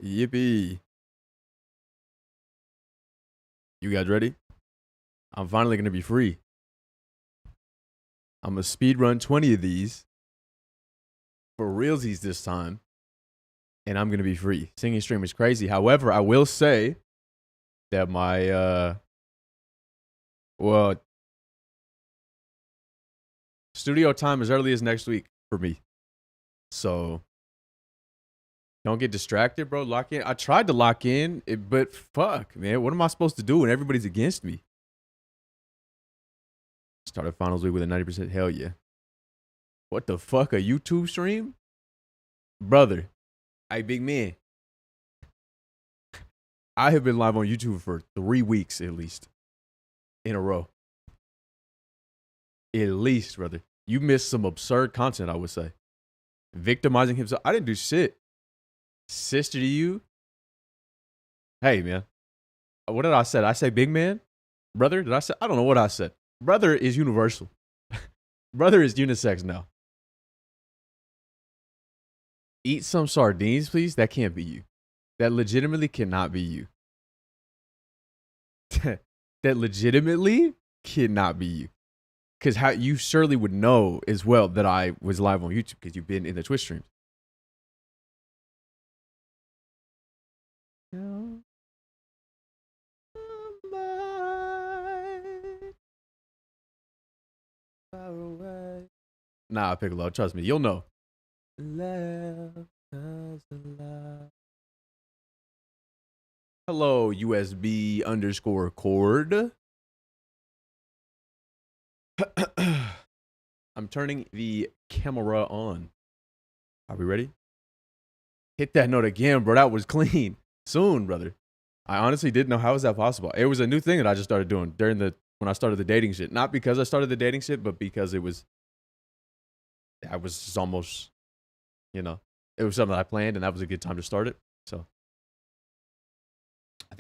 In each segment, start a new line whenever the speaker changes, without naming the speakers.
Yippee. You guys ready? I'm finally going to be free. I'm going to speed run 20 of these for realsies this time. And I'm going to be free. Singing stream is crazy. However, I will say that my, studio time as early as next week for me. So don't get distracted, bro. Lock in. I tried to lock in, but fuck, man. What am I supposed to do when everybody's against me? Started finals week with a 90%. Hell yeah. What the fuck? A YouTube stream? Brother. Hey, big man. I have been live on YouTube for 3 weeks at least. In a row. At least, brother. You missed some absurd content, I would say. Victimizing himself. I didn't do shit. Sister to you? Hey, man. What did I say? Did I say big man? Brother? Did I say? I don't know what I said. Brother is universal. Brother is unisex now. Eat some sardines, please? That can't be you. That legitimately cannot be you. That legitimately cannot be you. Because how you surely would know as well that I was live on YouTube because you've been in the Twitch streams. Nah, Piccolo, trust me, you'll know. Hello, USB_cord. I'm turning the camera on. Are we ready? Hit that note again, bro. That was clean. Soon, brother. I honestly didn't know how was that possible. It was a new thing that I just started doing when I started the dating shit. Not because I started the dating shit, but because I was just almost, it was something I planned and that was a good time to start it. So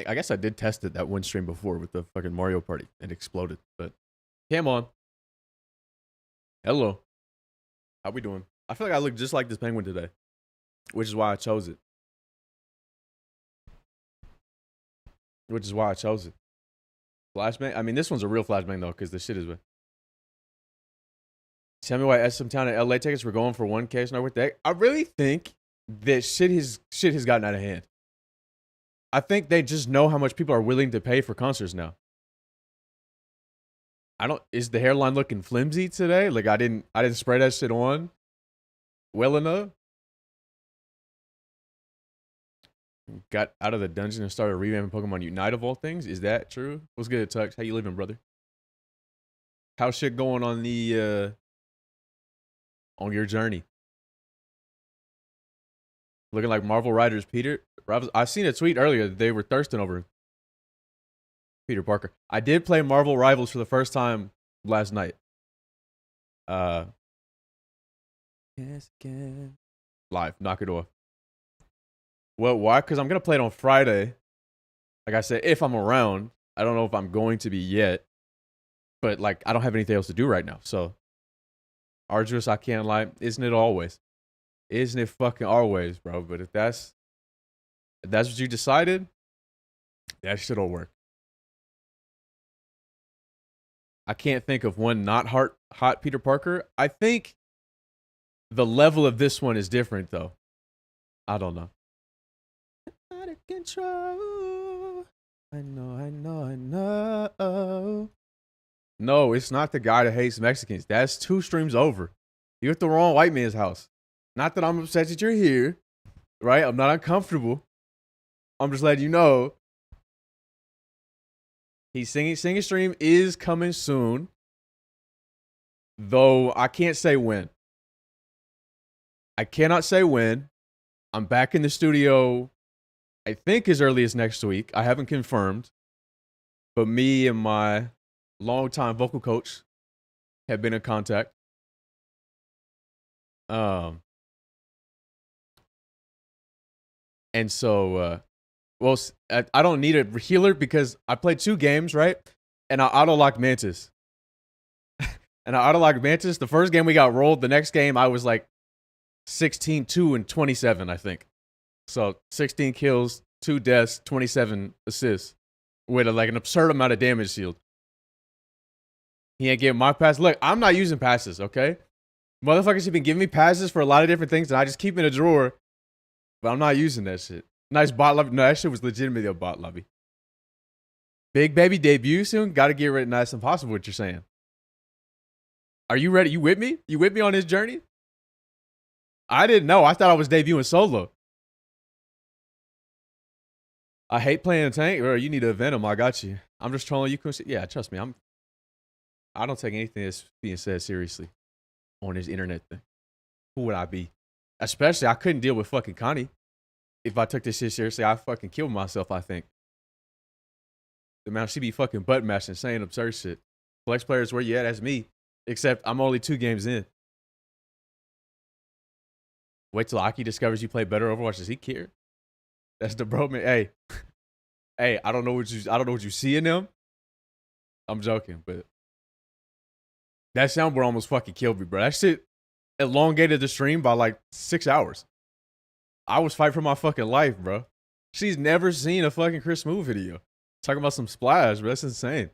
I guess I did test it that one stream before with the fucking Mario Party and exploded. But cam on. Hello. How we doing? I feel like I look just like this penguin today, which is why I chose it. Flashbang? I mean, this one's a real flashbang, though, because the shit is... Tell me why SM Town and LA tickets were going for 1K Snark with that. I really think that shit has gotten out of hand. I think they just know how much people are willing to pay for concerts now. Is the hairline looking flimsy today? Like, I didn't spray that shit on well enough. Got out of the dungeon and started revamping Pokemon Unite of all things. Is that true? What's good, Tux? How you living, brother? How's shit going on the on your journey? Looking like Marvel Riders, Peter. I seen a tweet earlier that they were thirsting over Peter Parker. I did play Marvel Rivals for the first time last night. Yes, again. Live. Knock it off. Well, why? Because I'm going to play it on Friday. Like I said, if I'm around. I don't know if I'm going to be yet. But, like, I don't have anything else to do right now. So, arduous, I can't lie. Isn't it always? Isn't it fucking always, bro? But if that's what you decided, that shit'll work. I can't think of one not hot Peter Parker. I think the level of this one is different, though. I don't know. Out of control. I know. No, it's not the guy that hates Mexicans. That's 2 streams over. You're at the wrong white man's house. Not that I'm upset that you're here, right? I'm not uncomfortable. I'm just letting you know. He's singing stream is coming soon. Though I can't say when. I cannot say when. I'm back in the studio, I think as early as next week. I haven't confirmed. But me and my longtime vocal coach have been in contact. And so, I don't need a healer because I played 2 games, right? And I auto-locked Mantis. The first game we got rolled. The next game I was like 16-2 and 27, I think. So 16 kills, 2 deaths, 27 assists with like an absurd amount of damage shield. He ain't getting my pass. Look, I'm not using passes, okay? Motherfuckers have been giving me passes for a lot of different things, and I just keep in a drawer, but I'm not using that shit. Nice bot lobby. No, that shit was legitimately a bot lobby. Big baby debut soon. Got to get ready. Nice and possible. What you're saying? Are you ready? You with me? You with me on this journey? I didn't know. I thought I was debuting solo. I hate playing tank. Bro, you need a Venom. I got you. I'm just trolling you. Yeah, trust me. I don't take anything that's being said seriously on this internet thing. Who would I be? Especially, I couldn't deal with fucking Connie. If I took this shit seriously, I'd fucking kill myself, I think. The amount she be fucking butt mashing, saying absurd shit. Flex players, where you at? That's me. Except I'm only 2 games in. Wait till Aki discovers you play better Overwatch. Does he care? That's the bro, man. Hey, hey, I don't know what you see in them. I'm joking, but that soundboard almost fucking killed me, bro. That shit elongated the stream by like 6 hours. I was fighting for my fucking life, bro. She's never seen a fucking Chris Smooth video. Talking about some splash, bro. That's insane.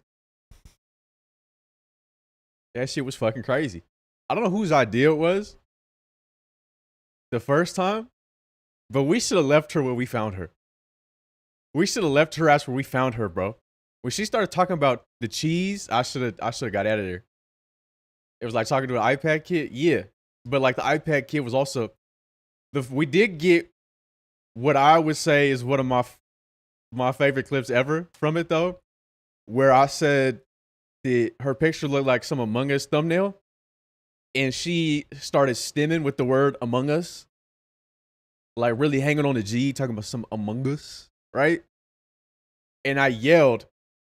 That shit was fucking crazy. I don't know whose idea it was the first time, but we should have left her where we found her. We should have left her ass where we found her, bro. When she started talking about the cheese, I should have got out of there. It was like talking to an iPad kid, yeah. But like the iPad kid was also we did get what I would say is one of my favorite clips ever from it though, where I said that her picture looked like some Among Us thumbnail, and she started stimming with the word Among Us, like really hanging on the G, talking about some Among Us, right? And I yelled,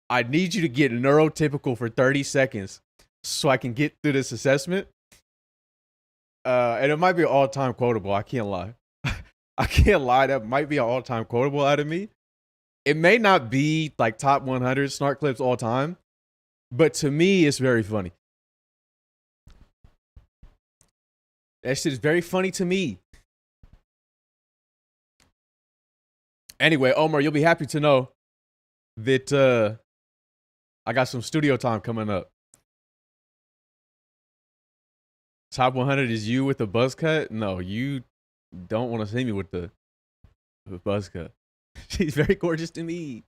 I need you to get neurotypical for 30 seconds so I can get through this assessment. And it might be an all-time quotable. I can't lie. I can't lie. That might be an all-time quotable out of me. It may not be like top 100 Snark clips all time, but to me, it's very funny. That shit is very funny to me. Anyway, Omar, you'll be happy to know that I got some studio time coming up. Top 100 is you with the buzz cut? No, you don't want to see me with the buzz cut. She's very gorgeous to me.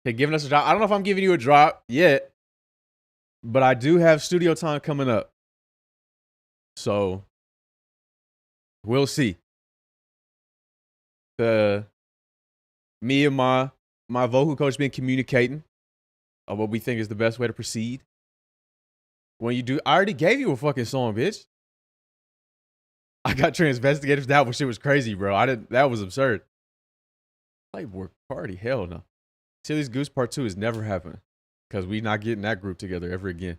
Okay, giving us a drop. I don't know if I'm giving you a drop yet, but I do have studio time coming up. So, we'll see. Me and my vocal coach been communicating on what we think is the best way to proceed. When you do, I already gave you a fucking song, bitch. I got Transvestigators. That shit was crazy, bro. That was absurd. Playboard party, hell no. Chili's Goose Part 2 is never happening. Because we not getting that group together ever again.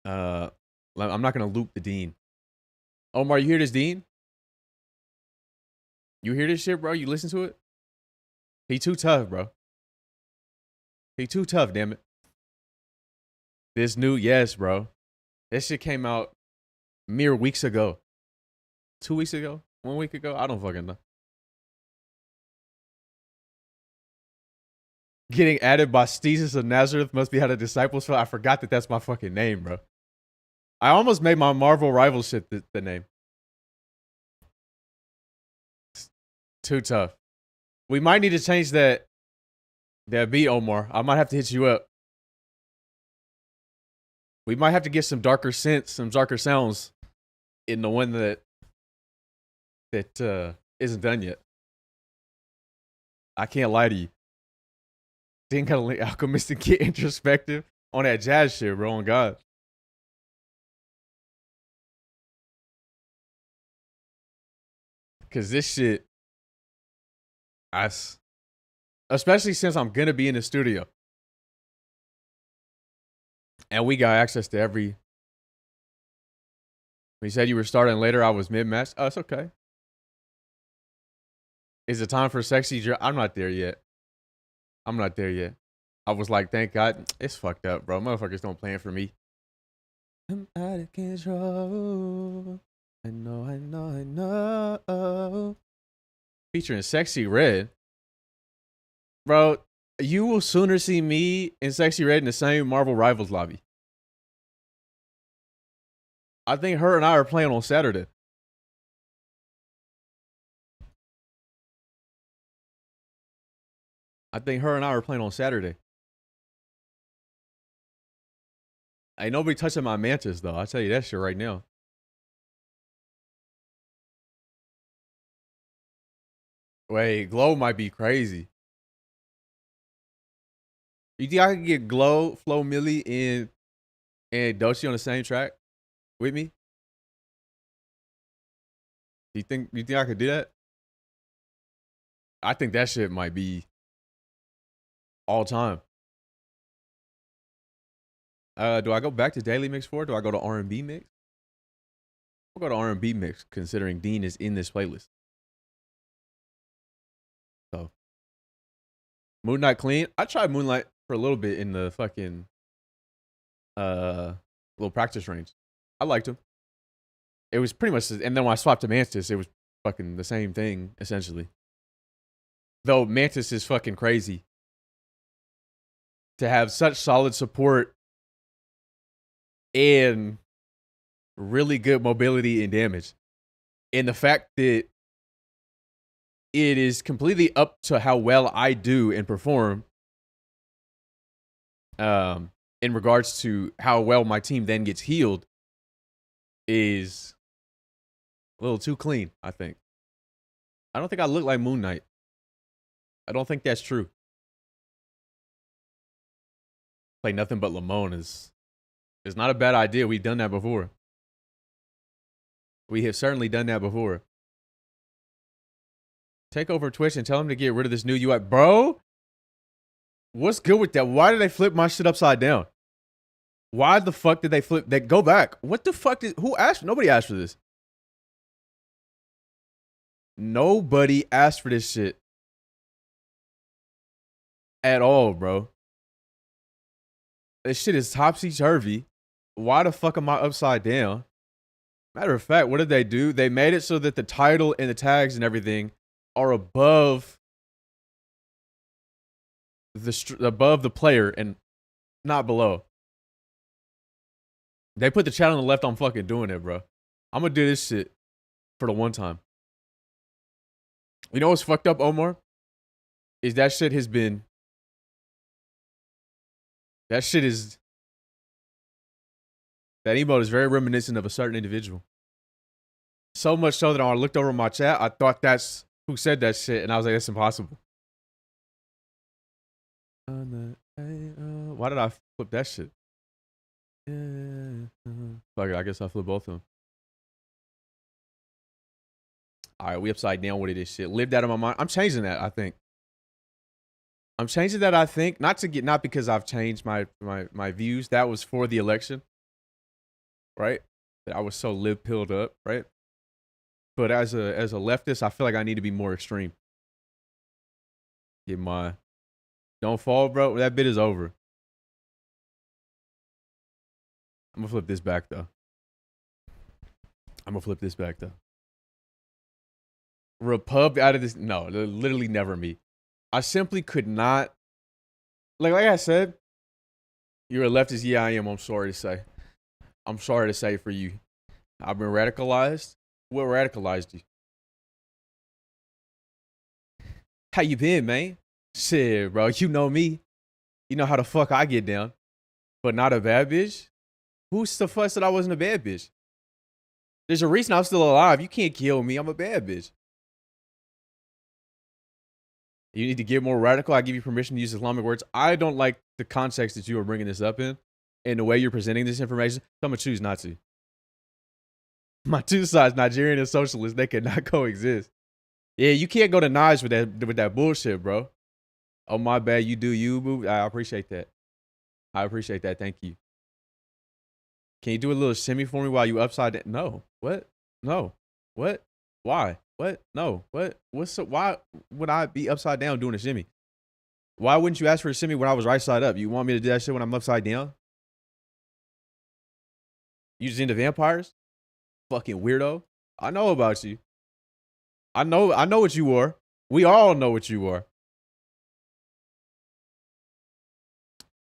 I'm not gonna loop the Dean. Omar, you hear this, Dean? You hear this shit, bro? You listen to it? He too tough, bro. He too tough, damn it. This new, yes, bro. This shit came out mere weeks ago. 2 weeks ago? 1 week ago? I don't fucking know. Getting added by Steezus of Nazareth must be how the disciples feel. I forgot that that's my fucking name, bro. I almost made my Marvel rival shit the name. It's too tough. We might need to change that beat, Omar. I might have to hit you up. We might have to get some darker synths, some darker sounds in the one that isn't done yet. I can't lie to you. Didn't gotta link Alchemist and get introspective on that jazz shit, bro. On God. Cause this shit, especially since I'm gonna be in the studio. And we got access to every. When you said you were starting later, I was mid-match. Oh, it's okay. Is it time for sexy? I'm not there yet. I'm not there yet. I was like, thank God. It's fucked up, bro. Motherfuckers don't plan for me. I'm out of control. I know, I know, I know. Featuring Sexy Red. Bro, you will sooner see me and Sexy Red in the same Marvel Rivals lobby. I think her and I are playing on Saturday. Ain't nobody touching my mantis, though. I'll tell you that shit right now. Wait, Glow might be crazy. You think I could get Glow, Flo Millie, and Dochi on the same track with me? You think I could do that? I think that shit might be all time. Do I go back to Daily Mix 4? Do I go to R&B Mix? I'll go to R&B Mix, considering Dean is in this playlist. So, Moonlight Clean. I tried Moonlight for a little bit in the fucking little practice range. I liked him. It was pretty much, and then when I swapped to Mantis, it was fucking the same thing, essentially. Though Mantis is fucking crazy. To have such solid support and really good mobility and damage. And the fact that it is completely up to how well I do and perform in regards to how well my team then gets healed is a little too clean, I think. I don't think I look like Moon Knight. I don't think that's true. Play nothing but Lamone is not a bad idea. We've done that before. We have certainly done that before. Take over Twitch and tell them to get rid of this new UI. Bro, what's good with that? Why did they flip my shit upside down? Why the fuck did they flip that? Go back. What the fuck did, who asked? Nobody asked for this. Nobody asked for this shit. At all, bro. This shit is topsy-turvy. Why the fuck am I upside down? Matter of fact, what did they do? They made it so that the title and the tags and everything are above the player and not below. They put the channel on the left. I'm fucking doing it, bro. I'm gonna do this shit for the one time. You know what's fucked up, Omar? Is that shit has been... That shit is... That emote is very reminiscent of a certain individual. So much so that when I looked over my chat, I thought that's who said that shit, and I was like, that's impossible. Why did I flip that shit? Fuck it, I guess I flipped both of them. All right, we upside down with this shit. Lived out of my mind. I'm changing that, I think. Not because I've changed my views. That was for the election. Right? That I was so pilled up, right? But as a leftist, I feel like I need to be more extreme. Get my... Don't fall, bro. That bit is over. I'm gonna flip this back, though. Repub out of this... No, literally never me. I simply could not... Like I said, you're a leftist. Yeah, I am. I'm sorry to say. I'm sorry to say for you. I've been radicalized. What radicalized you? How you been, man? Shit, bro. You know me. You know how the fuck I get down. But not a bad bitch? Who's the fuck said I wasn't a bad bitch? There's a reason I'm still alive. You can't kill me. I'm a bad bitch. You need to get more radical. I give you permission to use Islamic words. I don't like the context that you are bringing this up in and the way you're presenting this information. So I'm going to choose not to. My two sides, Nigerian and socialist, they cannot coexist. Yeah, you can't go to Nige with that bullshit, bro. Oh, my bad. You do you, boo. I appreciate that. Thank you. Can you do a little shimmy for me while you upside down? No. What? No. What? Why? What? No. What? Why would I be upside down doing a shimmy? Why wouldn't you ask for a shimmy when I was right side up? You want me to do that shit when I'm upside down? You just into vampires? Fucking weirdo. I know about you. I know what you were. We all know what you were.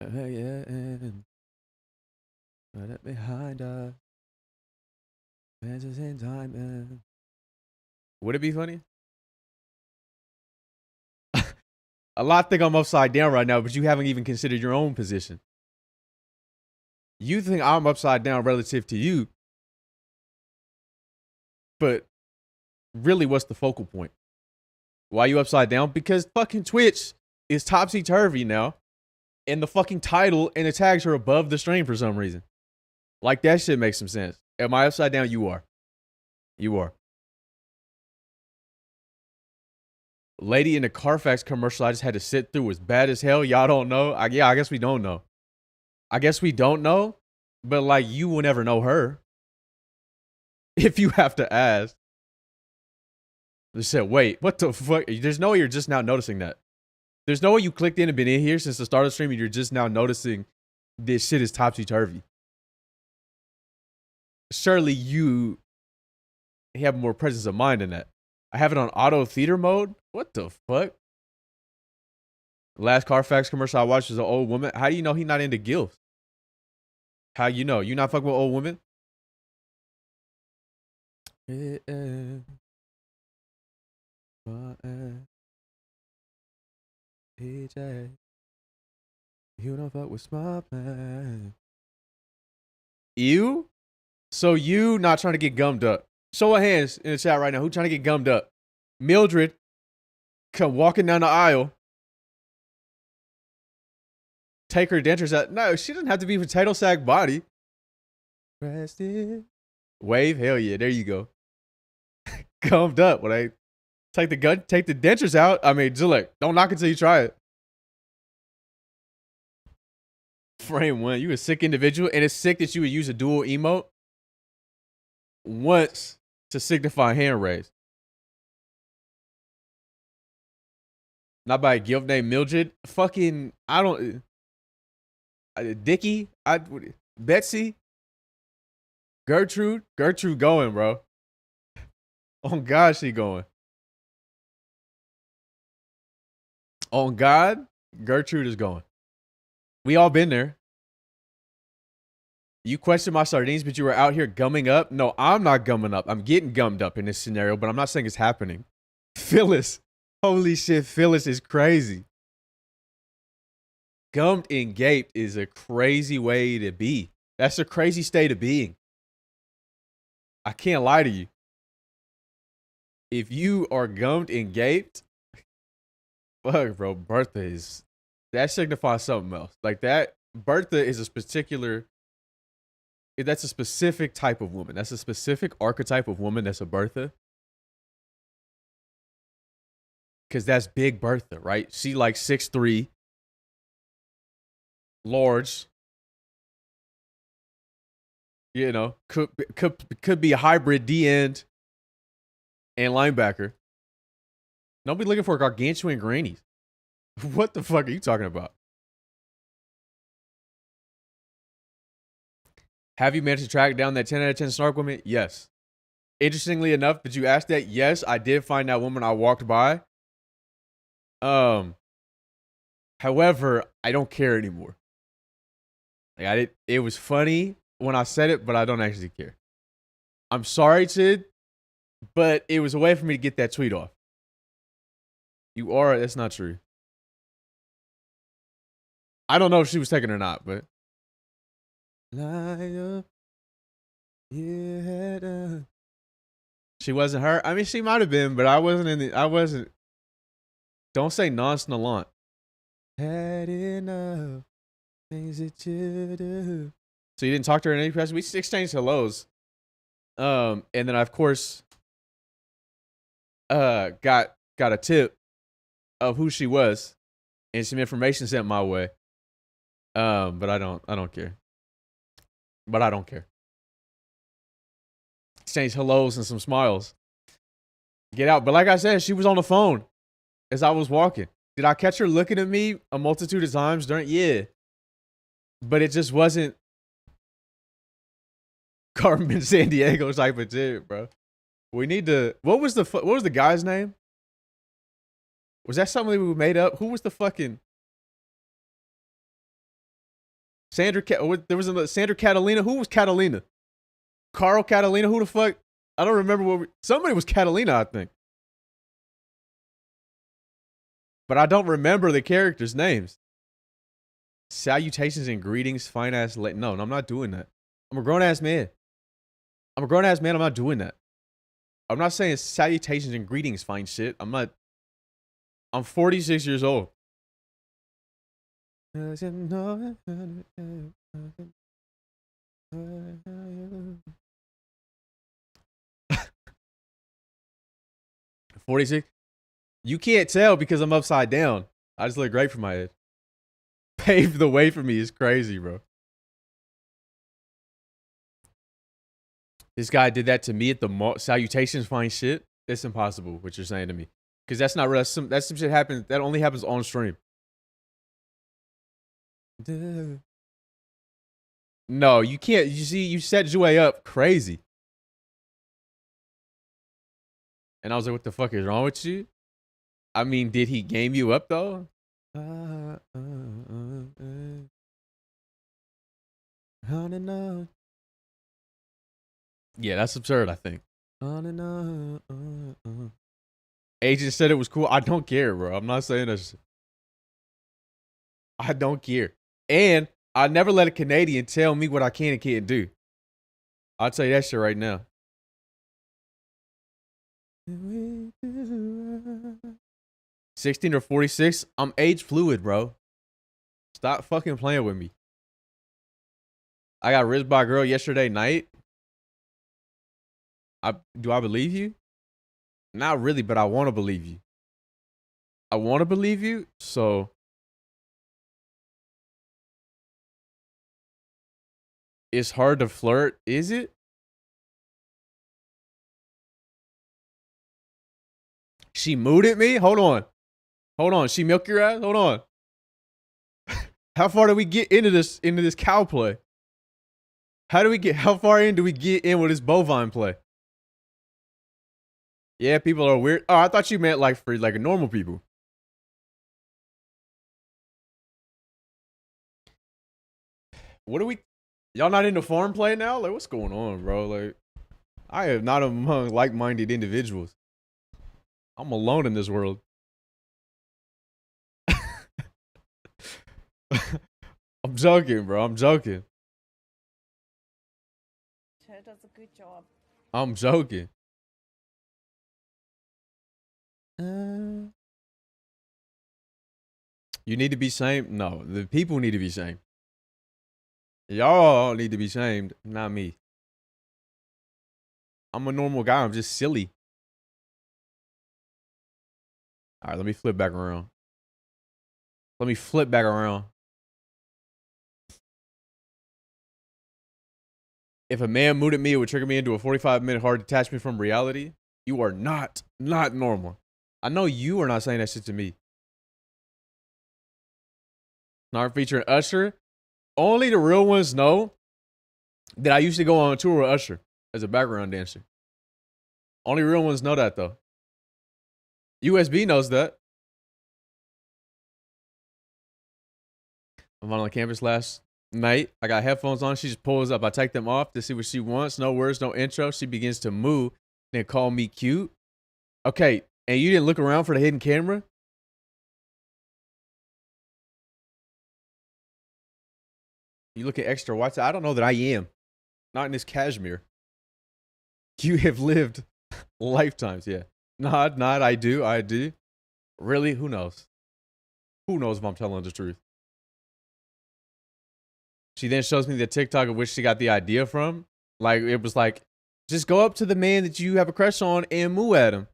Yeah, and put it behind us. In time, man. Would it be funny? A lot think I'm upside down right now, but you haven't even considered your own position. You think I'm upside down relative to you, but really, what's the focal point? Why you upside down? Because fucking Twitch is topsy-turvy now, and the fucking title and the tags are above the stream for some reason. Like, that shit makes some sense. Am I upside down? You are. You are. Lady in the Carfax commercial I just had to sit through was bad as hell. Y'all don't know? I guess we don't know. I guess we don't know, but like, you will never know her if you have to ask. They said, wait, what the fuck? There's no way you're just now noticing that. There's no way you clicked in and been in here since the start of the stream and you're just now noticing this shit is topsy-turvy. Surely you have more presence of mind than that. I have it on auto theater mode? What the fuck? Last Carfax commercial I watched was an old woman. How do you know he not into gilfs? How you know? You not fucking with old women? PJ, you don't fuck with smart man. You? So you not trying to get gummed up? Show of hands in the chat right now. Who trying to get gummed up? Mildred, come walking down the aisle. Take her dentures out. No, she doesn't have to be potato sack body. Rested. Wave, hell yeah, there you go. Gummed up. When I take the dentures out. I mean, just like, don't knock it till you try it. Frame one, you a sick individual, and it's sick that you would use a dual emote once to signify hand raise. Not by a guilt named Mildred. Fucking, I don't. Dickie, Betsy, Gertrude going, bro. On God, she going. On God, Gertrude is going. We all been there. You question my sardines, but you were out here gumming up. No, I'm not gumming up. I'm getting gummed up in this scenario, but I'm not saying it's happening. Phyllis, holy shit, Phyllis is crazy. Gummed and gaped is a crazy way to be. That's a crazy state of being. I can't lie to you. If you are gummed and gaped, fuck, bro, Bertha is, that signifies something else. Like that, Bertha is a particular, that's a specific type of woman. That's a specific archetype of woman that's a Bertha. Because that's big Bertha, right? She like 6'3", large. You know, could be a hybrid D end and linebacker. Don't be looking for gargantuan grannies. What the fuck are you talking about? Have you managed to track down that 10 out of 10 Snark woman? Yes. Interestingly enough, did you ask that? Yes, I did find that woman I walked by. However, I don't care anymore. Like it was funny when I said it, but I don't actually care. I'm sorry, Sid, but it was a way for me to get that tweet off. You are, that's not true. I don't know if she was taken or not, but. She wasn't her. I mean, she might have been, but I wasn't. Don't say nonchalant. Had enough things that you do. So you didn't talk to her in any press. We exchanged hellos. And then I, of course, got a tip of who she was and some information sent my way. But I don't care. But I don't care. Exchange hellos and some smiles. Get out. But like I said, she was on the phone as I was walking. Did I catch her looking at me a multitude of times during? Yeah. But it just wasn't Carmen San Diego type of shit, bro. We need to. What was the guy's name? Was that something we made up? Who was the fucking Sandra? There was a Sandra Catalina. Who was Catalina? Carl Catalina. Who the fuck? I don't remember somebody was Catalina, I think. But I don't remember the characters' names. Salutations and greetings, fine ass. No, I'm not doing that. I'm a grown ass man. I'm not doing that. I'm not saying salutations and greetings, fine shit. I'm 46 years old. 46? You can't tell because I'm upside down. I just look great for my head. Pave the way for me is crazy, bro. This guy did that to me at the mall. Salutations, fine shit. It's impossible what you're saying to me. Because that's not real. That's some shit happens. That only happens on stream. No, you can't. You see, you set Jouet up crazy. And I was like, what the fuck is wrong with you? I mean, did he game you up, though? Yeah, that's absurd, I think. Agent said it was cool. I don't care, bro. I'm not saying that. I don't care. And I never let a Canadian tell me what I can and can't do. I'll tell you that shit right now. 16 or 46? I'm age fluid, bro. Stop fucking playing with me. I got rizzed by a girl yesterday night. Do I believe you? Not really, but I want to believe you. I want to believe you, so it's hard to flirt, is it? She mooted me? Hold on. She milk your ass? Hold on. How far do we get into this cow play? How far in do we get in with this bovine play? Yeah, people are weird. Oh, I thought you meant like for like normal people. What are we? Y'all not into farm play now? Like, what's going on, bro? Like, I am not among like-minded individuals. I'm alone in this world. I'm joking, bro. I'm joking.
Ted does a good job.
I'm joking. You need to be shamed? No, the people need to be shamed. Y'all need to be shamed, not me. I'm a normal guy. I'm just silly. All right, let me flip back around. If a man mooted me, it would trigger me into a 45-minute hard detachment from reality. You are not normal. I know you are not saying that shit to me. Snark featuring Usher. Only the real ones know that I used to go on a tour with Usher as a background dancer. Only real ones know that, though. USB knows that. I'm on campus last night. I got headphones on. She just pulls up. I take them off to see what she wants. No words, no intro. She begins to moo, then call me cute. Okay, and you didn't look around for the hidden camera? You looking extra white? I don't know that I am. Not in this cashmere. You have lived lifetimes, yeah. Not. I do. Really? Who knows? Who knows if I'm telling the truth? She then shows me the TikTok of which she got the idea from. Like, it was like, just go up to the man that you have a crush on and moo at him.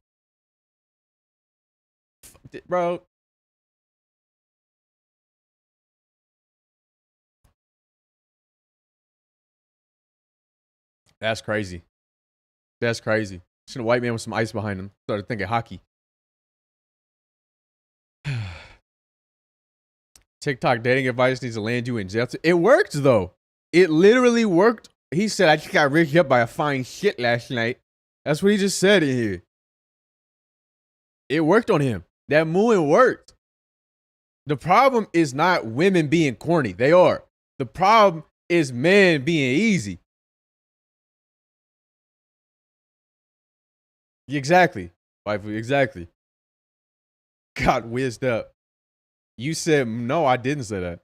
Bro. That's crazy. Seen a white man with some ice behind him. Started thinking hockey. TikTok dating advice needs to land you in jail. It worked, though. It literally worked. He said, I just got rigged up by a fine shit last night. That's what he just said in here. It worked on him. That mooing worked. The problem is not women being corny. They are. The problem is men being easy. Exactly. Waifu, exactly. Got whizzed up. You said, no, I didn't say that.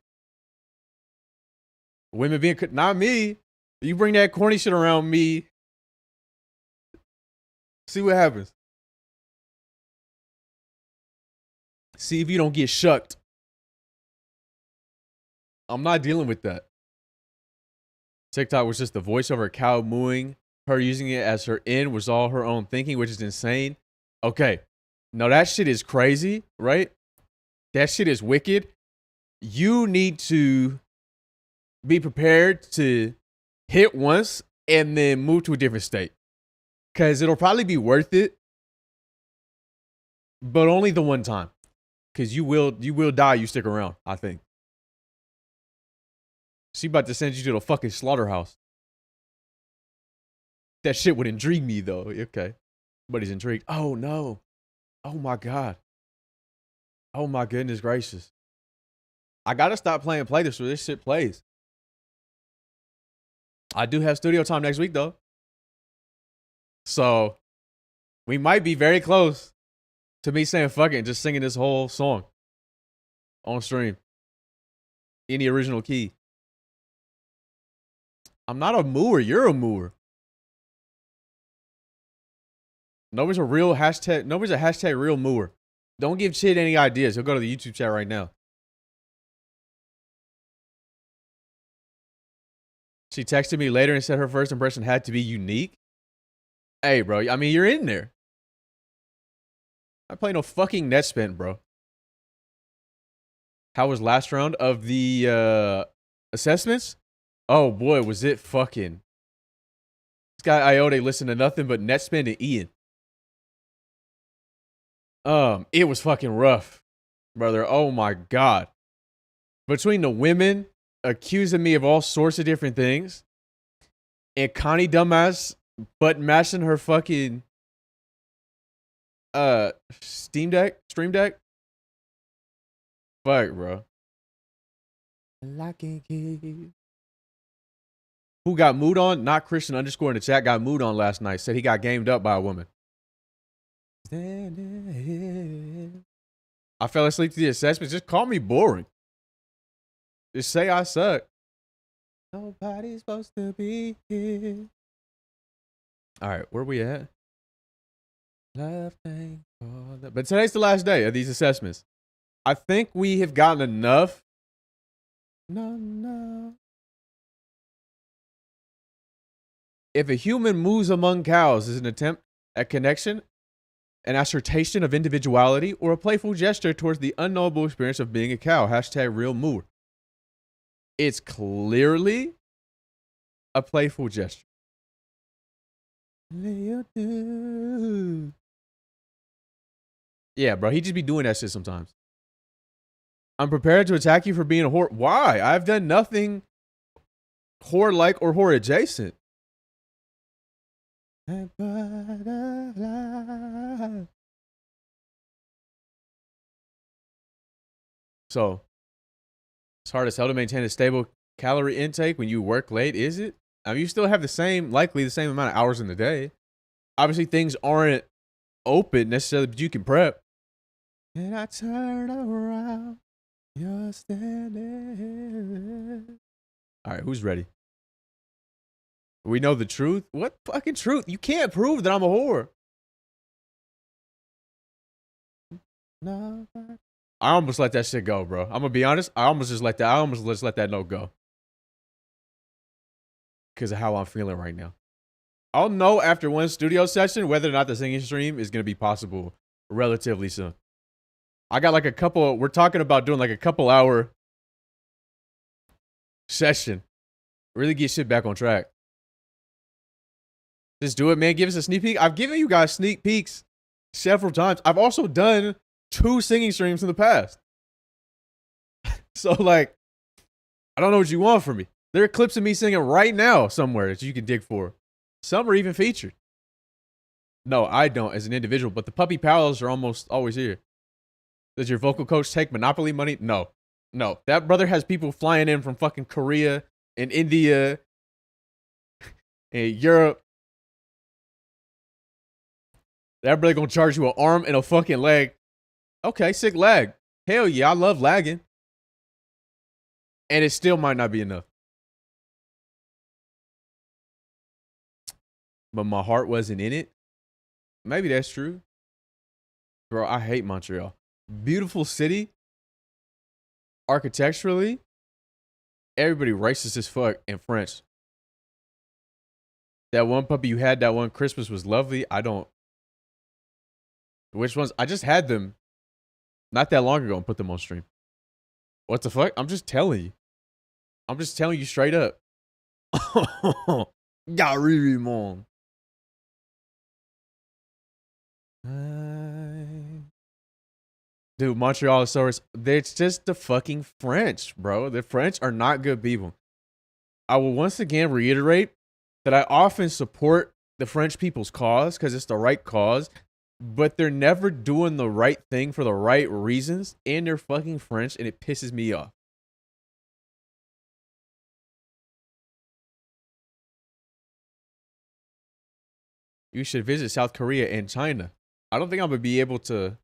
Women being, not me. You bring that corny shit around me. See what happens. See if you don't get shucked. I'm not dealing with that. TikTok was just the voice of her cow mooing. Her using it as her in was all her own thinking, which is insane. Okay. No, that shit is crazy, right? That shit is wicked. You need to be prepared to hit once and then move to a different state. Because it'll probably be worth it. But only the one time. Because you will die, you stick around, I think. She about to send you to the fucking slaughterhouse. That shit would intrigue me, though. Okay. But he's intrigued. Oh, no. Oh, my God. Oh, my goodness gracious. I got to stop playing Playlist where this shit plays. I do have studio time next week, though. So, we might be very close to me saying fuck it and just singing this whole song on stream. In the original key. I'm not a mooer. You're a mooer. Nobody's a real hashtag. Nobody's a hashtag real mooer. Don't give Chid any ideas. He'll go to the YouTube chat right now. She texted me later and said her first impression had to be unique. Hey, bro. I mean, you're in there. I play no fucking net spin, bro. How was last round of the assessments? Oh, boy, was it fucking. This guy Iote listened to nothing but net spin and Ian. It was fucking rough, brother. Oh my God. Between the women accusing me of all sorts of different things and Connie dumbass button mashing her fucking stream deck. Fuck, bro. Who got mood on? Not Christian underscore in the chat got mood on last night. Said he got gamed up by a woman. I fell asleep to the assessment. Just call me boring. Just say I suck. Nobody's supposed to be here. All right, where we at? Love thing. But today's the last day of these assessments. I think we have gotten enough. No. If a human moves among cows is an attempt at connection, an assertion of individuality, or a playful gesture towards the unknowable experience of being a cow. Hashtag real mover. It's clearly a playful gesture. Yeah, bro, he just be doing that shit sometimes. I'm prepared to attack you for being a whore. Why? I've done nothing whore-like or whore-adjacent. So, it's hard as hell to maintain a stable calorie intake when you work late, is it? I mean, you still have likely the same amount of hours in the day. Obviously, things aren't open necessarily, but you can prep. And I turn around, you're standing. All right, who's ready? We know the truth? What fucking truth? You can't prove that I'm a whore. No. I almost let that shit go, bro. I'm gonna be honest. I almost just let that note go. Because of how I'm feeling right now. I'll know after one studio session whether or not the singing stream is gonna be possible relatively soon. I got like we're talking about doing like a couple hour session. Really get shit back on track. Just do it, man. Give us a sneak peek. I've given you guys sneak peeks several times. I've also done 2 singing streams in the past. So, like, I don't know what you want from me. There are clips of me singing right now somewhere that you can dig for. Some are even featured. No, I don't as an individual, but the puppy pals are almost always here. Does your vocal coach take Monopoly money? No. No. That brother has people flying in from fucking Korea and India and Europe. That brother gonna charge you an arm and a fucking leg. Okay, sick lag. Hell yeah, I love lagging. And it still might not be enough. But my heart wasn't in it. Maybe that's true. Bro, I hate Montreal. Beautiful city. Architecturally. Everybody racist as fuck and French. That one puppy you had that one Christmas was lovely. I don't. Which ones? I just had them not that long ago and put them on stream. What the fuck? I'm just telling you. I'm just telling you straight up. Got really long. Dude, Montreal is so. It's just the fucking French, bro. The French are not good people. I will once again reiterate that I often support the French people's cause because it's the right cause, but they're never doing the right thing for the right reasons, and they're fucking French, and it pisses me off. You should visit South Korea and China. I don't think I'm gonna be able to.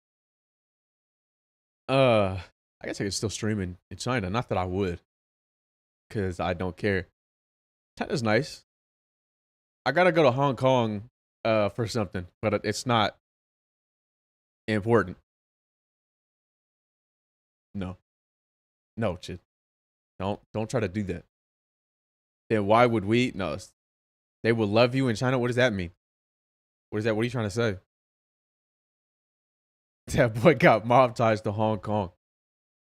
I guess I could still stream in China. Not that I would, because I don't care. China's nice. I gotta go to Hong Kong for something, but it's not important. No. No, Chid. Don't try to do that. Then why would we? No. They will love you in China. What does that mean? What is that? What are you trying to say? That boy got mob ties to Hong Kong.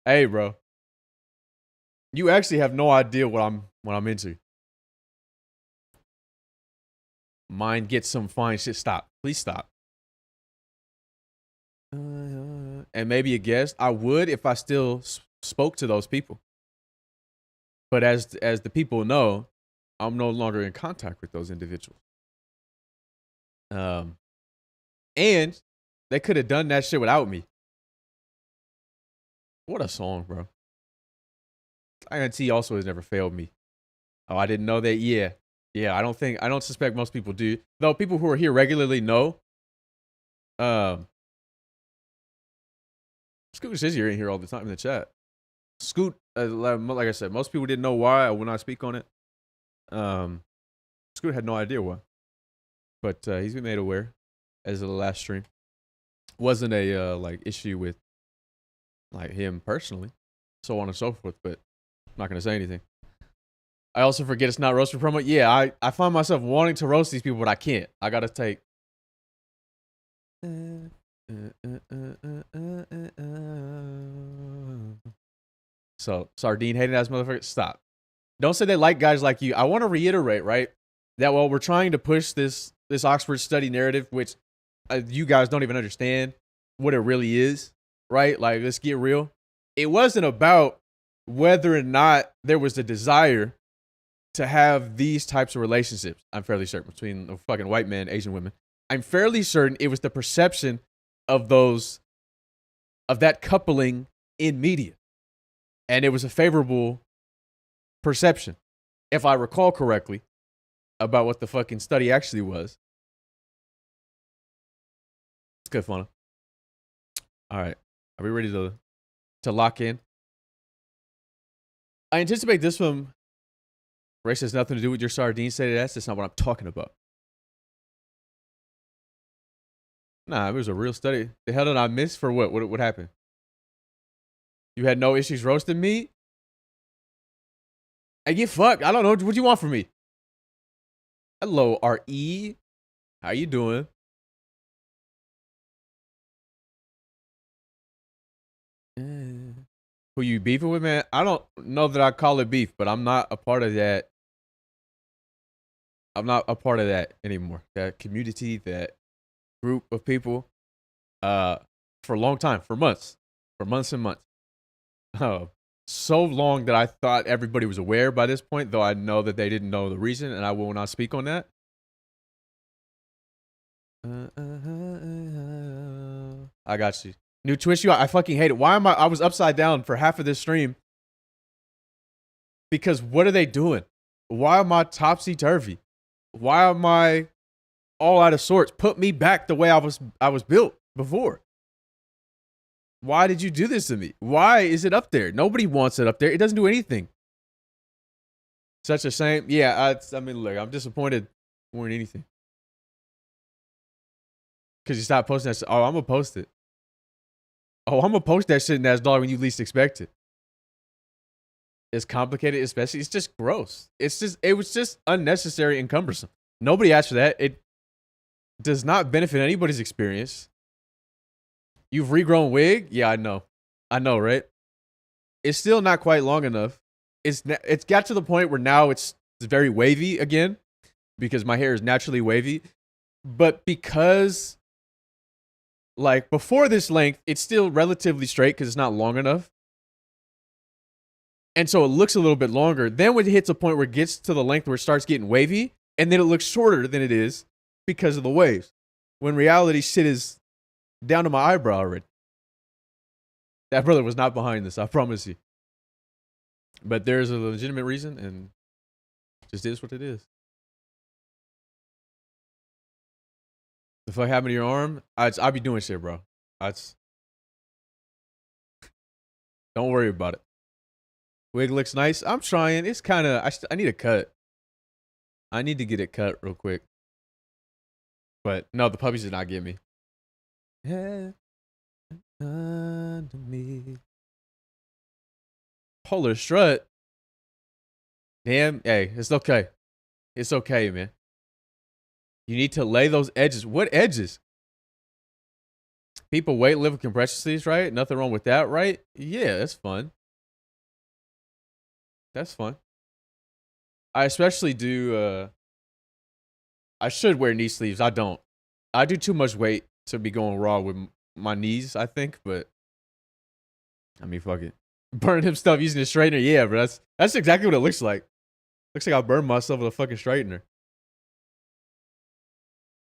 Hey, bro. You actually have no idea what I'm into. Mine gets some fine shit. Stop. Please stop. And maybe a guest. I would if I still spoke to those people. But as the people know, I'm no longer in contact with those individuals. And they could have done that shit without me. What a song, bro. INT also has never failed me. Oh, I didn't know that. Yeah. Yeah, I don't suspect most people do. Though people who are here regularly know. Scoot says you're in here all the time in the chat. Scoot, like I said, most people didn't know why. I will not speak on it. Scoot had no idea why. But he's been made aware as of the last stream. Wasn't a like issue with like him personally, so on and so forth, but I'm not gonna say anything. I also forget it's not roast for promo. Yeah, I find myself wanting to roast these people, but I can't. I gotta take. So Sardine hating ass motherfucker. Stop. Don't say they like guys like you. I want to reiterate, right, that while we're trying to push this Oxford study narrative, which you guys don't even understand what it really is, right? Like, let's get real. It wasn't about whether or not there was a desire to have these types of relationships. I'm fairly certain between a fucking white man, Asian women. I'm fairly certain it was the perception of that coupling in media. And it was a favorable perception, if I recall correctly, about what the fucking study actually was. It's good fun. All right. Are we ready to lock in? I anticipate this one, race has nothing to do with your sardine stated ass. That's not what I'm talking about. Nah, it was a real study. The hell did I miss for what? What happened? You had no issues roasting me? I get fucked. I don't know. What you want from me? Hello, R.E. How you doing? Who you beefing with, man? I don't know that I call it beef, but I'm not a part of that. I'm not a part of that anymore. That community, that group of people, for a long time, for months and months. So long that I thought everybody was aware by this point, though I know that they didn't know the reason, and I will not speak on that. I got you. New Twitch you. I fucking hate it. Why am I was upside down for half of this stream? Because what are they doing? Why am I topsy-turvy? Why am I all out of sorts? Put me back the way I was built before. Why did you do this to me? Why is it up there? Nobody wants it up there. It doesn't do anything. Such a shame. Yeah, I mean, look, I'm disappointed more than anything. Because you stopped posting that shit. Oh, I'm going to post it. Oh, I'm going to post that shit in that dog when you least expect it. It's complicated, especially. It's just gross. It was just unnecessary and cumbersome. Nobody asked for that. It does not benefit anybody's experience. You've regrown wig? Yeah, I know. I know, right? It's still not quite long enough. It's got to the point where now it's very wavy again because my hair is naturally wavy. But because, like, before this length, it's still relatively straight because it's not long enough. And so it looks a little bit longer. Then when it hits a point where it gets to the length where it starts getting wavy, and then it looks shorter than it is because of the waves. When reality shit is down to my eyebrow already. That brother was not behind this, I promise you. But there's a legitimate reason, and just is what it is. The fuck happened to your arm? I'll be doing shit, bro. Don't worry about it. Wig looks nice. I'm trying. It's kind of, I need a cut. I need to get it cut real quick. But no, the puppies did not get me. Yeah. Under me. Polar strut. Damn. Hey, it's okay. It's okay, man. You need to lay those edges. What edges? People weight lift with compression sleeves, right? Nothing wrong with that, right? Yeah, that's fun. That's fun. I especially do, I should wear knee sleeves. I don't. I do too much weight to be going raw with my knees, I think, but I mean, fuck it. Burn him stuff using a straightener. Yeah, bro. That's exactly what it looks like. Looks like I burned myself with a fucking straightener.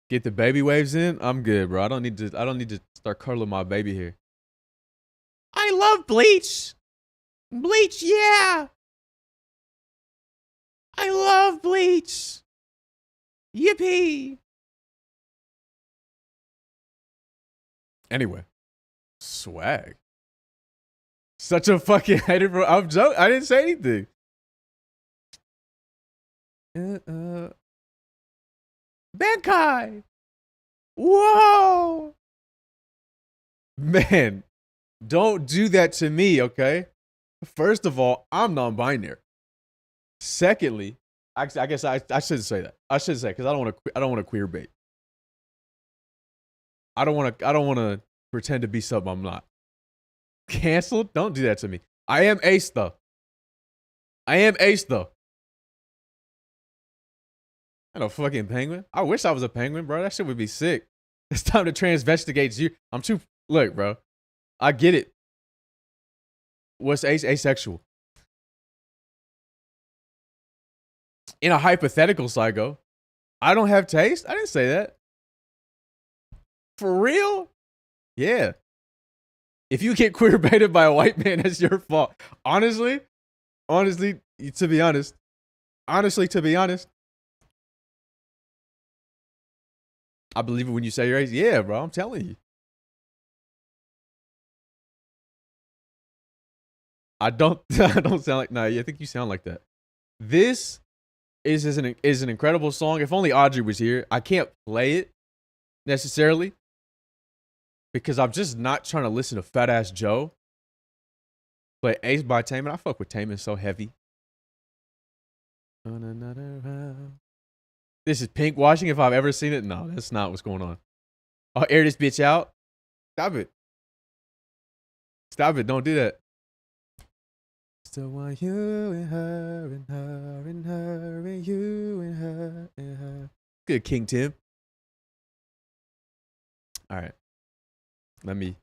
Get the baby waves in. I'm good, bro. I don't need to start curling my baby hair. I love bleach. Bleach, yeah. I love bleach. Yippee. Anyway, swag. Such a fucking hater, bro. I'm joking. I didn't say anything. Bankai. Whoa. Man, don't do that to me, okay? First of all, I'm non-binary. Secondly, I guess I shouldn't say that. I should say because I don't want to queer bait. I don't want to pretend to be something I'm not. Canceled? Don't do that to me. I am ace though. I'm a fucking penguin. I wish I was a penguin, bro. That shit would be sick. It's time to transvestigate you. I'm too. Look, bro. I get it. What's asexual? In a hypothetical, psycho. I don't have taste? I didn't say that. For real? Yeah. If you get queer baited by a white man, that's your fault. Honestly, to be honest, I believe it when you say your age. Yeah, bro, I'm telling you. I don't sound like, nah, I think you sound like that. This is an incredible song. If only Audrey was here. I can't play it necessarily because I'm just not trying to listen to Fat Ass Joe. But Ace by Taman, I fuck with Taman so heavy. On another round. This is pink washing if I've ever seen it. No, that's not what's going on. I'll air this bitch out. Stop it. Stop it. Don't do that. Still want you and her and her and her and you and her and her. Good, King Tim. All right. Let me.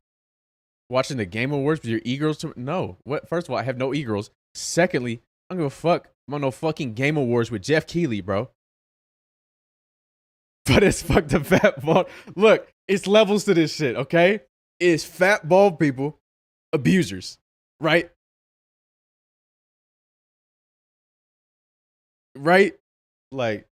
Watching the Game Awards with your e-girls? No. What? First of all, I have no e-girls. Secondly, I don't give a fuck. I'm on no fucking Game Awards with Jeff Keighley, bro. But it's fuck the fat bald. Look, it's levels to this shit, okay? It's fat bald people, abusers, right? Right? Like,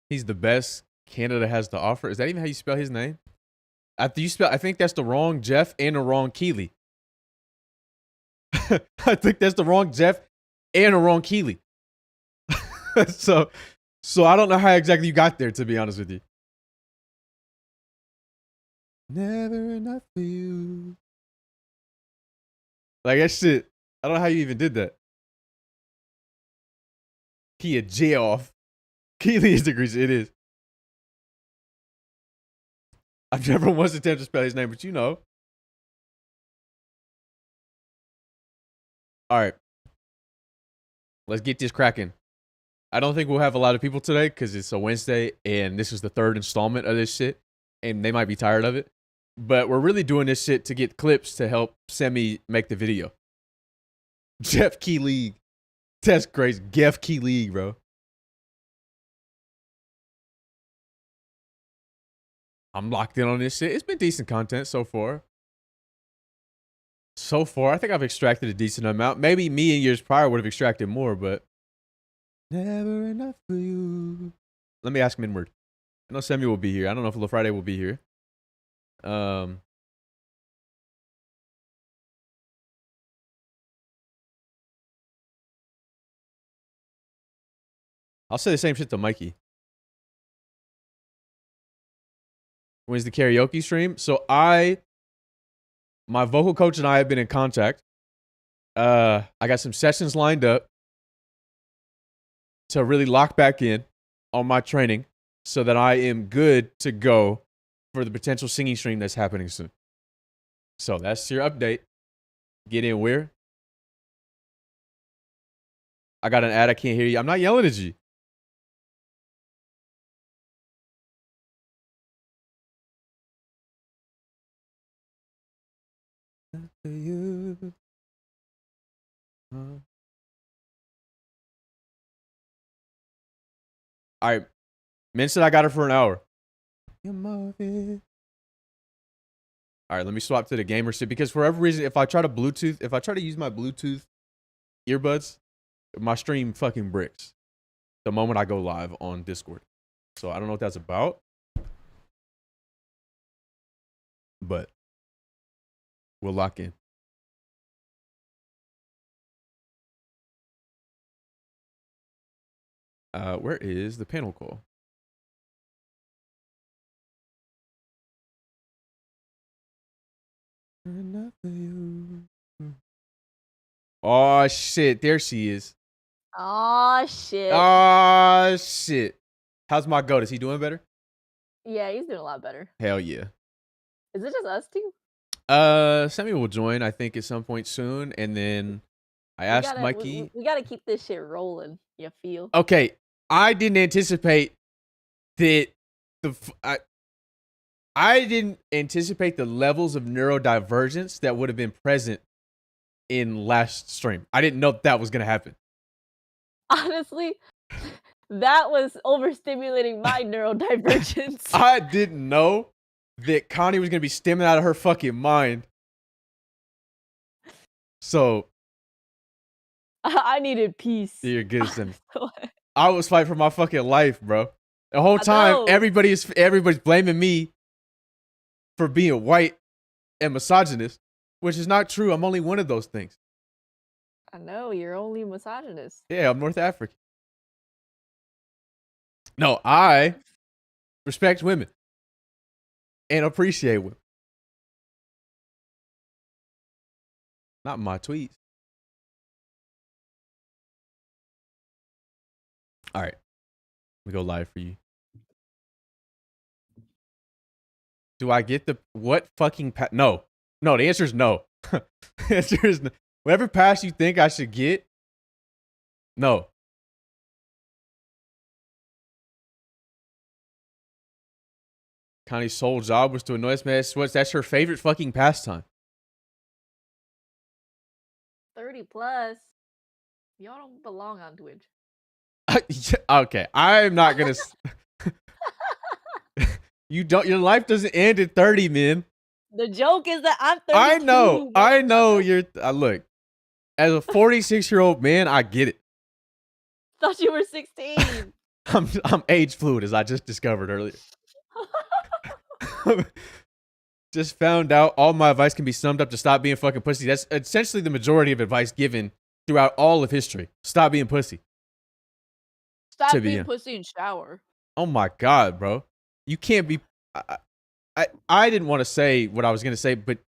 he's the best Canada has to offer. Is that even how you spell his name? I think that's the wrong Jeff and the wrong Keeley. I think that's the wrong Jeff and the wrong Keeley. so I don't know how exactly you got there, to be honest with you. Never enough for you. Like that shit. I don't know how you even did that. Kia J off. Keeley is the grease. It is. I've never once attempted to spell his name, but you know. All right. Let's get this cracking. I don't think we'll have a lot of people today because it's a Wednesday and this is the third installment of this shit. And they might be tired of it. But we're really doing this shit to get clips to help Semi make the video. Jeff Key League. That's crazy. Jeff Key League, bro. I'm locked in on this shit. It's been decent content so far. So far, I think I've extracted a decent amount. Maybe me in years prior would have extracted more, but never enough for you. Let me ask him inward. I know Semi will be here. I don't know if La Friday will be here. I'll say the same shit to Mikey. When's the karaoke stream? So my vocal coach and I have been in contact. I got some sessions lined up to really lock back in on my training so that I am good to go for the potential singing stream that's happening soon. So that's your update. Get in where? I got an ad. I can't hear you. I'm not yelling at you. All right. Men said I got her for an hour. All right, let me swap to the gamer shit because for whatever reason, if I try to use my Bluetooth earbuds, my stream fucking bricks the moment I go live on Discord. So I don't know what that's about, but we'll lock in. Where is the panel call? Oh shit, there she is.
Oh shit.
Oh shit. How's my goat? Is he doing better?
Yeah, he's doing a lot better.
Hell yeah.
Is it just us two?
Semi will join, I think, at some point soon, and then I asked Mikey.
We gotta keep this shit rolling. You feel?
Okay, I didn't anticipate that I didn't anticipate the levels of neurodivergence that would have been present in last stream. I didn't know that was gonna happen.
Honestly, that was overstimulating my neurodivergence.
I didn't know that Connie was gonna be stemming out of her fucking mind. So
I needed peace.
you're good, Semi. I was fighting for my fucking life, bro. The whole time, everybody's blaming me for being white and misogynist, which is not true. I'm only one of those things.
I know, you're only misogynist.
Yeah, I'm North African. No, I respect women and appreciate women. Not my tweets. All right. We go live for you. Do I get the what fucking no. No, the answer is no. The answer is no. Whatever pass you think I should get, no. Connie's sole job was to annoy us, man. That's her favorite fucking pastime.
30 plus. Y'all don't belong on Twitch.
Okay, I'm not gonna. You don't. Your life doesn't end at 30, man.
The joke is that I'm 32.
I know. You're. Look, as a 46-year-old man, I get it.
Thought you were 16.
I'm age fluid, as I just discovered earlier. Just found out all my advice can be summed up to stop being fucking pussy. That's essentially the majority of advice given throughout all of history. Stop being pussy.
Stop being pussy and shower.
Oh my god, bro. You can't be. I didn't want to say what I was gonna say, but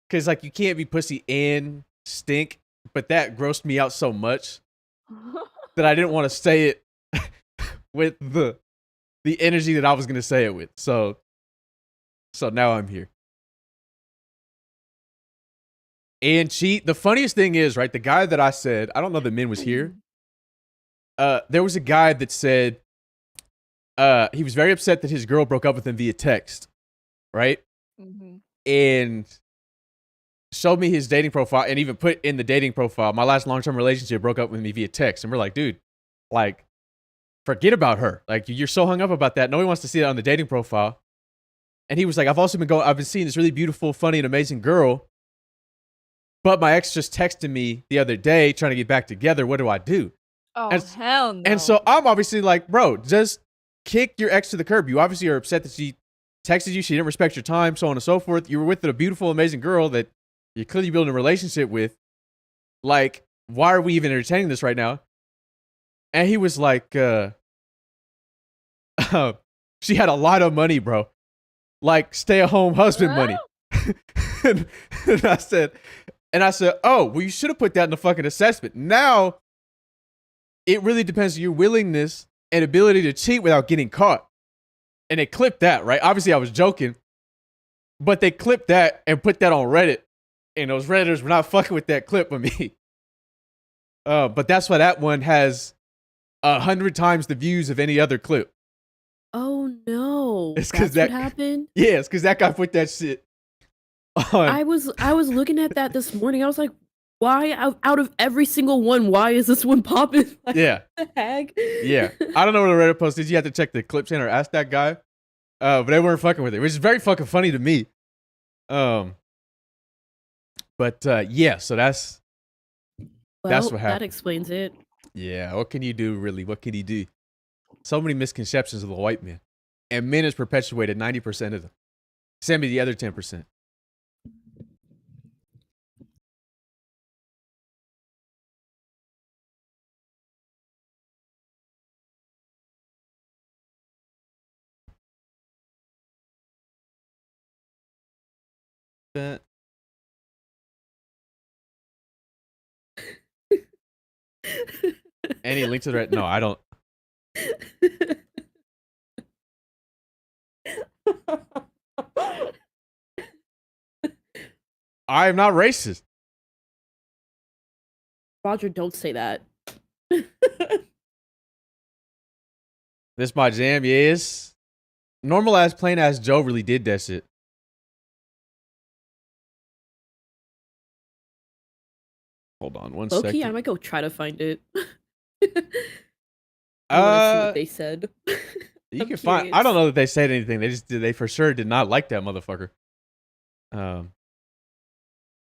because like you can't be pussy and stink, but that grossed me out so much that I didn't want to say it with the energy that I was gonna say it with. So now I'm here. And cheat. The funniest thing is, right, the guy that I said, I don't know that Min was here. There was a guy that said he was very upset that his girl broke up with him via text, right?
Mm-hmm.
And showed me his dating profile and even put in the dating profile, my last long-term relationship broke up with me via text. And we're like, dude, like, forget about her. Like, you're so hung up about that. Nobody wants to see that on the dating profile. And he was like, I've been seeing this really beautiful, funny, and amazing girl. But my ex just texted me the other day trying to get back together. What do I do?
Oh, hell no.
And so I'm obviously like, bro, just kick your ex to the curb. You obviously are upset that she texted you. She didn't respect your time, so on and so forth. You were with a beautiful, amazing girl that you're clearly building a relationship with. Like, why are we even entertaining this right now? And he was like, she had a lot of money, bro. Like, stay-at-home husband money. and I said, oh, well, you should have put that in the fucking assessment. Now, it really depends on your willingness and ability to cheat without getting caught. And they clipped that, right? Obviously, I was joking. But they clipped that and put that on Reddit. And those Redditors were not fucking with that clip of me. But that's why that one has 100 times the views of any other clip.
Oh no!
It's because
that happened.
Yeah, it's because that guy put that shit on.
I was looking at that this morning. I was like, why out of every single one? Why is this one popping? Like,
yeah.
What the heck?
Yeah, I don't know what the Reddit post is. You have to check the clips in or ask that guy. But they weren't fucking with it, which is very fucking funny to me. But yeah, so that's what happened.
That explains it.
Yeah, what can you do, really? What can you do? So many misconceptions of the white man. And men has perpetuated 90% of them. Send me the other 10%. Any link to the no, I don't. I am not racist.
Roger, don't say that.
This my jam, yes. Normal ass, plain ass Joe really did that shit. Hold on one second.
Okay, I might go try to find it. I want to see what they said.
You can find. I don't know that they said anything. They for sure did not like that motherfucker.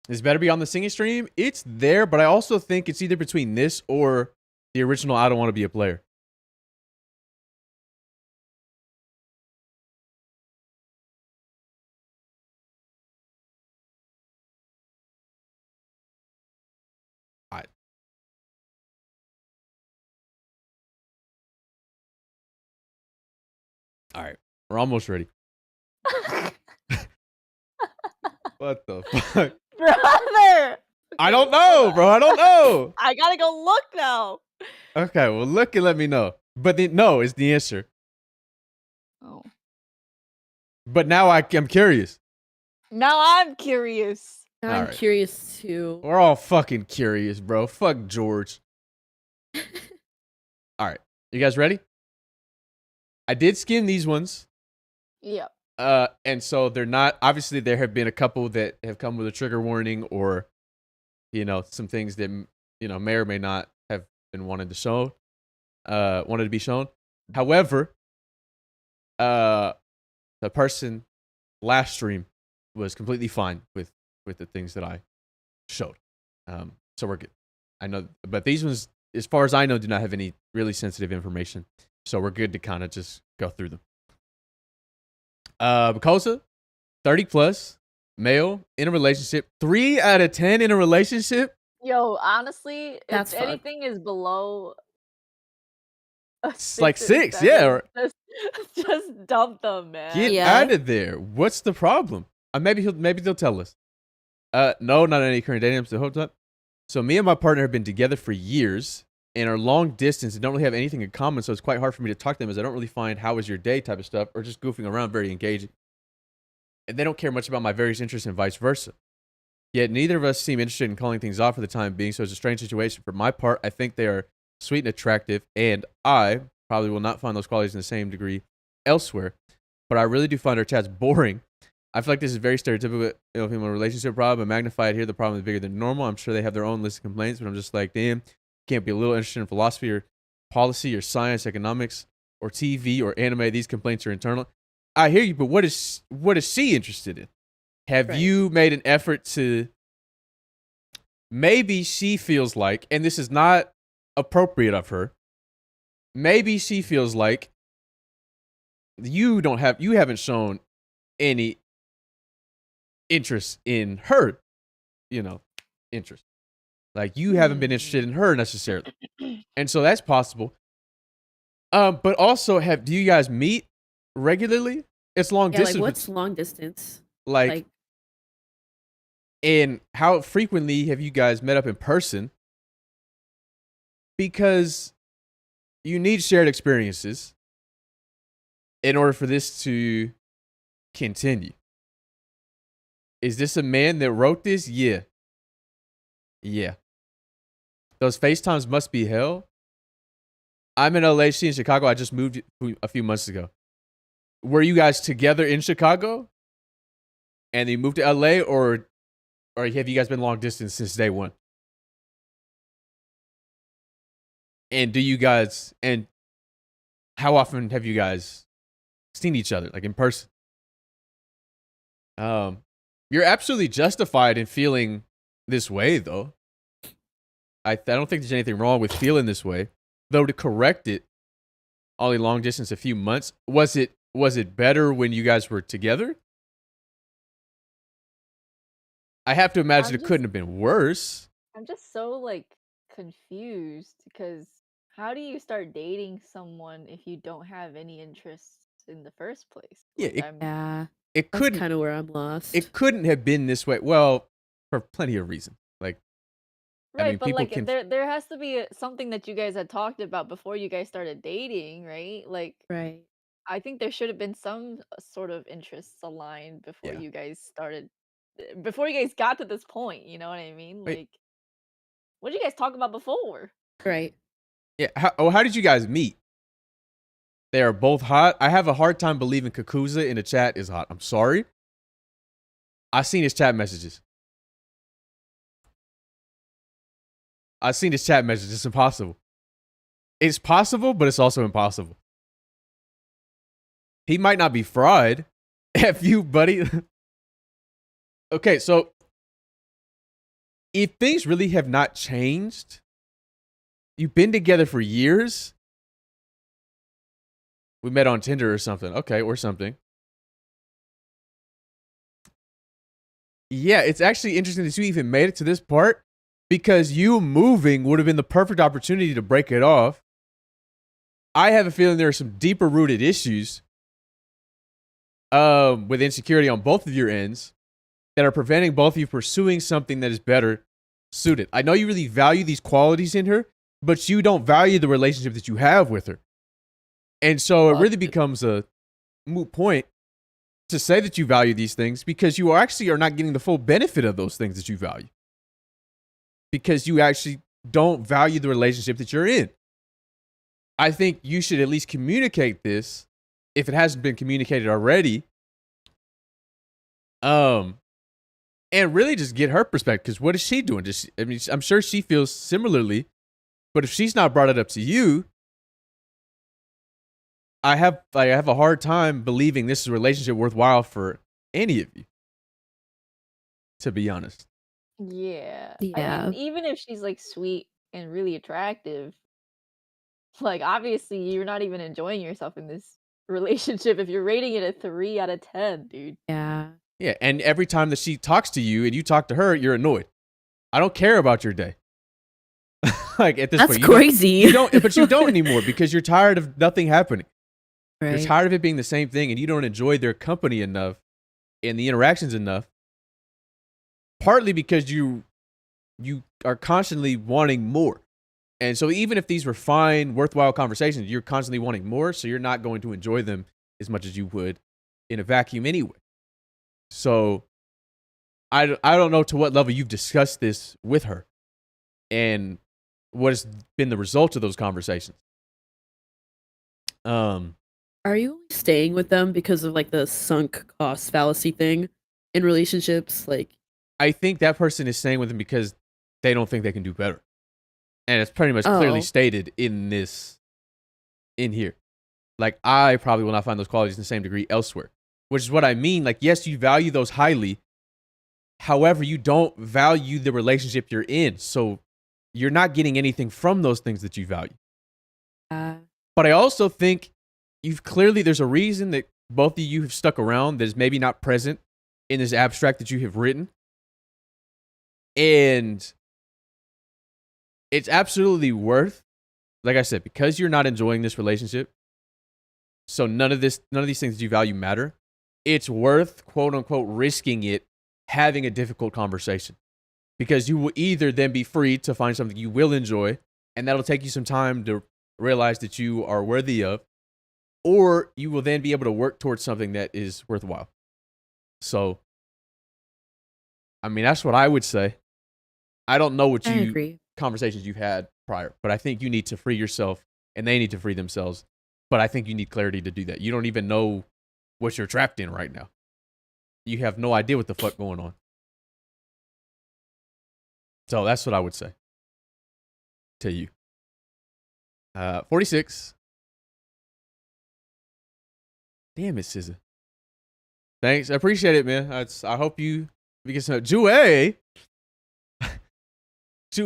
This better be on the singing stream. It's there, but I also think it's either between this or the original I Don't Want to Be a Player. All right, we're almost ready. What the fuck?
Brother!
I don't know, bro. I don't know.
I gotta go look now.
Okay, well, look and let me know. But no is the answer.
Oh.
But now I'm curious.
Now I'm curious.
I'm curious too.
We're all fucking curious, bro. Fuck George. All right, you guys ready? I did skim these ones.
Yep.
And so they're not, obviously there have been a couple that have come with a trigger warning or, some things that, may or may not have been wanted to be shown. However, the person last stream was completely fine with the things that I showed. So we're good. I know, but these ones, as far as I know, do not have any really sensitive information. So we're good to kind of just go through them. Bakosa, 30 plus, male, in a relationship, 3 out of 10 in a relationship.
Yo, honestly,
That's
if
fucked.
anything is below a
It's
6
like
or
6,
7,
yeah.
just dump them, man.
Get
Yeah.
out of there. What's the problem? Maybe they'll tell us. No, not any current dating. So hold up. So me and my partner have been together for years and are long distance and don't really have anything in common. So it's quite hard for me to talk to them as I don't really find how was your day type of stuff or just goofing around very engaging. And they don't care much about my various interests and vice versa. Yet neither of us seem interested in calling things off for the time being. So it's a strange situation. For my part, I think they are sweet and attractive, and I probably will not find those qualities in the same degree elsewhere. But I really do find our chats boring. I feel like this is very stereotypical female relationship problem. Magnified here, the problem is bigger than normal. I'm sure they have their own list of complaints, but I'm just like, damn, can't be a little interested in philosophy or policy or science, economics, or TV or anime. These complaints are internal. I hear you, but what is she interested in? Have you made an effort to? Maybe she feels like, and this is not appropriate of her. Maybe she feels like you haven't shown any interest in her, interest. Like you haven't been interested in her necessarily. And so that's possible. But also do you guys meet regularly? It's long distance.
Like what's long distance?
Like and how frequently have you guys met up in person? Because you need shared experiences in order for this to continue. Is this a man that wrote this? Yeah. Those FaceTimes must be hell. I'm in LA, she's in Chicago. I just moved a few months ago. Were you guys together in Chicago? And you moved to LA, or have you guys been long distance since day one? And how often have you guys seen each other, like in person? You're absolutely justified in feeling this way, though. I don't think there's anything wrong with feeling this way. Though to correct it, only long distance a few months. Was it better when you guys were together? I have to imagine it couldn't have been worse.
I'm just so confused because how do you start dating someone if you don't have any interests in the first place?
Yeah,
it
that's
couldn't.
kind of where I'm lost.
It couldn't have been this way. Well, for plenty of reasons.
Right,
I mean,
but there has to be something that you guys had talked about before you guys started dating, right?
Right.
I think there should have been some sort of interests aligned
Yeah.
before you guys got to this point, you know what I mean?
Right.
What did you guys talk about before?
Right.
Yeah. How did you guys meet? They are both hot. I have a hard time believing Kakuza in the chat is hot. I'm sorry. I've seen his chat messages. It's impossible. It's possible, but it's also impossible. He might not be fried. F you, buddy. Okay, so if things really have not changed, you've been together for years. We met on Tinder or something. Okay, or something. Yeah, it's actually interesting that you even made it to this part because you moving would have been the perfect opportunity to break it off. I have a feeling there are some deeper rooted issues with insecurity on both of your ends that are preventing both of you pursuing something that is better suited. I know you really value these qualities in her, but you don't value the relationship that you have with her. And so it really becomes a moot point to say that you value these things because you actually are not getting the full benefit of those things that you value. Because you actually don't value the relationship that you're in. I think you should at least communicate this if it hasn't been communicated already. and really just get her perspective. Because what is she doing? I'm sure she feels similarly, but if she's not brought it up to you, I have a hard time believing this is a relationship worthwhile for any of you. To be honest.
Yeah. I
Yeah.
mean, even if she's like sweet and really attractive, like obviously you're not even enjoying yourself in this relationship if you're rating it a 3 out of 10, dude.
Yeah.
Yeah, and every time that she talks to you and you talk to her, you're annoyed. I don't care about your day. Like at this
That's
point,
crazy.
but you don't anymore because you're tired of nothing happening.
Right.
You're tired of it being the same thing, and you don't enjoy their company enough and the interactions enough. Partly because you are constantly wanting more, and so even if these were fine, worthwhile conversations, you're constantly wanting more. So you're not going to enjoy them as much as you would in a vacuum anyway. So I don't know to what level you've discussed this with her, and what has been the result of those conversations.
Are you only staying with them because of like the sunk cost fallacy thing in relationships? Like,
I think that person is staying with them because they don't think they can do better, and it's pretty much clearly
Oh.
stated in here. Like, I probably will not find those qualities in the same degree elsewhere, which is what I mean. Like, yes, you value those highly. However, you don't value the relationship you're in. So you're not getting anything from those things that you value. But I also think there's a reason that both of you have stuck around that is maybe not present in this abstract that you have written. And it's absolutely worth, like I said, because you're not enjoying this relationship, so none of these things that you value matter. It's worth, quote unquote, risking it, having a difficult conversation, because you will either then be free to find something you will enjoy, and that'll take you some time to realize that you are worthy of, or you will then be able to work towards something that is worthwhile. So, I mean, that's what I would say. I don't know what
I agree.
conversations you've had prior, but I think you need to free yourself, and they need to free themselves. But I think you need clarity to do that. You don't even know what you're trapped in right now. You have no idea what the fuck going on. So that's what I would say to you. 46. Damn it, SZA. Thanks. I appreciate it, man. I hope you get some. Jue,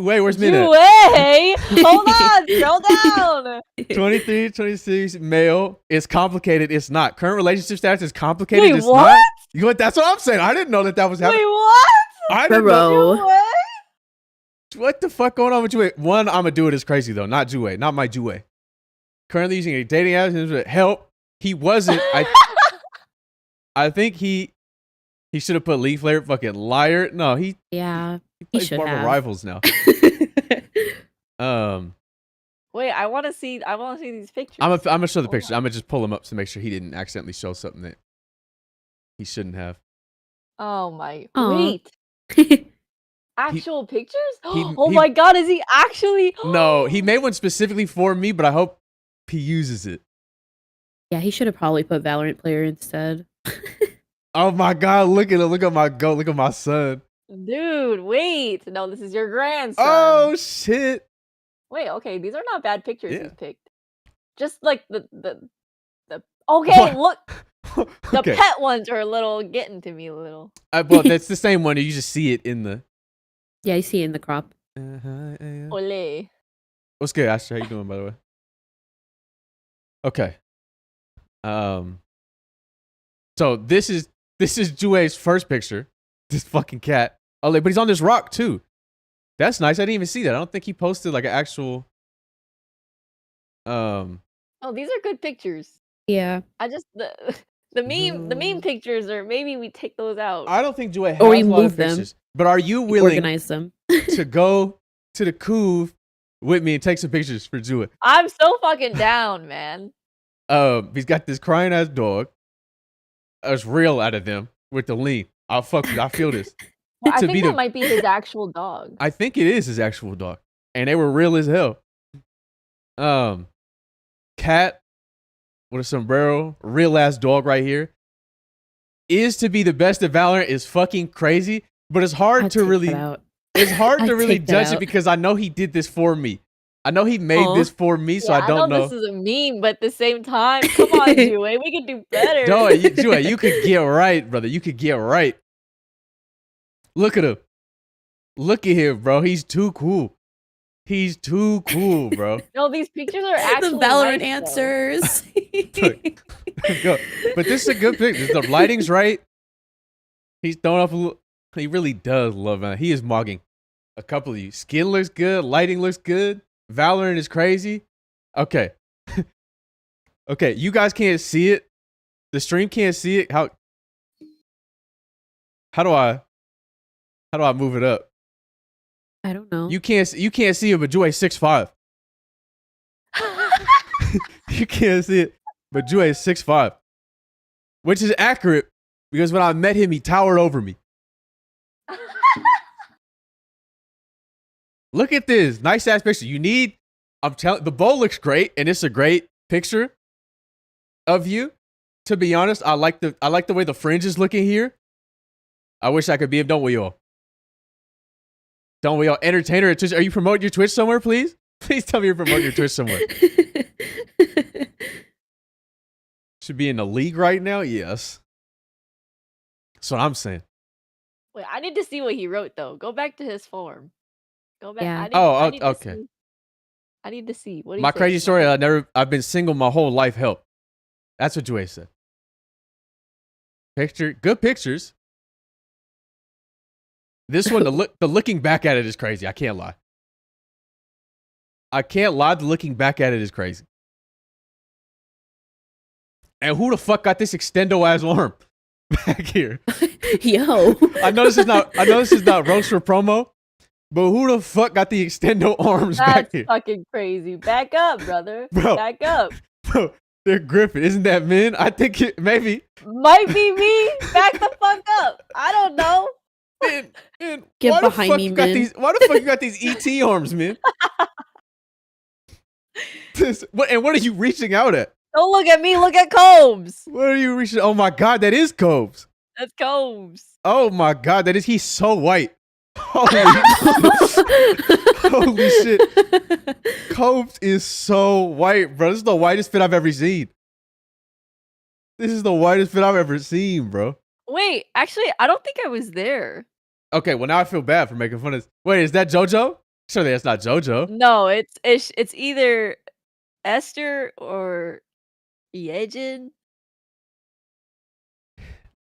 where's Min at?
Jue! Hold on! Scroll down!
23, 26, male. It's complicated. It's not. Current relationship status is complicated.
Wait,
it's
what?
not. You know what? That's what I'm saying. I didn't know that was happening.
Wait, what?
I didn't know.
Bro.
What the fuck going on with Jue? One, I'm a dude is crazy though. Not Jue. Not my Jue. Currently using a dating app. Help. He wasn't. I think he should have put Leaf Layer. Fucking liar. No, he plays
should
Marvel
have.
Rivals now.
Wait, I want to see these pictures.
I'm gonna show the
Hold
pictures.
on.
I'm gonna just pull them up to make sure he didn't accidentally show something that he shouldn't have.
Oh my!
Aw.
Wait, actual pictures?
he-
Oh my god, is he actually?
No, he made one specifically for me, but I hope he uses it.
Yeah, he should have probably put Valorant player instead.
Oh my god, look at it. Look at my goat. Look at my son.
Dude, wait. No, this is your grandson.
Oh shit.
Wait, okay, these are not bad pictures
Yeah.
he's picked. Just like the okay,
What?
look, the
Okay.
pet ones are getting to me a little.
Well, that's the same one. You just see it in the.
Yeah, I see it in the crop.
Ole.
What's good, Asher? How you doing, by the way? Okay. So this is Jue's first picture. This fucking cat. Oh, but he's on this rock too. That's nice. I didn't even see that. I don't think he posted like an actual.
Oh, these are good pictures.
Yeah.
I just the meme pictures, or maybe we take those out.
I don't think Jue has
Or
a lot of
remove them.
pictures. But are you willing
Organize them.
to go to the Couve with me and take some pictures for Jue?
I'm so fucking down, man.
He's got this crying ass dog. It's real out of them with the lean. I feel this.
Well, I
To
think
be
that
the-
might be his actual dog.
I think it is his actual dog, and they were real as hell. Cat with a sombrero, real ass dog right here. Is to be the best at Valorant is fucking crazy. But it's hard
I'd
to
take
really
that out.
it's hard to
I'd
really
take that
judge it
out.
because I know he did this for me. I know he made
Aw.
this for me, so
Yeah,
I
I
don't
know
know.
this is a meme, but at the same time, come on, Jue, we can do better.
Joey, you could get right, brother. You could get right. Look at him. Look at him, bro. He's too cool. He's too cool, bro.
No, these pictures are
The
actually
Valorant
nice, though.
answers.
Go. But this is a good picture. The lighting's right. He's throwing up a little. He really does love it. He is mogging a couple of you. Skin looks good. Lighting looks good. Valorant is crazy. Okay. Okay, you guys can't see it. The stream can't see it. How do I move it up?
I don't know.
You can't see it, but Joy 6'5". You can't see it, but Joy is 6'5", which is accurate because when I met him, he towered over me. Look at this nice ass picture. I'm telling, the bow looks great, and it's a great picture of you. To be honest, I like the way the fringe is looking here. I wish I could be him. Don't we all? Don't we all? Entertainer at Twitch. Are you promoting your Twitch somewhere, please? Please tell me you're promoting your Twitch somewhere. Should be in the league right now? Yes. That's what I'm saying.
Wait, I need to see what he wrote, though. Go back to his form. Go back.
Yeah.
I need
Okay.
To see. I need to see. What do you
My
say?
crazy story, I've been single my whole life. Help. That's what Joey said. Good pictures. This one, the looking back at it is crazy. I can't lie. The looking back at it is crazy. And who the fuck got this extendo ass arm back here?
Yo.
I know this is not roast for promo, but who the fuck got the extendo arms back
That's
here?
fucking crazy. Back up, brother.
Bro.
Back up.
Bro, they're gripping. Isn't that men? I think maybe.
Might be me. Back the fuck up. I don't know.
Man,
Get
why the
behind
fuck
me,
you got
man.
why the fuck you got these ET arms, man? What are you reaching out at?
Don't look at me. Look at Combs.
What are you reaching? Oh my god, that is Cobes.
That's Combs.
Oh my god, he's so white. Holy shit. Cobes is so white, bro. This is the whitest fit I've ever seen. Bro.
Wait, actually, I don't think I was there.
Okay, well now I feel bad for making fun of this. Wait, is that JoJo? Surely that's not JoJo.
No, it's either Esther or Yejin.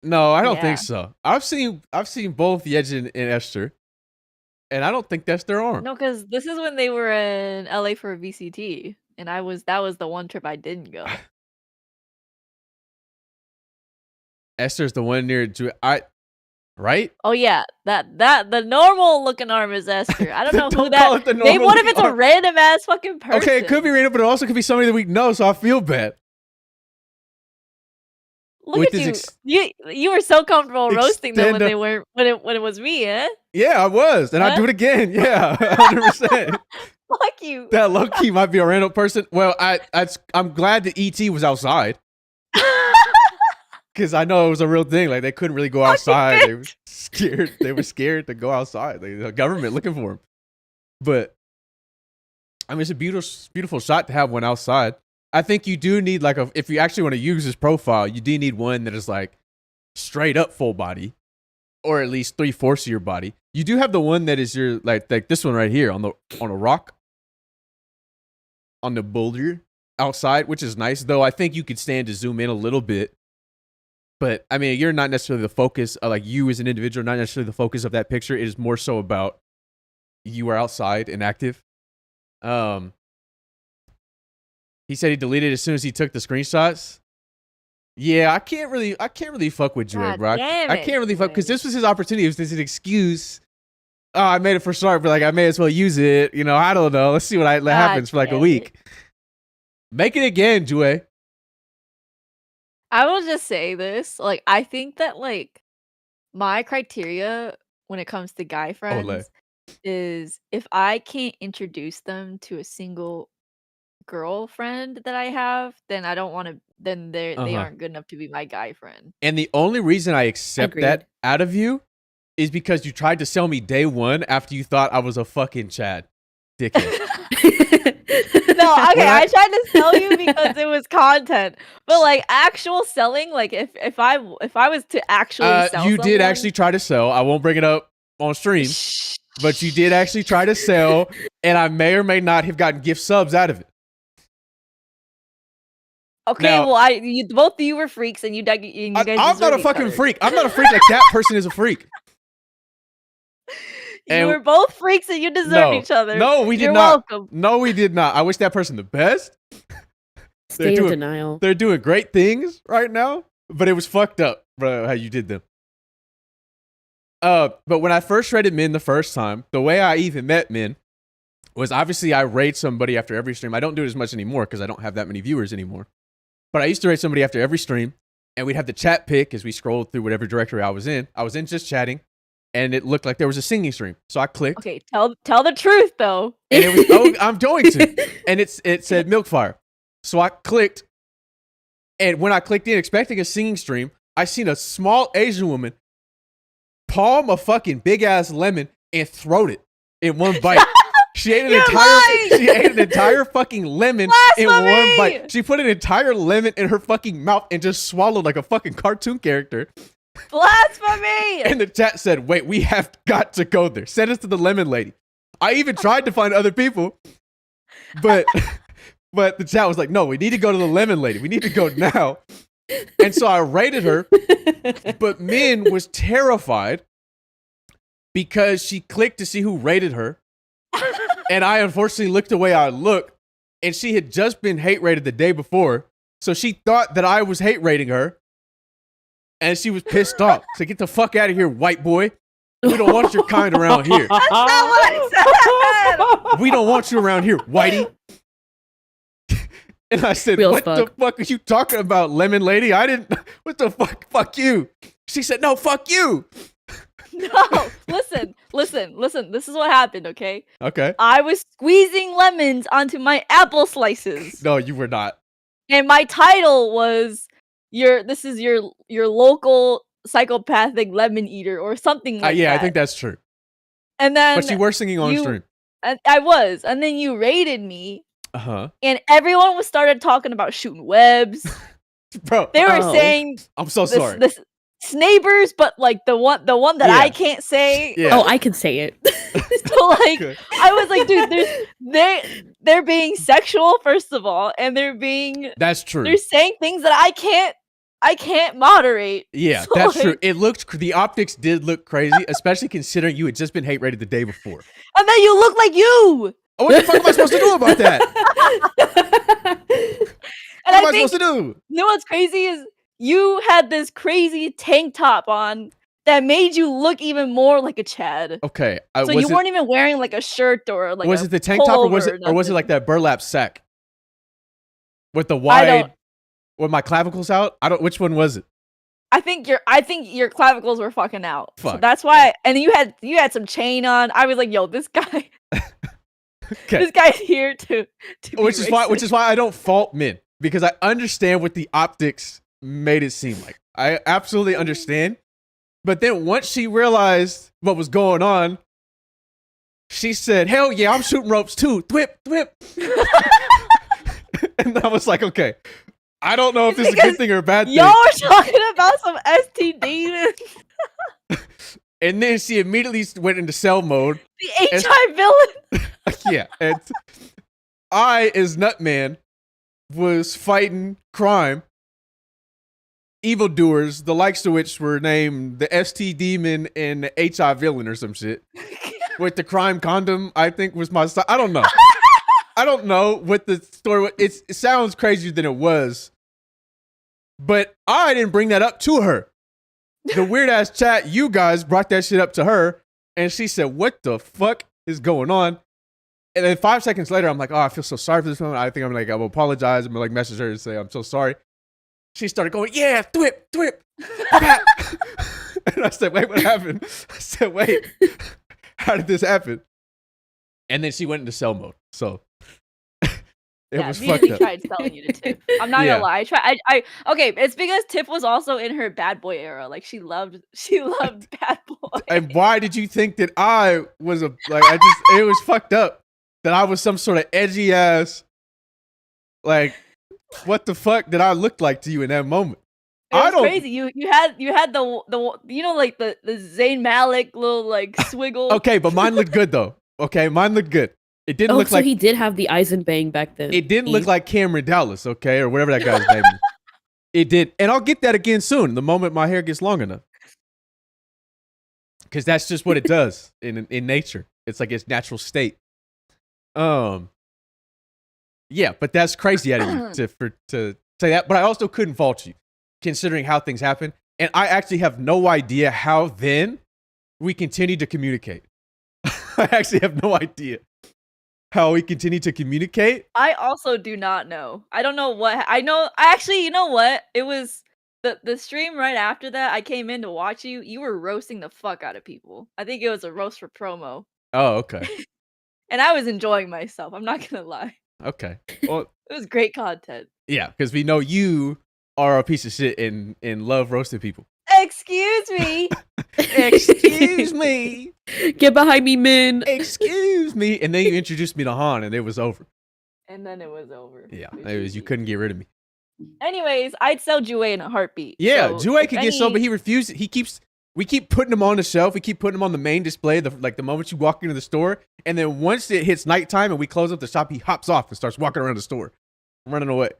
No, I don't
Yeah.
think so. I've seen both Yejin and Esther, and I don't think that's their arm.
No, because this is when they were in LA for a VCT, and that was the one trip I didn't go.
Esther's the one near right?
Oh yeah, that the normal looking arm is Esther. I don't know who
Don't call it
that.
the
Name
normal
what if it's
looking
a
arm.
random ass fucking person?
Okay, it could be random, but it also could be somebody that we know, so I feel bad.
Look
with
at
this
you were so comfortable roasting them when
extendo-
they weren't when it was me, eh?
Yeah, I was, and I'd
Huh?
do it again. Yeah, 100%.
Fuck you.
That low key might be a random person. Well, I'm glad that ET was outside because I know it was a real thing. Like they couldn't really go outside. They were scared. They were scared to go outside. The government looking for them. But I mean, it's a beautiful shot to have one outside. I think you do need if you actually want to use this profile, you do need one that is like straight up full body, or at least 3/4 of your body. You do have the one that is your like this one right here on a rock, on the boulder outside, which is nice. Though I think you could stand to zoom in a little bit. But I mean, you're not necessarily the focus. Like you as an individual, not necessarily the focus of that picture. It is more so about you are outside and active. He said he deleted it as soon as he took the screenshots. Yeah, I can't really fuck with Joy,
God
bro.
damn
I
it,
can't really fuck because
Joy.
this was his opportunity. It was an excuse. Oh, I made it for Snark, but like I may as well use it. You know, I don't know. Let's see what happens for like a
damn
week.
it.
Make it again, Joy.
I will just say this. Like, I think that like my criteria when it comes to guy friends is if I can't introduce them to a single girlfriend that I have, then I don't want to. Then they
Uh-huh.
aren't good enough to be my guy friend.
And the only reason I accept that
Agreed.
out of you is because you tried to sell me day one after you thought I was a fucking Chad. Dickhead.
No, okay, I tried to sell you because it was content. But like actual selling, like if I was to actually sell
you
someone,
did actually try to sell. I won't bring it up on stream, but you did actually try to sell, and I may or may not have gotten gift subs out of it.
Okay,
Now,
well, both of you were freaks, and you guys.
I'm not a fucking freak. I'm not a freak. Like that person is a freak.
You were both freaks, and you deserved each other.
No, we did
You're
not.
welcome.
No, we did not. I wish that person the best.
Stay in denial.
They're doing great things right now, but it was fucked up, bro, how you did them. But when I first rated Min the first time, the way I even met Min was obviously I raid somebody after every stream. I don't do it as much anymore because I don't have that many viewers anymore. But I used to raid somebody after every stream, and we'd have the chat pick as we scrolled through whatever directory I was in. I was in just chatting, and it looked like there was a singing stream. So I clicked.
Okay, tell the truth though.
And it was, I'm going to. And it said Milkfire. So I clicked, and when I clicked in expecting a singing stream, I seen a small Asian woman palm a fucking big ass lemon and throat it in one bite. She ate an entire fucking lemon in one bite. She put an entire lemon in her fucking mouth and just swallowed like a fucking cartoon character.
Blasphemy!
And the chat said, wait, we have got to go there. Send us to the lemon lady. I even tried to find other people, but the chat was like, no, we need to go to the lemon lady. We need to go now. And so I rated her, but Min was terrified because she clicked to see who rated her. And I unfortunately looked the way I looked, and she had just been hate rated the day before. So she thought that I was hate rating her, and she was pissed off. So get the fuck out of here, white boy. We don't want your kind around here.
That's not what I said.
We don't want you around here, whitey. And I said, what the fuck are you talking about, lemon lady? I didn't, what the fuck? Fuck you. She said, no, fuck you.
No, listen. This is what happened, okay?
Okay.
I was squeezing lemons onto my apple slices.
No, you were not.
And my title was this is your local psychopathic lemon eater or something like
yeah,
that.
I think that's true.
And then
but you were singing on stream.
And I was. And then you raided me.
Uh-huh.
And everyone started talking about shooting webs.
Bro,
they were saying
I'm so sorry.
This Snabers, but like the one that I can't say.
Yeah. Oh, I can say it.
So like okay. I was like, dude, they're being sexual, first of all, and
that's true.
They're saying things that I can't moderate.
Yeah, so that's true. The optics did look crazy, especially considering you had just been hate rated the day before.
And then you look like you.
Oh, what the fuck am I supposed to do about that?
What am I supposed to do? You know what's crazy is you had this crazy tank top on that made you look even more like a Chad.
Okay.
So you weren't even wearing like a shirt or like
was it the tank top or was it like that burlap sack with the wide with my clavicles out? Which one was it?
I think your clavicles were fucking out.
Fuck.
So that's why. And you had some chain on. I was like, yo, this guy. Okay. This guy's here to
which is why I don't fault Min, because I understand what the optics made it seem like. I absolutely understand. But then once she realized what was going on, she said, hell yeah, I'm shooting ropes too. Thwip, thwip. And I was like, okay, I don't know if this is a good thing or a bad thing.
Y'all were talking about some ST demons.
And then she immediately went into cell mode.
The HI villain.
Yeah. And I, as Nutman, was fighting crime. Evildoers, the likes of which were named the ST Demon and the HI Villain or some shit. With the crime condom, I think was my I don't know. I don't know what the story was. It sounds crazier than it was. But I didn't bring that up to her. The weird ass chat, you guys brought that shit up to her. And she said, what the fuck is going on? And then 5 seconds later, I'm like, oh, I feel so sorry for this moment. I think I'm like, I will apologize. I'm like, message her and say, I'm so sorry. She started going, yeah, thwip, thwip. And I said, wait, what happened? I said, wait, how did this happen? And then she went into cell mode. So It was fucked
immediately
up.
tried selling you to Tiff. I'm not gonna lie. I okay, it's because Tiff was also in her bad boy era. Like she loved bad boy.
And why did you think that I was it was fucked up that I was some sort of edgy ass, like, what the fuck did I look like to you in that moment?
It was crazy. You had the like the Zayn Malik little like swiggle.
Okay, but mine looked good though. Okay, mine looked good. It didn't look like
he did have the Eisenbang back then.
It didn't look like Cameron Dallas, okay, or whatever that guy's name is. It did, and I'll get that again soon. The moment my hair gets long enough, because that's just what it does in nature. It's like its natural state. Yeah, but that's crazy out of you to say that. But I also couldn't fault you, considering how things happen. And I actually have no idea how then we continue to communicate. I actually have no idea how we continue to communicate.
I also do not know. I don't know what I know. Actually, you know what? It was the stream right after that. I came in to watch you. You were roasting the fuck out of people. I think it was a roast for promo.
Oh, okay.
And I was enjoying myself. I'm not gonna lie.
Okay. Well,
it was great content.
Yeah, because we know you are a piece of shit and love roasting people.
Excuse me.
Excuse me.
Get behind me, Min.
Excuse me. And then you introduced me to Han, and it was over.
And then it was over.
Yeah, it was, you couldn't get rid of me.
Anyways, I'd sell Jue in a heartbeat.
Yeah, so Jue could get sold, but he refused. We keep putting him on the shelf. We keep putting him on the main display. The moment you walk into the store, and then once it hits nighttime and we close up the shop, he hops off and starts walking around the store, running away,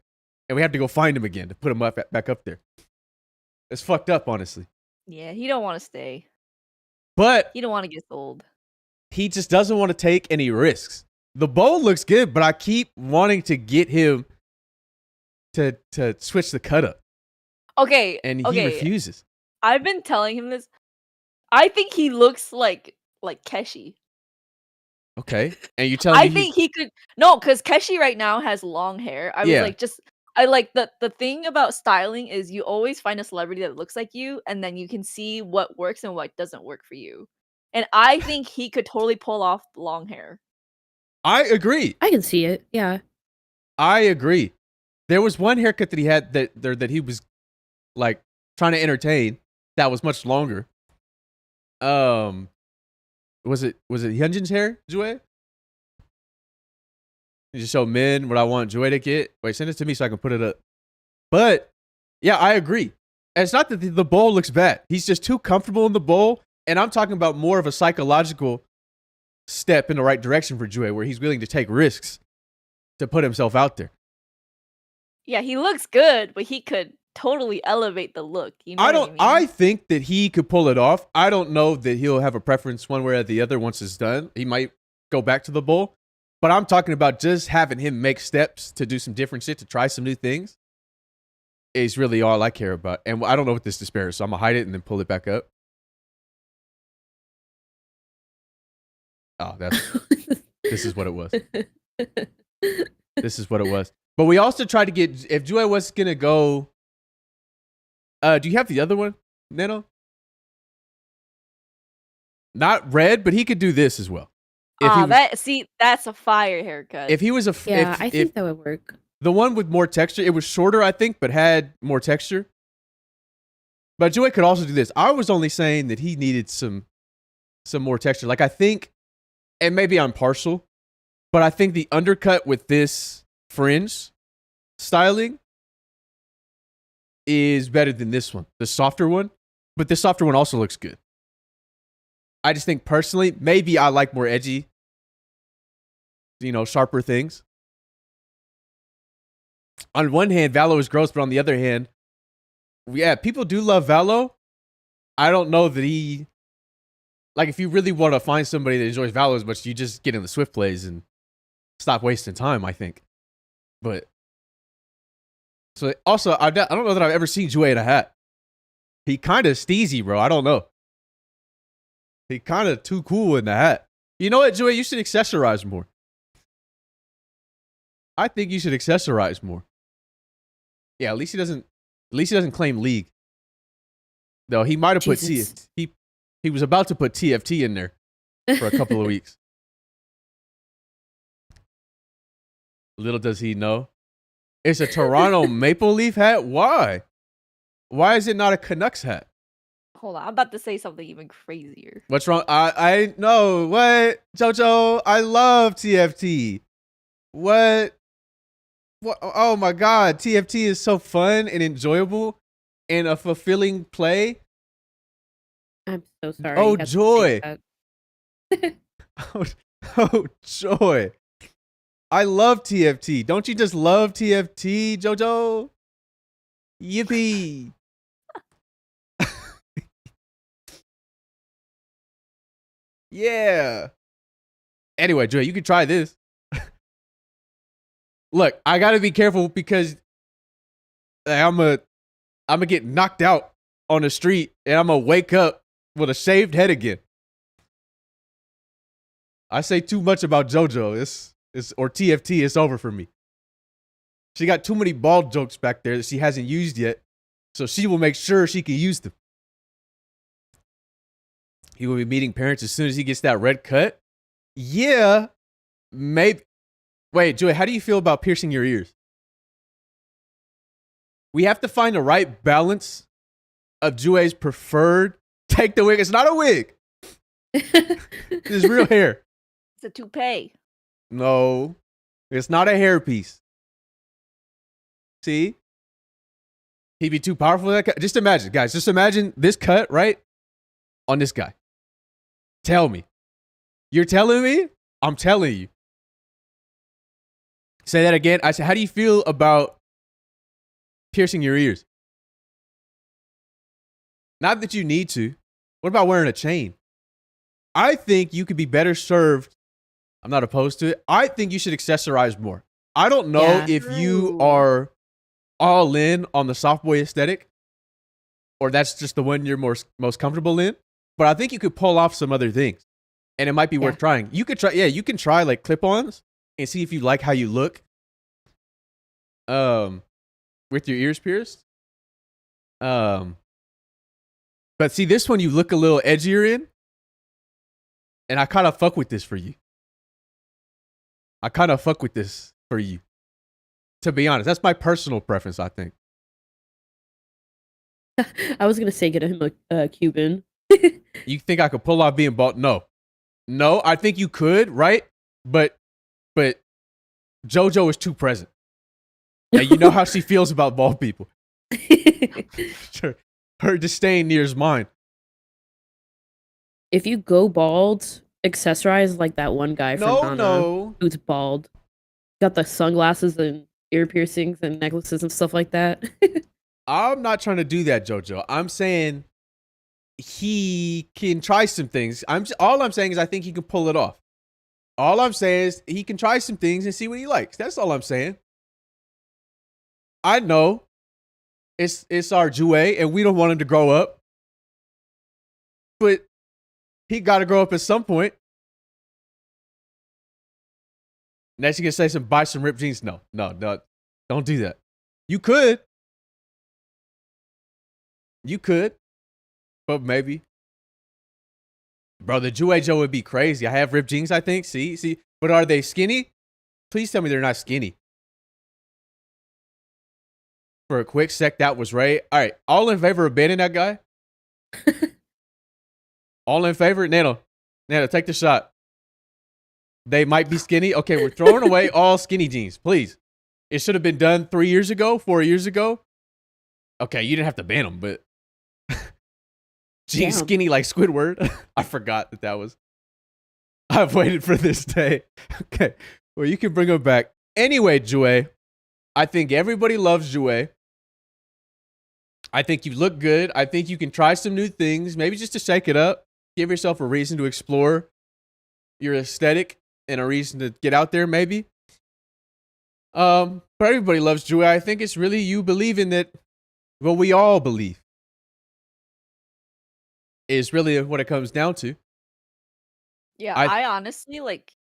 and we have to go find him again to put him back up there. It's fucked up, honestly.
Yeah, he don't want to stay.
But
he don't want to get sold.
He just doesn't want to take any risks. The bowl looks good, but I keep wanting to get him to switch the cut up.
Okay.
And he refuses.
I've been telling him this. I think he looks like Keshi.
Okay. And you telling me
I think he could because Keshi right now has long hair. I like the thing about styling is you always find a celebrity that looks like you, and then you can see what works and what doesn't work for you. And I think he could totally pull off long hair.
I agree.
I can see it. Yeah.
I agree. There was one haircut that he had that he was like trying to entertain that was much longer. Was it Hyunjin's hair, Jue? You just show men what I want Jue to get. Wait, send it to me so I can put it up. But yeah, I agree. And it's not that the bowl looks bad. He's just too comfortable in the bowl. And I'm talking about more of a psychological step in the right direction for Jue, where he's willing to take risks to put himself out there.
Yeah, he looks good, but he could totally elevate the look. You know what I mean?
I think that he could pull it off. I don't know that he'll have a preference one way or the other once it's done. He might go back to the bowl. But I'm talking about just having him make steps to do some different shit, to try some new things, is really all I care about. And I don't know what this disparage, so I'm going to hide it and then pull it back up. Oh, this is what it was. This is what it was. But we also tried to get, if Jue was going to go, do you have the other one, Nano? Not red, but he could do this as well.
That's a fire haircut.
If he was
I think that would work.
The one with more texture, it was shorter, I think, but had more texture. But Jue could also do this. I was only saying that he needed some more texture. Like, I think, and maybe I'm partial, but I think the undercut with this fringe styling is better than this one, the softer one. But this softer one also looks good. I just think personally, maybe I like more edgy, sharper things. On one hand, Valo is gross, but on the other hand, yeah, people do love Valo. I don't know that he, like, if you really want to find somebody that enjoys Valo as much, you just get in the Swift plays and stop wasting time, I think. But, so also, I don't know that I've ever seen Jue in a hat. He kind of steezy, bro. I don't know. He kind of too cool in the hat. You know what, Jue? You should accessorize more. I think you should accessorize more. Yeah, at least he doesn't claim league. Though he might have put he was about to put TFT in there for a couple of weeks. Little does he know. It's a Toronto Maple Leaf hat? Why? Why is it not a Canucks hat?
Hold on, I'm about to say something even crazier.
What's wrong? I know. What? JoJo, I love TFT. What? Oh my God. TFT is so fun and enjoyable and a fulfilling play.
I'm so sorry.
Oh,
you had to say
joy.
that.
Oh, joy. I love TFT. Don't you just love TFT, JoJo? Yippee. Yeah. Anyway, Joy, you can try this. Look, I gotta be careful because I'm gonna get knocked out on the street and I'm gonna wake up with a shaved head again. I say too much about JoJo. Or TFT, it's over for me. She got too many bald jokes back there that she hasn't used yet, so she will make sure she can use them. He will be meeting parents as soon as he gets that red cut. Yeah, maybe. Wait, Joey, how do you feel about piercing your ears? We have to find the right balance of Jue's preferred. Take the wig. It's not a wig. It's real hair.
It's a toupee.
No, it's not a hairpiece. See? He'd be too powerful for that cut. Just imagine, guys. Just imagine this cut, right? On this guy. Tell me. You're telling me? I'm telling you. Say that again. I said, how do you feel about piercing your ears? Not that you need to. What about wearing a chain? I think you could be better served. I'm not opposed to it. I think you should accessorize more. I don't know if you are all in on the soft boy aesthetic or that's just the one you're most comfortable in. But I think you could pull off some other things and it might be worth trying. You could try, you can try like clip-ons and see if you like how you look. With your ears pierced. But see, this one you look a little edgier in. And I kind of fuck with this for you. To be honest, that's my personal preference, I think.
I was gonna say get him a Cuban.
You think I could pull off being bald? No, I think you could, right? But JoJo is too present, and you know how she feels about bald people. Sure, her disdain nears mine.
If you go bald, accessorize like that one guy from Nana who's bald, got the sunglasses and ear piercings and necklaces and stuff like that.
I'm not trying to do that, JoJo. I'm saying he can try some things. All I'm saying is I think he can pull it off. All I'm saying is he can try some things and see what he likes. That's all I'm saying. I know it's our Jue and we don't want him to grow up. But he got to grow up at some point. Next you can say buy some ripped jeans. No, don't do that. You could, but maybe. Bro, the Jue Joe would be crazy. I have ripped jeans, I think. See, but are they skinny? Please tell me they're not skinny. For a quick sec, that was Ray. All right, all in favor of banning that guy? All in favor? Nano, take the shot. They might be skinny. Okay, we're throwing away all skinny jeans, please. It should have been done 4 years ago. Okay, you didn't have to ban them, but jeans skinny like Squidward. I forgot that was. I've waited for this day. Okay, well, you can bring them back. Anyway, Jue, I think everybody loves Jue. I think you look good. I think you can try some new things, maybe just to shake it up. Give yourself a reason to explore your aesthetic and a reason to get out there, maybe. But everybody loves Jue. I think it's really you believing that what we all believe is really what it comes down to.
Yeah, I honestly, like,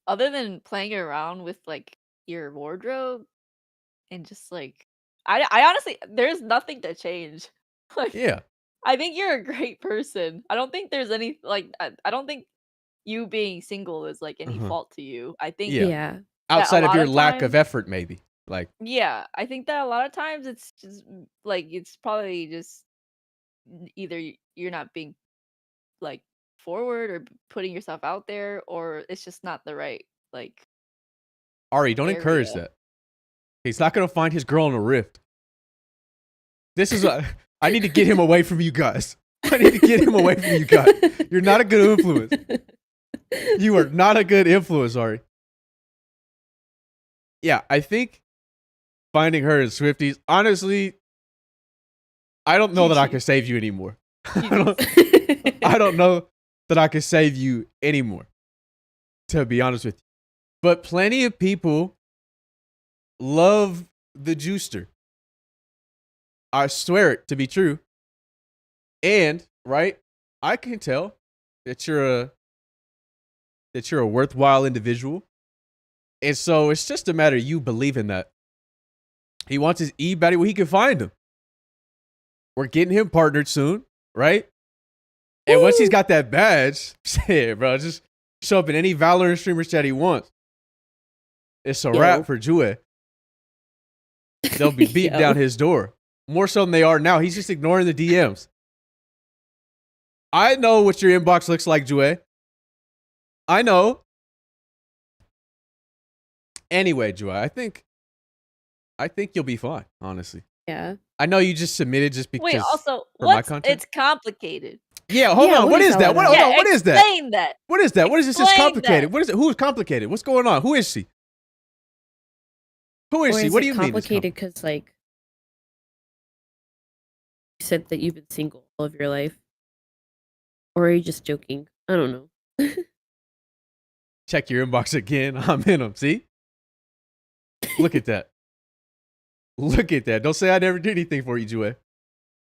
other than playing around with, like, your wardrobe and just, like, I honestly, there's nothing to change. Like,
Yeah.
I think you're a great person. I don't think there's any, like, I don't think you being single is, like, any fault to you. I think
Yeah.
outside of your lack of effort, maybe. Like,
yeah, I think that a lot of times it's just like it's probably just either you're not being like forward or putting yourself out there, or it's just not the right like
Ari, don't encourage
area.
that. He's not gonna find his girl in a rift. This is I need to get him away from you guys. I need to get him away from you guys. You're not a good influence. You are not a good influence, Ari. Yeah, I think finding her in Swifties, honestly, I don't know that I can save you anymore. I don't know that I can save you anymore, to be honest with you. But plenty of people love the Juicer. I swear it to be true. And, right, I can tell that you're a worthwhile individual. And so it's just a matter of you believing that. He wants his E-Baddie where he can find him. We're getting him partnered soon, right? And once he's got that badge, shit, bro, just show up in any Valorant streamer chat he wants. It's a wrap for Jue. They'll be beating down his door. More so than they are now. He's just ignoring the DMs. I know what your inbox looks like, Jue. I know. Anyway, Jue, I think you'll be fine, honestly.
Yeah.
I know you just submitted just because.
Wait, also,
my content?
It's complicated.
Yeah, hold on. What is that? What is that?
Explain that.
What is that? What is this? Is complicated? What is it? Who is complicated? What's going on? Who is she? Who is she? What do you mean?
Complicated because, like, you said that you've been single all of your life, or are you just joking? I don't know.
Check your inbox again. I'm in them. See? Look at that. Look at that. Don't say I never did anything for you, Jue.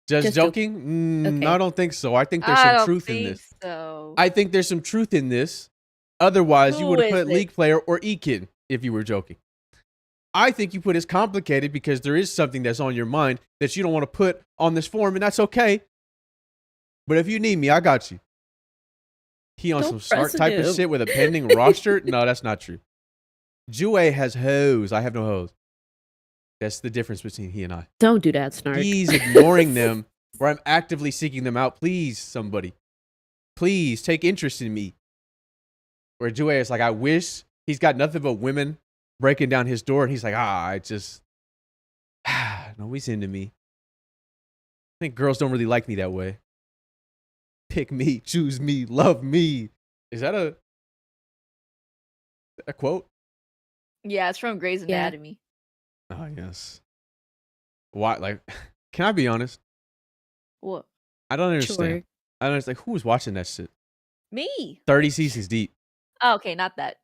Just joking? Okay. No, I don't think so. I think there's some truth in this.
So.
I think there's some truth in this. Otherwise, you would have put League Player or Ekin if you were joking. I think you put as complicated because there is something that's on your mind that you don't want to put on this form, and that's okay. But if you need me, I got you. He on some Snark type of shit with a pending roster? No, that's not true. Jue has hoes. I have no hoes. That's the difference between he and I.
Don't do that, Snark.
He's ignoring them, or I'm actively seeking them out. Please, somebody. Please, take interest in me. Where Jue is like, I wish he's got nothing but women breaking down his door, and he's like, nobody's into me. I think girls don't really like me that way. Pick me, choose me, love me. Is that a quote?
Yeah, it's from Grey's Anatomy.
Oh, yes. Why? Like, can I be honest?
What?
I don't understand.
Sure.
I don't understand. Who was watching that shit?
Me.
30 seasons deep.
Oh, okay, not that.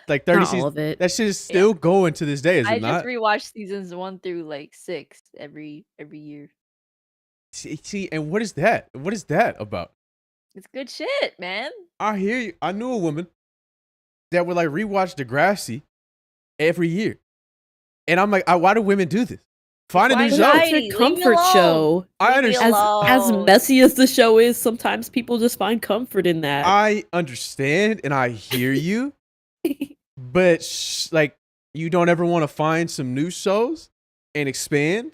Like 30
not
seasons.
All of it.
That shit is still going to this day, is it not?
I just rewatch seasons 1 through like 6 every year.
See, and what is that? What is that about?
It's good shit, man.
I hear you. I knew a woman that would like rewatch Degrassi every year. And I'm like, why do women do this? Find a new show.
It's a comfort show.
I understand.
As messy as the show is, sometimes people just find comfort in that.
I understand and I hear you. But like, you don't ever want to find some new shows and expand?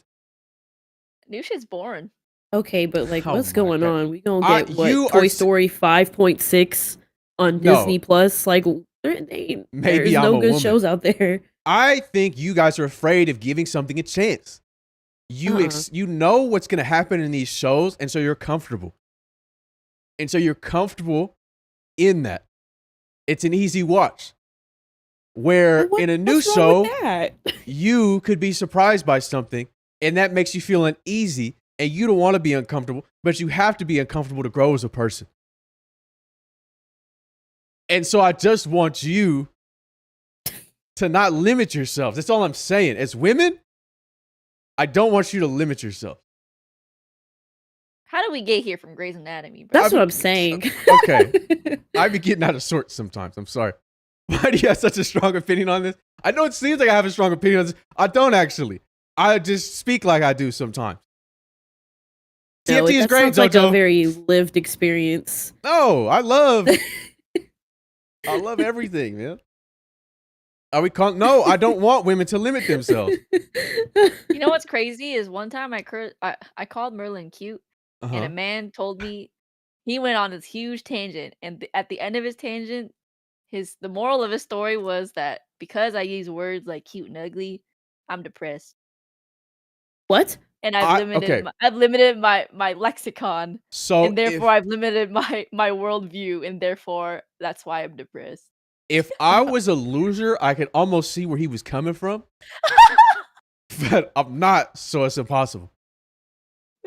New shit's boring.
Okay, but like, what's going on? We gonna get Toy Story 5.6 on Disney Plus? Like, there's no good shows out there.
I think you guys are afraid of giving something a chance. You know what's going to happen in these shows, and so you're comfortable. And so you're comfortable in that. It's an easy watch. Where in a new show, you could be surprised by something, and that makes you feel uneasy, and you don't want to be uncomfortable, but you have to be uncomfortable to grow as a person. And so I just want you to not limit yourselves. That's all I'm saying. As women, I don't want you to limit yourself.
How do we get here from Grey's Anatomy, bro?
That's what I'm saying.
Okay. I be getting out of sorts sometimes. I'm sorry. Why do you have such a strong opinion on this? I know it seems like I have a strong opinion on this. I don't actually. I just speak like I do sometimes.
No,
TFT is great,
like
JoJo.
A very lived experience.
No, I love everything, man. Are we calling? No, I don't want women to limit themselves.
You know what's crazy is one time I called Merlin cute, and a man told me he went on this huge tangent, and at the end of his tangent, the moral of his story was that because I use words like cute and ugly, I'm depressed.
What?
And I've limited my lexicon,
So
and therefore I've limited my worldview, and therefore that's why I'm depressed.
If I was a loser, I could almost see where he was coming from. But I'm not, so it's impossible.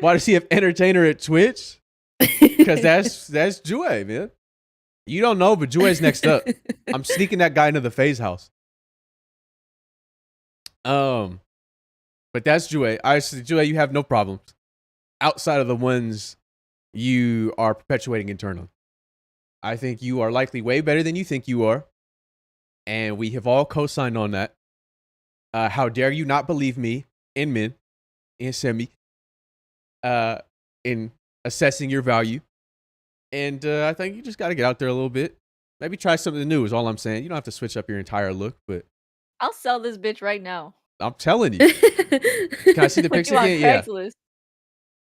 Why does he have entertainer at Twitch? Because that's Jue, man. You don't know, but Jue's next up. I'm sneaking that guy into the FaZe house. But that's Jue. Jue, you have no problems outside of the ones you are perpetuating internally. I think you are likely way better than you think you are. And we have all co-signed on that. How dare you not believe me in men, in semi, in assessing your value. And I think you just got to get out there a little bit. Maybe try something new is all I'm saying. You don't have to switch up your entire look, but
I'll sell this bitch right now.
I'm telling you. Can I see the pics again? Yeah.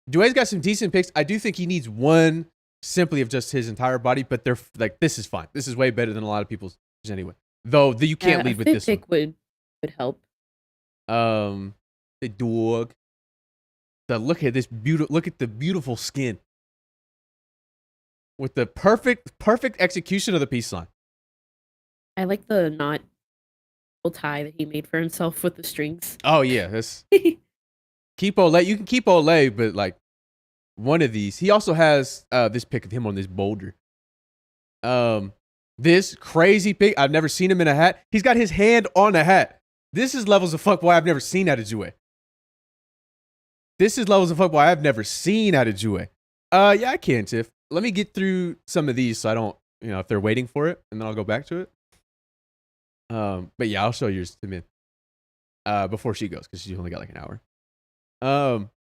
Due's got some decent pics. I do think he needs one simply of just his entire body, but they're like, this is fine. This is way better than a lot of people's anyway. Though you can't lead with this one.
Would help.
The dog. Look at the beautiful skin. With the perfect execution of the peace sign.
I like the knot tie that he made for himself with the strings.
Oh yeah, that's keep Olay. You can keep Olay, but like one of these. He also has this pic of him on this boulder. This crazy pic. I've never seen him in a hat. He's got his hand on a hat. This is levels of fuckboy I've never seen out of Jue. This is levels of fuckboy I've never seen out of Jue. Yeah, I can, Tiff. Let me get through some of these so I don't, if they're waiting for it, and then I'll go back to it. But yeah, I'll show yours to Min before she goes, because she's only got like an hour.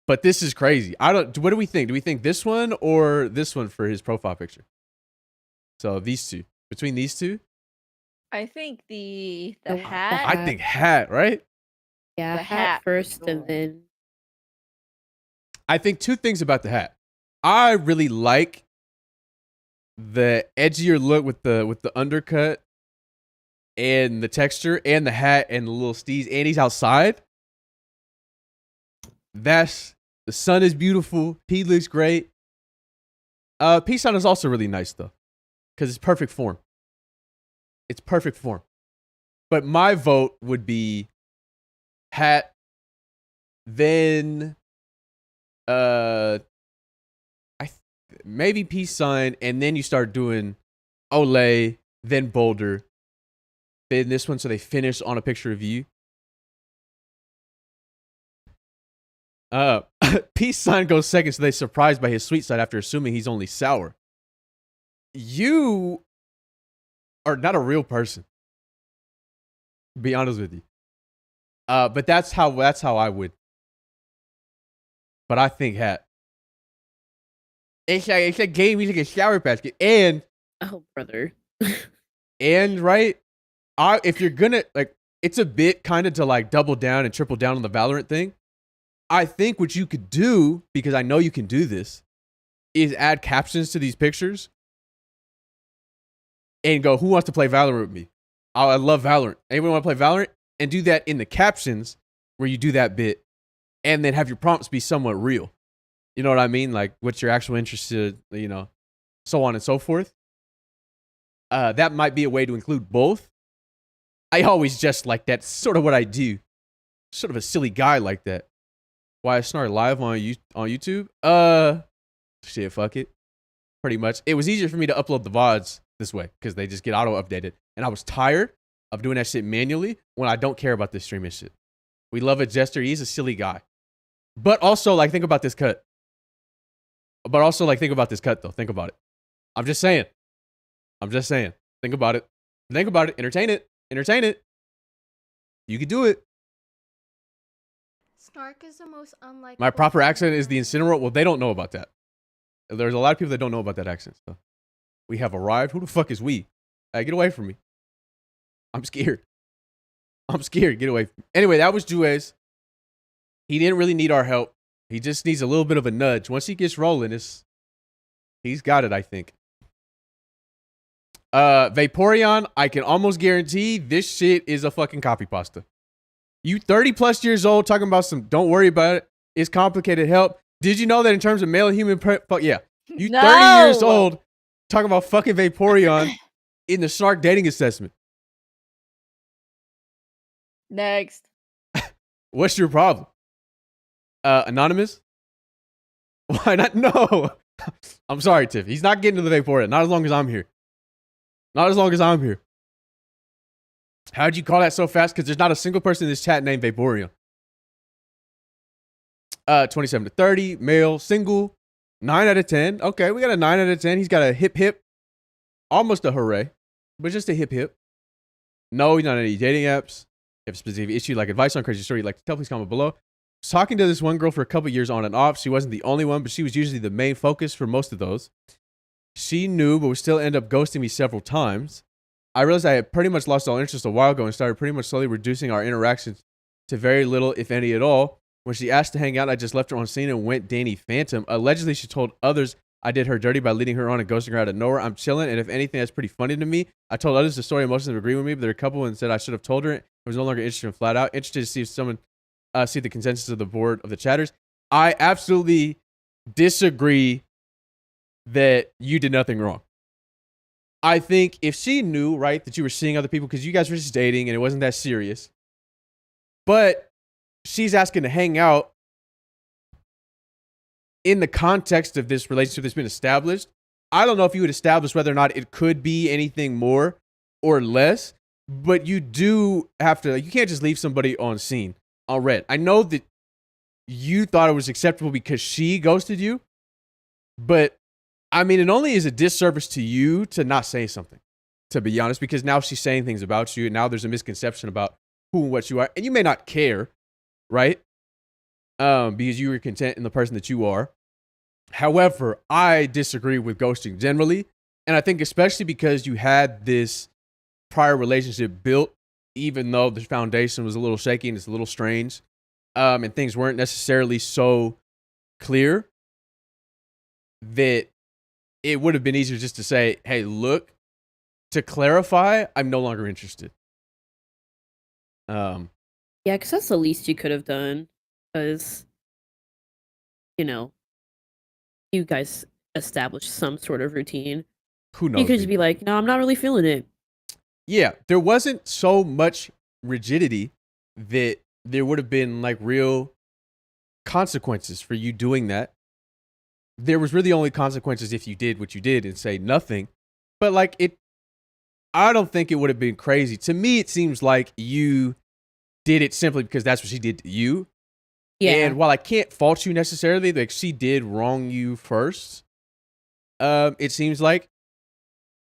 But this is crazy. What do we think? Do we think this one or this one for his profile picture? So these two. Between these two?
I think the hat.
I think hat, right?
Yeah,
the
hat first, and then
I think two things about the hat. I really like the edgier look with the undercut and the texture and the hat and the little steez, and he's outside. The sun is beautiful. He looks great. Peace sign is also really nice though, because it's perfect form. It's perfect form. But my vote would be hat, then maybe peace sign, and then you start doing Olay, then Boulder, then this one, so they finish on a picture of you. Peace sign goes second, so they're surprised by his sweet side after assuming he's only sour. You are not a real person. Be honest with you. But that's how I would. But I think hat. It's a game. He's like a shower basket, and
oh brother,
and right. If you're gonna it's a bit kind of to like double down and triple down on the Valorant thing. I think what you could do, because I know you can do this, is add captions to these pictures and go, who wants to play Valorant with me? I love Valorant. Anyone want to play Valorant? And do that in the captions where you do that bit, and then have your prompts be somewhat real. You know what I mean? Like what's your actual interest in, so on and so forth. That might be a way to include both. I always just like that's sort of what I do. Sort of a silly guy like that. Why is Snark live on YouTube? Shit, fuck it. Pretty much. It was easier for me to upload the VODs this way because they just get auto-updated. And I was tired of doing that shit manually when I don't care about this streaming shit. We love a Jester. He's a silly guy. But also, think about this cut. Think about this cut, though. Think about it. I'm just saying. Think about it. Entertain it. You could do it.
Snark is the most unlikable.
My proper accent is the Incineroar. Well, they don't know about that. There's a lot of people that don't know about that accent. So we have arrived. Who the fuck is we? Hey, get away from me. I'm scared. I'm scared. Get away from me. Anyway, that was Juez. He didn't really need our help. He just needs a little bit of a nudge. Once he gets rolling, he's got it, I think. Vaporeon, I can almost guarantee this shit is a fucking copy pasta. You 30 plus years old talking about some, don't worry about it. It's complicated help. Did you know that in terms of male and human, yeah. You 30 years old talking about fucking Vaporeon in the Snark dating assessment.
Next.
What's your problem? Anonymous? Why not? No. I'm sorry, Tiff. He's not getting to the Vaporeon. Not as long as I'm here. Not as long as I'm here. How'd you call that so fast? Because there's not a single person in this chat named Vaporeon. 27 to 30, male, single, 9 out of 10. Okay, we got a 9 out of 10. He's got a hip hip. Almost a hooray, but just a hip hip. No, he's not on any dating apps. If a specific issue like advice on crazy story you'd like to tell, please comment below. I was talking to this one girl for a couple years on and off. She wasn't the only one, but she was usually the main focus for most of those. She knew, but would still end up ghosting me several times. I realized I had pretty much lost all interest a while ago and started pretty much slowly reducing our interactions to very little, if any at all. When she asked to hang out, I just left her on scene and went Danny Phantom. Allegedly, she told others I did her dirty by leading her on and ghosting her out of nowhere. I'm chilling, and if anything, that's pretty funny to me. I told others the story, and most of them agree with me, but there are a couple and said I should have told her. I was no longer interested in flat out. Interested to see if someone see the consensus of the board of the chatters. I absolutely disagree that you did nothing wrong. I think if she knew, right, that you were seeing other people because you guys were just dating and it wasn't that serious, but she's asking to hang out in the context of this relationship that's been established, I don't know if you would establish whether or not it could be anything more or less, but you do have to, you can't just leave somebody on scene, on red. I know that you thought it was acceptable because she ghosted you, but I mean, it only is a disservice to you to not say something, to be honest, because now she's saying things about you, and now there's a misconception about who and what you are, and you may not care, right? Because you were content in the person that you are. However, I disagree with ghosting generally, and I think especially because you had this prior relationship built, even though the foundation was a little shaky and it's a little strange, and things weren't necessarily so clear, that it would have been easier just to say, hey, look, to clarify, I'm no longer interested.
Yeah, because that's the least you could have done. Because, you know, you guys established some sort of routine.
Who knows?
You could just be like, no, I'm not really feeling it.
Yeah, there wasn't so much rigidity that there would have been like real consequences for you doing that. There was really only consequences if you did what you did and say nothing. But like I don't think it would have been crazy. To me, it seems like you did it simply because that's what she did to you. Yeah. And while I can't fault you necessarily, like she did wrong you first, it seems like,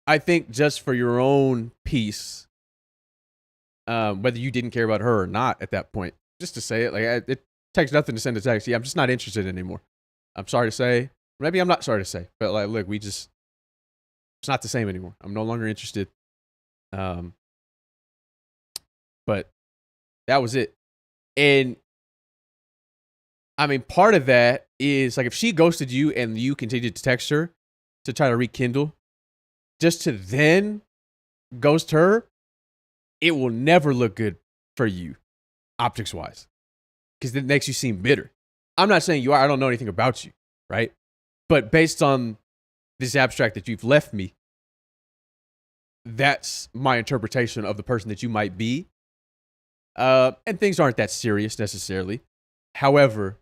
I think just for your own peace, whether you didn't care about her or not at that point, just to say it, like it takes nothing to send a text. Yeah, I'm just not interested anymore. I'm sorry to say. Maybe I'm not sorry to say, but like, look, it's not the same anymore. I'm no longer interested. But that was it. And I mean, part of that is like if she ghosted you and you continued to text her to try to rekindle, just to then ghost her, it will never look good for you, optics wise, because it makes you seem bitter. I'm not saying you are. I don't know anything about you, right? But based on this abstract that you've left me, that's my interpretation of the person that you might be. And things aren't that serious necessarily. However,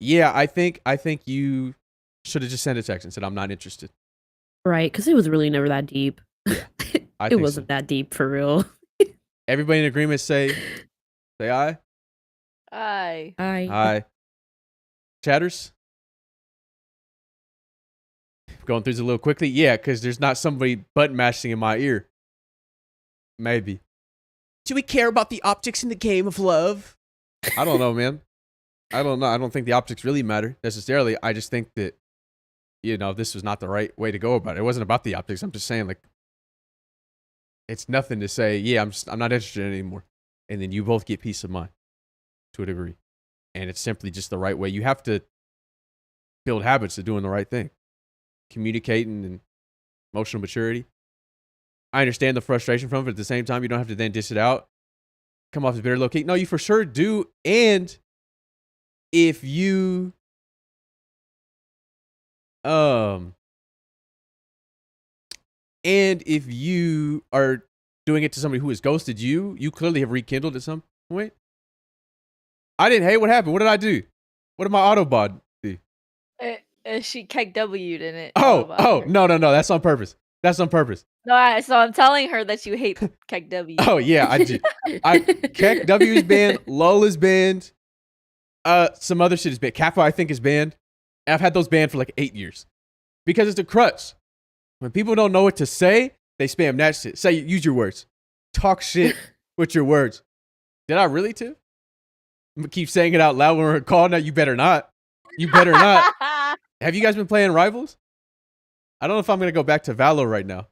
yeah, I think you should have just sent a text and said, I'm not interested.
Right, because it was really never that deep.
Yeah,
it wasn't that deep for real.
Everybody in agreement say aye?
Aye.
Aye.
Aye. Chatters? Going through this a little quickly? Yeah, because there's not somebody button mashing in my ear. Maybe. Do we care about the optics in the game of love? I don't know, man. I don't know. I don't think the optics really matter necessarily. I just think that, this was not the right way to go about it. It wasn't about the optics. I'm just saying, like, it's nothing to say, yeah, I'm not interested anymore. and then you both get peace of mind to a degree. And it's simply just the right way. You have to build habits of doing the right thing, communicating and emotional maturity. I understand the frustration from it, but at the same time, you don't have to then dish it out, come off as bitter, low key. No, you for sure do. And if you, and if you are doing it to somebody who has ghosted you, you clearly have rekindled at some point. I didn't hate what happened. What did I do? What did my Autobot do?
She KW'd in it.
Oh, no. That's on purpose. That's on purpose.
No, so I'm telling her that you hate KW.
Oh, yeah, I do. KW is banned. LOL is banned. Some other shit is banned. Kappa, I think, is banned. And I've had those banned for like 8 years. Because it's a crutch. When people don't know what to say, they spam that shit. Use your words. Talk shit with your words. Did I really too? I'm gonna keep saying it out loud when we're calling. Now you better not. You better not. Have you guys been playing Rivals? I don't know if I'm gonna go back to Valo right now.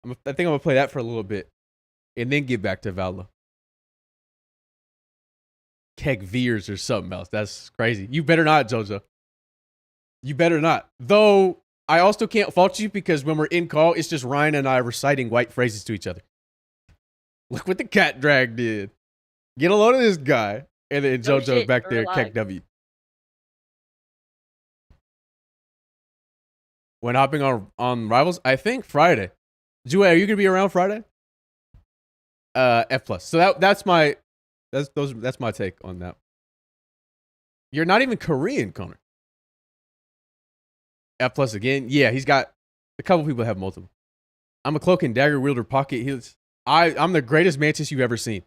I think I'm gonna play that for a little bit, and then get back to Valo. Keg Veers or something else. That's crazy. You better not, JoJo. You better not. Though I also can't fault you because when we're in call, it's just Ryan and I reciting white phrases to each other. Look what the cat drag did. Get a load of this guy. And then JoJo's back there, Keg W. When hopping on Rivals, I think Friday. Jue, are you gonna be around Friday? F+. So that's my take on that. You're not even Korean, Connor. F+ again. Yeah, he's got a couple people have multiple. I'm a cloak and dagger wielder pocket. I'm the greatest mantis you've ever seen.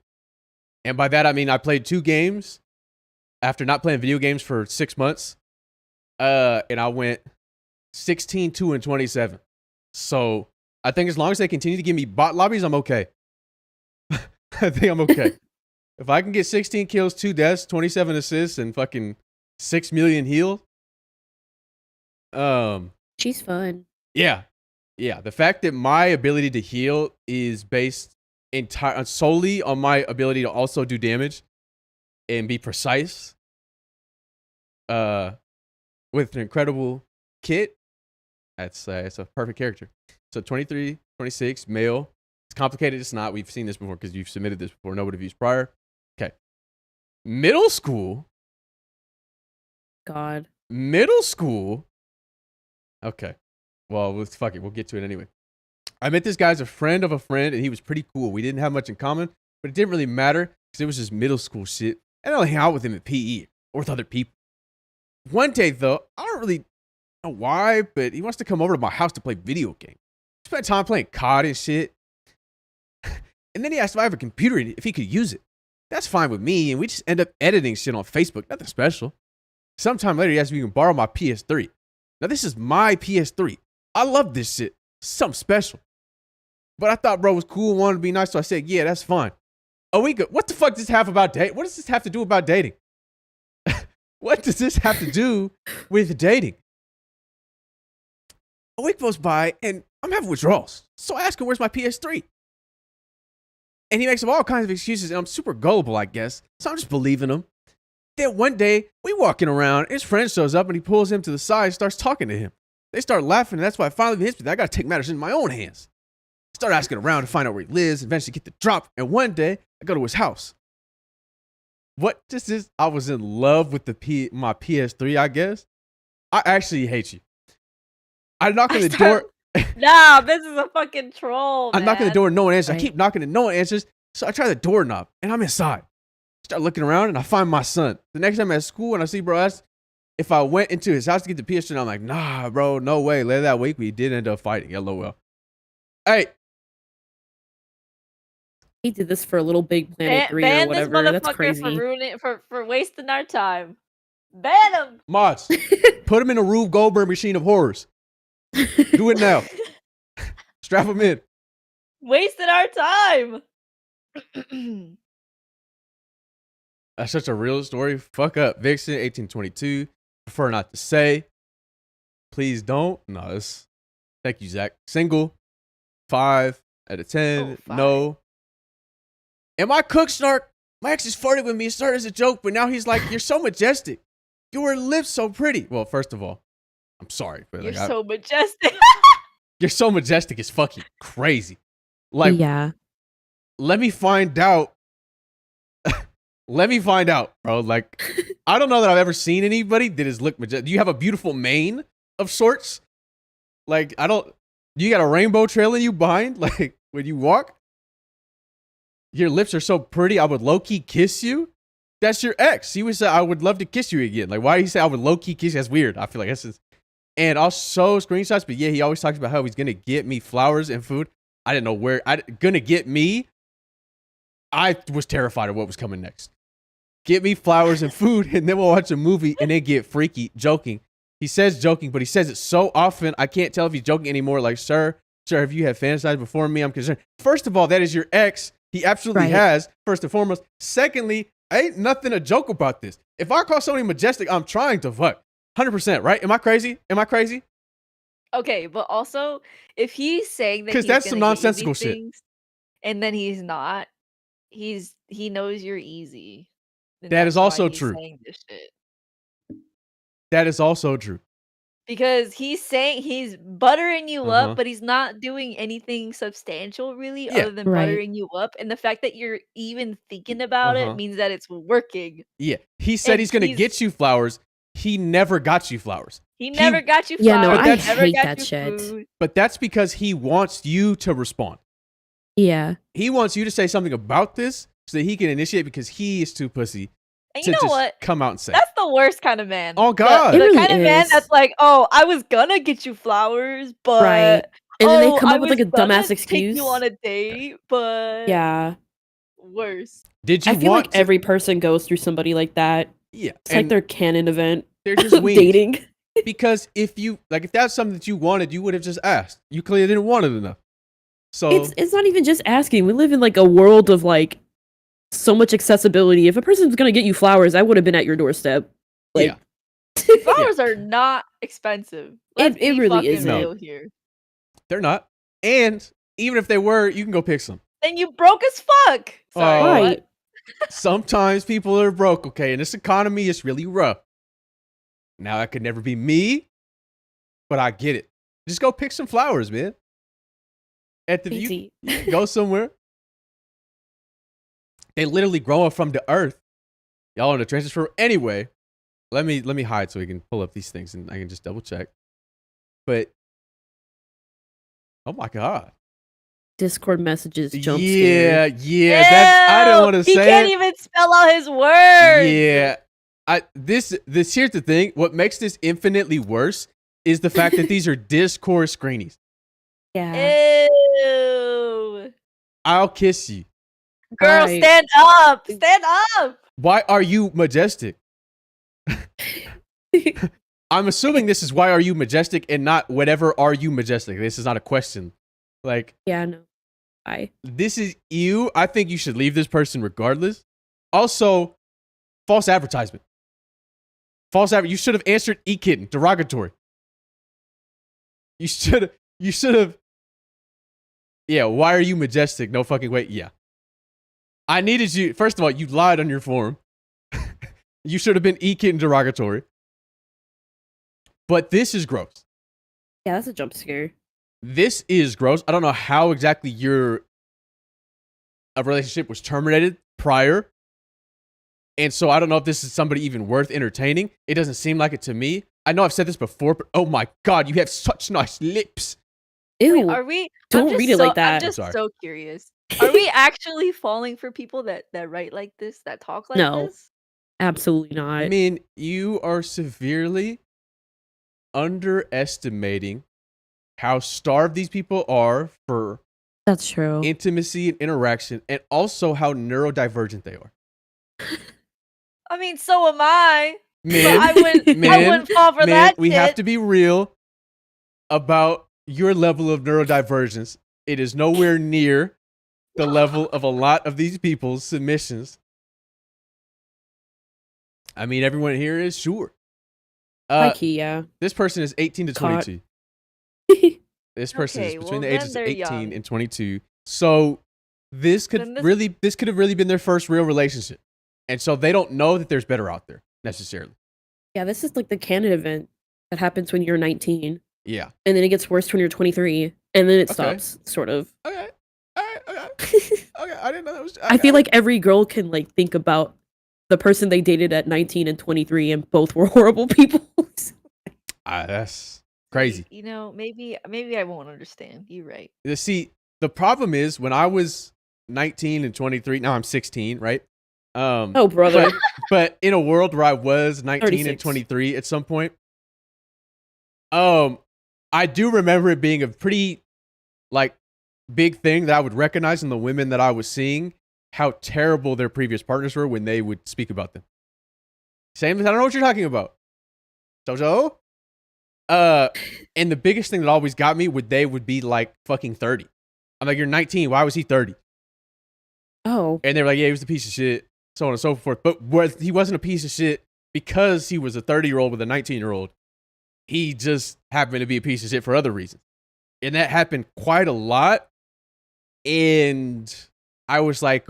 And by that I mean I played 2 games after not playing video games for 6 months. And I went 16, 2, and 27. So I think as long as they continue to give me bot lobbies, I'm okay. I think I'm okay. If I can get 16 kills, 2 deaths, 27 assists, and fucking 6 million heal.
She's fun.
Yeah. The fact that my ability to heal is based solely on my ability to also do damage and be precise. With an incredible kit, it's a perfect character. So 23, 26, male. It's complicated. It's not. We've seen this before because you've submitted this before. Nobody views prior. Okay. Middle school.
God.
Middle school. Okay. Well, fuck it. We'll get to it anyway. I met this guy as a friend of a friend, and he was pretty cool. We didn't have much in common, but it didn't really matter because it was just middle school shit. I don't hang out with him at PE or with other people. One day, though, I don't really know why, but he wants to come over to my house to play video games. Spend time playing COD and shit. And then he asked if I have a computer and if he could use it. That's fine with me, and we just end up editing shit on Facebook. Nothing special. Sometime later, he asked if he can borrow my PS3. Now, this is my PS3. I love this shit. Something special. But I thought bro was cool, wanted to be nice, so I said, yeah, that's fine. A week ago, what the fuck does this have about dating? What does this have to do about dating? What does this have to do with dating? A week goes by, and I'm having withdrawals. So I ask him, where's my PS3? And he makes up all kinds of excuses, and I'm super gullible, I guess. So I'm just believing him. Then one day, we walking around, his friend shows up, and he pulls him to the side and starts talking to him. They start laughing, and that's why it finally hits me that I got to take matters in my own hands. Start asking around to find out where he lives, eventually get the drop, and one day, I go to his house. What this is, I was in love with my PS3, I guess. I actually hate you. I knock on the door.
Nah, this is a fucking troll,
I knock on the door and no one answers.
Right.
I keep knocking and no one answers. So I try the doorknob and I'm inside. Start looking around and I find my son. The next time I'm at school and I see bro, asked if I went into his house to get the PS3, and I'm like, nah, bro, no way. Later that week, we did end up fighting. LOL. Hey.
He did this for a Little Big Planet 3 or whatever. That's crazy.
For ruining for wasting our time. Ban him.
Mods, put him in a Rube Goldberg machine of horrors. Do it now. Strap him in.
Wasted our time.
That's such a real story. Fuck up. Vixen, 1822. Prefer not to say. Please don't. No, thank you, Zach. Single. 5 out of 10.
Oh, 5.
No. Am I cooked, Snark? My ex just farted with me. It started as a joke, but now he's like, you're so majestic. Your lips so pretty. Well, first of all, I'm sorry. But
You're so majestic.
You're so majestic. It's fucking crazy. Like,
yeah.
Let me find out. Let me find out, bro. Like, I don't know that I've ever seen anybody that is look majestic. Do you have a beautiful mane of sorts? Like, you got a rainbow trailing you behind? Like, when you walk? Your lips are so pretty, I would low-key kiss you? That's your ex. He would say, I would love to kiss you again. Like, why do you say I would low-key kiss you? That's weird. I feel like that's just... And I'll show screenshots, but yeah, he always talks about how he's going to get me flowers and food. I didn't know where... Gonna get me? I was terrified of what was coming next. Get me flowers and food, and then we'll watch a movie and then get freaky, joking. He says joking, but he says it so often, I can't tell if he's joking anymore. Like, sir, have you had fantasized before me? I'm concerned. First of all, that is your ex. He absolutely has, first and foremost. Secondly, ain't nothing to joke about this. If I call somebody majestic, I'm trying to fuck. 100%, right? Am I crazy?
Okay, but also, if he's saying that
because that's some nonsensical shit,
and then he's not, he knows you're easy.
That is also true. That is also true.
Because he's saying he's buttering you up, but he's not doing anything substantial really other than buttering you up. And the fact that you're even thinking about it means that it's working.
Yeah. He said he's going to get you flowers. He never got you flowers.
He never got you flowers.
Yeah, no, I
never
hate
got
that
you
shit.
food.
But that's because he wants you to respond.
Yeah.
He wants you to say something about this so that he can initiate because he is too pussy.
And you know what?
Come out and say.
That's the worst kind of man.
Oh, God.
The
really
kind of man that's like, oh, I was gonna get you flowers, but...
Right. And then they come
I
up with like a
was gonna
dumbass excuse.
take you on a date, but...
Yeah.
Worse.
Did you
I feel like every person goes through somebody like that.
Yeah.
It's like their canon event.
They're just weak.
Dating.
Because if that's something that you wanted, you would have just asked. You clearly didn't want it enough. So
it's not even just asking. We live in like a world of like so much accessibility. If a person's gonna get you flowers, I would have been at your doorstep. Like,
flowers are not expensive.
It really isn't.
Real here.
They're not. And even if they were, you can go pick some.
Then you broke as fuck. Sorry,
right.
Sometimes people are broke, okay? And this economy is really rough. Now, that could never be me, but I get it. Just go pick some flowers, man. You go somewhere. They literally grow up from the earth. Y'all on the transfer. Anyway, let me hide so we can pull up these things and I can just double check. But oh my God.
Discord messages jump
scare.
Yeah.
That's, I didn't want to say.
He can't even spell out his words.
Yeah. This here's the thing. What makes this infinitely worse is the fact that these are Discord screenies.
Yeah.
Ew.
I'll kiss you.
Girl, stand up. Stand up.
Why are you majestic? I'm assuming this is why are you majestic and not whatever are you majestic. This is not a question. Like,
yeah, no.
This is you. I think you should leave this person regardless. Also, false advertisement. You should have answered e-kitten, derogatory. You should have. Yeah, why are you majestic? No fucking way. Yeah. I needed you. First of all, you lied on your form. You should have been e-kitten derogatory. But this is gross.
Yeah, that's a jump scare.
This is gross. I don't know how exactly your relationship was terminated prior. And so I don't know if this is somebody even worth entertaining. It doesn't seem like it to me. I know I've said this before, but oh my God, you have such nice lips.
Ew.
Wait, are we?
Don't read it like that.
I'm just so curious. Are we actually falling for people that write like this, that talk like this?
Absolutely not.
I mean, you are severely underestimating how starved these people are for
that's true
intimacy and interaction, and also how neurodivergent they are.
I mean, so am I.
Man,
I wouldn't fall for that.
We have to be real about your level of neurodivergence. It is nowhere near the level of a lot of these people's submissions. I mean, everyone here is sure.
Yeah.
This person is 18 to 22. This person is between the ages of 18 and 22. So this could have really been their first real relationship. And so they don't know that there's better out there necessarily.
Yeah, this is like the canon event that happens when you're 19.
Yeah.
And then it gets worse when you're 23. And then it stops, sort of.
Okay. All right. Okay. Okay. I didn't know that was.
I feel like every girl can like think about the person they dated at 19 and 23, and both were horrible people.
That's crazy.
You know, maybe I won't understand. You're right.
See, the problem is when I was 19 and 23. Now I'm 16, right?
Oh, brother.
But in a world where I was 19
36.
and 23 at some point, I do remember it being a pretty like big thing that I would recognize in the women that I was seeing how terrible their previous partners were when they would speak about them. Same as I don't know what you're talking about. Jojo? And the biggest thing that always got me they would be like fucking 30. I'm like, you're 19, why was he 30?
Oh.
And they were like, yeah, he was a piece of shit, so on and so forth. But he wasn't a piece of shit because he was a 30-year-old with a 19-year-old. He just happened to be a piece of shit for other reasons. And that happened quite a lot. And I was like,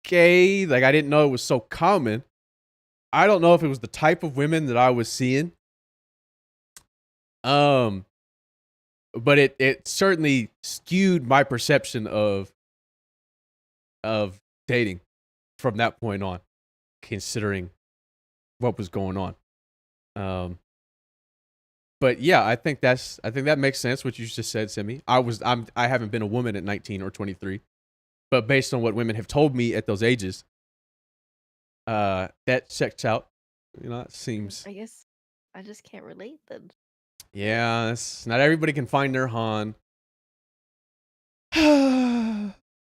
okay, like I didn't know it was so common. I don't know if it was the type of women that I was seeing. But it certainly skewed my perception of dating from that point on, considering what was going on. But yeah, I think that makes sense what you just said, Simi. I haven't been a woman at 19 or 23, but based on what women have told me at those ages, that checks out. You know, it seems.
I guess I just can't relate then.
Yeah, not everybody can find their Han.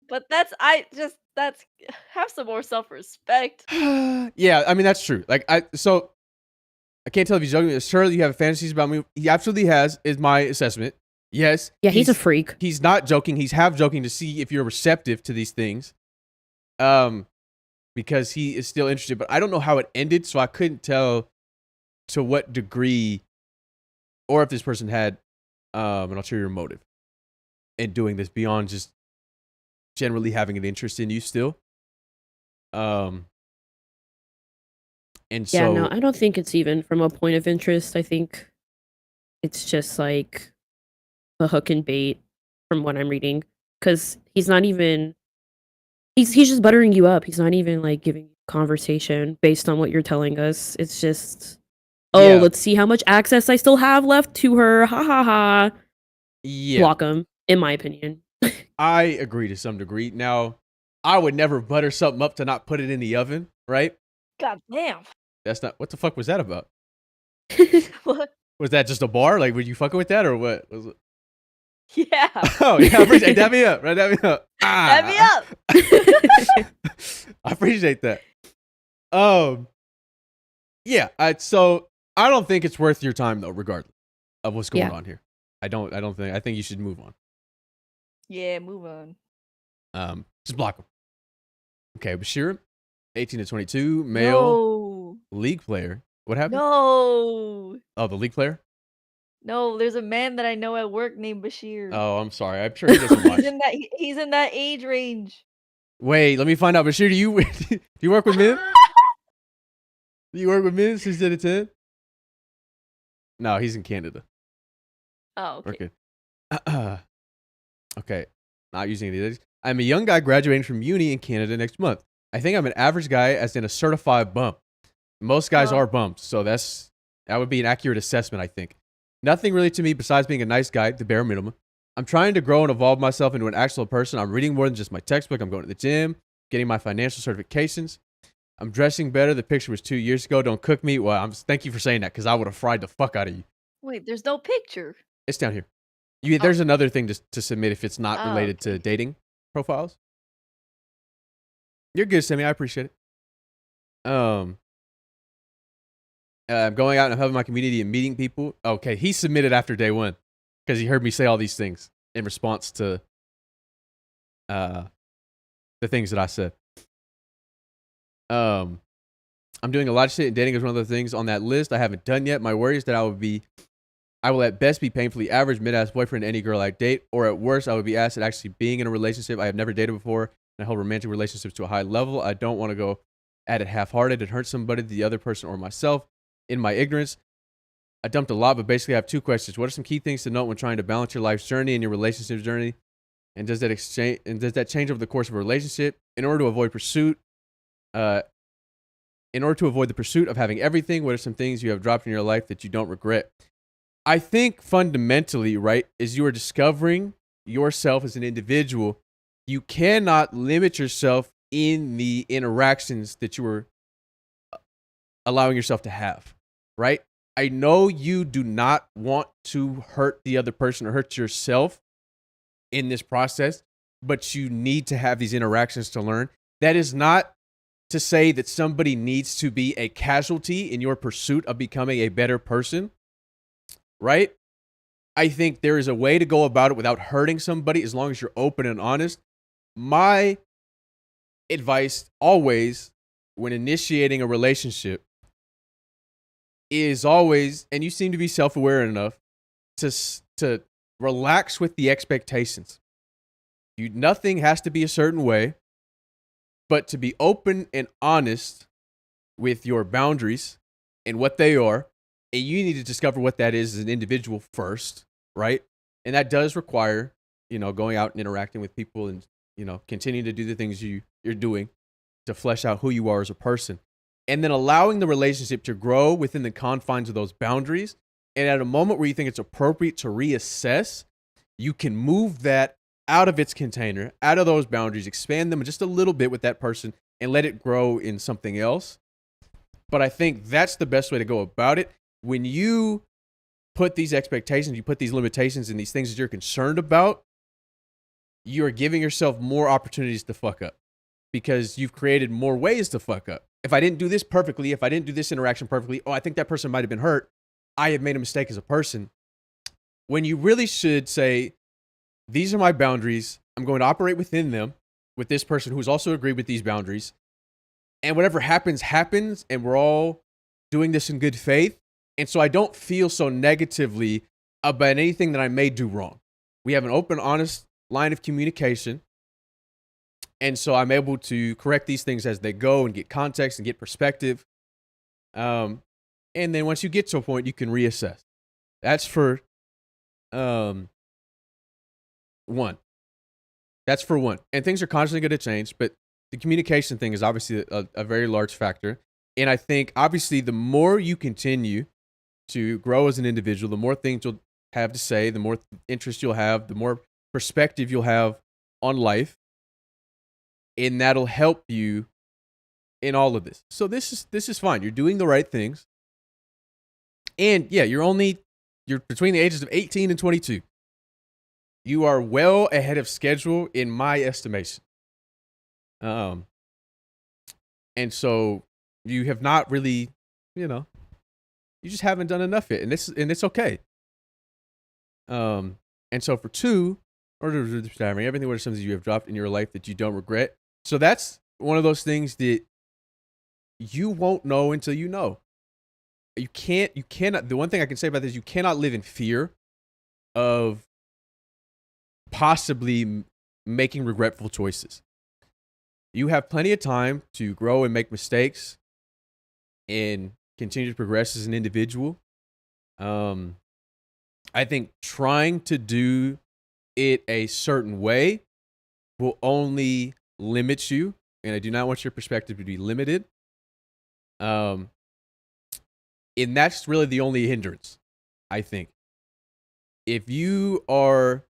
But that's have some more self-respect.
Yeah, I mean that's true. Like I can't tell if he's joking. Surely you have fantasies about me. He absolutely has, is my assessment. Yes.
Yeah, he's a freak.
He's not joking. He's half joking to see if you're receptive to these things. Because he is still interested. But I don't know how it ended, so I couldn't tell to what degree or if this person had an ulterior motive in doing this beyond just generally having an interest in you still. And
yeah,
so,
no, I don't think it's even from a point of interest. I think it's just like a hook and bait from what I'm reading. Because he's not even... He's just buttering you up. He's not even like giving conversation based on what you're telling us. It's just, oh, let's see how much access I still have left to her. Ha ha ha.
Yeah.
Block him, in my opinion.
I agree to some degree. Now, I would never butter something up to not put it in the oven, right?
God damn.
That's not... What the fuck was that about?
What?
Was that just a bar? Like, were you fucking with that or what? Was it...
Yeah.
Oh, yeah, I appreciate... Dab me up, right? Dab me up.
Dab me up.
I appreciate that. Yeah, so I don't think it's worth your time, though, regardless of what's going on here. I think you should move on.
Yeah, move on.
Just block him. Okay, Bashir, 18 to 22, male, league player. What happened?
No.
Oh, the league player?
No, there's a man that I know at work named Bashir.
Oh, I'm sorry. I'm sure he doesn't watch.
He's in that age range.
Wait, let me find out. Bashir, do you work with men? Do you work with men since 10 to 10? No, he's in Canada.
Oh, okay.
Okay, not using any of these. I'm a young guy graduating from uni in Canada next month. I think I'm an average guy, as in a certified bump. Most guys are bumps, so that would be an accurate assessment, I think. Nothing really to me besides being a nice guy, the bare minimum. I'm trying to grow and evolve myself into an actual person. I'm reading more than just my textbook. I'm going to the gym, getting my financial certifications. I'm dressing better. The picture was 2 years ago. Don't cook me. Well, thank you for saying that, because I would have fried the fuck out of you.
Wait, there's no picture.
It's down here. There's another thing to submit if it's not related to dating profiles. You're good, Sammy. I appreciate it. I'm going out and helping my community and meeting people. Okay, he submitted after day one because he heard me say all these things in response to the things that I said. I'm doing a lot of shit, and dating is one of the things on that list I haven't done yet. My worry is that I would be I will at best be painfully average, mid-ass boyfriend to any girl I date, or at worst, I would be asked at actually being in a relationship I have never dated before, and I hold romantic relationships to a high level. I don't want to go at it half-hearted and hurt somebody, the other person, or myself. In my ignorance, I dumped a lot, but basically I have 2 questions. What are some key things to note when trying to balance your life's journey and your relationship journey? And does that change over the course of a relationship? In order to avoid the pursuit of having everything, what are some things you have dropped in your life that you don't regret? I think fundamentally, right, is you are discovering yourself as an individual. You cannot limit yourself in the interactions that you are allowing yourself to have, right? I know you do not want to hurt the other person or hurt yourself in this process, but you need to have these interactions to learn. That is not to say that somebody needs to be a casualty in your pursuit of becoming a better person, right? I think there is a way to go about it without hurting somebody as long as you're open and honest. My advice always when initiating a relationship is always, and you seem to be self-aware enough to relax with the expectations. Nothing has to be a certain way, but to be open and honest with your boundaries and what they are, and you need to discover what that is as an individual first, right? And that does require, going out and interacting with people and, continuing to do the things you're doing to flesh out who you are as a person. And then allowing the relationship to grow within the confines of those boundaries. And at a moment where you think it's appropriate to reassess, you can move that out of its container, out of those boundaries, expand them just a little bit with that person and let it grow in something else. But I think that's the best way to go about it. When you put these expectations, you put these limitations and these things that you're concerned about, you are giving yourself more opportunities to fuck up because you've created more ways to fuck up. If I didn't do this perfectly, if I didn't do this interaction perfectly, I think that person might have been hurt. I have made a mistake as a person. When you really should say, these are my boundaries. I'm going to operate within them with this person who's also agreed with these boundaries. And whatever happens, happens. And we're all doing this in good faith. And so I don't feel so negatively about anything that I may do wrong. We have an open, honest line of communication. And so I'm able to correct these things as they go and get context and get perspective. And then once you get to a point, you can reassess. That's for one. That's for one. And things are constantly going to change, but the communication thing is obviously a very large factor. And I think obviously the more you continue to grow as an individual, the more things you'll have to say, the more interest you'll have, the more perspective you'll have on life. And that'll help you in all of this. So this is fine. You're doing the right things. And yeah, you're between the ages of 18 and 22. You are well ahead of schedule in my estimation. And so you have not really, you just haven't done enough yet. And it's okay. And so for 2, everything what are some things you have dropped in your life that you don't regret. So that's one of those things that you won't know until you know. You cannot, the one thing I can say about this, you cannot live in fear of possibly making regretful choices. You have plenty of time to grow and make mistakes and continue to progress as an individual. I think trying to do it a certain way will only limit you, and I do not want your perspective to be limited. And that's really the only hindrance, I think. If you are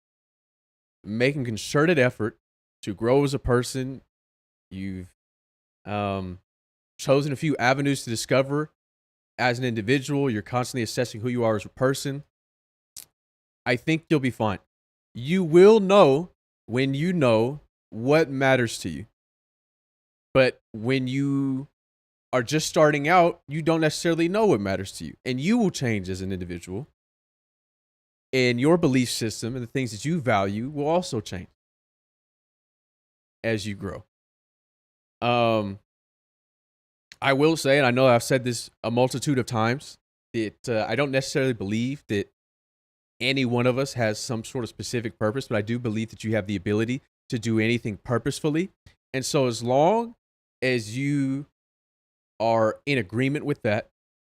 making concerted effort to grow as a person, you've chosen a few avenues to discover as an individual, you're constantly assessing who you are as a person, I think you'll be fine. You will know when you know what matters to you. But when you are just starting out, you don't necessarily know what matters to you. And you will change as an individual. And your belief system and the things that you value will also change as you grow. I will say, and I know I've said this a multitude of times, that I don't necessarily believe that any one of us has some sort of specific purpose, but I do believe that you have the ability to do anything purposefully. And so as long as you are in agreement with that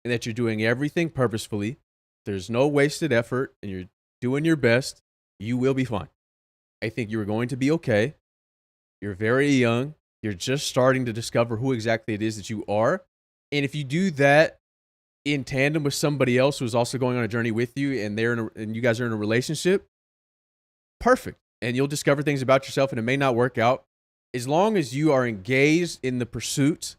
and that you're doing everything purposefully, there's no wasted effort, and you're doing your best, you will be fine. I think you're going to be okay. You're very young. You're just starting to discover who exactly it is that you are. And if you do that in tandem with somebody else who's also going on a journey with you, and and you guys are in a relationship, perfect. And you'll discover things about yourself, and it may not work out. As long as you are engaged in the pursuit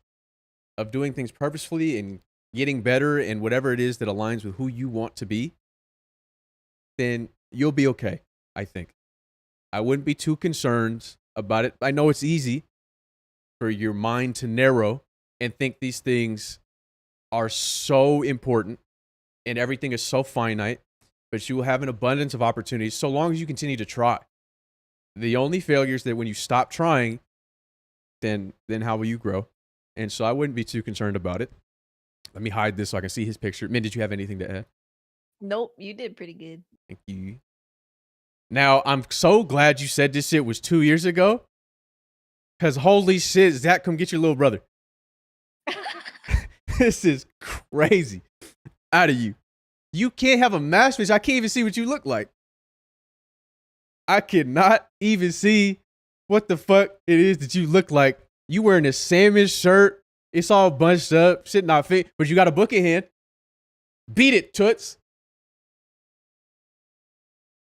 of doing things purposefully and getting better and whatever it is that aligns with who you want to be, then you'll be okay, I think. I wouldn't be too concerned about it. I know it's easy for your mind to narrow and think these things are so important and everything is so finite, but you will have an abundance of opportunities so long as you continue to try. The only failure is that when you stop trying, then how will you grow? And so I wouldn't be too concerned about it. Let me hide this so I can see his picture. Min, did you have anything to add?
Nope, you did pretty good.
Thank you. Now, I'm so glad you said this shit was 2 years ago. Because holy shit, Zach, come get your little brother. This is crazy. Out of you. You can't have a mask bitch. I can't even see what you look like. I cannot even see what the fuck it is that you look like. You wearing a salmon shirt. It's all bunched up. Shit not fit. But you got a book in hand. Beat it, toots.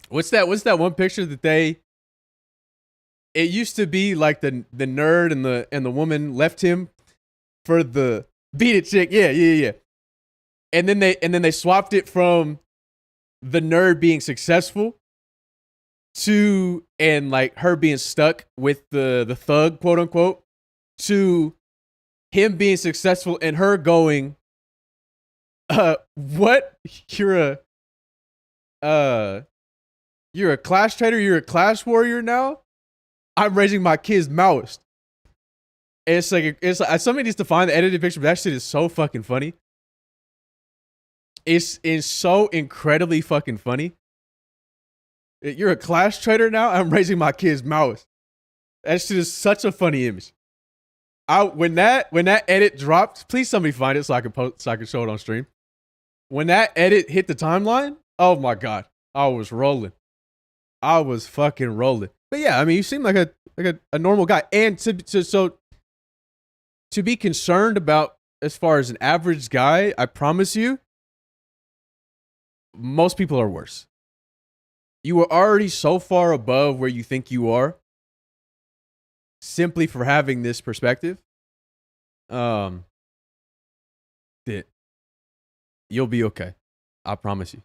What's that one picture that it used to be like the nerd and the woman left him for the beat it chick. Yeah. And then they swapped it from the nerd being successful to, and like her being stuck with the thug, quote unquote, to him being successful and her going, what? You're a class traitor, you're a class warrior now? I'm raising my kid's Maoist. It's like somebody needs to find the edited picture, but that shit is so fucking funny. It's so incredibly fucking funny. You're a class traitor now? I'm raising my kid's Maoist. That shit is such a funny image. When that edit dropped, please somebody find it so I can show it on stream. When that edit hit the timeline, oh my god, I was rolling. I was fucking rolling. But yeah, I mean, you seem like a normal guy, and to be concerned about as far as an average guy, I promise you, most people are worse. You are already so far above where you think you are, simply for having this perspective. That you'll be okay. I promise you.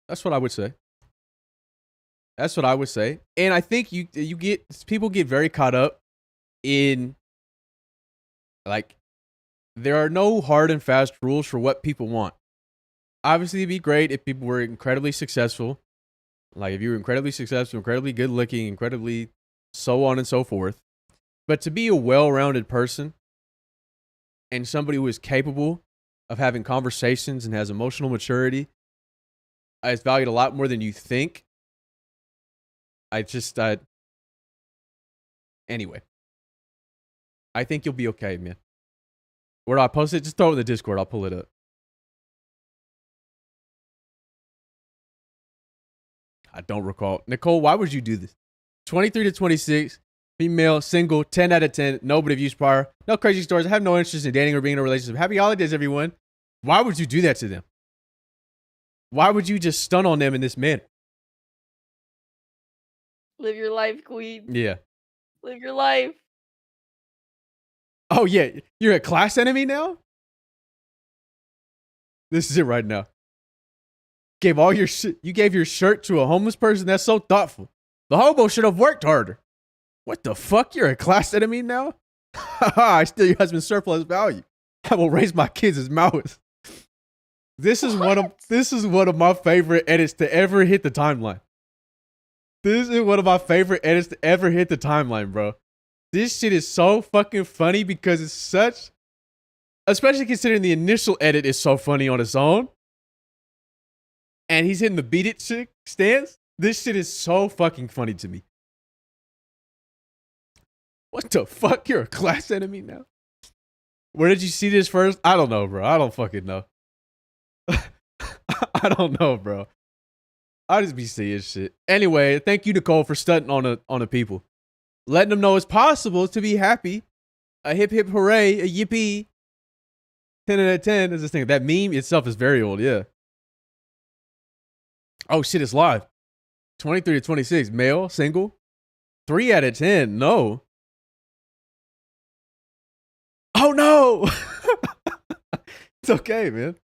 That's what I would say. That's what I would say. And I think people get very caught up in, like, there are no hard and fast rules for what people want. Obviously, it'd be great if people were incredibly successful. Like, if you were incredibly successful, incredibly good looking, incredibly so on and so forth. But to be a well-rounded person and somebody who is capable of having conversations and has emotional maturity is valued a lot more than you think. Anyway. I think you'll be okay, man. Where do I post it? Just throw it in the Discord. I'll pull it up. I don't recall. Nicole, why would you do this? 23 to 26, female, single, 10 out of 10, nobody views prior, no crazy stories, I have no interest in dating or being in a relationship. Happy holidays, everyone. Why would you do that to them? Why would you just stun on them in this manner?
Live your life, queen.
Yeah.
Live your life.
Oh, yeah. You're a class enemy now? This is it right now. You gave your shirt to a homeless person? That's so thoughtful. The hobo should have worked harder. What the fuck? You're a class enemy now? I steal your husband's surplus value. I will raise my kids as Maoists. This is one of my favorite edits to ever hit the timeline. This is one of my favorite edits to ever hit the timeline, bro. This shit is so fucking funny because it's such, especially considering the initial edit is so funny on its own. and he's hitting the beat it chick stance. This shit is so fucking funny to me. What the fuck? You're a class enemy now? Where did you see this first? I don't know, bro. I don't fucking know. I don't know, bro. I just be seeing shit. Anyway, thank you, Nicole, for stunting on the people. Letting them know it's possible to be happy. A hip hip hooray, a yippee. 10 out of 10 is this thing. That meme itself is very old, yeah. Oh shit, it's live. 23 to 26, male, single. 3 out of 10, no. Oh no! It's okay, man.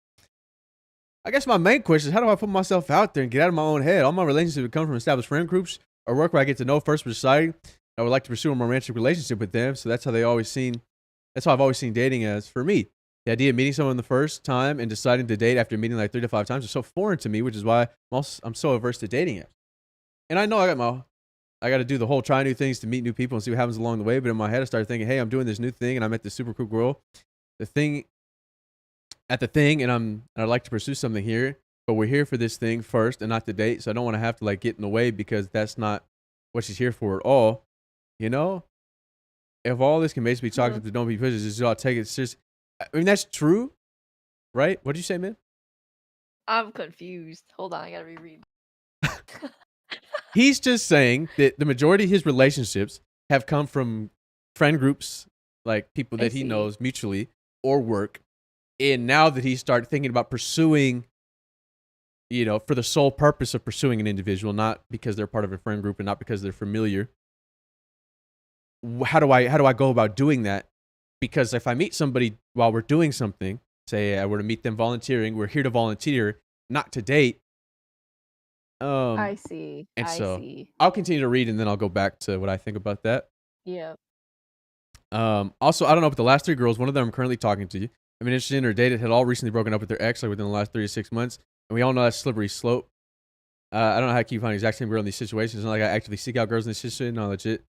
I guess my main question is, how do I put myself out there and get out of my own head? All my relationships would come from established friend groups or work where I get to know first for deciding I would like to pursue a romantic relationship with them. So that's how I've always seen dating as for me. The idea of meeting someone the first time and deciding to date after meeting like 3 to 5 times is so foreign to me, which is why I'm so averse to dating apps. And I know I got to do the whole try new things to meet new people and see what happens along the way. But in my head, I started thinking, hey, I'm doing this new thing and I met this super cool girl. And I'd like to pursue something here, but we're here for this thing first and not to date. So I don't want to have to like get in the way because that's not what she's here for at all. You know, if all this can basically be chalked up to don't be pushes, just all take it serious. I mean, that's true, right? What'd you say, man?
I'm confused. Hold on, I gotta reread.
He's just saying that the majority of his relationships have come from friend groups, like people that he knows mutually or work. And now that he started thinking about pursuing, you know, for the sole purpose of pursuing an individual, not because they're part of a friend group and not because they're familiar. How do I go about doing that? Because if I meet somebody while we're doing something, say I were to meet them volunteering, we're here to volunteer, not to date.
I see.
And
I
so
see.
I'll continue to read and then I'll go back to what I think about that.
Yeah.
Also, I don't know, but the last 3 girls, one of them I'm currently talking to. I've been interested in or dated, had all recently broken up with their ex, like within the last 3 to 6 months. And we all know that's slippery slope. I don't know how I keep finding the exact same girl in these situations. It's not like I actively seek out girls in this situation. No, legit.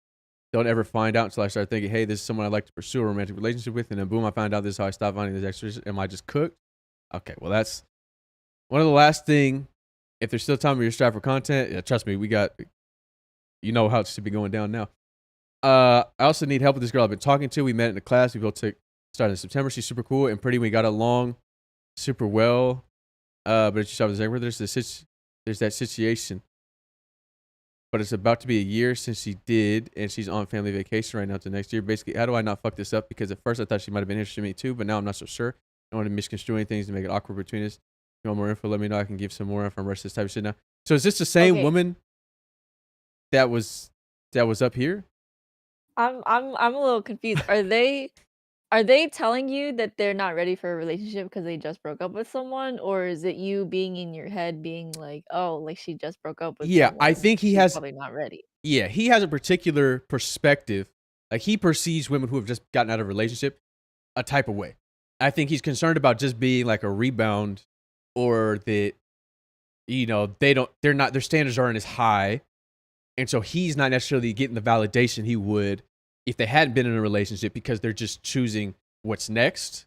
Don't ever find out until I start thinking, hey, this is someone I'd like to pursue a romantic relationship with. And then boom, I found out this is how I stopped finding this extras. Am I just cooked? Okay, well, that's one of the last thing. If there's still time for your strive for content, yeah, trust me, you know how it should be going down now. I also need help with this girl I've been talking to. We met in the class. We both started in September. She's super cool and pretty. We got along super well. But it's just there's that situation. But it's about to be a year since she did, and she's on family vacation right now to next year. Basically, how do I not fuck this up? Because at first I thought she might have been interested in me too, but now I'm not so sure. I don't want to misconstrue anything to make it awkward between us. If you want more info, let me know. I can give some more info on the rest of this type of shit now. So is this the same woman that was up here?
I'm a little confused. Are they telling you that they're not ready for a relationship because they just broke up with someone, or is it you being in your head being like, oh, like she just broke up with someone?
I think
she's probably not ready.
Yeah, he has a particular perspective. Like he perceives women who have just gotten out of a relationship a type of way. I think he's concerned about just being like a rebound, or that, you know, their standards aren't as high. And so he's not necessarily getting the validation he would if they hadn't been in a relationship because they're just choosing what's next,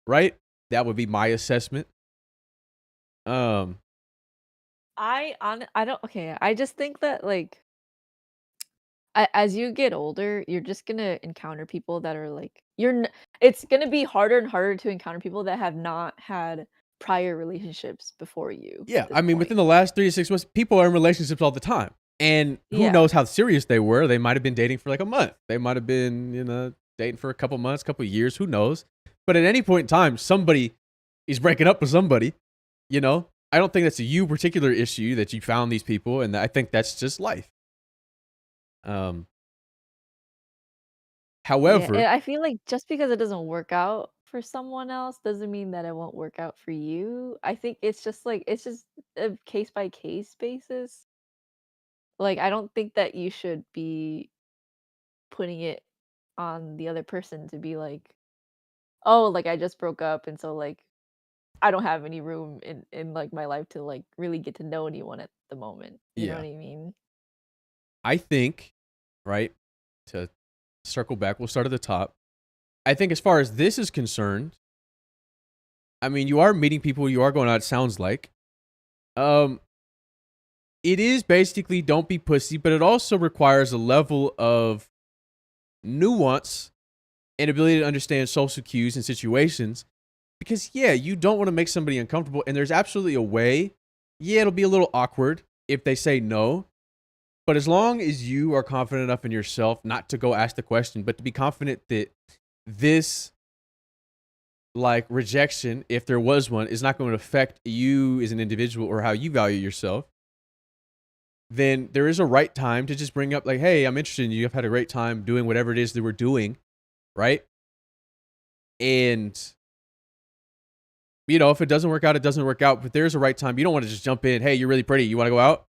right? That would be my assessment. I
just think that like as you get older, you're just gonna encounter people that are like it's gonna be harder and harder to encounter people that have not had prior relationships before you.
Yeah, I mean, within the last 3 to 6 months, people are in relationships all the time. And who knows how serious they were? They might have been dating for like a month. They might have been, you know, dating for a couple months, couple years. Who knows? But at any point in time, somebody is breaking up with somebody. You know, I don't think that's a you particular issue that you found these people, and I think that's just life. However,
I feel like just because it doesn't work out for someone else doesn't mean that it won't work out for you. I think it's just a case by case basis. Like, I don't think that you should be putting it on the other person to be like, "Oh, like, I just broke up, and so, like, I don't have any room in, like, my life to, like, really get to know anyone at the moment." You know what I mean?
I think, right, to circle back, we'll start at the top. I think as far as this is concerned, I mean, you are meeting people, you are going out, it sounds like. It is basically don't be pussy, but it also requires a level of nuance and ability to understand social cues and situations. Because, yeah, you don't want to make somebody uncomfortable. And there's absolutely a way. Yeah, it'll be a little awkward if they say no. But as long as you are confident enough in yourself not to go ask the question, but to be confident that this, like, rejection, if there was one, is not going to affect you as an individual or how you value yourself, then there is a right time to just bring up, like, hey, I'm interested in you. I've had a great time doing whatever it is that we're doing, right? And, you know, if it doesn't work out, it doesn't work out. But there's a right time. You don't want to just jump in. Hey, you're really pretty. You want to go out?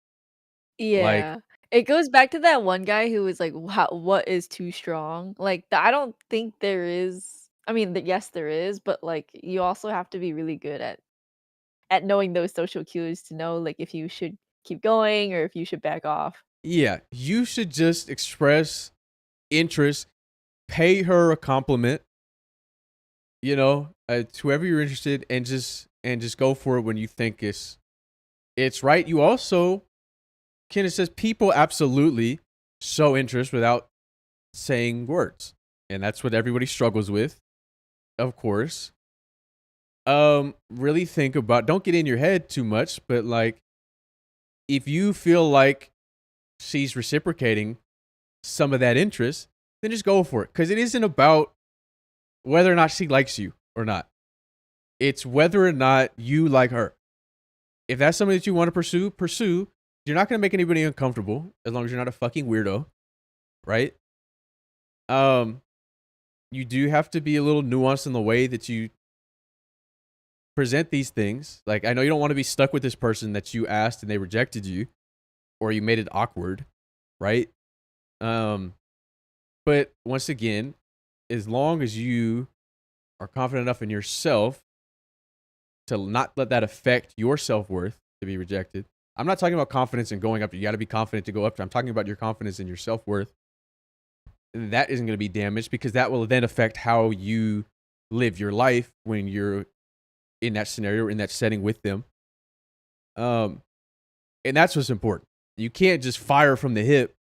Like,
Yeah. It goes back to that one guy who was like, what is too strong?" Like, I don't think there is. I mean, yes, there is, but, like, you also have to be really good at knowing those social cues to know, like, if you should keep going or if you should back off.
yeah, you should just express interest, pay her a compliment, you know, to whoever you're interested, and just go for it when you think it's right. You also, Kenneth says, people absolutely show interest without saying words, and that's what everybody struggles with, of course. Really think about, don't get in your head too much, but like, if you feel like she's reciprocating some of that interest, then just go for it, because it isn't about whether or not she likes you or not. It's whether or not you like her. If that's something that you want to pursue. You're not going to make anybody uncomfortable as long as you're not a fucking weirdo, right? You do have to be a little nuanced in the way that you present these things. Like, I know you don't want to be stuck with this person that you asked and they rejected you, or you made it awkward, right? But once again, as long as you are confident enough in yourself to not let that affect your self-worth to be rejected. I'm not talking about confidence in going up. You got to be confident to go up. I'm talking about your confidence in your self-worth. That isn't going to be damaged, because that will then affect how you live your life when you're in that scenario or in that setting with them. And that's what's important. You can't just fire from the hip.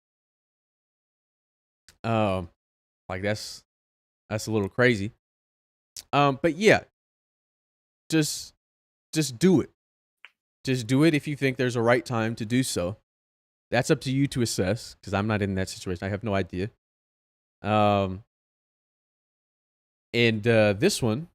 Like that's a little crazy. But yeah, just do it. Just do it if you think there's a right time to do so. That's up to you to assess, because I'm not in that situation. I have no idea. And this one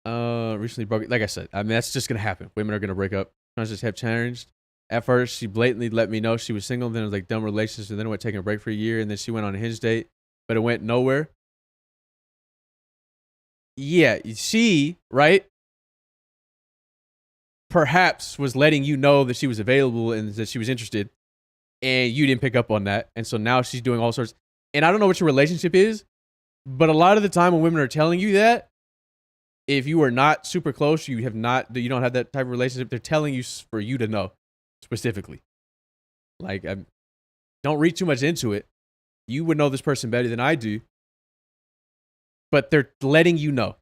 recently broke. Like I said, I mean, that's just gonna happen. Women are gonna break up. Just have changed. At first, she blatantly let me know she was single. Then it was like dumb relationships. And then it went taking a break for a year. And then she went on a Hinge date, but it went nowhere. Yeah, she, right? Perhaps was letting you know that she was available and that she was interested, and you didn't pick up on that. And so now she's doing all sorts. And I don't know what your relationship is, but a lot of the time when women are telling you that, if you are not super close, you don't have that type of relationship, they're telling you for you to know specifically. Like, don't read too much into it. You would know this person better than I do, but they're letting you know.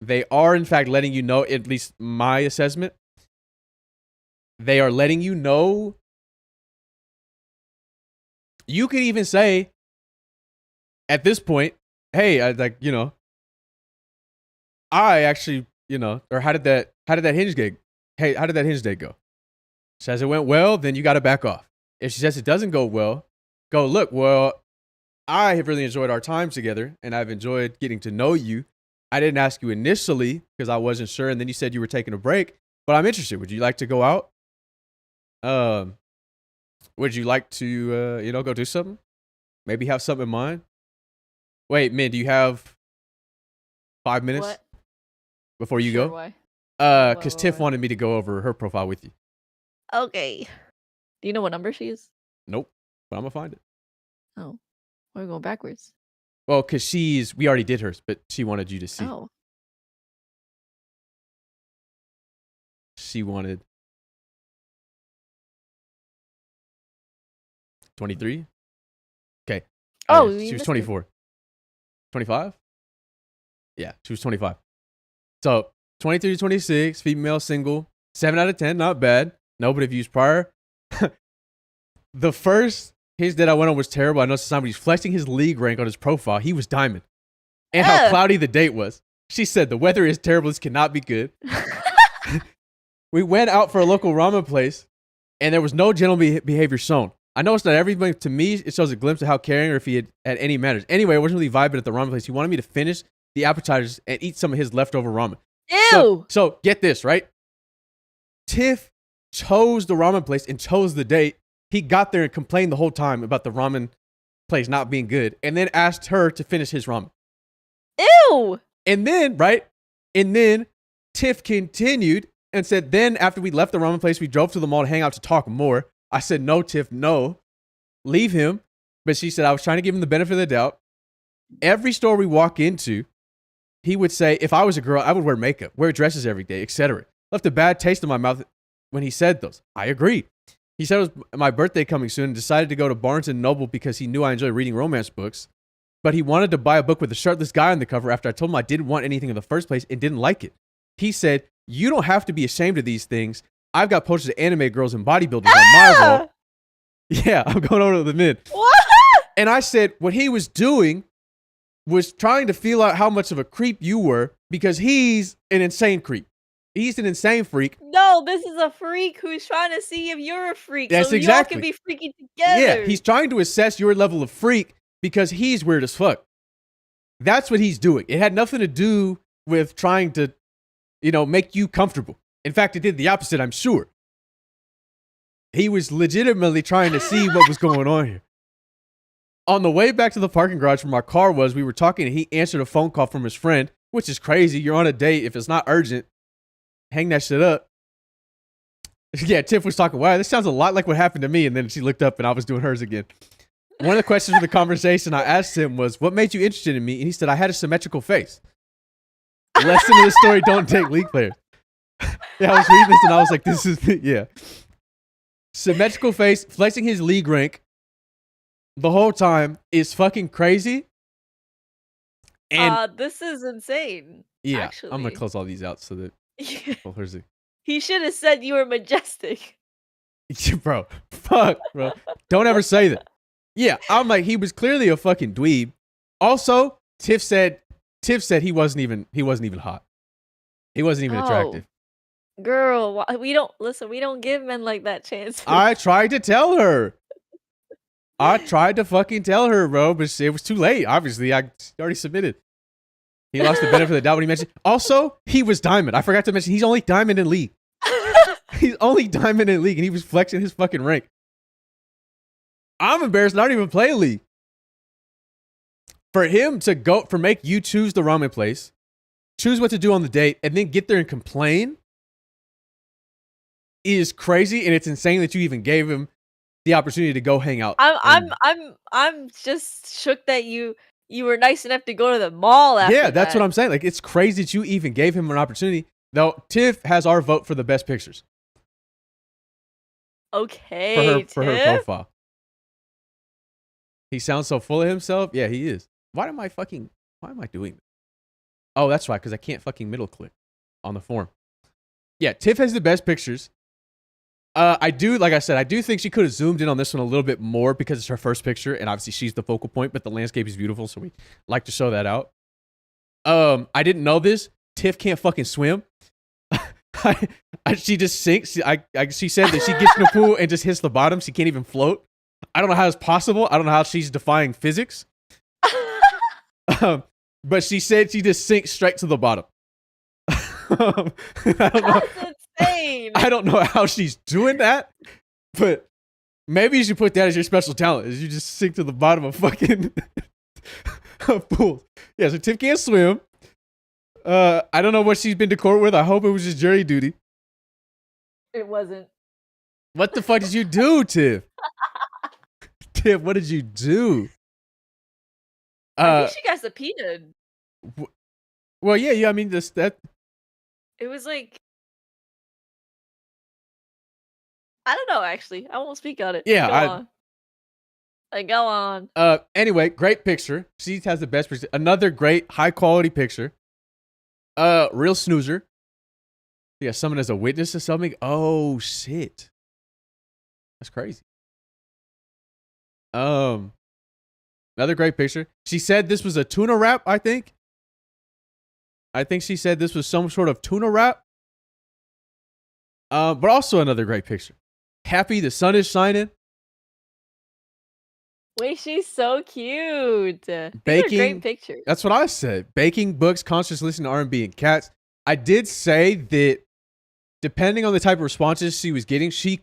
They are, in fact, letting you know, at least my assessment. They are letting you know. You could even say, at this point, hey, I actually, or how did that Hinge gig? Hey, how did that Hinge date go? Says it went well, then you got to back off. If she says it doesn't go well, go, look, well, I have really enjoyed our time together, and I've enjoyed getting to know you. I didn't ask you initially because I wasn't sure, and then you said you were taking a break, but I'm interested. Would you like to go out? Would you like to, go do something? Maybe have something in mind? Wait, Min, do you have 5 minutes
What?
before you
Sure,
go?
why?
Because Tiff wanted me to go over her profile with you.
Okay. Do you know what number she is?
Nope, but I'm gonna find it.
Oh, we're going backwards.
Well, because we already did hers, but she wanted you to see.
Oh,
She wanted 23. Okay.
oh,
She
you
was
missed me.
24. 25? Yeah, she was 25. So 23 to 26, female, single. 7 out of 10, not bad. Nobody views prior. The first his that I went on was terrible. I noticed somebody's flexing his league rank on his profile. He was diamond. And how cloudy the date was. She said, the weather is terrible. This cannot be good. We went out for a local ramen place, and there was no gentle behavior shown. I noticed that everybody, to me, it shows a glimpse of how caring or if he had any manners. Anyway, I wasn't really vibing at the ramen place. He wanted me to finish the appetizers and eat some of his leftover ramen.
Ew!
So get this, right? Tiff chose the ramen place and chose the date. He got there and complained the whole time about the ramen place not being good, and then asked her to finish his ramen.
Ew!
And then, right? And then Tiff continued and said, then after we left the ramen place, we drove to the mall to hang out to talk more. I said, no, Tiff, no. Leave him. But she said, I was trying to give him the benefit of the doubt. Every store we walk into, he would say, if I was a girl, I would wear makeup, wear dresses every day, etc. Left a bad taste in my mouth when he said those. I agreed. He said it was my birthday coming soon and decided to go to Barnes & Noble because he knew I enjoy reading romance books. But he wanted to buy a book with a shirtless guy on the cover after I told him I didn't want anything in the first place and didn't like it. He said, you don't have to be ashamed of these things. I've got posters of anime girls and bodybuilders on my wall. Yeah, I'm going over to the men.
What?
And I said, what he was doing was trying to feel out how much of a creep you were because he's an insane creep. He's an insane freak.
No, this is a freak who's trying to see if you're a freak.
That's
so
exactly.
y'all can be freaky together.
Yeah, he's trying to assess your level of freak because he's weird as fuck. That's what he's doing. It had nothing to do with trying to, make you comfortable. In fact, it did the opposite, I'm sure. He was legitimately trying to see what was going on here. On the way back to the parking garage where my car was, we were talking and he answered a phone call from his friend, which is crazy. You're on a date. If it's not urgent, hang that shit up. Yeah, Tiff was talking, wow, this sounds a lot like what happened to me. And then she looked up and I was doing hers again. One of the questions of the conversation I asked him was, what made you interested in me? And he said, I had a symmetrical face. Lesson of the story, don't take league players. Yeah, I was reading this and I was like, this is, yeah. Symmetrical face, flexing his league rank the whole time is fucking crazy. And
this is insane.
yeah,
actually.
I'm going to close all these out so that,
He should have said you were majestic.
Bro, fuck, bro. Don't ever say that. Yeah, I'm like, he was clearly a fucking dweeb. Also, Tiff said he wasn't even hot. He wasn't even attractive.
Girl, we don't give men like that chance.
I tried to tell her. I tried to fucking tell her, bro, but it was too late. Obviously, I already submitted. He lost the benefit of the doubt when he mentioned. Also, he was diamond. I forgot to mention, he's only diamond in league. He's only diamond in league, and he was flexing his fucking rank. I'm embarrassed not even play league. For him to make you choose the ramen place, choose what to do on the date, and then get there and complain is crazy, and it's insane that you even gave him the opportunity to go hang out.
I'm just shook that you were nice enough to go to the mall after
Yeah, that's
that.
what I'm saying. Like, it's crazy that you even gave him an opportunity. Though Tiff has our vote for the best pictures.
Okay,
for her profile. He sounds so full of himself. Yeah, he is. Why am I doing this? Oh, that's right, because I can't fucking middle click on the form. Yeah, Tiff has the best pictures. Like I said, I do think she could have zoomed in on this one a little bit more because it's her first picture, and obviously she's the focal point, but the landscape is beautiful, so we like to show that out. I didn't know this. Tiff can't fucking swim. She just sinks. She said that she gets in the pool and just hits the bottom. She can't even float. I don't know how it's possible. I don't know how she's defying physics. But she said she just sinks straight to the bottom. I don't know.
That's insane.
I don't know how she's doing that, but maybe you should put that as your special talent, is you just sink to the bottom of fucking pools. Yeah, so Tiff can't swim. I don't know what she's been to court with. I hope it was just jury duty.
It wasn't.
What the fuck did you do, Tiff? Tiff, what did you do?
I think she got subpoenaed.
Well, yeah. I mean, that.
It was like, I don't know. Actually, I won't speak on it.
Yeah,
go on.
Anyway, great picture. She has the best picture. Another great high quality picture. Real snoozer. Yeah, someone as a witness to something. Oh shit, that's crazy. Another great picture. She said this was a tuna wrap. I think she said this was some sort of tuna wrap. But also another great picture. Happy the sun is shining.
Wait, she's so cute. These are
Baking.
great pictures.
That's what I said. Baking, books, concerts, listening to R&B, and cats. I did say that depending on the type of responses she was getting, she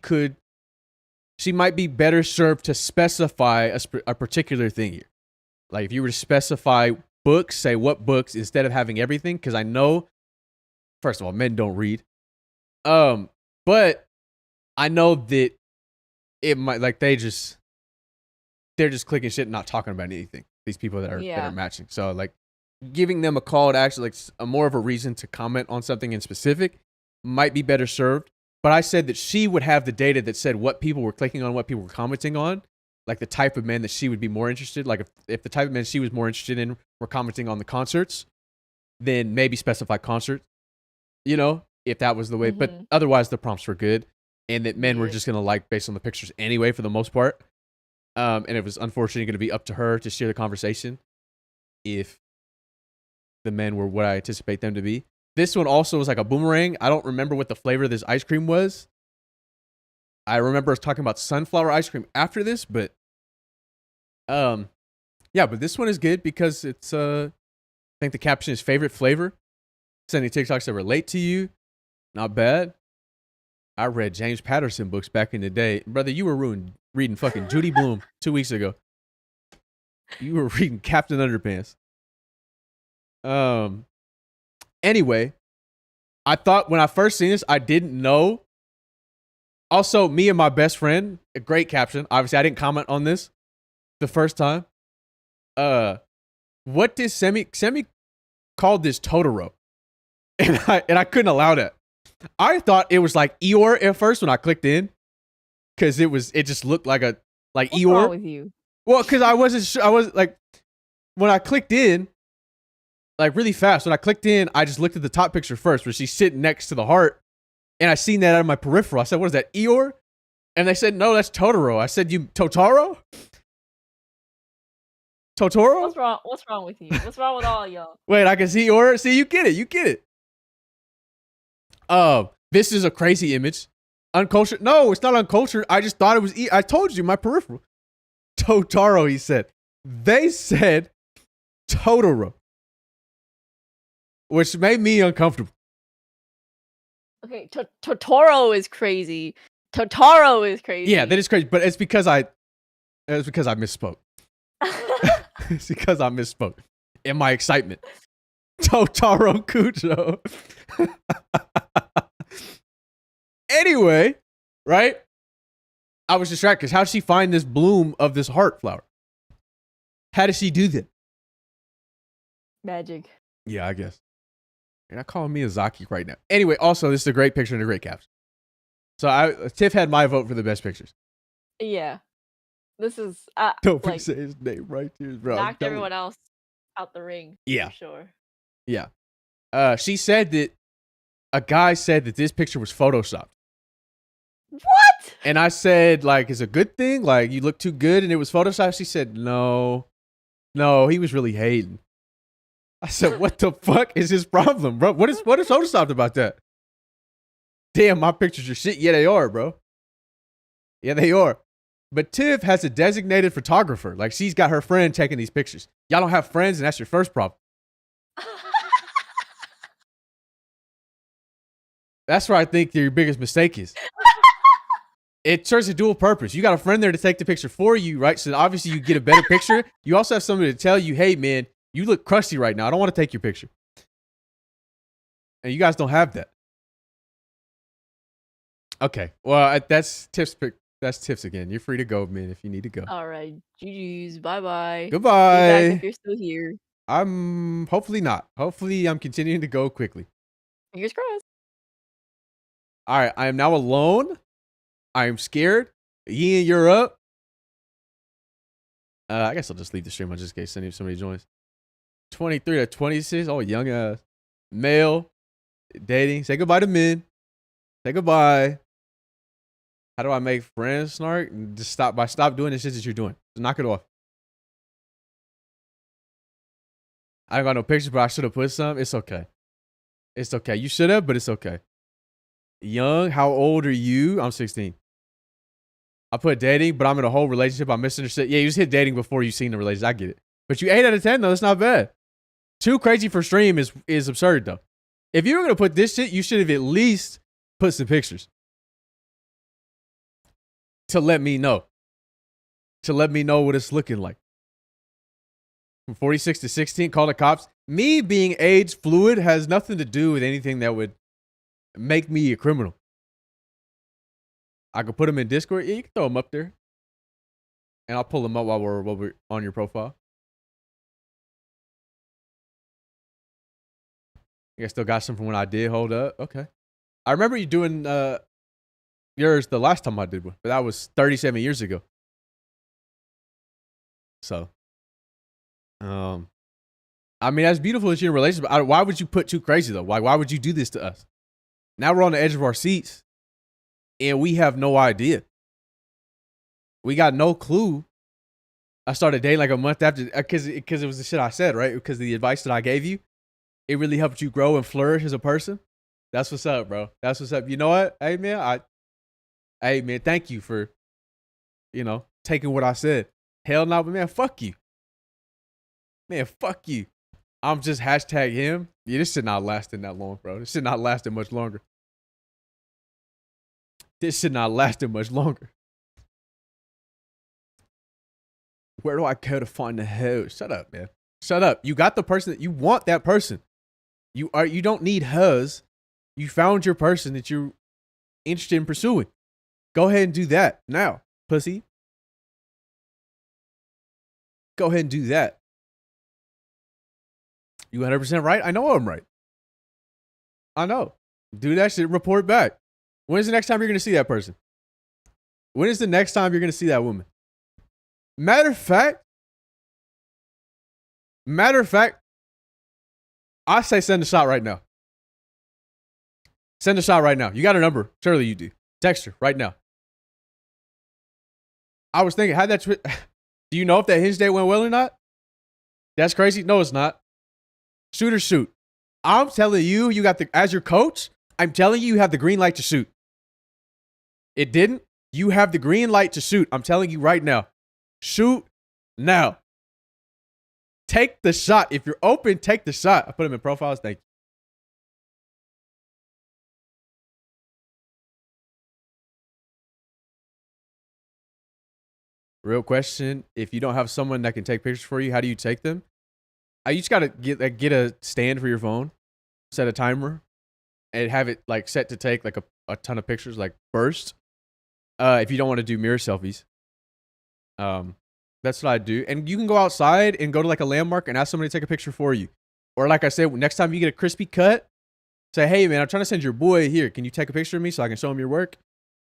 might be better served to specify a particular thing here. Like if you were to specify books, say what books instead of having everything, because I know, first of all, men don't read. But I know that it might like they're just clicking shit and not talking about anything. These people that are matching. So like giving them a call to actually like a more of a reason to comment on something in specific might be better served. But I said that she would have the data that said what people were clicking on, what people were commenting on, like the type of men that she would be more interested. Like if the type of men she was more interested in were commenting on the concerts, then maybe specify concert, if that was the way. But otherwise the prompts were good. And that men were just going to like based on the pictures anyway, for the most part. And it was unfortunately going to be up to her to steer the conversation if the men were what I anticipate them to be. This one also was like a boomerang. I don't remember what the flavor of this ice cream was. I remember us talking about sunflower ice cream after this, but but this one is good because it's I think the caption is favorite flavor. Sending TikToks that relate to you. Not bad. I read James Patterson books back in the day. Brother, you were reading fucking Judy Blume 2 weeks ago. You were reading Captain Underpants. Anyway, I thought when I first seen this, I didn't know. Also, me and my best friend, a great caption. Obviously, I didn't comment on this the first time. What did Semi called this Totoro? And I couldn't allow that. I thought it was like Eeyore at first when I clicked in, because it just looked like
What's
Eeyore.
wrong with you?
Well, because I wasn't sure. I was like, when I clicked in, like really fast. When I clicked in, I just looked at the top picture first, where she's sitting next to the heart, and I seen that out of my peripheral. I said, "What is that, Eeyore?" And they said, "No, that's Totoro." I said, "You Totoro? Totoro?
What's wrong? What's wrong with you? What's wrong with all y'all?
Wait, I can see Eeyore. See, you get it. This is a crazy image. Uncultured? No, it's not uncultured. I just thought it was. I told you, my peripheral. Totoro, he said. They said Totoro, which made me uncomfortable.
Okay, Totoro is crazy. Totoro is crazy.
Yeah, that is crazy, but it's because I misspoke. It's because I misspoke in my excitement. Totoro Kujo. Anyway, right? I was distracted because how did she find this bloom of this heart flower? How did she do that?
Magic.
Yeah, I guess. You're not calling Miyazaki right now. Anyway, also, this is a great picture and a great caption. So Tiff had my vote for the best pictures.
Yeah. This is
Don't
like,
say his name right here, bro.
knocked everyone else out the ring.
Yeah.
For sure.
Yeah. She said that a guy said that this picture was photoshopped.
What?
And I said, like, it's a good thing. Like, you look too good and it was photoshopped. She said, no, he was really hating. I said, what the fuck is his problem, bro? What is photoshopped about that? Damn, my pictures are shit. Yeah, they are, bro. Yeah, they are. But Tiff has a designated photographer. Like, she's got her friend taking these pictures. Y'all don't have friends, and that's your first problem. That's where I think your biggest mistake is. It serves a dual purpose. You got a friend there to take the picture for you, right? So obviously you get a better picture. You also have somebody to tell you, hey, man, you look crusty right now. I don't want to take your picture. And you guys don't have that. Okay. Well, that's Tiff's pick. That's Tiff's again. You're free to go, man, if you need to go.
All right. GG's. Bye-bye.
Goodbye.
Be back if you're still here.
I'm hopefully not. Hopefully I'm continuing to go quickly.
Fingers crossed.
All right. I am now alone. I am scared. Ian, you're up. I guess I'll just leave the stream just in case somebody joins. 23 to 26. Oh, young ass. Male. Dating. Say goodbye to men. Say goodbye. How do I make friends, Snark? Just stop doing the shit that you're doing. Just knock it off. I ain't got no pictures, but I should have put some. It's okay. It's okay. You should have, but it's okay. Young, how old are you? I'm 16. I put dating, but I'm in a whole relationship. I'm misunderstood. Yeah, you just hit dating before you seen the relationship. I get it. But you 8 out of 10, though. That's not bad. Too crazy for stream is absurd, though. If you were going to put this shit, you should have at least put some pictures. To let me know. To let me know what it's looking like. From 46 to 16, call the cops. Me being age fluid has nothing to do with anything that would make me a criminal. I could put them in Discord. Yeah, you can throw them up there. And I'll pull them up while we're on your profile. You guys still got some from when I did. Hold up. Okay. I remember you doing yours the last time I did one, but that was 37 years ago. So, I mean, that's beautiful that you're in a relationship. Why would you put too crazy, though? Why would you do this to us? Now we're on the edge of our seats, and we have no idea. We got no clue. I started dating like a month after, because it was the shit I said, right? Because the advice that I gave you, it really helped you grow and flourish as a person. That's what's up, bro. That's what's up. You know what? Hey, man, thank you for, taking what I said. Hell no, but man, fuck you. Man, fuck you. I'm just hashtag him. Yeah, this shit not lasting that long, bro. This shit not lasting much longer. This shit not lasting much longer. Where do I go to find the hoes? Shut up, man. Shut up. You got the person that you want. That person. You don't need hers. You found your person that you're interested in pursuing. Go ahead and do that now, pussy. Go ahead and do that. You 100% right? I know I'm right. I know. Do that shit, report back. When's the next time you're going to see that person? When is the next time you're going to see that woman? Matter of fact, I say send a shot right now. Send a shot right now. You got a number. Surely you do. Text her right now. I was thinking, do you know if that hinge date went well or not? That's crazy. No, it's not. Shoot or shoot. I'm telling you, as your coach, I'm telling you have the green light to shoot. It didn't. You have the green light to shoot. I'm telling you right now. Shoot now. Take the shot. If you're open, take the shot. I put them in profiles. Thank you. Real question. If you don't have someone that can take pictures for you, how do you take them? You just got to get a stand for your phone, set a timer, and have it like set to take like a ton of pictures, like burst. If you don't want to do mirror selfies. That's what I do. And you can go outside and go to like a landmark and ask somebody to take a picture for you. Or like I said, next time you get a crispy cut, say, hey man, I'm trying to send your boy here. Can you take a picture of me so I can show him your work?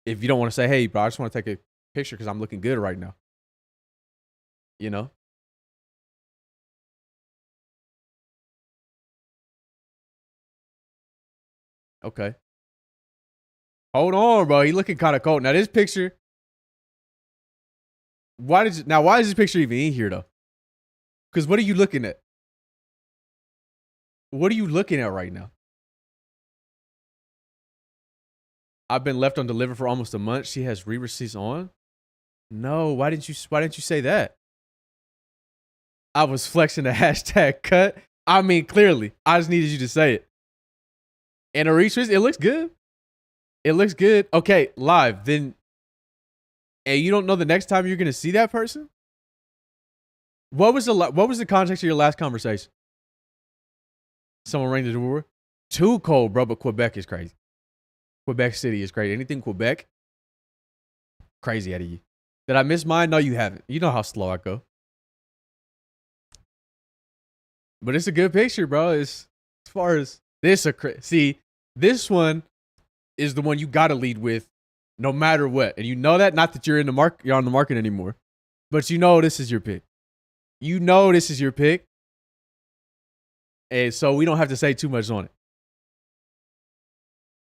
If you don't want to say, hey bro, I just want to take a picture because I'm looking good right now. You know? Okay. Hold on, bro. He looking kind of cold. Now this picture. Why is this picture even in here though? Because what are you looking at? What are you looking at right now? I've been left undelivered for almost a month. She has re-receipts on. No, why didn't you say that? I was flexing the hashtag cut. I mean, clearly, I just needed you to say it. And a retweet, it looks good. It looks good. Okay, live. Then, and you don't know the next time you're gonna see that person? What was the context of your last conversation? Someone rang the door. Too cold, bro. But Quebec is crazy. Quebec City is crazy. Anything Quebec, crazy out of you. Did I miss mine? No, you haven't. You know how slow I go. But it's a good picture, bro. As far as this, see, this one is the one you got to lead with, no matter what. And you know that. Not that you're in the market, you're on the market anymore, but you know this is your pick. You know this is your pick, and so we don't have to say too much on it.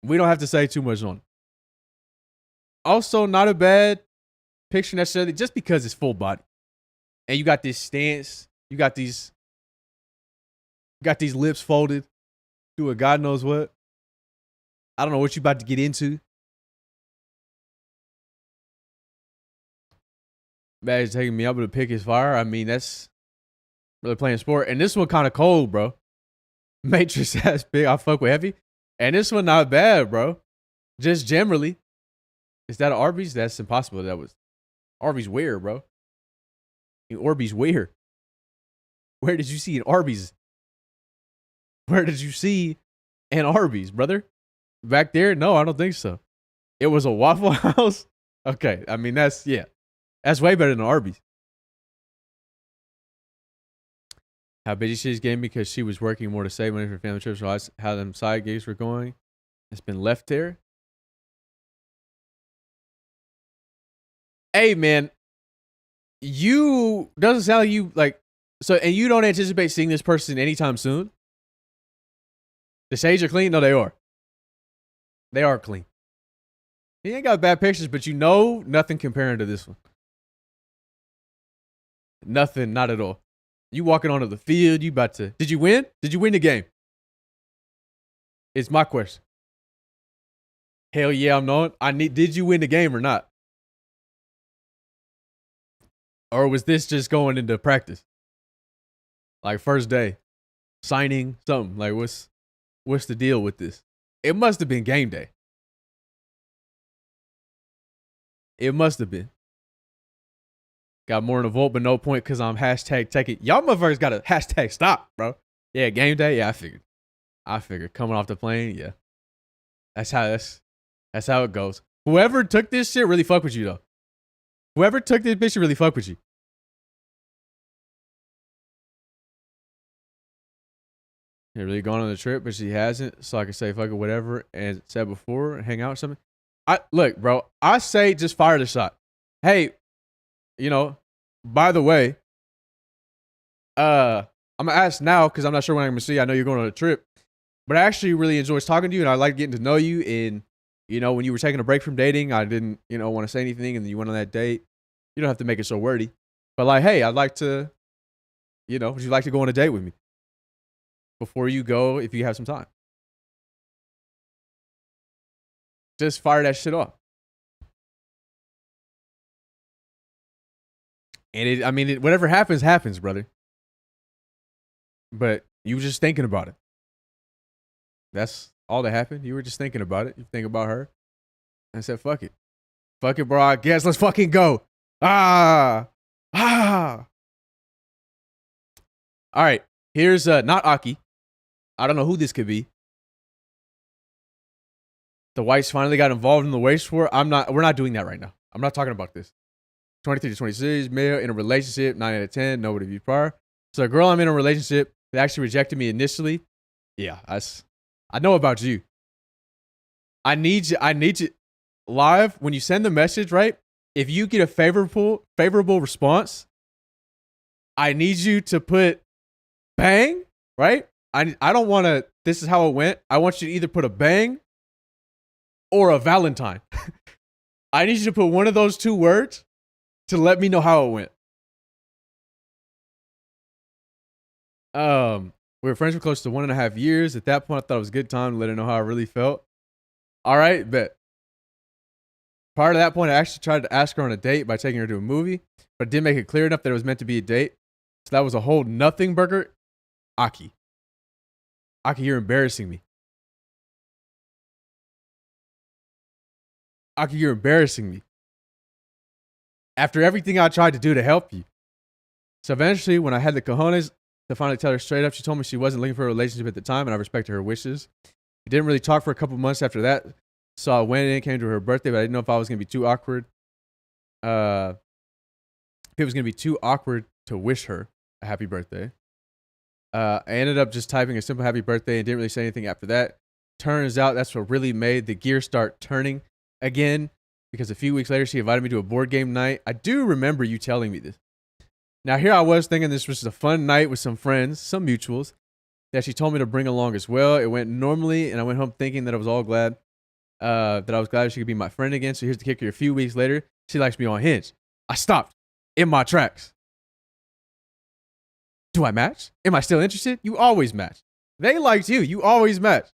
We don't have to say too much on it. Also, not a bad picture necessarily, just because it's full body, and you got this stance, you got these lips folded, doing God knows what. I don't know what you about to get into. Badge taking me up with a pick is fire. I mean, that's really playing sport. And this one kind of cold, bro. Matrix ass big. I fuck with heavy. And this one not bad, bro. Just generally. Is that an Arby's? That's impossible. That was Arby's where, bro? Arby's where? Where did you see an Arby's? Where did you see an Arby's, brother? Back there? No, I don't think so. It was a Waffle House? Okay. I mean, that's, yeah. That's way better than Arby's. How busy she's getting because she was working more to save money for family trips. So how them side gigs were going. It's been left there. Hey, man. You doesn't sound like you like so, and you don't anticipate seeing this person anytime soon. The shades are clean? No, they are. They are clean. He ain't got bad pictures, but you know nothing comparing to this one. Nothing, not at all. You walking onto the field, you about to. Did you win? Did you win the game? It's my question. Hell yeah, I'm knowing. Did you win the game or not? Or was this just going into practice? Like first day, signing, something. Like what's the deal with this? It must have been game day. It must have been. Got more than a vote, but no point because I'm hashtag take it. Y'all motherfuckers got a hashtag stop, bro. Yeah, game day. Yeah, I figured. Coming off the plane, yeah. That's how it goes. Whoever took this shit really fuck with you though. Whoever took this bitch really fuck with you. You're really going on the trip, but she hasn't. So I can say fuck it, whatever, and said before, hang out or something. Look, bro. I say just fire the shot. Hey, you know, by the way, I'm gonna ask now because I'm not sure when I'm gonna see you. I know you're going on a trip, but I actually really enjoy talking to you, and I like getting to know you. And you know, when you were taking a break from dating, I didn't, want to say anything, and then you went on that date. You don't have to make it so wordy, but like, hey, I'd like to, would you like to go on a date with me before you go if you have some time? Just fire that shit off. And whatever happens, happens, brother. But you were just thinking about it. That's all that happened. You were just thinking about it. You think about her. And I said, fuck it. Fuck it, bro. I guess let's fucking go. All right. Here's not Aki. I don't know who this could be. The whites finally got involved in the waste war. We're not doing that right now. I'm not talking about this. 23 to 26, male, in a relationship, 9 out of 10, nobody viewed prior. So a girl I'm in a relationship that actually rejected me initially. Yeah, I know about you. I need you live when you send the message, right? If you get a favorable response, I need you to put bang, right? I don't want to, this is how it went. I want you to either put a bang or a Valentine. I need you to put one of those two words to let me know how it went. We were friends for close to 1.5 years. At that point, I thought it was a good time to let her know how I really felt. All right, bet. Prior to that point, I actually tried to ask her on a date by taking her to a movie, but didn't make it clear enough that it was meant to be a date. So that was a whole nothing burger. Aki, you're embarrassing me. Aki, you're embarrassing me. After everything I tried to do to help you. So eventually, when I had the cojones to finally tell her straight up, she told me she wasn't looking for a relationship at the time, and I respected her wishes. We didn't really talk for a couple months after that. So I went in, came to her birthday, but I didn't know if I was going to be too awkward. If it was going to be too awkward to wish her a happy birthday. I ended up just typing a simple happy birthday and didn't really say anything after that. Turns out that's what really made the gear start turning again, because a few weeks later, she invited me to a board game night. I do remember you telling me this. Now, here I was thinking this was a fun night with some friends, some mutuals, that she told me to bring along as well. It went normally, and I went home thinking that I was all glad. that I was glad she could be my friend again. So here's the kicker. A few weeks later, she likes me on Hinge. I stopped in my tracks. Do I match? Am I still interested? You always match. They liked you. You always match.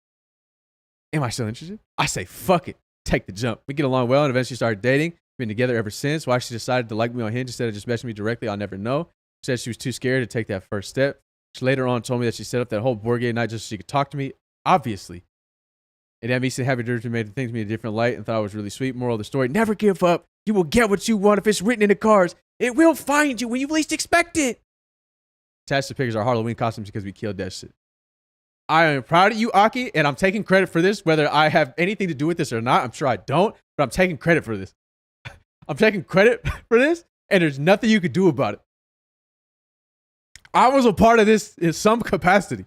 Am I still interested? I say, fuck it. Take the jump. We get along well and eventually started dating. Been together ever since. Why she decided to like me on Hinge instead of just messaging me directly, I'll never know. She said she was too scared to take that first step. She later on told me that she set up that whole board game night just so she could talk to me. Obviously. It had me so happy to made things to me in a different light and thought I was really sweet. Moral of the story, never give up. You will get what you want if it's written in the cards. It will find you when you least expect it. Attached to pictures are Halloween costumes because we killed that shit. I am proud of you, Aki, and I'm taking credit for this, whether I have anything to do with this or not. I'm sure I don't, but I'm taking credit for this. I'm taking credit for this, and there's nothing you could do about it. I was a part of this in some capacity.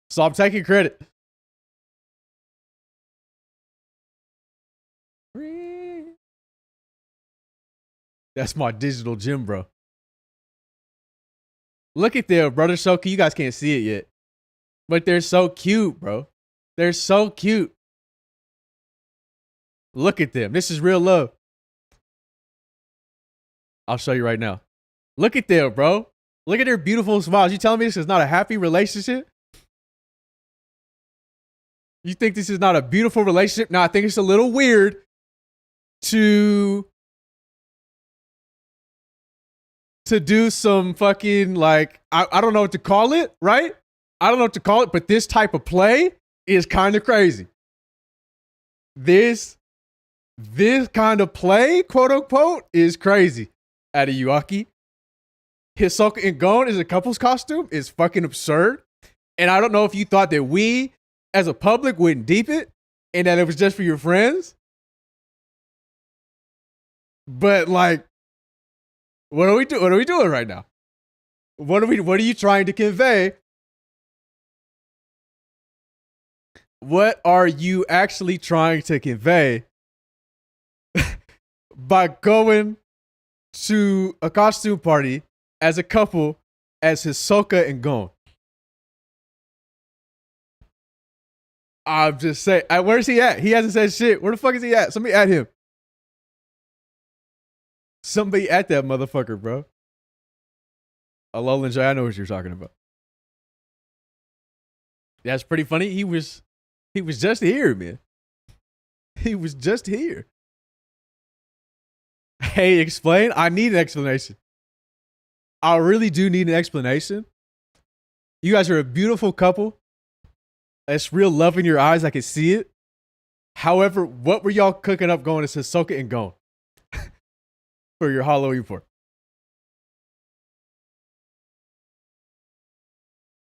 So I'm taking credit. That's my digital gym, bro. Look at them, brother. So cute. You guys can't see it yet. But they're so cute, bro. They're so cute. Look at them. This is real love. I'll show you right now. Look at them, bro. Look at their beautiful smiles. You telling me this is not a happy relationship? You think this is not a beautiful relationship? No, I think it's a little weird to do some fucking, like, I don't know what to call it, right? I don't know what to call it, but this type of play is kind of crazy. This kind of play, quote unquote, is crazy out of Yuaki. Hisoka and Gon is a couple's costume is fucking absurd. And I don't know if you thought that we, as a public, wouldn't deep it and that it was just for your friends. But, like, what are we doing? What are we doing right now? What are you trying to convey? What are you actually trying to convey by going to a costume party as a couple as Hisoka and Gon? I'm just saying. Where's he at? He hasn't said shit. Where the fuck is he at? Somebody at him. Somebody at that motherfucker, bro. Alolan J, I know what you're talking about. That's pretty funny. He was just here, man. He was just here. Hey, explain. I need an explanation. I really do need an explanation. You guys are a beautiful couple. That's real love in your eyes. I can see it. However, what were y'all cooking up going to Hisoka and Gon for your Halloween party?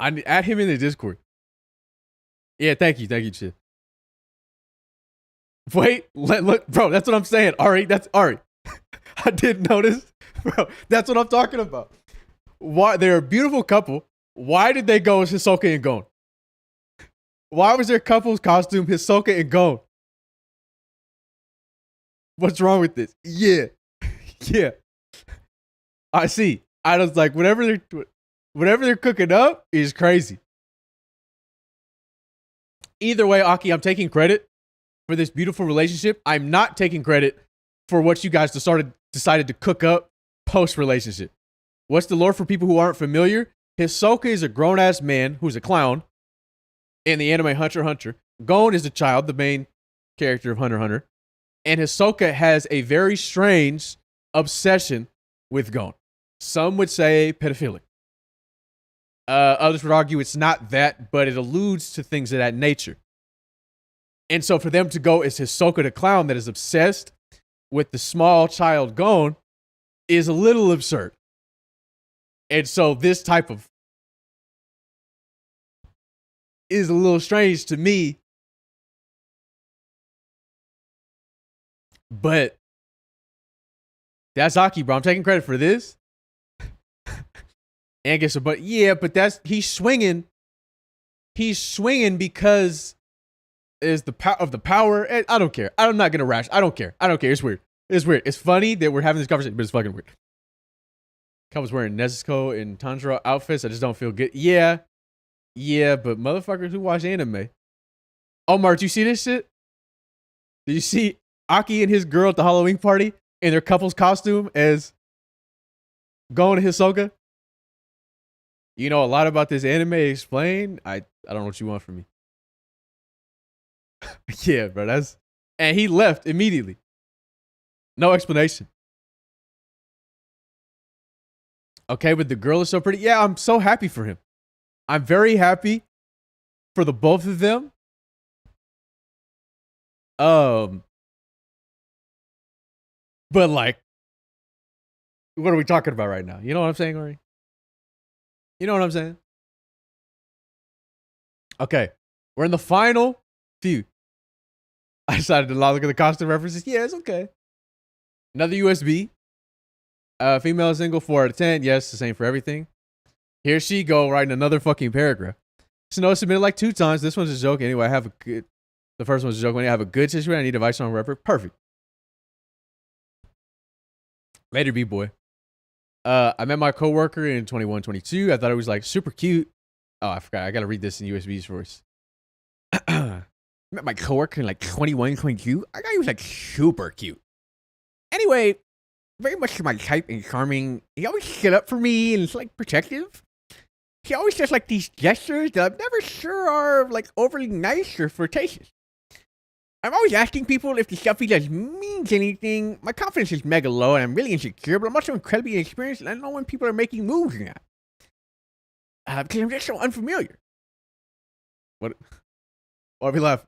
I add him in the Discord. Yeah, thank you, Chid. Wait, look, bro. That's what I'm saying. Ari, that's Ari. I didn't notice, bro. That's what I'm talking about. Why they're a beautiful couple? Why did they go as Hisoka and Gon? Why was their couple's costume Hisoka and Gon? What's wrong with this? Yeah, yeah. I see. I was like, whatever they're cooking up is crazy. Either way, Aki, I'm taking credit for this beautiful relationship. I'm not taking credit for what you guys decided to cook up post-relationship. What's the lore for people who aren't familiar? Hisoka is a grown-ass man who's a clown in the anime Hunter x Hunter. Gon is the child, the main character of Hunter x Hunter. And Hisoka has a very strange obsession with Gon. Some would say pedophilic. Others would argue it's not that, but it alludes to things of that nature. And so for them to go as Hisoka the clown that is obsessed with the small child Gon is a little absurd. And so this type of is a little strange to me. But that's Aki, bro. I'm taking credit for this. And guess what? But yeah, but he's swinging. He's swinging because is the power. I don't care. I'm not gonna rash. I don't care. It's weird. It's funny that we're having this conversation, but it's fucking weird. Couples wearing Nezuko and Tanjiro outfits. I just don't feel good. Yeah, but motherfuckers who watch anime Omar, did you see this shit? Did you see Aki and his girl at the Halloween party in their couple's costume as going to Hisoka? You know a lot about this anime. Explain. I don't know what you want from me. Yeah, bro. And he left immediately. No explanation. Okay, but the girl is so pretty. Yeah, I'm so happy for him. I'm very happy for the both of them. But like, what are we talking about right now? You know what I'm saying, Ori? You know what I'm saying? Okay, we're in the final few. I decided to look at the costume references. Yeah, it's okay. Another USB. Female single 4 out of 10. Yes, the same for everything. Here she go writing another fucking paragraph. Snow submitted like 2 times. This one's a joke. Anyway, the first one's a joke. When I have a good situation, I need advice on rapper. Perfect. Later, B-boy. I met my coworker in 21-22. I thought it was like super cute. Oh, I forgot. I got to read this in USB's voice. Met my coworker in like 21-22. I thought he was like super cute. Anyway, very much my type and charming. He always stood up for me and is like protective. He always does like these gestures that I'm never sure are like overly nice or flirtatious. I'm always asking people if the stuff he does means anything. My confidence is mega low and I'm really insecure, but I'm also incredibly inexperienced and I know when people are making moves or not. Because I'm just so unfamiliar. What? Why are we laughing?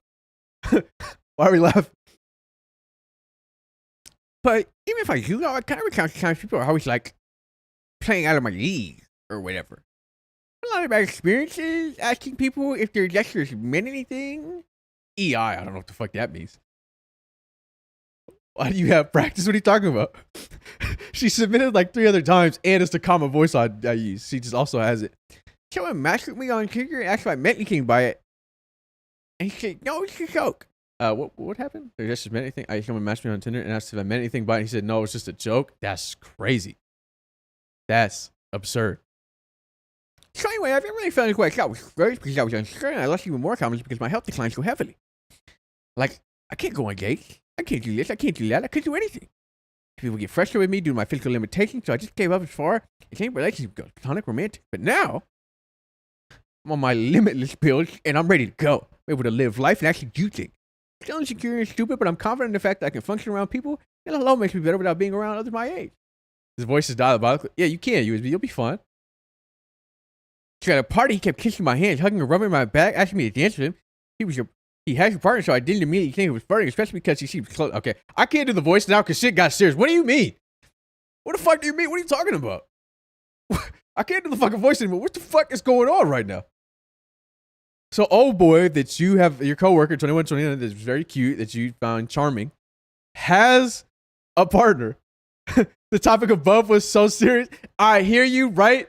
Why are we laughing? But even if I do, I kind of recount times people are always like playing out of my league or whatever. A lot of bad experiences asking people if their gestures meant anything. I don't know what the fuck that means. Why do you have practice? What are you talking about? She submitted like 3 other times, and it's the common voice I use. She just also has it. Someone matched with me on Tinder and asked if I meant anything by it. And he said, no, it's a joke. What happened? Did I just meant anything? Someone matched me on Tinder and asked if I meant anything by it. And he said, no, it's just a joke. That's crazy. That's absurd. So anyway, I've really felt like I was great because I was unsure and I lost even more confidence because my health declined so heavily. Like, I can't go on dates. I can't do this. I can't do that. I can't do anything. People get frustrated with me due to my physical limitations, so I just gave up as far as any relationship goes. Platonic, romantic. But now, I'm on my limitless pills and I'm ready to go. I'm able to live life and actually do things. Still insecure and stupid, but I'm confident in the fact that I can function around people and alone makes me better without being around others my age. His voice is diabolical. Yeah, you can, USB. You'll be fine. So at a party, he kept kissing my hands, hugging and rubbing my back, asking me to dance with him. He has your partner, so I didn't immediately think it was flirting, especially because he seemed close. Okay, I can't do the voice now because shit got serious. What do you mean? What the fuck do you mean? What are you talking about? I can't do the fucking voice anymore. What the fuck is going on right now? So, old boy that you have, your coworker, 21-29, that's very cute, that you found charming, has a partner. The topic above was so serious. I hear you, right?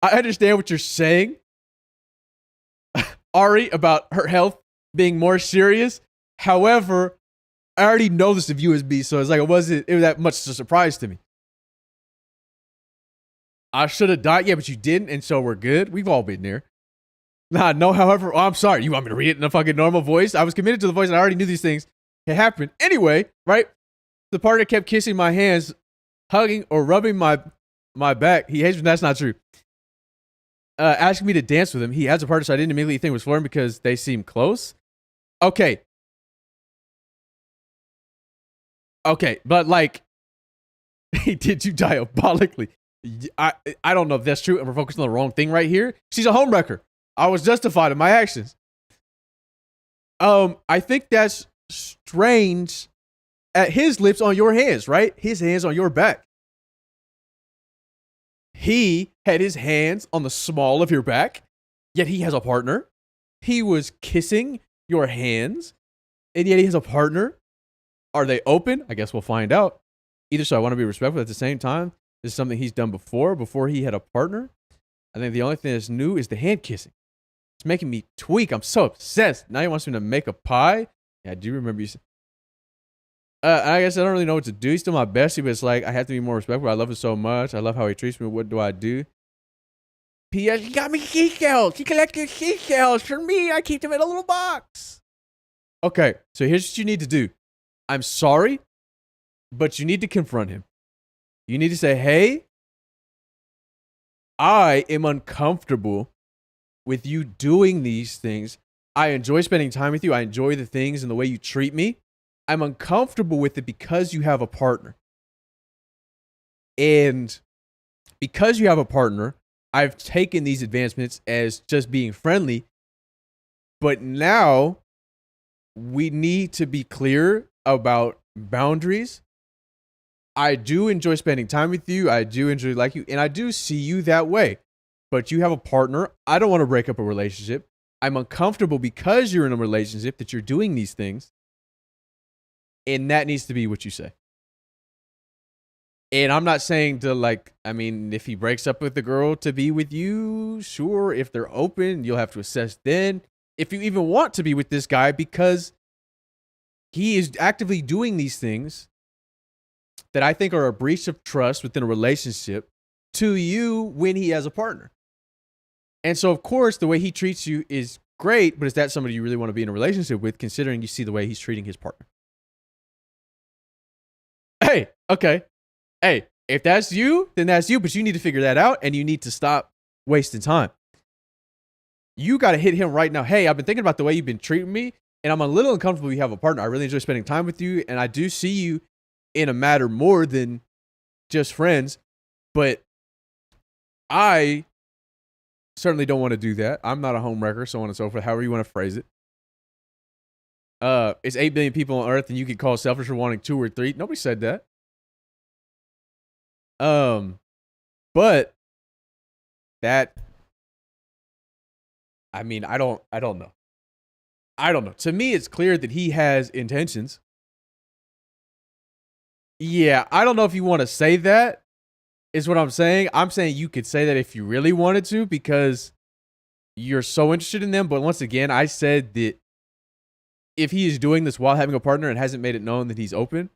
I understand what you're saying, Ari, about her health being more serious. However, I already know this of USB, so it's like it was that much a surprise to me. I should have died, yeah, but you didn't, and so we're good. We've all been there. Nah, no, however, I'm sorry. You want me to read it in a fucking normal voice? I was committed to the voice, and I already knew these things had happened. Anyway, right? The partner kept kissing my hands, hugging or rubbing my back. He hates me. That's not true. Asking me to dance with him. He has a partner, so I didn't immediately think it was for him because they seem close. Okay, but like, he did you diabolically. I don't know if that's true, and we're focusing on the wrong thing right here. She's a homewrecker. I was justified in my actions. I think that's strange at his lips on your hands, right? His hands on your back. He had his hands on the small of your back, yet he has a partner. He was kissing your hands, and yet he has a partner. Are they open? I guess we'll find out. Either so, I want to be respectful at the same time. This is something he's done before he had a partner. I think the only thing that's new is the hand kissing. It's making me tweak. I'm so obsessed. Now he wants me to make a pie. Yeah, I do remember you said. I guess I don't really know what to do. He's still my bestie, but it's like I have to be more respectful. I love him so much. I love how he treats me. What do I do? P.S. He got me seashells. He collected seashells for me. I keep them in a little box. Okay, so here's what you need to do. I'm sorry, but you need to confront him. You need to say, hey, I am uncomfortable with you doing these things. I enjoy spending time with you. I enjoy the things and the way you treat me. I'm uncomfortable with it because you have a partner. And because you have a partner, I've taken these advancements as just being friendly. But now we need to be clear about boundaries. I do enjoy spending time with you. I do enjoy like you. And I do see you that way. But you have a partner. I don't want to break up a relationship. I'm uncomfortable because you're in a relationship that you're doing these things. And that needs to be what you say. And I'm not saying to if he breaks up with the girl to be with you, sure. If they're open, you'll have to assess then. If you even want to be with this guy because he is actively doing these things that I think are a breach of trust within a relationship to you when he has a partner. And so, of course, the way he treats you is great, but is that somebody you really want to be in a relationship with, considering you see the way he's treating his partner? Hey, okay. Hey, if that's you, then that's you, but you need to figure that out and you need to stop wasting time. You got to hit him right now. Hey, I've been thinking about the way you've been treating me and I'm a little uncomfortable you have a partner. I really enjoy spending time with you and I do see you in a matter more than just friends, but I certainly don't want to do that. I'm not a homewrecker, so on and so forth, however you want to phrase it. It's 8 billion people on Earth and you could call selfish for wanting 2 or 3. Nobody said that. But that, I mean, I don't know. I don't know. To me, it's clear that he has intentions. Yeah, I don't know if you want to say that, is what I'm saying. I'm saying you could say that if you really wanted to, because you're so interested in them. But once again, I said that if he is doing this while having a partner and hasn't made it known that he's open,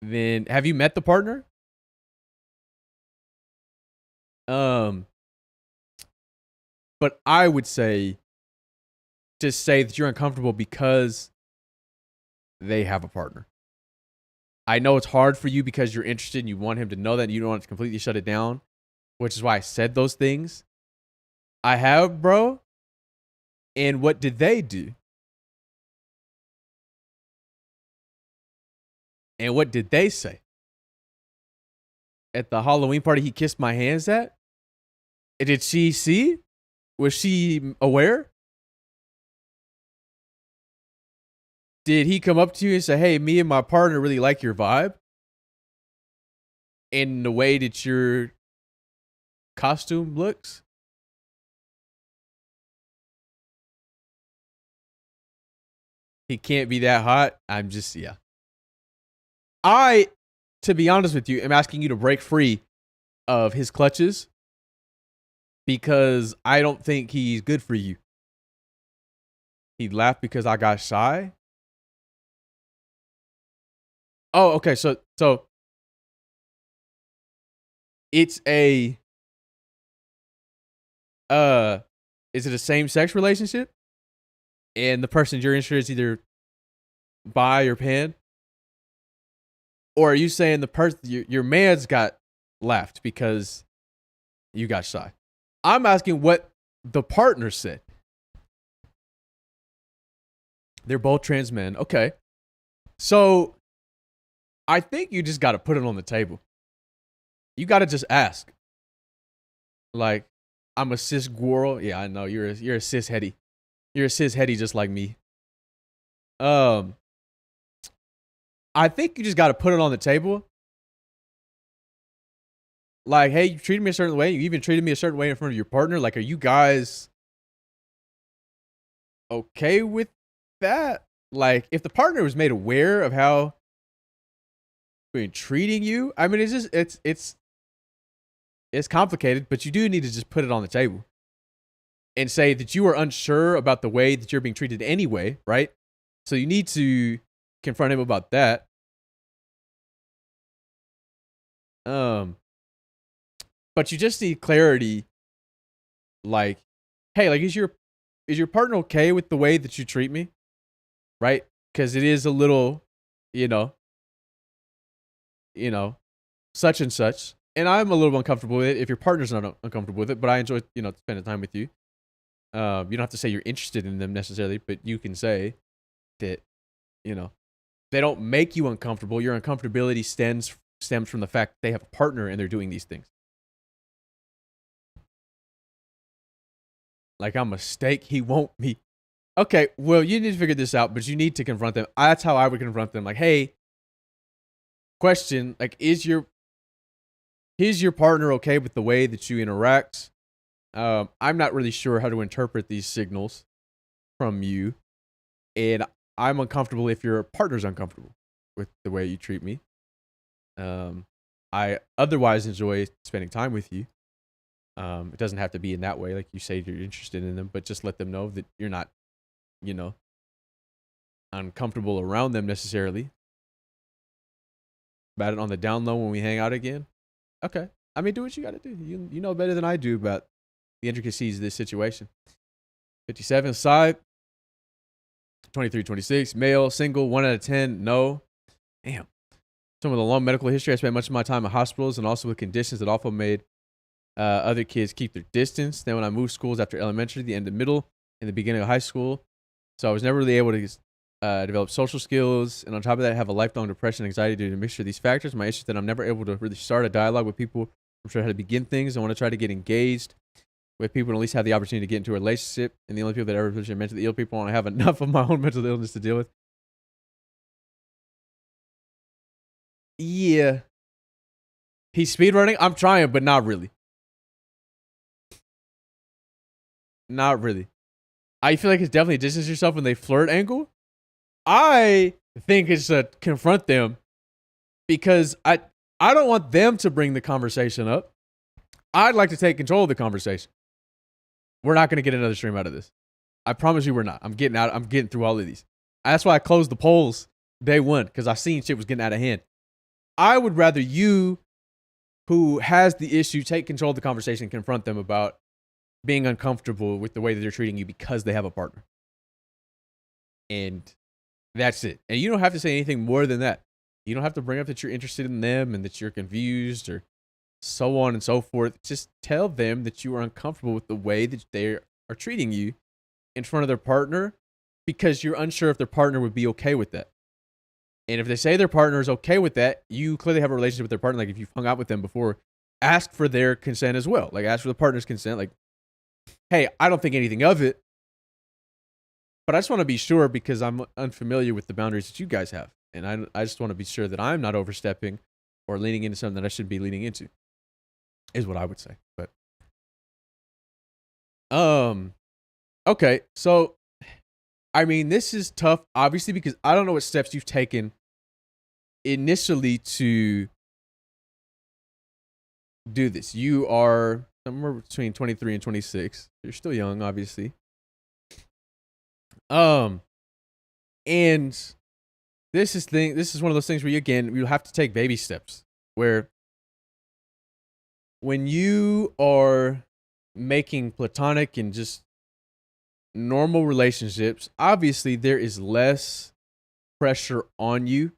then have you met the partner? But I would say just say that you're uncomfortable because they have a partner. I know it's hard for you because you're interested and you want him to know that and you don't want to completely shut it down, which is why I said those things. I have, bro. And what did they do? And what did they say? At the Halloween party he kissed my hands at? Did she see? Was she aware? Did he come up to you and say, hey, me and my partner really like your vibe? And the way that your costume looks? He can't be that hot. Yeah. To be honest with you, am asking you to break free of his clutches because I don't think he's good for you. He laughed because I got shy. Oh, okay. So it's is it a same-sex relationship? And the person you're interested in is either bi or pan? Or are you saying the person your man's got left because you got shy? I'm asking what the partner said. They're both trans men. Okay. So I think you just got to put it on the table. You got to just ask. Like, I'm a cis girl. Yeah, I know you're a cis heady. You're a cis heady just like me. I think you just got to put it on the table. Like, hey, you treated me a certain way. You even treated me a certain way in front of your partner. Like, are you guys okay with that? Like, if the partner was made aware of how we're treating you, I mean, it's complicated, but you do need to just put it on the table and say that you are unsure about the way that you're being treated anyway, right? So you need to confront him about that. But you just need clarity like, hey, like, is your partner okay with the way that you treat me? Right? Because it is a little, you know, such and such. And I'm a little uncomfortable with it if your partner's not uncomfortable with it, but I enjoy, spending time with you. You don't have to say you're interested in them necessarily, but you can say that, they don't make you uncomfortable. Your uncomfortability stems from the fact that they have a partner and they're doing these things. Like, I'm a steak, he won't be. Okay, well, you need to figure this out, but you need to confront them. That's how I would confront them. Like, hey, question, like, is your partner okay with the way that you interact? I'm not really sure how to interpret these signals from you, and I'm uncomfortable if your partner's uncomfortable with the way you treat me. I otherwise enjoy spending time with you. It doesn't have to be in that way, like you say you're interested in them, but just let them know that you're not, uncomfortable around them necessarily. About it on the down low when we hang out again. Okay. I mean, do what you got to do. You know better than I do about the intricacies of this situation. 57, side. 23, 26, male, single, 1 out of 10, no. Damn. Some of the long medical history, I spent much of my time in hospitals and also with conditions that often made other kids keep their distance. Then when I moved schools after elementary, the end of middle, and the beginning of high school, so I was never really able to develop social skills, and on top of that, I have a lifelong depression and anxiety due to a mixture of these factors. My issue is that I'm never able to really start a dialogue with people. I'm sure how to begin things. I want to try to get engaged with people and at least have the opportunity to get into a relationship. And the only people that ever are mentally ill people, and I have enough of my own mental illness to deal with. Yeah. He's speedrunning? I'm trying, but not really. Not really. I feel like it's definitely distance yourself when they flirt angle. I think it's to confront them because I don't want them to bring the conversation up. I'd like to take control of the conversation. We're not going to get another stream out of this. I promise you we're not. I'm getting through all of these. That's why I closed the polls day one, because I seen shit was getting out of hand. I would rather you, who has the issue, take control of the conversation and confront them about being uncomfortable with the way that they're treating you because they have a partner. And that's it. And you don't have to say anything more than that. You don't have to bring up that you're interested in them and that you're confused or so on and so forth. Just tell them that you are uncomfortable with the way that they are treating you in front of their partner because you're unsure if their partner would be okay with that. And if they say their partner is okay with that, you clearly have a relationship with their partner. Like, if you've hung out with them before, ask for their consent as well. Like, ask for the partner's consent. Like, hey, I don't think anything of it, but I just want to be sure because I'm unfamiliar with the boundaries that you guys have. And I just want to be sure that I'm not overstepping or leaning into something that I shouldn't be leaning into, is what I would say. But, okay. So, I mean, this is tough, obviously, because I don't know what steps you've taken initially to do this. You are somewhere between 23 and 26. You're still young, obviously. And this is one of those things where you have to take baby steps, where when you are making platonic and just normal relationships, obviously there is less pressure on you.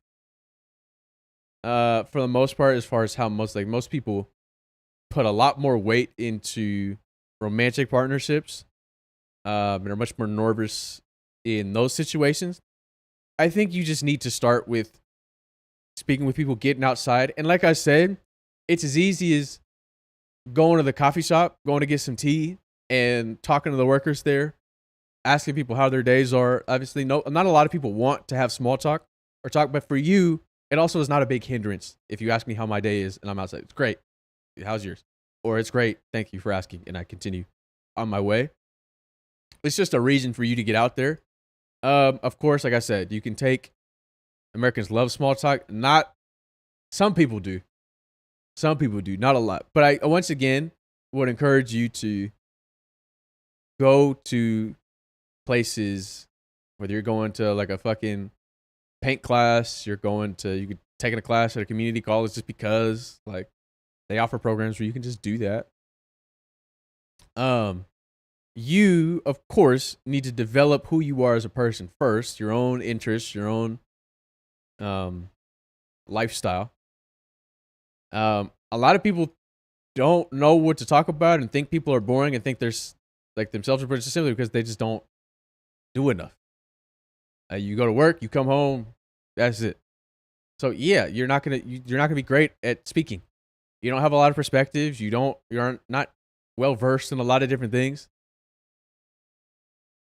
For the most part, as far as how most people put a lot more weight into romantic partnerships, and are much more nervous in those situations. I think you just need to start with speaking with people, getting outside. And like I said, it's as easy as going to the coffee shop, going to get some tea, and talking to the workers there, asking people how their days are. Obviously, not a lot of people want to have small talk or talk, but for you, it also is not a big hindrance. If you ask me how my day is and I'm outside, it's great. How's yours? Or it's great. Thank you for asking. And I continue on my way. It's just a reason for you to get out there. Of course, like I said, you can take Americans love small talk. Some people do. Some people do, not a lot. But I once again would encourage you to go to places, whether you're going to like a fucking paint class, you could take a class at a community college just because like they offer programs where you can just do that. you, of course, need to develop who you are as a person first, your own interests, your own lifestyle. A lot of people don't know what to talk about and think people are boring and think there's like themselves are just simply because they just don't do enough. You go to work, you come home, that's it. So yeah, you're not gonna be great at speaking. You don't have a lot of perspectives. You're not well versed in a lot of different things.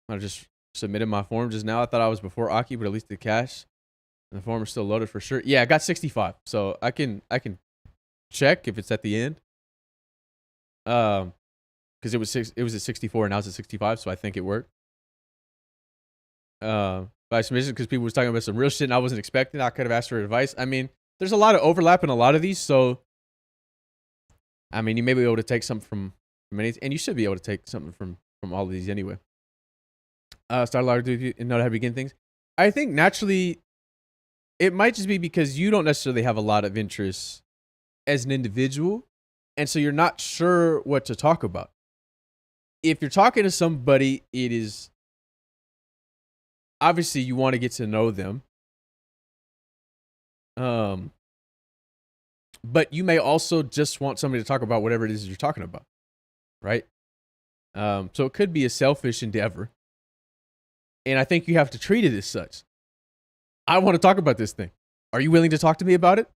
I just submitted my form just now. I thought I was before Aki, but at least the cash and the form is still loaded for sure. Yeah, I got 65, so I can check if it's at the end. Because it was at 64 and now it's at 65, so I think it worked. By submission, because people was talking about some real shit and I wasn't expecting. I could have asked for advice. I mean, there's a lot of overlap in a lot of these, so I mean, you may be able to take something from any, and you should be able to take something from all of these anyway. Start a lot and know how to begin things. I think naturally, it might just be because you don't necessarily have a lot of interests as an individual, and so you're not sure what to talk about. If you're talking to somebody, it is obviously you want to get to know them. But you may also just want somebody to talk about whatever it is you're talking about, right? So it could be a selfish endeavor. And I think you have to treat it as such. I want to talk about this thing. Are you willing to talk to me about it?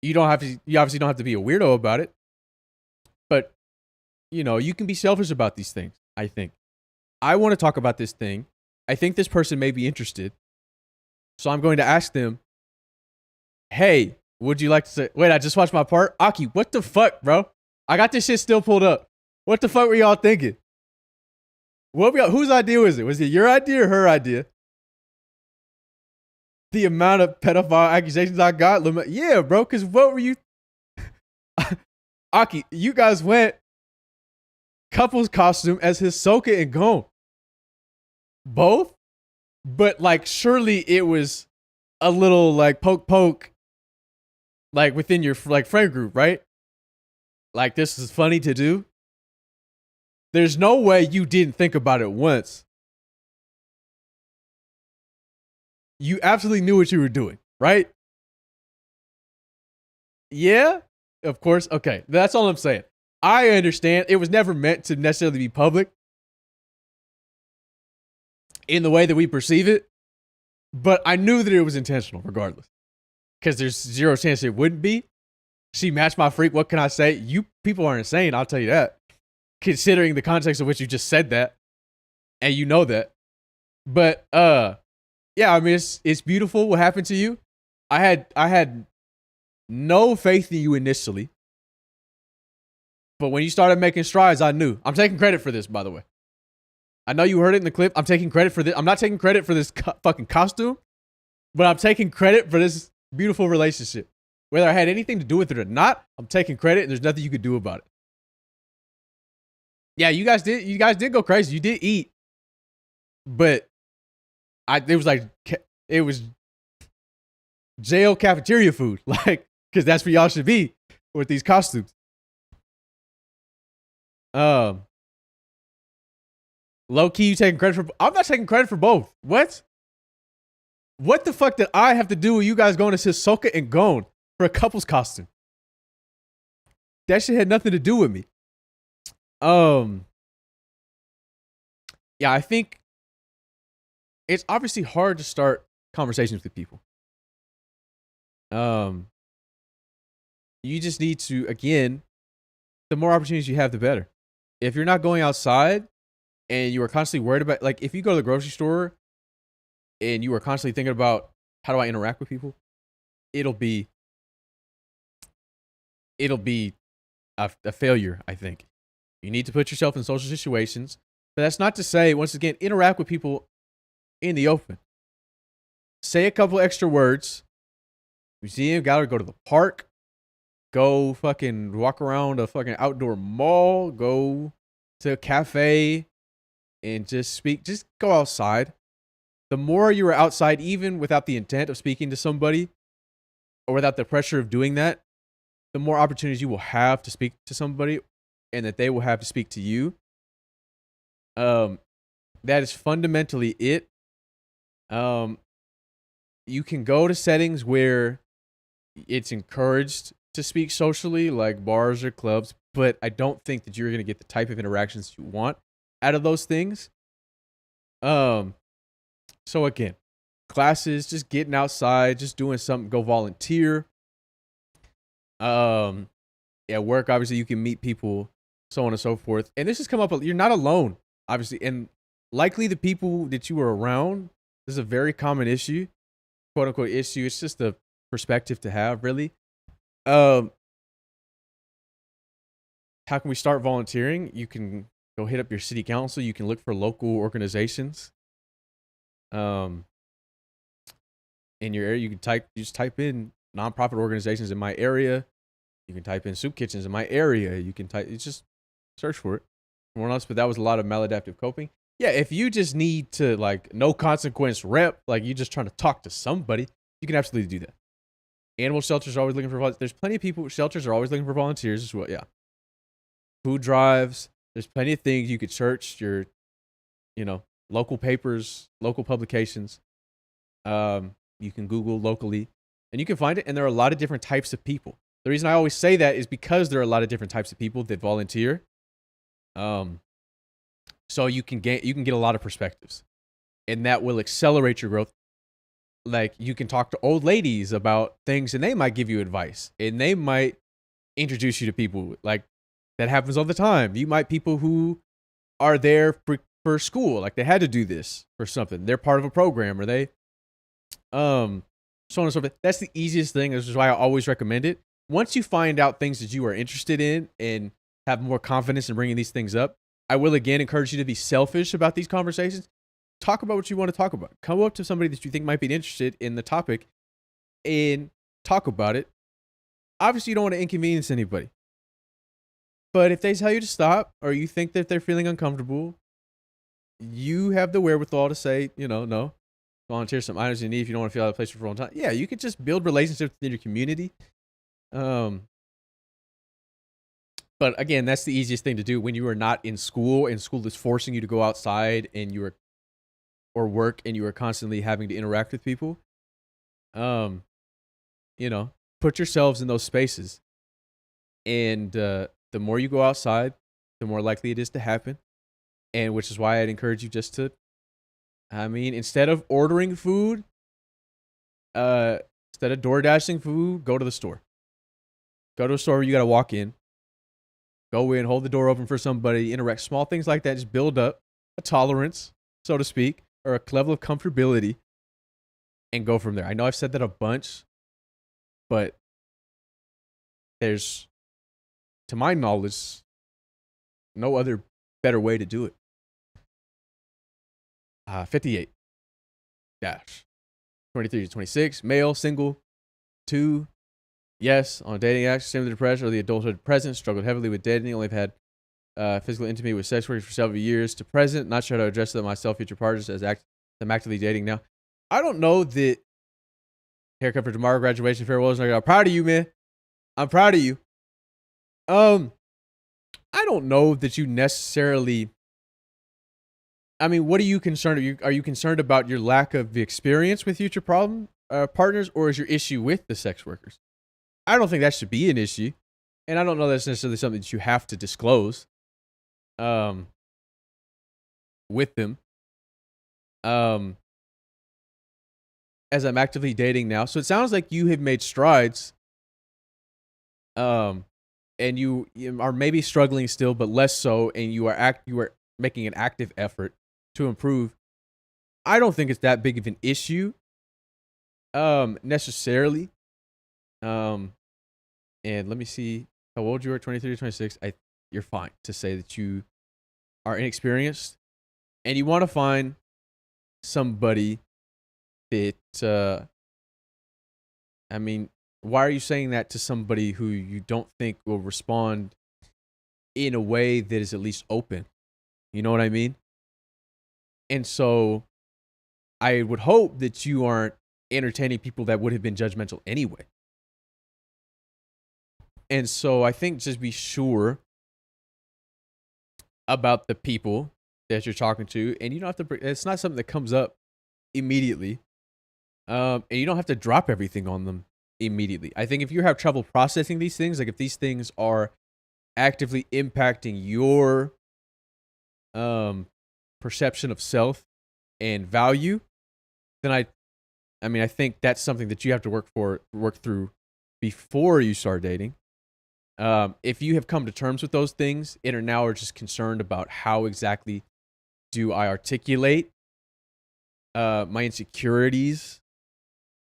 You obviously don't have to be a weirdo about it. But, you can be selfish about these things, I think. I want to talk about this thing. I think this person may be interested. So I'm going to ask them, hey, would you like to say, wait, I just watched my part. Aki, what the fuck, bro? I got this shit still pulled up. What the fuck were y'all thinking? Whose idea was it? Was it your idea or her idea? The amount of pedophile accusations I got? Yeah, bro, because what were you? Aki, you guys went couple's costume as Hisoka and Gon. Both? But, surely it was a little, poke, within your, friend group, right? This is funny to do. There's no way you didn't think about it once. You absolutely knew what you were doing, right? Yeah, of course. Okay, that's all I'm saying. I understand it was never meant to necessarily be public in the way that we perceive it, but I knew that it was intentional regardless, because there's zero chance it wouldn't be. She matched my freak. What can I say? You people are insane, I'll tell you that. Considering the context of which you just said that, and you know that. But yeah, I mean it's beautiful what happened to you. I had no faith in you initially, but when you started making strides, I knew. I'm taking credit for this, by the way. I know you heard it in the clip. I'm taking credit for this. I'm not taking credit for this fucking costume, but I'm taking credit for this beautiful relationship. Whether I had anything to do with it or not, I'm taking credit, and there's nothing you could do about it. Yeah, you guys did go crazy. You did eat, but it was jail cafeteria food, because that's where y'all should be with these costumes. Low key, you taking credit for? I'm not taking credit for both. What? What the fuck did I have to do with you guys going to Hisoka and Gon for a couple's costume? That shit had nothing to do with me. Yeah, I think it's obviously hard to start conversations with people. You just need to, again, the more opportunities you have, the better. If you're not going outside and you are constantly worried about, if you go to the grocery store and you are constantly thinking about how do I interact with people, it'll be a failure, I think. You need to put yourself in social situations. But that's not to say, once again, interact with people in the open. Say a couple extra words. Museum, gotta go to the park. Go fucking walk around a fucking outdoor mall. Go to a cafe and just speak. Just go outside. The more you are outside, even without the intent of speaking to somebody or without the pressure of doing that, the more opportunities you will have to speak to somebody and that they will have to speak to you. That is fundamentally it. You can go to settings where it's encouraged to speak socially, like bars or clubs, but I don't think that you're going to get the type of interactions you want out of those things. So again, classes, just getting outside, just doing something, go volunteer. At work, obviously, you can meet people, so on and so forth. And this has come up, you're not alone, obviously. And likely the people that you were around, this is a very common issue, quote unquote issue. It's just a perspective to have, really. How can we start volunteering? You can go hit up your city council. You can look for local organizations. In your area, you can just type in nonprofit organizations in my area. You can type in soup kitchens in my area. You can just search for it. More else, but that was a lot of maladaptive coping. Yeah, if you just need to like no consequence rep, like you just trying to talk to somebody, you can absolutely do that. Animal shelters are always looking for volunteers. There's plenty of people. Shelters are always looking for volunteers as well. Yeah. Food drives. There's plenty of things you could search your, local papers, local publications. You can Google locally, and you can find it. And there are a lot of different types of people. The reason I always say that is because there are a lot of different types of people that volunteer. So you can get a lot of perspectives, and that will accelerate your growth. Like you can talk to old ladies about things, and they might give you advice, and they might introduce you to people. Like that happens all the time. You might people who are there for school, like they had to do this for something. They're part of a program, or they, so on and so forth. That's the easiest thing. This is why I always recommend it. Once you find out things that you are interested in and have more confidence in bringing these things up, I will again encourage you to be selfish about these conversations. Talk about what you want to talk about. Come up to somebody that you think might be interested in the topic and talk about it. Obviously, you don't want to inconvenience anybody. But if they tell you to stop, or you think that they're feeling uncomfortable, you have the wherewithal to say, no, volunteer some items you need if you don't want to feel out of place for a long time. Yeah, you could just build relationships within your community. But again, that's the easiest thing to do when you are not in school and school is forcing you to go outside and or work and you are constantly having to interact with people. Put yourselves in those spaces. And the more you go outside, the more likely it is to happen. And which is why I'd encourage you just to, instead of ordering food, instead of door dashing food, go to the store. Go to a store where you got to walk in. Go in, hold the door open for somebody, interact. Small things like that just build up a tolerance, so to speak, or a level of comfortability, and go from there. I know I've said that a bunch, but there's, to my knowledge, no other better way to do it. 58. 23 to 26. Male, single. 2. Yes, on dating apps, same with depression or the adulthood present, struggled heavily with dating, only have had physical intimacy with sex workers for several years to present, not sure how to address that myself, future partners, I'm actively dating now. I don't know that haircut for tomorrow, graduation, farewells, I'm proud of you, man. I'm proud of you. I don't know that you necessarily, what are you concerned? Are you concerned about your lack of experience with future partners, or is your issue with the sex workers? I don't think that should be an issue. And I don't know that's necessarily something that you have to disclose with them. As I'm actively dating now. So it sounds like you have made strides. And you are maybe struggling still, but less so. And you are making an active effort to improve. I don't think it's that big of an issue necessarily. And let me see how old you are, 23 to 26. You're fine to say that you are inexperienced and you want to find somebody that, why are you saying that to somebody who you don't think will respond in a way that is at least open? You know what I mean? And so I would hope that you aren't entertaining people that would have been judgmental anyway. And so I think just be sure about the people that you're talking to, and you don't have to. It's not something that comes up immediately, and you don't have to drop everything on them immediately. I think if you have trouble processing these things, like if these things are actively impacting your perception of self and value, then I mean, I think that's something that you have to work through before you start dating. If you have come to terms with those things and are now just concerned about how exactly do I articulate my insecurities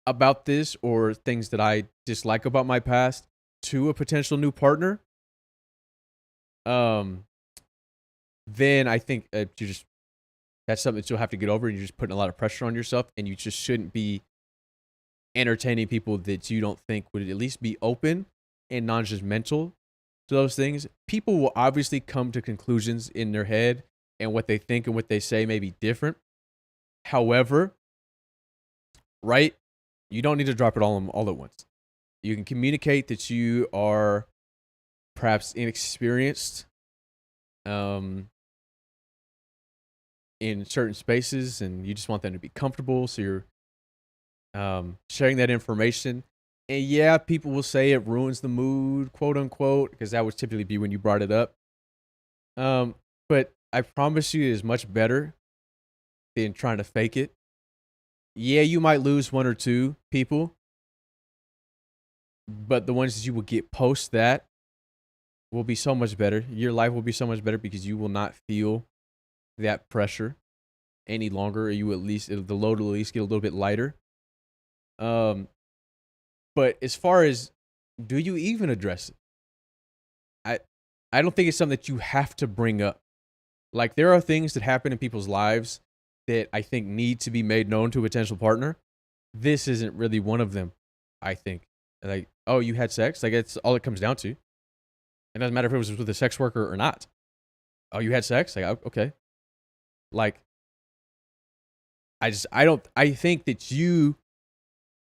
about this or things that I dislike about my past to a potential new partner, then I think that's something that you'll have to get over, and you're just putting a lot of pressure on yourself, and you just shouldn't be entertaining people that you don't think would at least be open and non-judgmental to those things. People will obviously come to conclusions in their head, and what they think and what they say may be different. However, right, you don't need to drop it all at once. You can communicate that you are perhaps inexperienced in certain spaces, and you just want them to be comfortable, so you're sharing that information. And yeah, people will say it ruins the mood, quote unquote, because that would typically be when you brought it up. But I promise you, it is much better than trying to fake it. Yeah, you might lose one or two people, but the ones that you will get post that will be so much better. Your life will be so much better because you will not feel that pressure any longer. Or you at least, the load will at least get a little bit lighter. But as far as, do you even address it? I don't think it's something that you have to bring up. Like, there are things that happen in people's lives that I think need to be made known to a potential partner. This isn't really one of them, I think. Like, oh, you had sex? Like, that's all it comes down to. It doesn't matter if it was with a sex worker or not. Oh, you had sex? Like, okay. Like, I think that you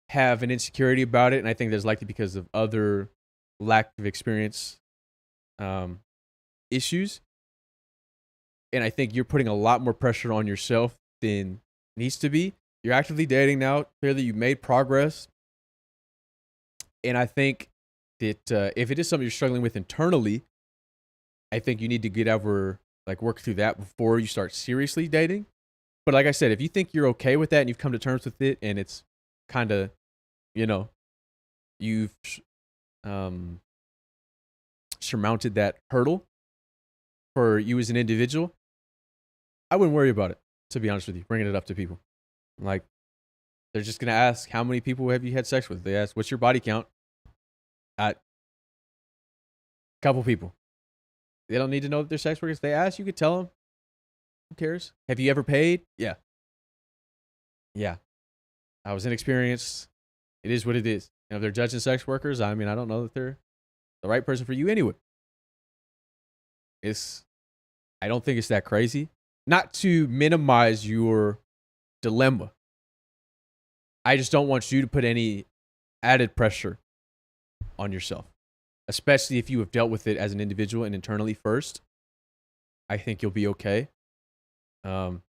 have an insecurity about it, and I think that's likely because of other lack of experience issues. And I think you're putting a lot more pressure on yourself than needs to be. You're actively dating now. Clearly, you've made progress. And I think that if it is something you're struggling with internally, I think you need to get over, like, work through that before you start seriously dating. But like I said, if you think you're okay with that and you've come to terms with it, and it's kind of, you've surmounted that hurdle for you as an individual, I wouldn't worry about it, to be honest with you, bringing it up to people. Like, they're just going to ask, how many people have you had sex with? They ask, what's your body count? At a couple people. They don't need to know that they're sex workers. They ask, you could tell them. Who cares? Have you ever paid? Yeah. Yeah. I was inexperienced. It is what it is. And if they're judging sex workers, I mean, I don't know that they're the right person for you anyway. I don't think it's that crazy. Not to minimize your dilemma. I just don't want you to put any added pressure on yourself, especially if you have dealt with it as an individual and internally first. I think you'll be okay. And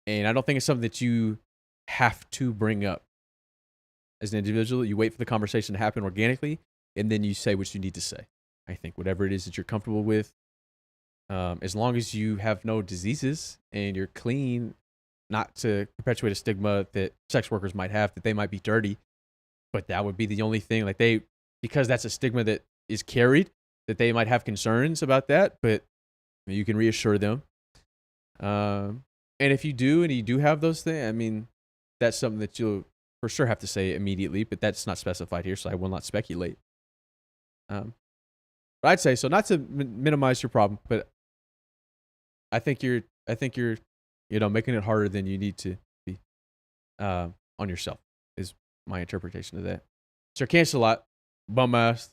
I don't think it's something that you have to bring up as an individual. You wait for the conversation to happen organically, and then you say what you need to say. I think whatever it is that you're comfortable with, as long as you have no diseases and you're clean, not to perpetuate a stigma that sex workers might have, that they might be dirty, but that would be the only thing. Like, because that's a stigma that is carried, that they might have concerns about that, but you can reassure them. And if you do, and you do have those things, I mean, that's something that you'll for sure have to say immediately, but that's not specified here, so I will not speculate. But I'd say, so not to minimize your problem, but I think you're making it harder than you need to be on yourself, is my interpretation of that. Sir Cancel-Lot, bum ass.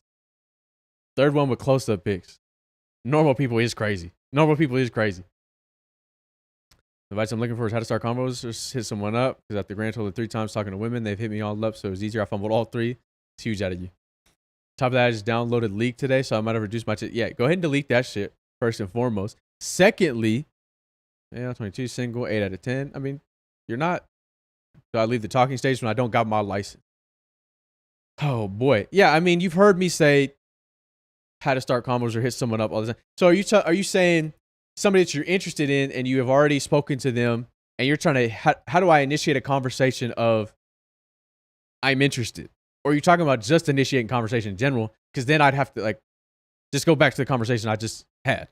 Third one with close-up pics. Normal people is crazy. The advice I'm looking for is how to start combos. Just hit someone up, because after grand total of 3 times talking to women, they've hit me all up, so it was easier. I fumbled all 3. It's huge out of you. Top of that, I just downloaded Leak today, so I might have reduced my... Yeah, go ahead and delete that shit, first and foremost. Secondly, Yeah, 22, single, 8 out of 10. I mean, you're not. So I leave the talking stage when I don't got my license. Oh boy. Yeah, I mean, you've heard me say how to start combos or hit someone up all the time. So are you saying somebody that you're interested in and you have already spoken to them and you're trying to how do I initiate a conversation of I'm interested? Or are you talking about just initiating conversation in general? Because then I'd have to like just go back to the conversation I just had.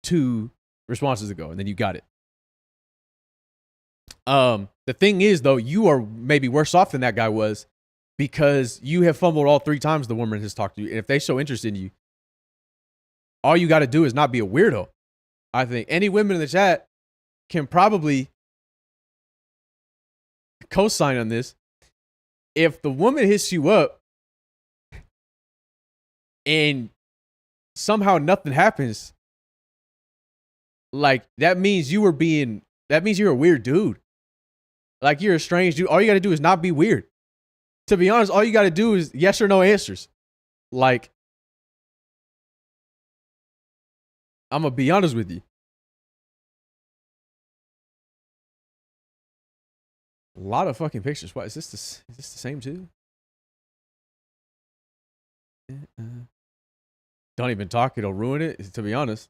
2 responses ago, and then you got it. The thing is, though, you are maybe worse off than that guy was because you have fumbled all 3 times the woman has talked to you. And if they show interest in you, all you got to do is not be a weirdo. I think any women in the chat can probably co-sign on this. If the woman hits you up and somehow nothing happens, like that means you're a weird dude. Like you're a strange dude. All you got to do is not be weird. To be honest, all you got to do is yes or no answers. Like, I'm going to be honest with you. A lot of fucking pictures. What is this? Is this the same too? Don't even talk. It'll ruin it. To be honest,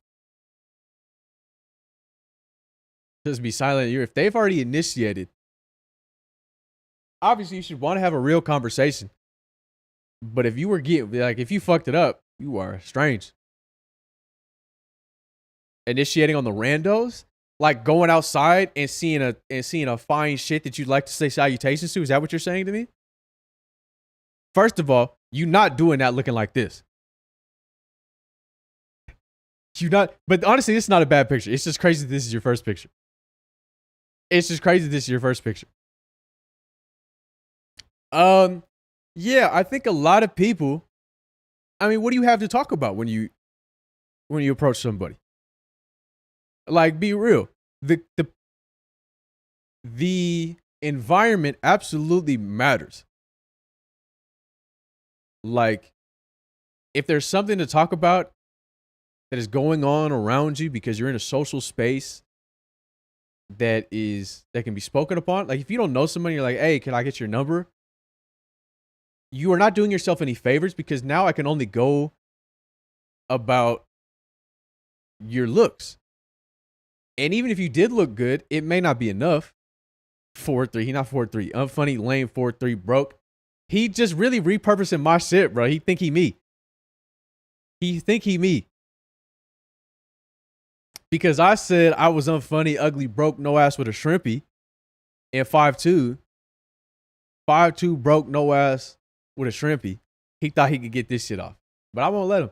just be silent. If they've already initiated, obviously you should want to have a real conversation. But if you fucked it up, you are strange. Initiating on the randos, like going outside and seeing a fine shit that you'd like to say salutations to. Is that what you're saying to me? First of all, you not doing that looking like this. But honestly, this is not a bad picture. It's just crazy that this is your first picture. Yeah, I think a lot of people, I mean, what do you have to talk about when you approach somebody? Like, be real. The environment absolutely matters. Like, if there's something to talk about that is going on around you because you're in a social space that can be spoken upon. Like if you don't know somebody, you're like, hey, can I get your number? You are not doing yourself any favors because now I can only go about your looks. And even if you did look good, it may not be enough. 4'3", he not 4'3", unfunny, lame, 4'3", broke. He just really repurposing my shit, bro. He think he me. Because I said I was unfunny, ugly, broke, no ass with a shrimpy, and 5'2", broke, no ass with a shrimpy. He thought he could get this shit off. But I won't let him.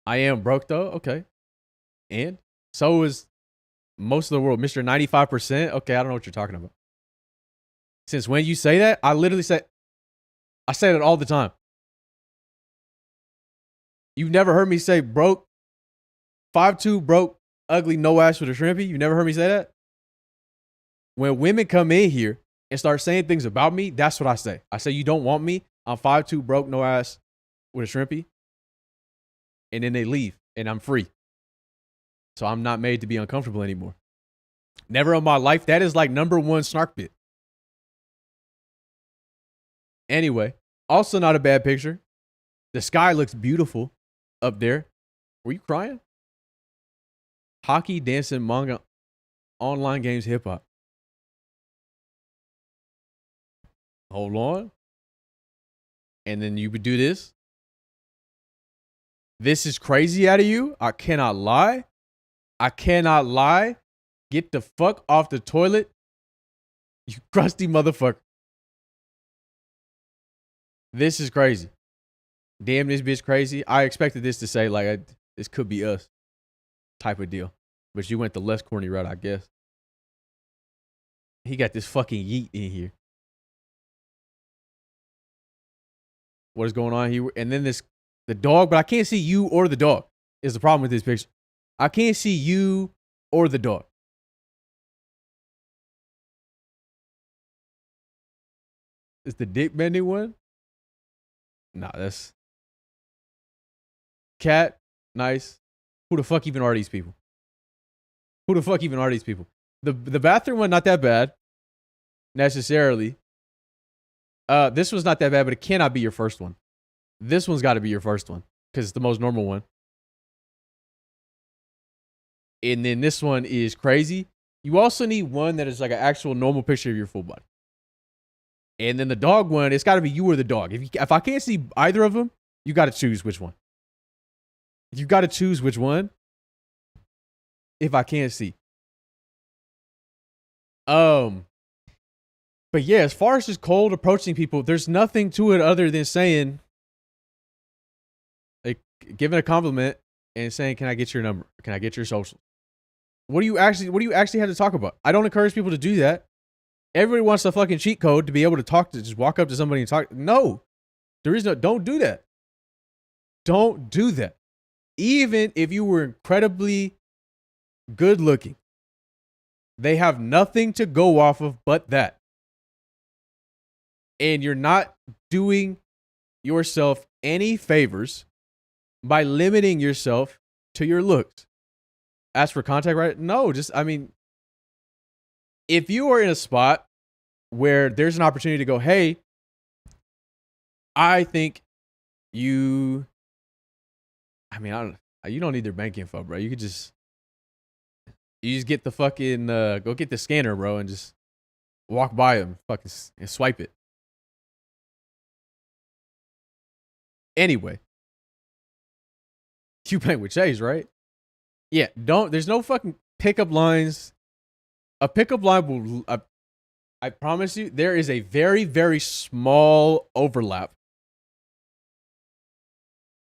I am broke though, okay. And so is most of the world, Mr. 95%. Okay, I don't know what you're talking about. Since when you say that, I say it all the time. You've never heard me say broke, 5'2", broke, ugly, no ass with a shrimpy? You never heard me say that? When women come in here and start saying things about me, that's what I say. I say, you don't want me. I'm 5'2", broke, no ass with a shrimpy. And then they leave and I'm free. So I'm not made to be uncomfortable anymore. Never in my life. That is like number 1 snark bit. Anyway, also not a bad picture. The sky looks beautiful up there. Were you crying? Hockey, dancing, manga, online games, hip hop. Hold on. And then you would do this. This is crazy out of you. I cannot lie. Get the fuck off the toilet. You crusty motherfucker. This is crazy. Damn, this bitch crazy. I expected this to say like, this could be us type of deal. But you went the less corny route, I guess. He got this fucking yeet in here. What is going on here? And then the dog, but I can't see you or the dog is the problem with this picture. I can't see you or the dog. Is the dick bending one? Nah, that's cat. Nice. Who the fuck even are these people? Who the fuck even are these people? The bathroom one, not that bad, necessarily. This one's not that bad, but it cannot be your first one. This one's got to be your first one because it's the most normal one. And then this one is crazy. You also need one that is like an actual normal picture of your full body. And then the dog one, it's got to be you or the dog. If I can't see either of them, you got to choose which one. You got to choose which one. If I can't see. But yeah, as far as just cold approaching people, there's nothing to it other than saying, like, giving a compliment and saying, "Can I get your number? Can I get your social?" What do you actually have to talk about? I don't encourage people to do that. Everybody wants a fucking cheat code to be able to talk to, just walk up to somebody and talk. No, there is no, don't do that. Don't do that. Even if you were incredibly good looking, they have nothing to go off of but that. And you're not doing yourself any favors by limiting yourself to your looks. As for contact, right? No, if you are in a spot where there's an opportunity to go, hey, I think you don't need their bank info, bro. You just get the fucking, go get the scanner, bro, and just walk by them, fucking, and swipe it. Anyway, you playing with Chase, right? Yeah, there's no fucking pickup lines. A pickup line will, I promise you, there is a very, very small overlap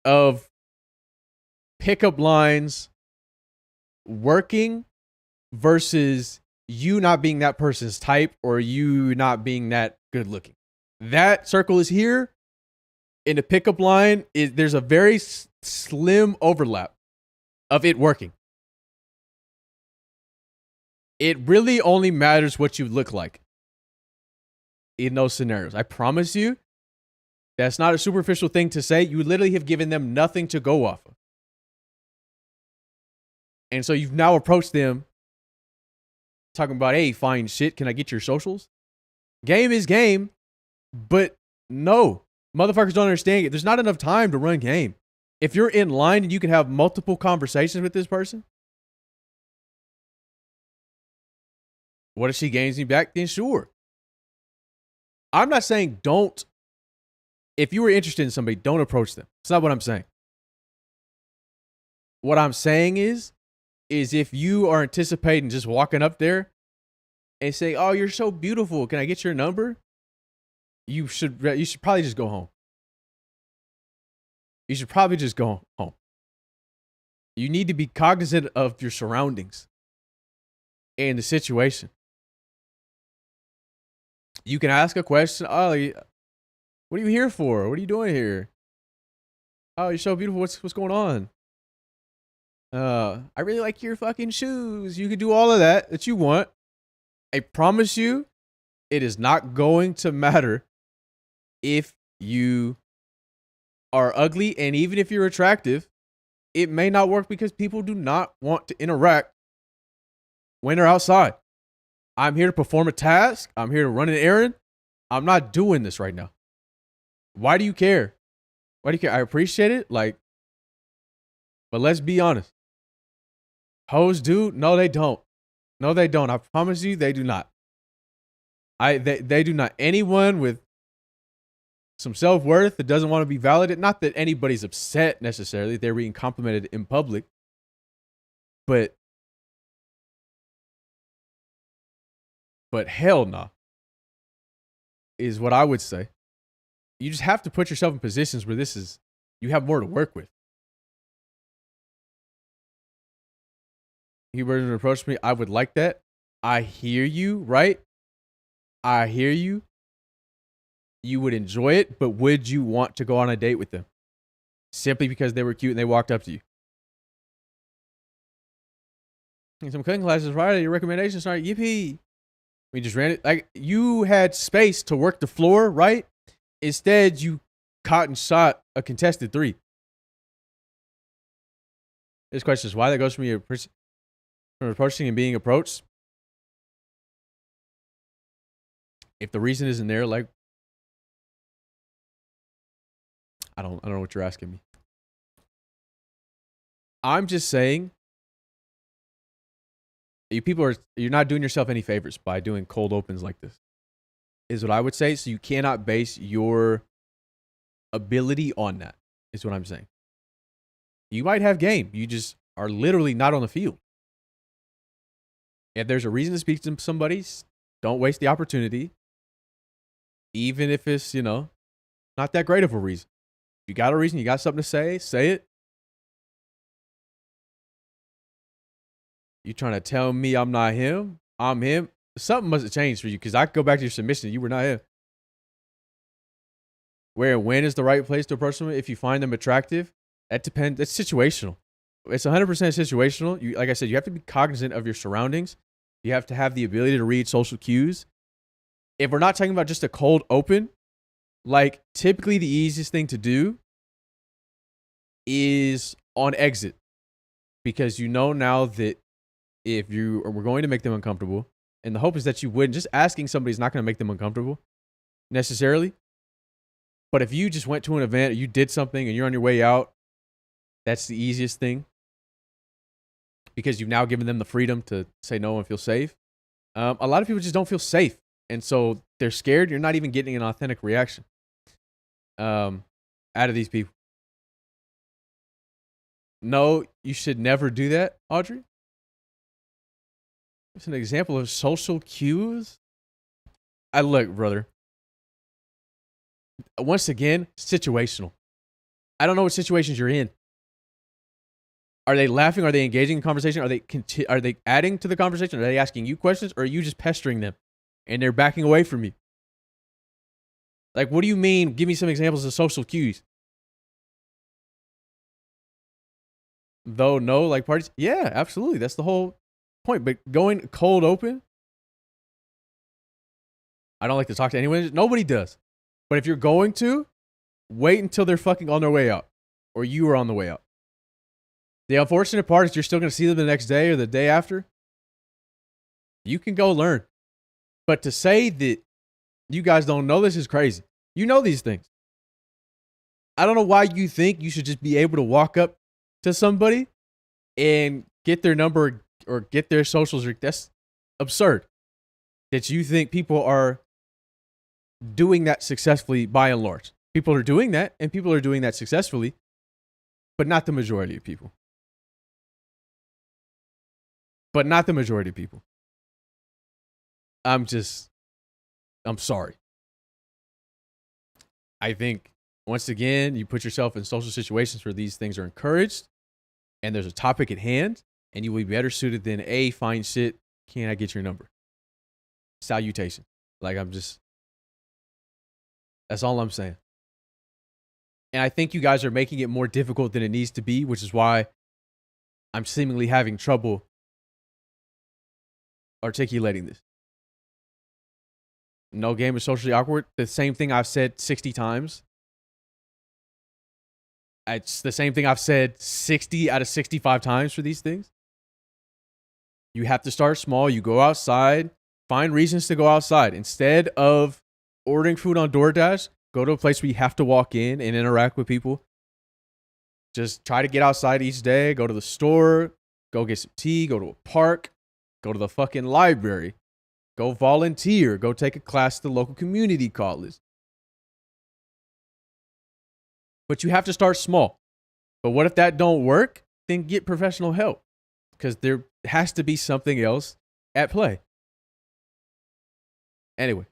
of pickup lines working versus you not being that person's type or you not being that good looking. That circle is here. In the pickup line, there's a very slim overlap of it working. It really only matters what you look like in those scenarios. I promise you, that's not a superficial thing to say. You literally have given them nothing to go off of. And so you've now approached them talking about, hey, fine shit, can I get your socials? Game is game, but no. Motherfuckers don't understand it. There's not enough time to run game. If you're in line and you can have multiple conversations with this person, what if she gains me back? Then sure. I'm not saying don't. If you were interested in somebody, don't approach them. It's not what I'm saying. What I'm saying is if you are anticipating just walking up there and say, "Oh, you're so beautiful. Can I get your number?" You should probably just go home. You should probably just go home. You need to be cognizant of your surroundings and the situation. You can ask a question. Oh, what are you here for? What are you doing here? Oh, you're so beautiful. What's going on? I really like your fucking shoes. You can do all of that you want. I promise you, it is not going to matter if you are ugly, and even if you're attractive, it may not work because people do not want to interact when they're outside. I'm here to perform a task. I'm here to run an errand. I'm not doing this right now. Why do you care? Why do you care? I appreciate it. But let's be honest. Hoes do? No, they don't. No, they don't. I promise you, they do not. They do not. Anyone with some self-worth that doesn't want to be validated, not that anybody's upset necessarily, they're being complimented in public, but hell no, is what I would say. You just have to put yourself in positions where you have more to work with. He were to approach me, I would like that. I hear you, right? I hear you. You would enjoy it, but would you want to go on a date with them? Simply because they were cute and they walked up to you. And some cooking classes Friday, your recommendations are yippee. We just ran it. Like, you had space to work the floor, right? Instead, you caught and shot a contested 3. This question is why that goes from approaching and being approached. If the reason isn't there, like, I don't know what you're asking me. I'm just saying, you're not doing yourself any favors by doing cold opens like this, is what I would say. So you cannot base your ability on that, is what I'm saying. You might have game. You just are literally not on the field. If there's a reason to speak to somebody, don't waste the opportunity. Even if it's, not that great of a reason. If you got a reason, you got something to say it. You trying to tell me I'm not him? I'm him? Something must have changed for you, because I could go back to your submission. You were not him. Where and when is the right place to approach them? If you find them attractive, that depends. It's situational. It's 100% situational. Like I said, you have to be cognizant of your surroundings. You have to have the ability to read social cues. If we're not talking about just a cold open, like typically the easiest thing to do is on exit, because now that if we're going to make them uncomfortable, and the hope is that you wouldn't. Just asking somebody is not going to make them uncomfortable necessarily. But if you just went to an event, or you did something, and you're on your way out, that's the easiest thing, because you've now given them the freedom to say no and feel safe. A lot of people just don't feel safe, and so they're scared. You're not even getting an authentic reaction out of these people. No, you should never do that, Audrey. It's an example of social cues. Look, brother. Once again, situational. I don't know what situations you're in. Are they laughing? Are they engaging in conversation? Are they adding to the conversation? Are they asking you questions? Or are you just pestering them and they're backing away from you? Like, what do you mean? Give me some examples of social cues. Though, no, like parties. Yeah, absolutely. That's the whole point. But going cold open, I don't like to talk to anyone. Nobody does. But if you're going to, wait until they're fucking on their way out, or you are on the way out. The unfortunate part is you're still going to see them the next day or the day after. You can go learn. But to say that you guys don't know this is crazy. You know these things. I don't know why you think you should just be able to walk up to somebody and get their number or get their socials. That's absurd. That you think people are doing that successfully by and large. People are doing that, and people are doing that successfully, but not the majority of people. I'm sorry. I think, once again, you put yourself in social situations where these things are encouraged, and there's a topic at hand, and you will be better suited than fine shit. Can I get your number? Salutation. Like, that's all I'm saying. And I think you guys are making it more difficult than it needs to be, which is why I'm seemingly having trouble articulating this. No game is socially awkward. The same thing I've said 60 times. It's the same thing I've said 60 out of 65 times for these things. You have to start small. You go outside. Find reasons to go outside. Instead of ordering food on DoorDash, go to a place where you have to walk in and interact with people. Just try to get outside each day. Go to the store. Go get some tea. Go to a park. Go to the fucking library. Go volunteer. Go take a class at the local community college. But you have to start small. But what if that don't work? Then get professional help. Because there has to be something else at play. Anyway.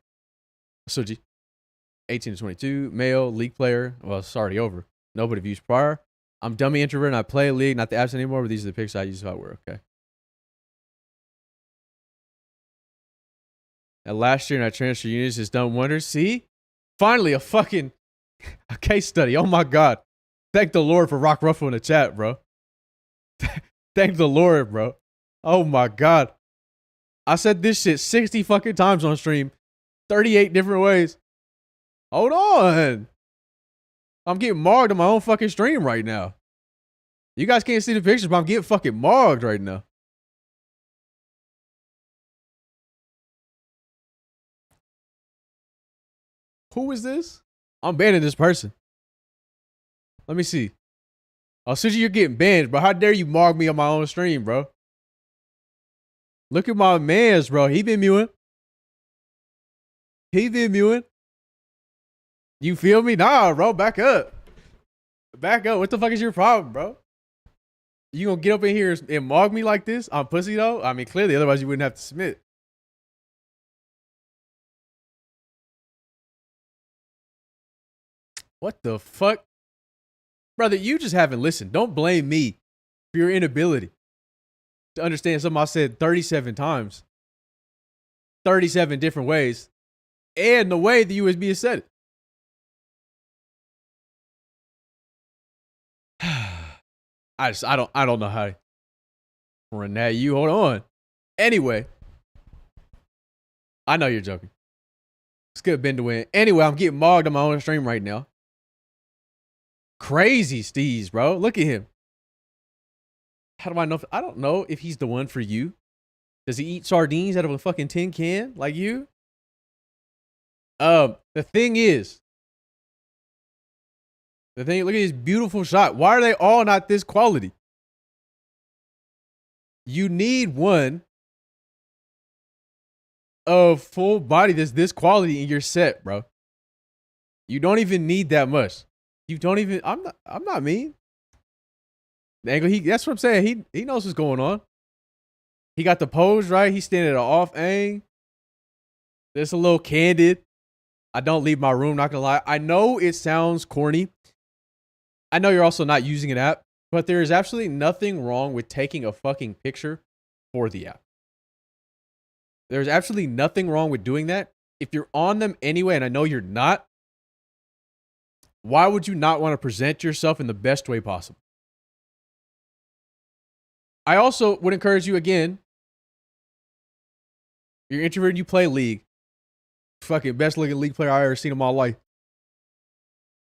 Suji. 18 to 22. Male. League player. Well, it's already over. Nobody views prior. I'm dummy introvert and I play a league. Not the apps anymore, but these are the picks I use if I were. Okay. And last year in our transfer units has done wonders. See? Finally, a fucking case study. Oh my God. Thank the Lord for Rock Ruffle in the chat, bro. Thank the Lord, bro. Oh my God. I said this shit 60 fucking times on stream. 38 different ways. Hold on. I'm getting marred on my own fucking stream right now. You guys can't see the pictures, but I'm getting fucking mogged right now. Who is this? I'm banning this person. Let me see. Oh, Suji, you're getting banned, bro. How dare you mog me on my own stream, bro? Look at my mans, bro. He been mewing. He been mewing. You feel me? Nah, bro. Back up. Back up. What the fuck is your problem, bro? You gonna get up in here and mog me like this? I'm pussy, though? I mean, clearly, otherwise you wouldn't have to submit. What the fuck? Brother, you just haven't listened. Don't blame me for your inability to understand something I said 37 times. 37 different ways. And the way the USB has said it. I don't know how to run that. You hold on. Anyway, I know you're joking. It's good, Ben, to win. Anyway, I'm getting mogged on my own stream right now. Crazy Steez, bro. Look at him. How do I know? I don't know if he's the one for you. Does he eat sardines out of a fucking tin can like you? The thing is, look at this beautiful shot. Why are they all not this quality? You need one of full body that's this quality in your set, bro. You don't even need that much. You don't even, I'm not mean. The angle, that's what I'm saying. He knows what's going on. He got the pose right. He's standing at an off angle. It's a little candid. I don't leave my room, not gonna lie. I know it sounds corny. I know you're also not using an app, but there is absolutely nothing wrong with taking a fucking picture for the app. There's absolutely nothing wrong with doing that. If you're on them anyway, and I know you're not, why would you not want to present yourself in the best way possible? I also would encourage you again, you're introverted, you play League. Fucking best looking League player I ever seen in my life.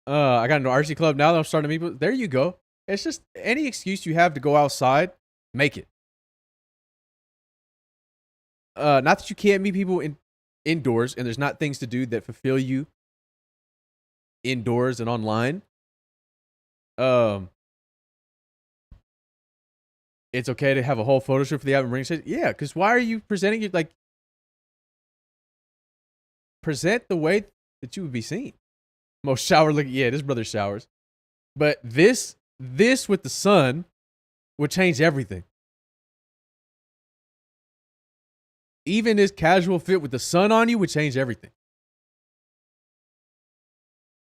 I got into RC club now that I'm starting to meet people. There you go. It's just any excuse you have to go outside, make it. Not that you can't meet people indoors and there's not things to do that fulfill you indoors and online. It's okay to have a whole photo shoot for the app and bring shit. Yeah, because why are you presenting it like present the way that you would be seen? Most shower looking. Yeah, this brother showers. But this with the sun would change everything. Even this casual fit with the sun on you would change everything.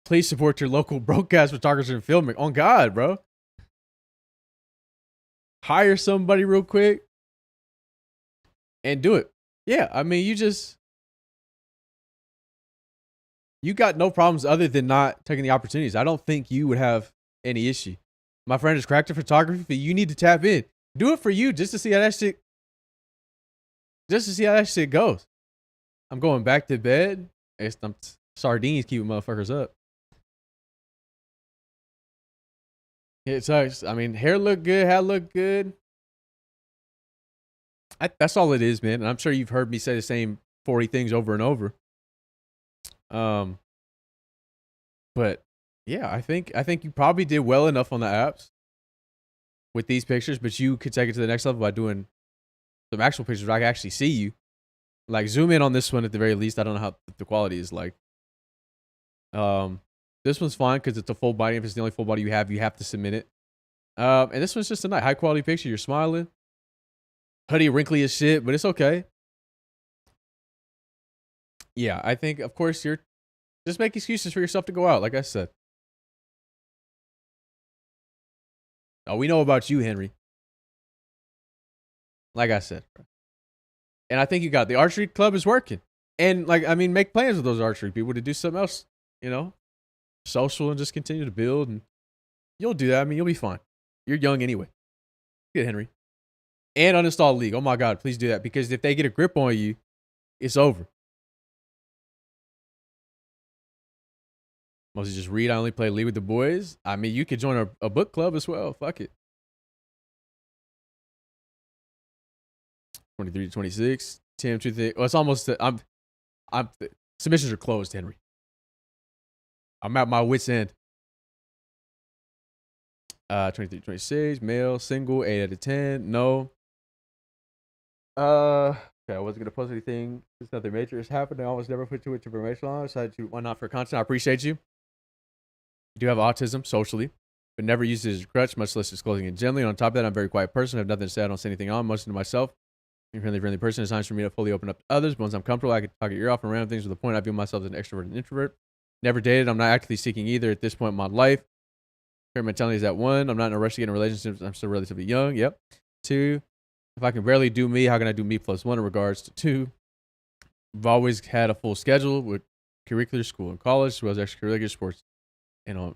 Please support your local broadcast photographer and filmmaker. On God, bro. Hire somebody real quick and do it. Yeah, I mean, you got no problems other than not taking the opportunities. I don't think you would have any issue. My friend is cracked at photography, but you need to tap in. Do it for you just to see how that shit goes. I'm going back to bed. Sardines keeping motherfuckers up. It sucks. I mean, hair look good, hat look good. That's all it is, man. And I'm sure you've heard me say the same 40 things over and over. But yeah, I think you probably did well enough on the apps with these pictures, but you could take it to the next level by doing some actual pictures where I can actually see you. Like zoom in on this one at the very least. I don't know how the quality is like. This one's fine because it's a full body. If it's the only full body you have to submit it. And this one's just a nice high quality picture. You're smiling. Hoodie wrinkly as shit, but it's okay. Yeah, I think of course you're just make excuses for yourself to go out, like I said. Oh, we know about you, Henry. Like I said. And I think you got the archery club is working. And like, I mean, make plans with those archery people to do something else, you know, social and just continue to build. And you'll do that. I mean, you'll be fine. You're young anyway. Good, Henry. And uninstall League. Oh my God, please do that. Because if they get a grip on you, it's over. Mostly just read. I only play League with the boys. I mean, you could join a book club as well. Fuck it. 23 to 26. Tim, well, it's almost. Submissions are closed, Henry. I'm at my wit's end. 23 to 26. Male, single, 8 out of 10. No. Okay, I wasn't gonna post anything. There's nothing major has happened. I almost never put too much information on. I decided to, why not, for content. I appreciate you. You do have autism socially, but never used it as a crutch, much less disclosing it gently. On top of that, I'm a very quiet person. I have nothing to say. I don't say anything on, mostly to myself. I'm a friendly person. It's times for me to fully open up to others. But once I'm comfortable, I can talk your ear off and random things to the point I view myself as an extrovert and introvert. Never dated. I'm not actively seeking either at this point in my life. Current mentality is at 1. I'm not in a rush to get in a relationship. I'm still relatively young. Yep. 2. If I can barely do me, how can I do me plus 1 in regards to 2? I've always had a full schedule with curricular, school and college, as well as extracurricular sports and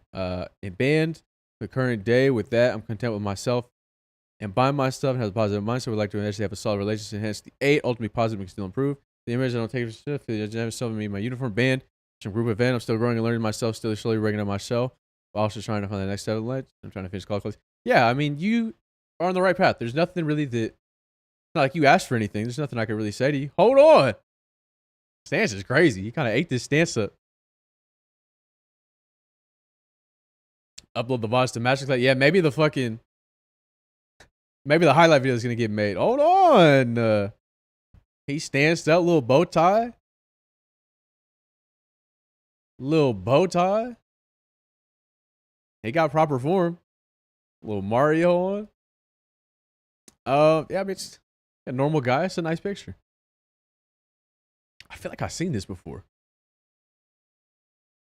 in band. The current day with that, I'm content with myself and by myself and has a positive mindset. Would like to eventually have a solid relationship. Hence the 8, ultimately positive and still improve. The image I don't take for the agenda self me my uniform band, some group event. I'm still growing and learning myself, still slowly breaking up my shell. While also trying to find the next step of life. I'm trying to finish college. Yeah, I mean, you are on the right path. There's nothing really that, it's not like you asked for anything. There's nothing I can really say to you. Hold on. Stance is crazy. You kind of ate this stance up. Upload the VODs to Magic Light. Yeah, maybe the highlight video is going to get made. Hold on. He stanced that little bow tie. Little bow tie. He got proper form. Little Mario on. Yeah, I mean, it's a normal guy. It's a nice picture. I feel like I've seen this before.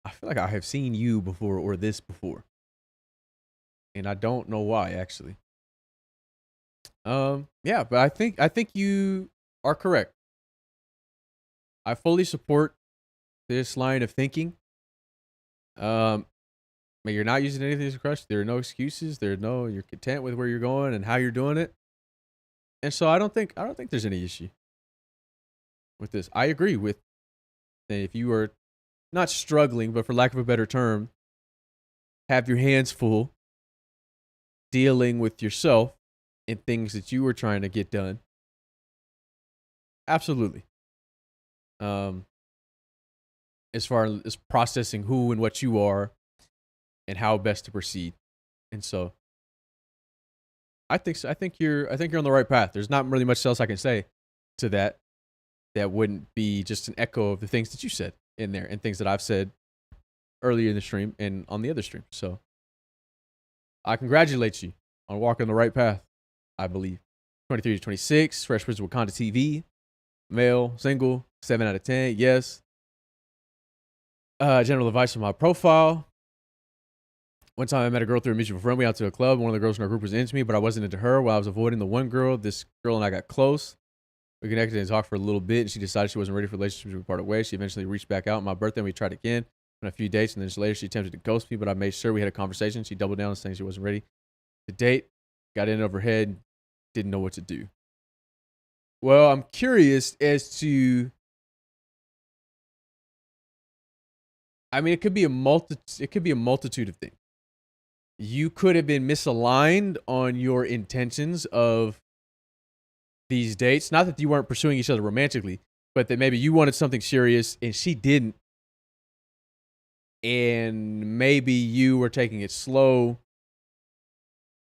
I feel like I have seen you before or this before. And I don't know why, actually. Yeah, but I think you are correct. I fully support this line of thinking. But you're not using anything as a crutch. There are no excuses. You're content with where you're going and how you're doing it. And so I don't think there's any issue with this. I agree with that if you are not struggling, but for lack of a better term, have your hands full dealing with yourself and things that you were trying to get done. Absolutely. As far as processing who and what you are and how best to proceed. And so I think you're on the right path. There's not really much else I can say to that wouldn't be just an echo of the things that you said in there and things that I've said earlier in the stream and on the other stream. So I congratulate you on walking the right path, I believe. 23 to 26, Fresh Prince of Wakanda TV, male, single, 7 out of 10, yes. General advice on my profile. One time I met a girl through a mutual friend. We went out to a club. One of the girls in our group was into me, but I wasn't into her. While I was avoiding the one girl, this girl and I got close. We connected and talked for a little bit, and she decided she wasn't ready for relationships. We parted ways. She eventually reached back out on my birthday, and we tried again on a few dates, and then later she attempted to ghost me, but I made sure we had a conversation. She doubled down on saying she wasn't ready to date. Got in over her head, didn't know what to do. Well, I'm curious as to, I mean, it could be a multitude of things. You could have been misaligned on your intentions of these dates. Not that you weren't pursuing each other romantically, but that maybe you wanted something serious and she didn't. And maybe you were taking it slow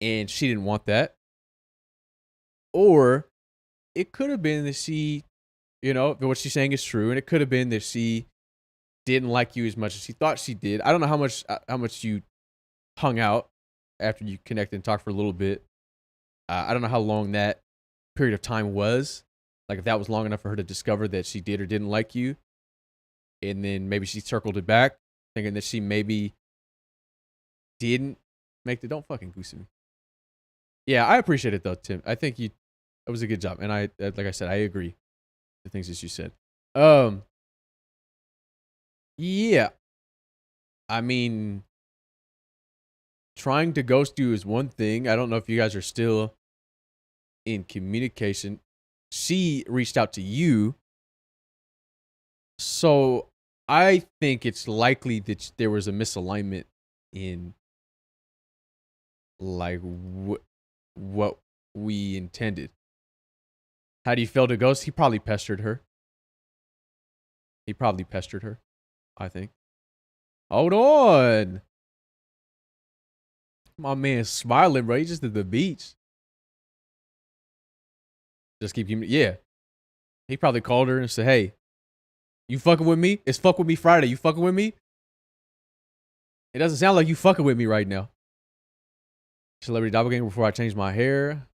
and she didn't want that. Or it could have been that she, what she's saying is true. And it could have been that she didn't like you as much as she thought she did. I don't know how much you hung out after you connected and talked for a little bit. I don't know how long that period of time was. Like if that was long enough for her to discover that she did or didn't like you. And then maybe she circled it back thinking that she maybe didn't make the, don't fucking goose me. Yeah, I appreciate it though, Tim. I think that was a good job. And like I said, I agree with the things that you said. Yeah. I mean, trying to ghost you is one thing. I don't know if you guys are still in communication. She reached out to you. So I think it's likely that there was a misalignment in like what we intended. How do you feel to ghost? He probably pestered her. I think. Hold on. My man's smiling, bro. He just at the beach. Just keep you. Yeah. He probably called her and said, hey, you fucking with me? It's fuck with me Friday. You fucking with me? It doesn't sound like you fucking with me right now. Celebrity doppelganger before I changed my hair.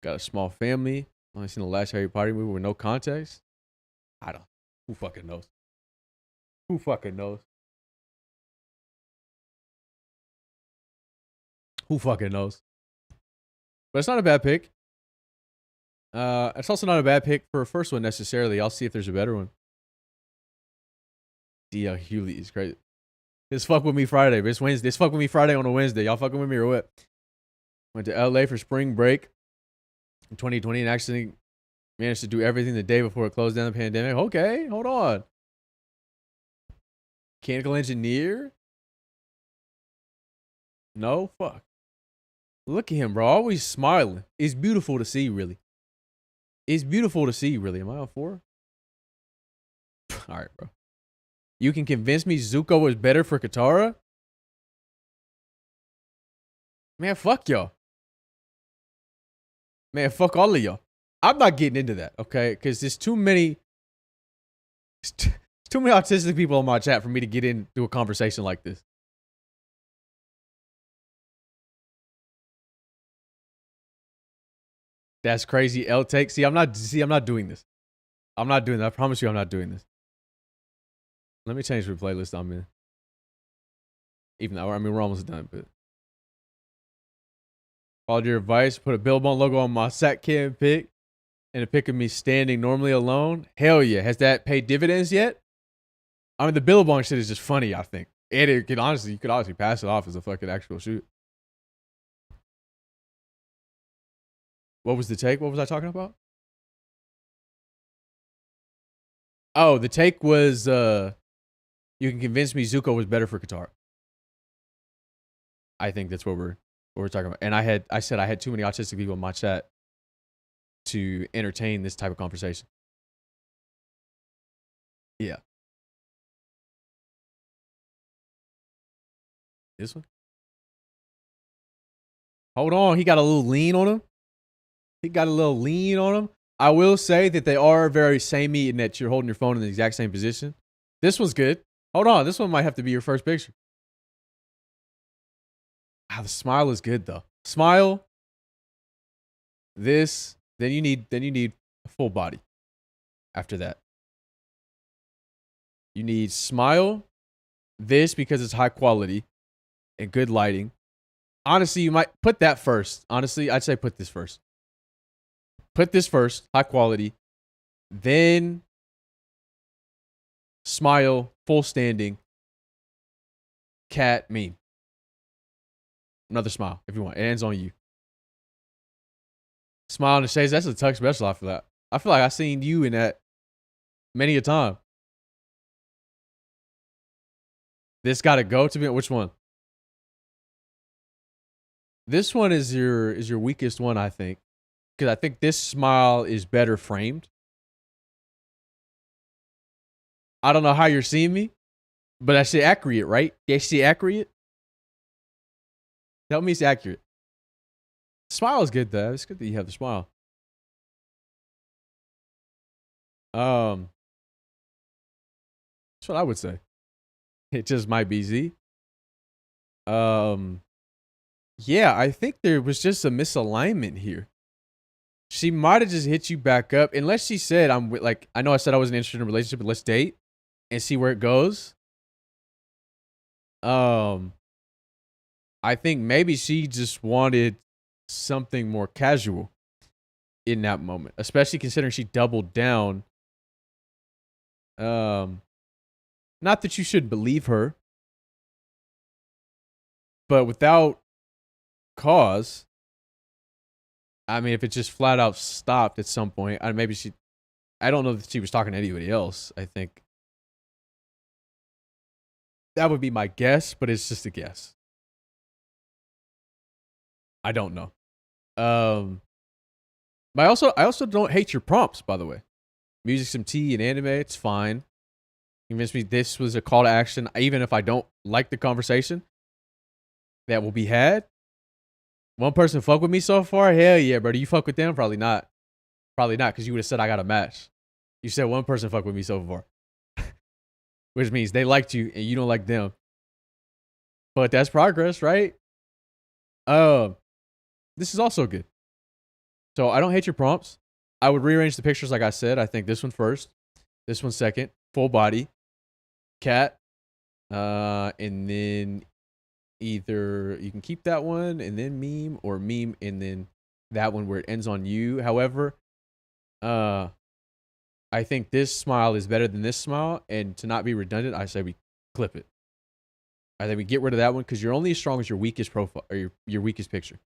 Got a small family. Only seen the last Harry Potter movie with no context. I don't. Who fucking knows? Who fucking knows? Who fucking knows? But it's not a bad pick. It's also not a bad pick for a first one necessarily. I'll see if there's a better one. D.L. Hewley is crazy. It's fuck with me Friday, but it's Wednesday. It's fuck with me Friday on a Wednesday. Y'all fucking with me or what? Went to LA for spring break in 2020 and actually managed to do everything the day before it closed down the pandemic. Okay, hold on. Mechanical engineer? No? Fuck. Look at him, bro. Always smiling. It's beautiful to see, really. It's beautiful to see, really. Am I on 4? All right, bro. You can convince me Zuko was better for Katara? Man, fuck y'all. Man, fuck all of y'all. I'm not getting into that, okay? Because there's too many autistic people in my chat for me to get into a conversation like this. That's crazy. L take. I'm not doing this. I'm not doing that. I promise you I'm not doing this. Let me change the playlist I'm in. Even though, I mean, we're almost done, but. Followed your advice, put a Billabong logo on my sack can pic, and a pic of me standing normally alone. Hell yeah. Has that paid dividends yet? I mean, the Billabong shit is just funny, I think. And you could honestly pass it off as a fucking actual shoot. What was the take? What was I talking about? Oh, the take was you can convince me Zuko was better for Katara. I think that's what we're talking about. And I said I had too many autistic people in my chat to entertain this type of conversation. Yeah. This one? Hold on, he got a little lean on him. I will say that they are very samey in that you're holding your phone in the exact same position. This one's good. Hold on, this one might have to be your first picture. Ah, the smile is good though. Smile. This. Then you need a full body. After that, you need smile. This because it's high quality and good lighting. Honestly, you might put that first. Honestly, I'd say put this first. Put this first, high quality. Then smile, full standing. Cat meme. Another smile if you want. It ends on you. Smile in the shades. That's a Tuck special. I feel like I've seen you in that many a time. This got to go to me. Which one? This one is your weakest one, I think. Because I think this smile is better framed. I don't know how you're seeing me, but I say accurate, right? They say accurate. Tell me it's accurate. Smile is good though. It's good that you have the smile. That's what I would say. It just might be Z. Yeah, I think there was just a misalignment here. She might have just hit you back up, unless she said, I know I said I wasn't interested in a relationship, but let's date and see where it goes. I think maybe she just wanted something more casual in that moment, especially considering she doubled down. Not that you should believe her, but without cause, I mean, if it just flat out stopped at some point, I don't know that she was talking to anybody else. I think that would be my guess, but it's just a guess. I don't know. But I also don't hate your prompts, by the way. Music, some tea, and anime, it's fine. Convince me this was a call to action, even if I don't like the conversation that will be had. One person fuck with me so far? Hell yeah, bro. Do you fuck with them? Probably not. Probably not, because you would have said I got a match. You said one person fuck with me so far. Which means they liked you and you don't like them. But that's progress, right? This is also good. So I don't hate your prompts. I would rearrange the pictures like I said. I think this one first, this one second, full body, cat, and then either you can keep that one and then meme, or meme and then that one where it ends on you. However, I think this smile is better than this smile, and to not be redundant, I say we clip it. I think we get rid of that one because you're only as strong as your weakest profile or your weakest picture.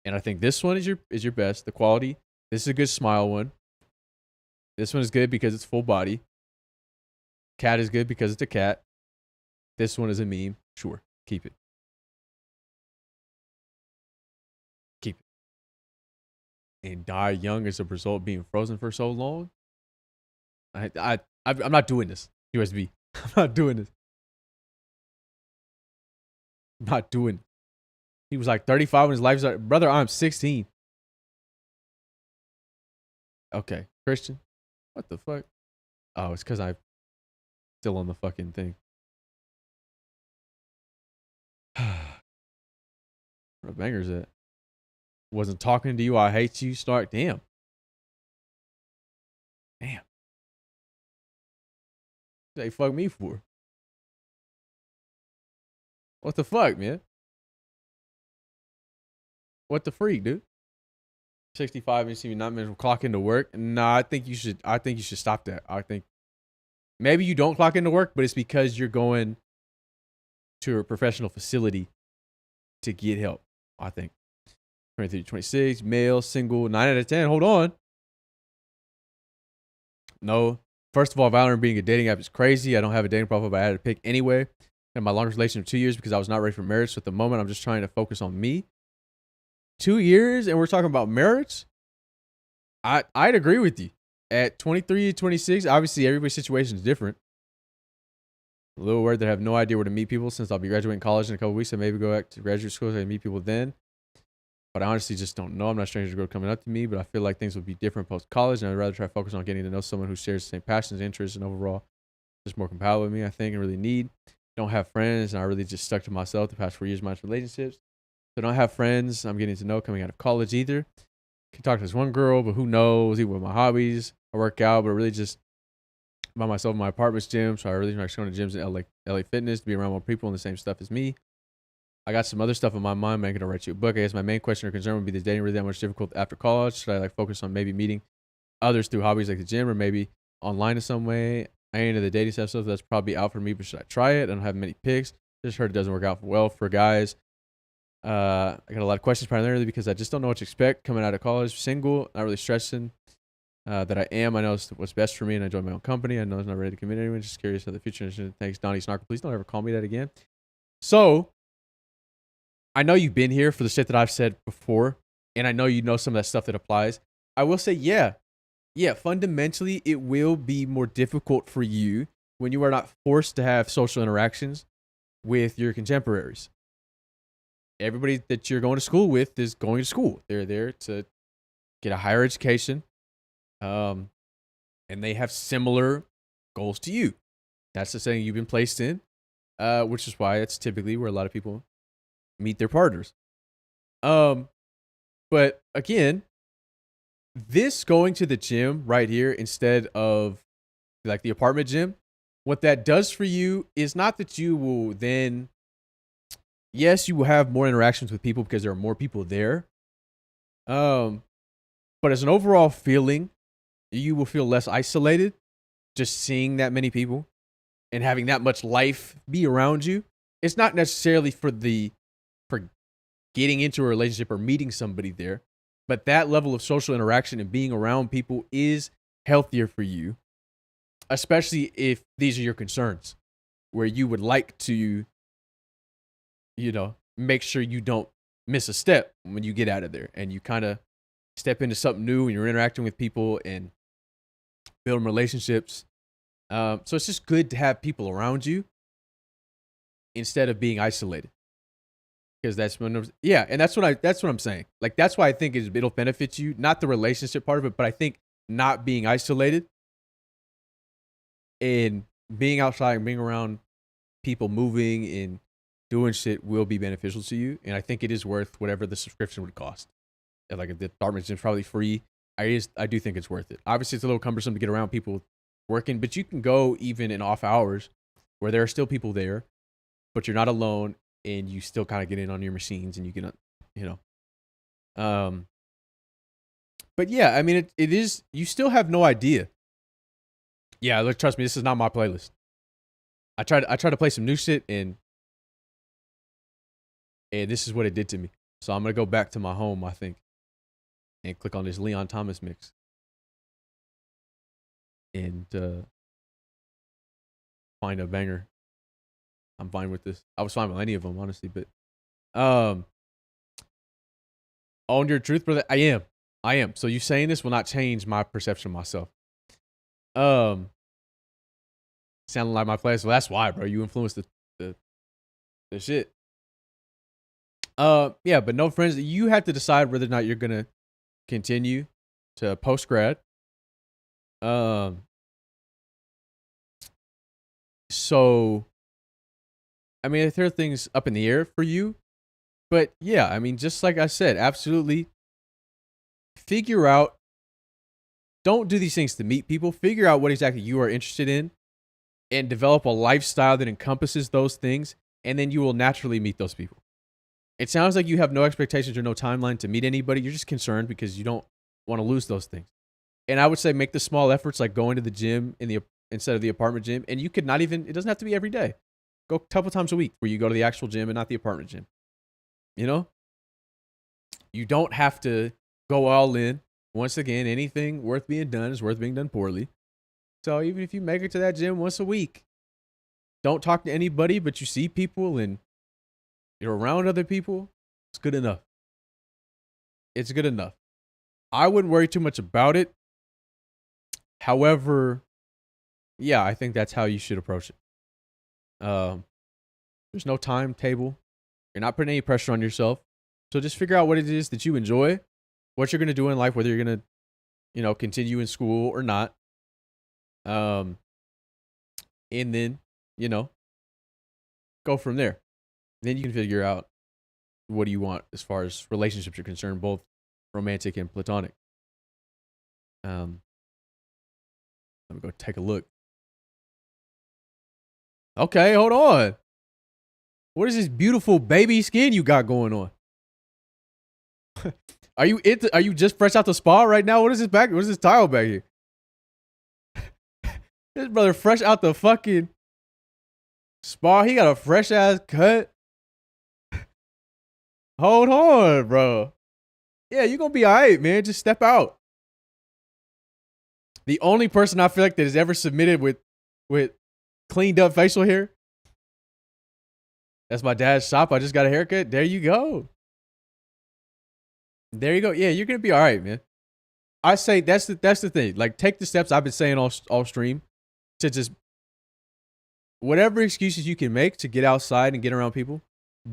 And I think this one is your best. The quality. This is a good smile one. This one is good because it's full body. Cat is good because it's a cat. This one is a meme. Sure, keep it. Keep it. And die young as a result of being frozen for so long. I'm not doing this. USB. I'm not doing this. I'm not doing it. He was like 35 when his life started. Brother, I'm 16. Okay, Christian. What the fuck? Oh, it's because I'm still on the fucking thing. Where the banger's at? Wasn't talking to you. I hate you. Snark. Damn. Damn. They fuck me for? What the fuck, man? What the freak, dude? 65 and you see me not mentioned clock into work. Nah, I think you should stop that. I think maybe you don't clock into work, but it's because you're going to a professional facility to get help. I think 23 to 26, male, single, 9 out of 10. Hold on. No. First of all, Valorant being a dating app is crazy. I don't have a dating profile, but I had to pick anyway. And my longest relationship 2 years because I was not ready for marriage. So at the moment, I'm just trying to focus on me. 2 years and we're talking about marriage? I'd agree with you. At 23, 26, obviously everybody's situation is different. A little worried that I have no idea where to meet people since I'll be graduating college in a couple weeks and maybe go back to graduate school so I can meet people then. But I honestly just don't know. I'm not a stranger to girl coming up to me, but I feel like things will be different post-college, and I'd rather try to focus on getting to know someone who shares the same passions, interests, and overall just more compatible with me, I think, and really need. Don't have friends, and I really just stuck to myself the past 4 years of my relationships. So don't have friends I'm getting to know coming out of college either. Can talk to this one girl, but who knows? Even with my hobbies, I work out, but really just by myself in my apartment's gym. So I really like going to gyms in LA Fitness to be around more people and the same stuff as me. I got some other stuff in my mind. I'm going to write you a book. I guess my main question or concern would be, is dating really that much difficult after college? Should I focus on maybe meeting others through hobbies like the gym or maybe online in some way? I ain't into the dating stuff, so that's probably out for me, but should I try it? I don't have many picks. Just heard it doesn't work out well for guys. I got a lot of questions primarily because I just don't know what to expect coming out of college. Single, not really stressing that I am. I know what's best for me and I enjoy my own company. I know I'm not ready to commit anyone. Just curious how the future is. Thanks, Donnie Snark. Please don't ever call me that again. So, I know you've been here for the shit that I've said before, and I know you know some of that stuff that applies. I will say, yeah, fundamentally, it will be more difficult for you when you are not forced to have social interactions with your contemporaries. Everybody that you're going to school with is going to school. They're there to get a higher education, and they have similar goals to you. That's the setting you've been placed in, which is why it's typically where a lot of people meet their partners. But again, this going to the gym right here instead of like the apartment gym, what that does for you is not that you will then, yes, you will have more interactions with people because there are more people there. But as an overall feeling, you will feel less isolated just seeing that many people and having that much life be around you. It's not necessarily for getting into a relationship or meeting somebody there, but that level of social interaction and being around people is healthier for you, especially if these are your concerns, where you would like to, make sure you don't miss a step when you get out of there and you kind of step into something new and you're interacting with people and building relationships. So it's just good to have people around you instead of being isolated. Because that's when, and that's what I'm saying. Like, that's why I think it'll benefit you, not the relationship part of it, but I think not being isolated and being outside and being around people moving and doing shit will be beneficial to you. And I think it is worth whatever the subscription would cost. And like, if the apartment gym's probably free, I do think it's worth it. Obviously, it's a little cumbersome to get around people working, but you can go even in off hours where there are still people there, but you're not alone and you still kind of get in on your machines and you get, but yeah, I mean, it is, you still have no idea. Yeah, look, trust me, this is not my playlist. I tried to play some new shit and this is what it did to me. So I'm going to go back to my home, I think, and click on this Leon Thomas mix. And find a banger. I'm fine with this. I was fine with any of them, honestly, but own your truth, brother. I am. So you saying this will not change my perception of myself. Sounding like my place. Well, that's why, bro. You influenced the shit. Yeah, but no, friends. You have to decide whether or not you're gonna continue to post grad. So, I mean, there are things up in the air for you, but yeah, I mean, just like I said, absolutely figure out. Don't do these things to meet people. Figure out what exactly you are interested in and develop a lifestyle that encompasses those things, and then you will naturally meet those people. It sounds like you have no expectations or no timeline to meet anybody. You're just concerned because you don't want to lose those things. And I would say make the small efforts, like going to the gym instead of the apartment gym. And you could not even, it doesn't have to be every day. Go a couple times a week where you go to the actual gym and not the apartment gym. You know? You don't have to go all in. Once again, anything worth being done is worth being done poorly. So even if you make it to that gym once a week, don't talk to anybody, but you see people and you're around other people, it's good enough. It's good enough. I wouldn't worry too much about it. However, yeah, I think that's how you should approach it. There's no timetable. You're not putting any pressure on yourself. So just figure out what it is that you enjoy, what you're going to do in life, whether you're going to, continue in school or not. And then, go from there. Then you can figure out what do you want as far as relationships are concerned, both romantic and platonic. Let me go take a look. Okay, hold on. What is this beautiful baby skin you got going on? Are you just fresh out the spa right now? What is this tile back here? This brother fresh out the fucking spa. He got a fresh ass cut. Hold on, bro. Yeah, you're gonna be alright, man. Just step out. The only person I feel like that has ever submitted with cleaned up facial hair. That's my dad's shop. I just got a haircut. There you go. There you go. Yeah, you're gonna be alright, man. I say that's the thing. Like, take the steps I've been saying all stream to just whatever excuses you can make to get outside and get around people.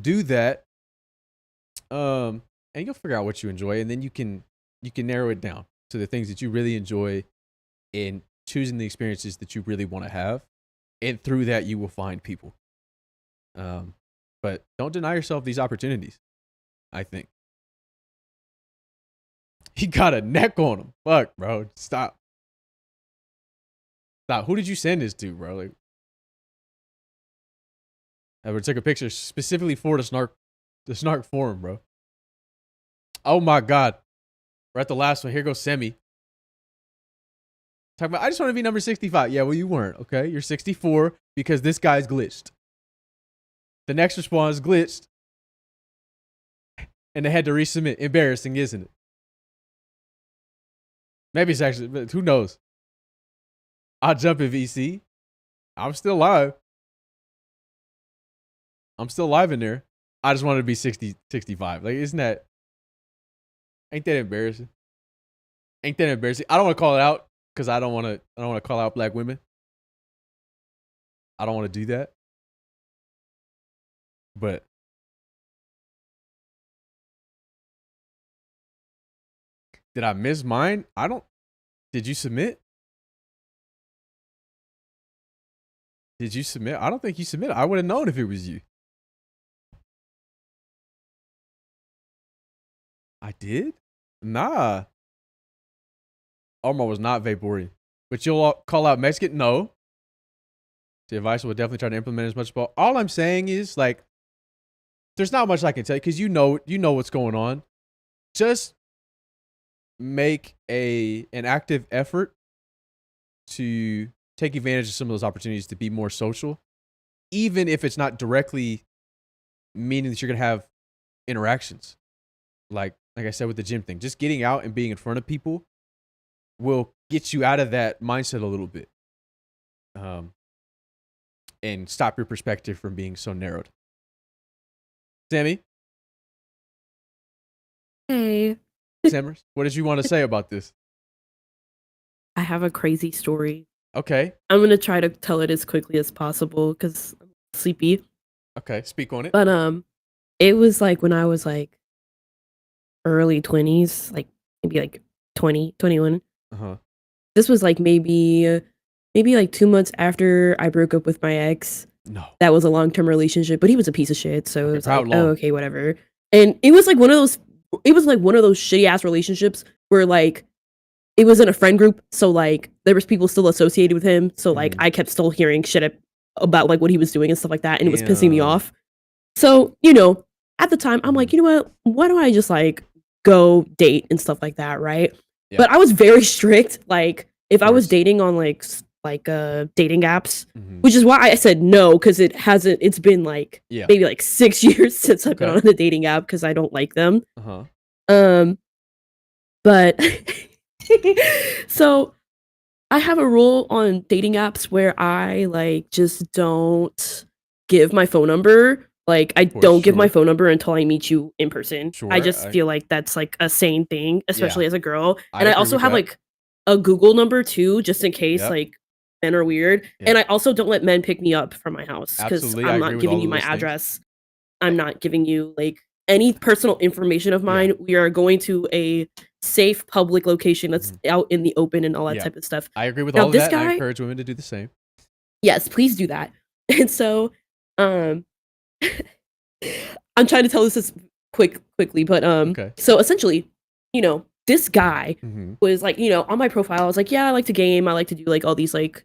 Do that. And you'll figure out what you enjoy, and then you can narrow it down to the things that you really enjoy and choosing the experiences that you really want to have. And through that, you will find people. But don't deny yourself these opportunities, I think. He got a neck on him. Fuck, bro. Stop. Who did you send this to, bro? Like, I would take a picture specifically for the Snark forum, bro. Oh my God. We're at the last one. Here goes Semi. Talking about, I just want to be number 65. Yeah, well, you weren't, okay? You're 64 because this guy's glitched. The next response glitched. And they had to resubmit. Embarrassing, isn't it? Maybe it's actually, but who knows? I'll jump in VC. I'm still live. I'm still live in there. I just wanted to be 60, 65. Like, ain't that embarrassing? Ain't that embarrassing? I don't want to call it out because I don't want to call out black women. I don't want to do that. But did I miss mine? Did you submit? Did you submit? I don't think you submitted. I would have known if it was you. I did? Nah. Omar was not Vaporeon. But you'll call out Mexican? No. The advice will definitely try to implement as much as possible. All I'm saying is, like, there's not much I can tell you because you know what's going on. Just make an active effort to take advantage of some of those opportunities to be more social, even if it's not directly meaning that you're gonna have interactions. Like I said with the gym thing, just getting out and being in front of people will get you out of that mindset a little bit, and stop your perspective from being so narrowed. Sammy?
Hey.
Sammers, what did you want to say about this?
I have a crazy story.
Okay.
I'm going to try to tell it as quickly as possible because I'm sleepy.
Okay, speak on it.
But it was like when I was like early 20s, like maybe like 20, 21.
Uh-huh.
This was like maybe like 2 months after I broke up with my ex.
No.
That was a long-term relationship, but he was a piece of shit, so it was like,
long?
oh, okay, whatever. And it was like one of those shitty ass relationships where like it was in a friend group, so like there was people still associated with him, so like I kept still hearing shit about like what he was doing and stuff like that, and it was pissing me off. So, at the time I'm like, you know what? Why don't I just like go date and stuff like that, right? Yeah. But I was very strict. Like if I was dating on like dating apps, which is why I said no, because it's been like maybe like 6 years since I've been on a dating app because I don't like them. But so I have a rule on dating apps where I like just don't give my phone number. Like I don't give my phone number until I meet you in person. I just feel like that's like a sane thing, especially as a girl. And I also have like a Google number too, just in case like men are weird. And I also don't let men pick me up from my house because I'm not giving you my address. I'm not giving you like any personal information of mine. We are going to a safe public location that's out in the open and all that type of stuff.
I agree with all of that. And I encourage women to do the same. Yes,
please do that. And so I'm trying to tell this quickly, but so essentially, this guy was like, on my profile, I was like, yeah, I like to game, I like to do like all these like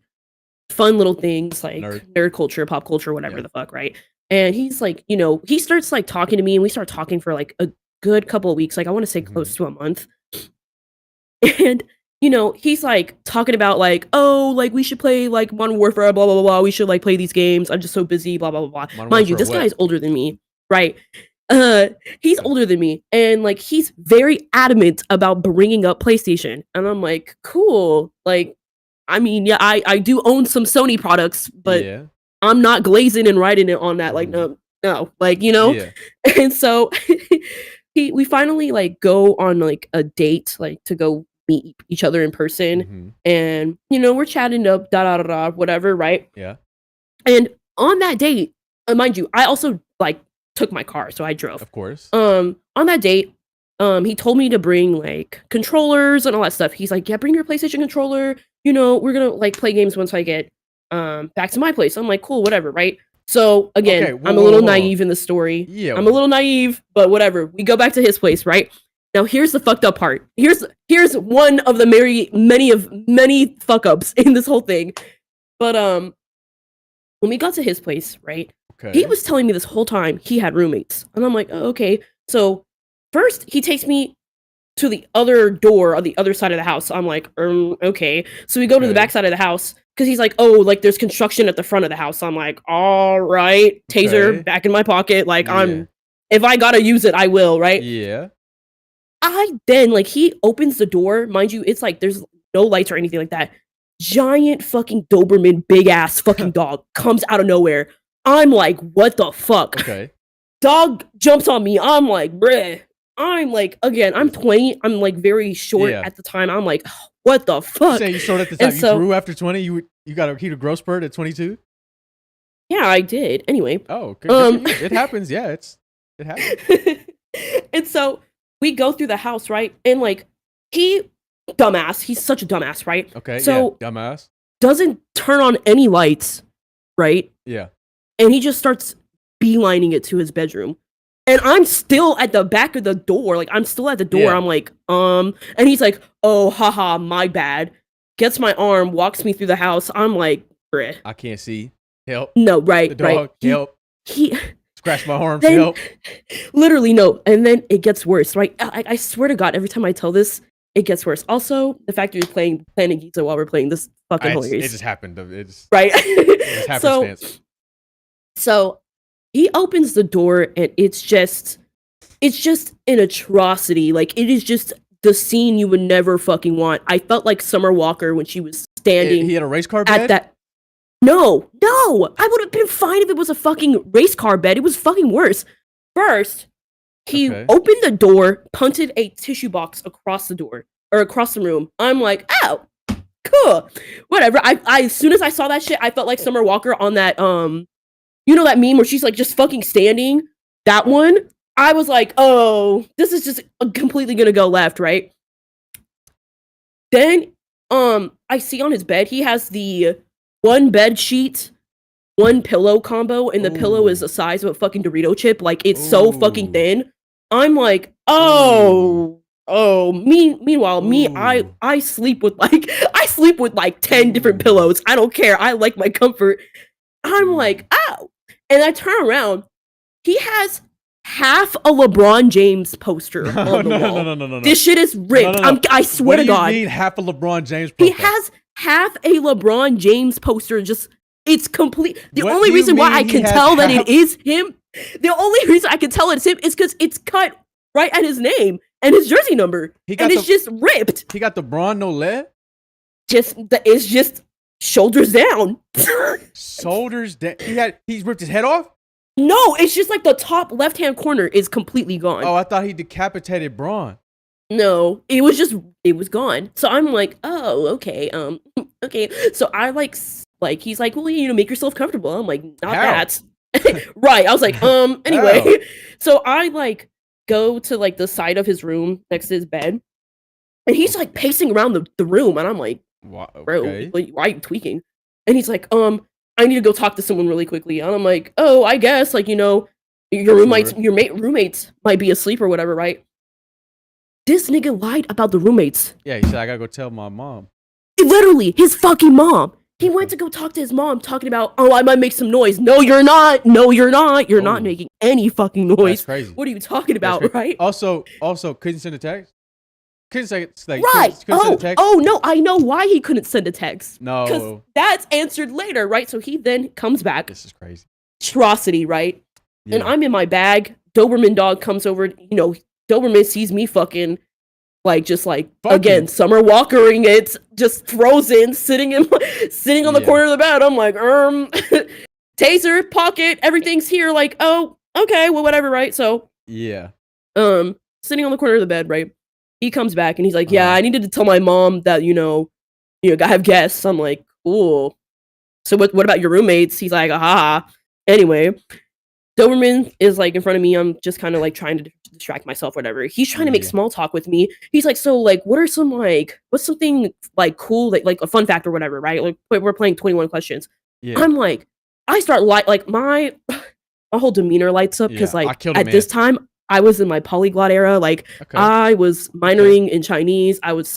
fun little things like nerd culture, pop culture, whatever the fuck, right? And he's like, he starts like talking to me, and we start talking for like a good couple of weeks, like I want to say close to a month. And he's like talking about like, oh, like we should play like Modern Warfare, blah blah blah blah. We should like play these games. I'm just so busy, blah blah blah blah. Mind you, this guy is older than me, right? He's older than me, and like he's very adamant about bringing up PlayStation, and I'm like, cool. Like, I mean, yeah, I do own some Sony products, but I'm not glazing and writing it on that. Like, no, like And so we finally like go on like a date, like to go meet each other in person, and we're chatting up, whatever, right?
Yeah.
And on that date, mind you, I also like took my car, so I drove.
Of course.
On that date, he told me to bring like controllers and all that stuff. He's like, yeah, bring your PlayStation controller. We're gonna like play games once I get back to my place. I'm like, cool, whatever, right? So again, I'm a little naive in the story. Yeah, I'm a little naive, but whatever. We go back to his place, right? Now here's the fucked up part. Here's one of the many fuck ups in this whole thing. But when we got to his place, right? He was telling me this whole time he had roommates. And I'm like, oh, okay. So first he takes me to the other door on the other side of the house. I'm like, okay. So we go to the back side of the house because he's like, oh, like there's construction at the front of the house. I'm like, all right, taser back in my pocket. Like if I gotta use it, I will, right?
Yeah.
Then like he opens the door. Mind you, it's like there's no lights or anything like that. Giant fucking Doberman, big ass fucking dog comes out of nowhere. I'm like, what the fuck?
Okay.
Dog jumps on me. I'm like, bruh. I'm like, again, I'm 20. I'm like very short at the time. I'm like, oh, what the fuck?
You say you short at the time. You grew after 20. You got a heated growth spurt at 22.
Yeah, I did. Anyway.
Oh, it happens. Yeah, it happens.
And so we go through the house, right? And like dumbass. He's such a dumbass, right?
Okay.
So
yeah, dumbass
doesn't turn on any lights, right?
Yeah.
And he just starts beelining it to his bedroom. And I'm still at the back of the door. Like, I'm still at the door. Yeah. I'm like, and he's like, oh, haha, my bad. Gets my arm, walks me through the house. I'm like, bruh.
I can't see. Help.
No, right,
the dog,
right.
Help.
He
scratch my arms, help.
Literally, no. And then it gets worse, right? I swear to God, every time I tell this, it gets worse. Also, the fact that you're playing Planet Giza while we're playing this fucking hilarious.
It just happened. It's
right.
It just happenstance.
So he opens the door and it's just an atrocity. Like, it is just the scene you would never fucking want. I felt like Summer Walker when she was standing.
He had a race car bed?
At that. No. I would have been fine if it was a fucking race car bed. It was fucking worse. First, he opened the door, punted a tissue box across the door or across the room. I'm like, oh, cool. Whatever. I as soon as I saw that shit, I felt like Summer Walker on that you know that meme where she's like just fucking standing? That one. I was like, oh, this is just completely gonna go left, right? Then I see on his bed he has the one bed sheet, one pillow combo, and the pillow is the size of a fucking Dorito chip. Like, it's so fucking thin. I'm like, meanwhile, I sleep with like 10 different pillows. I don't care. I like my comfort. I'm like, ow. And I turn around. He has half a LeBron James poster on the wall. No. This shit is ripped. I swear to God.
What do you mean half a LeBron James poster?
He has half a LeBron James poster. Just, it's complete. The only reason why I can tell that it is him, the only reason I can tell it's him is because it's cut right at his name and his jersey number. And it's just ripped.
He got the Bron no lead?
It's just shoulders down.
Shoulders down. He's ripped his head off?
No, it's just like the top left-hand corner is completely gone.
Oh, I thought he decapitated Braun.
No, it was gone. So I'm like, oh, okay, okay. So I like he's like, well, make yourself comfortable. I'm like, not that. Right. I was like, anyway. So I like go to like the side of his room next to his bed, and he's like pacing around the room, and I'm like, bro, why are you tweaking? And he's like, I need to go talk to someone really quickly. And I'm like, oh, I guess, like, your roommates might be asleep or whatever, right? This nigga lied about the roommates.
Yeah, he said, I gotta go tell my mom.
Literally, his fucking mom. He went to go talk to his mom, talking about, oh, I might make some noise. No, you're not. No, you're not. You're not making any fucking noise.
That's crazy.
What are you talking about, right?
Also, couldn't send a text? Couldn't say, like,
right.
Couldn't send a text?
Oh, no, I know why he couldn't send a text.
No.
Because that's answered later, right? So he then comes back.
This is crazy.
Atrocity, right?
Yeah.
And I'm in my bag. Doberman dog comes over, Doberman sees me fucking, again, Summer Walkering it, just frozen, sitting on the corner of the bed. I'm like, taser, pocket, everything's here. Like, oh, okay, well, whatever, right? So,
yeah.
Sitting on the corner of the bed, right? He comes back and he's like, yeah, I needed to tell my mom that, I have guests. I'm like, cool. So what about your roommates? He's like, aha. Anyway, Doberman is like in front of me. I'm just kind of like trying to distract myself, whatever. He's trying to make small talk with me. He's like, so like, what's something like cool, like a fun fact or whatever, right? Like we're playing 21 questions. Yeah. I'm like, I start like my whole demeanor lights up because at this time I was in my polyglot era. Like I was minoring in Chinese. I was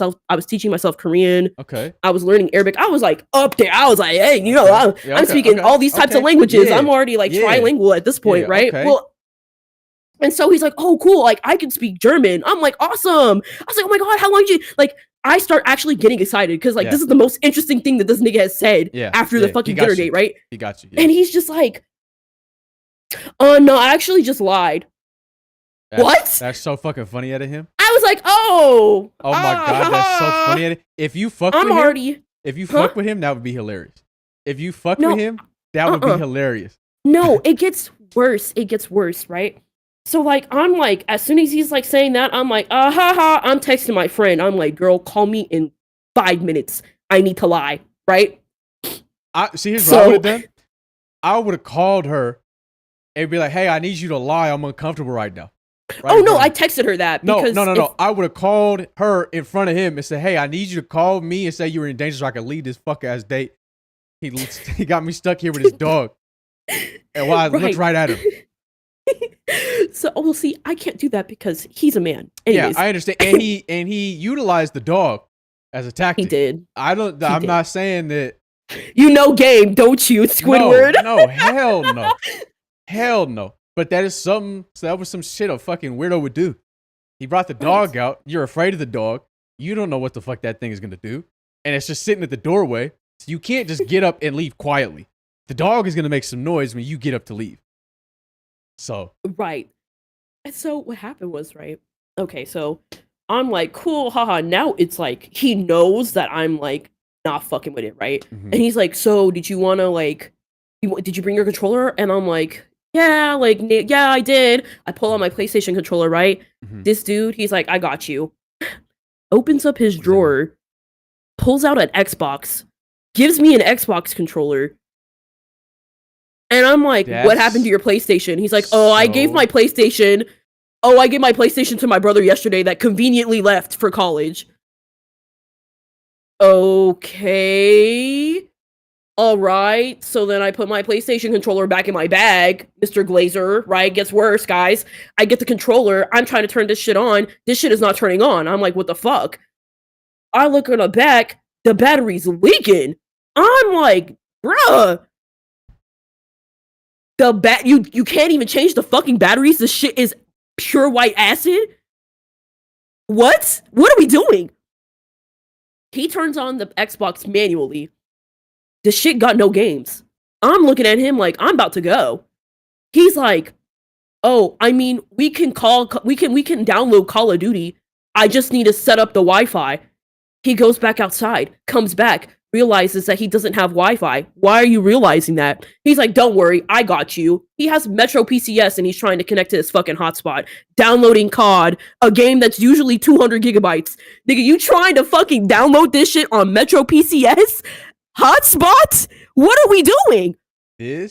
teaching myself Korean.
Okay.
I was learning Arabic. I was like up there. I was like, hey, I'm speaking all these types of languages. I'm already like trilingual at this point, right? Okay. Well, and so he's like, oh, cool. Like I can speak German. I'm like, awesome. I was like, oh my God, how long did you like? I start actually getting excited because this is the most interesting thing that this nigga has said after the fucking dinner date, right?
He got you.
And he's just like, no, I actually just lied. What?
That's so fucking funny out of him.
I was like, oh
my God, that's so funny out of him. If you fuck with him, that would be hilarious. If you fuck with him, that would be hilarious.
No, it gets worse. It gets worse, right? So like I'm like, as soon as he's like saying that, I'm like, ha ha. I'm texting my friend. I'm like, girl, call me in 5 minutes. I need to lie, right?
Here's what I would have done. I would have called her and be like, hey, I need you to lie. I'm uncomfortable right now. Right
oh no, I texted her that because
no. I would have called her in front of him and said, hey, I need you to call me and say you were in danger so I could leave this fuck ass date. He got me stuck here with his dog. And while I looked right at him.
So we'll see. I can't do that because he's a man. Anyways.
Yeah, I understand. And he utilized the dog as a tactic.
He did.
I'm not saying that.
You know game, don't you, Squidward?
No, hell no. Hell no. But that was some shit a fucking weirdo would do. He brought the dog out. You're afraid of the dog. You don't know what the fuck that thing is gonna do. And it's just sitting at the doorway. So you can't just get up and leave quietly. The dog is gonna make some noise when you get up to leave. So
right. And so what happened was, right? Okay, so I'm like, cool, haha. Now it's like he knows that I'm like not fucking with it, right? Mm-hmm. And he's like, so did you want to like, did you bring your controller? And I'm like, yeah, I did. I pull out my PlayStation controller, right? Mm-hmm. This dude, he's like, I got you. Opens up his drawer, pulls out an Xbox, gives me an Xbox controller. And I'm like, what happened to your PlayStation? He's like, I gave my PlayStation to my brother yesterday that conveniently left for college. Okay. All right. So then I put my PlayStation controller back in my bag. Mr. Glazer, right? Gets worse, guys. I get the controller. I'm trying to turn this shit on. This shit is not turning on. I'm like, what the fuck? I look in the back. The battery's leaking. I'm like, bruh. You can't even change the fucking batteries. The shit is pure white acid. What are we doing? He turns on the Xbox manually. The shit got no games. I'm looking at him like I'm about to go. He's like, oh, I mean, we can download Call of Duty. I just need to set up the Wi-Fi. He goes back outside, comes back, realizes that he doesn't have Wi-Fi. Why are you realizing that? He's like, don't worry, I got you. He has Metro PCS and he's trying to connect to his fucking hotspot. Downloading COD, a game that's usually 200 gigabytes. Nigga, you trying to fucking download this shit on Metro PCS? Hotspot? What are we doing?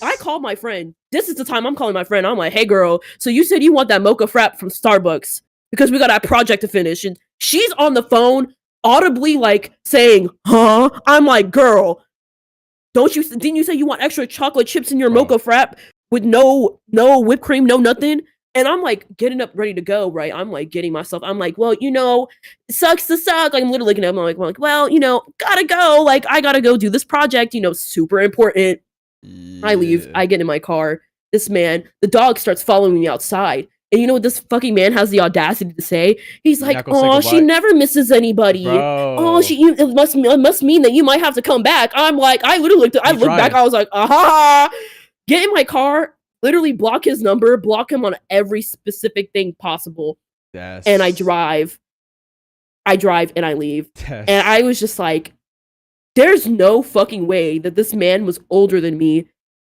I called my friend. This is the time I'm calling my friend. I'm like, hey girl, so you said you want that mocha frap from Starbucks because we got that project to finish. And she's on the phone audibly like saying, huh? I'm like, girl, didn't you say you want extra chocolate chips in your mocha frap with no whipped cream, no nothing? And I'm like getting up ready to go, right? I'm like getting myself, I'm like, well, sucks to suck. Like, I'm literally looking at him, I'm like, well, gotta go. Like, I gotta go do this project, super important. Yeah. I leave, I get in my car. This man, the dog starts following me outside. And you know what this fucking man has the audacity to say? He's like, oh, she never misses anybody. Bro. Oh, it must mean that you might have to come back. I'm like, I literally looked back, I was like, aha. Get in my car, literally block his number, block him on every specific thing possible. And I drive and I leave. And I was just like, there's no fucking way that this man was older than me,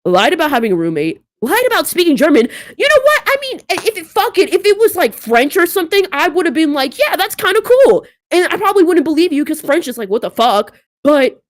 lied about having a roommate, lied about speaking German. You know what? I mean, if it was like French or something, I would have been like, yeah, that's kind of cool. And I probably wouldn't believe you because French is like, what the fuck? But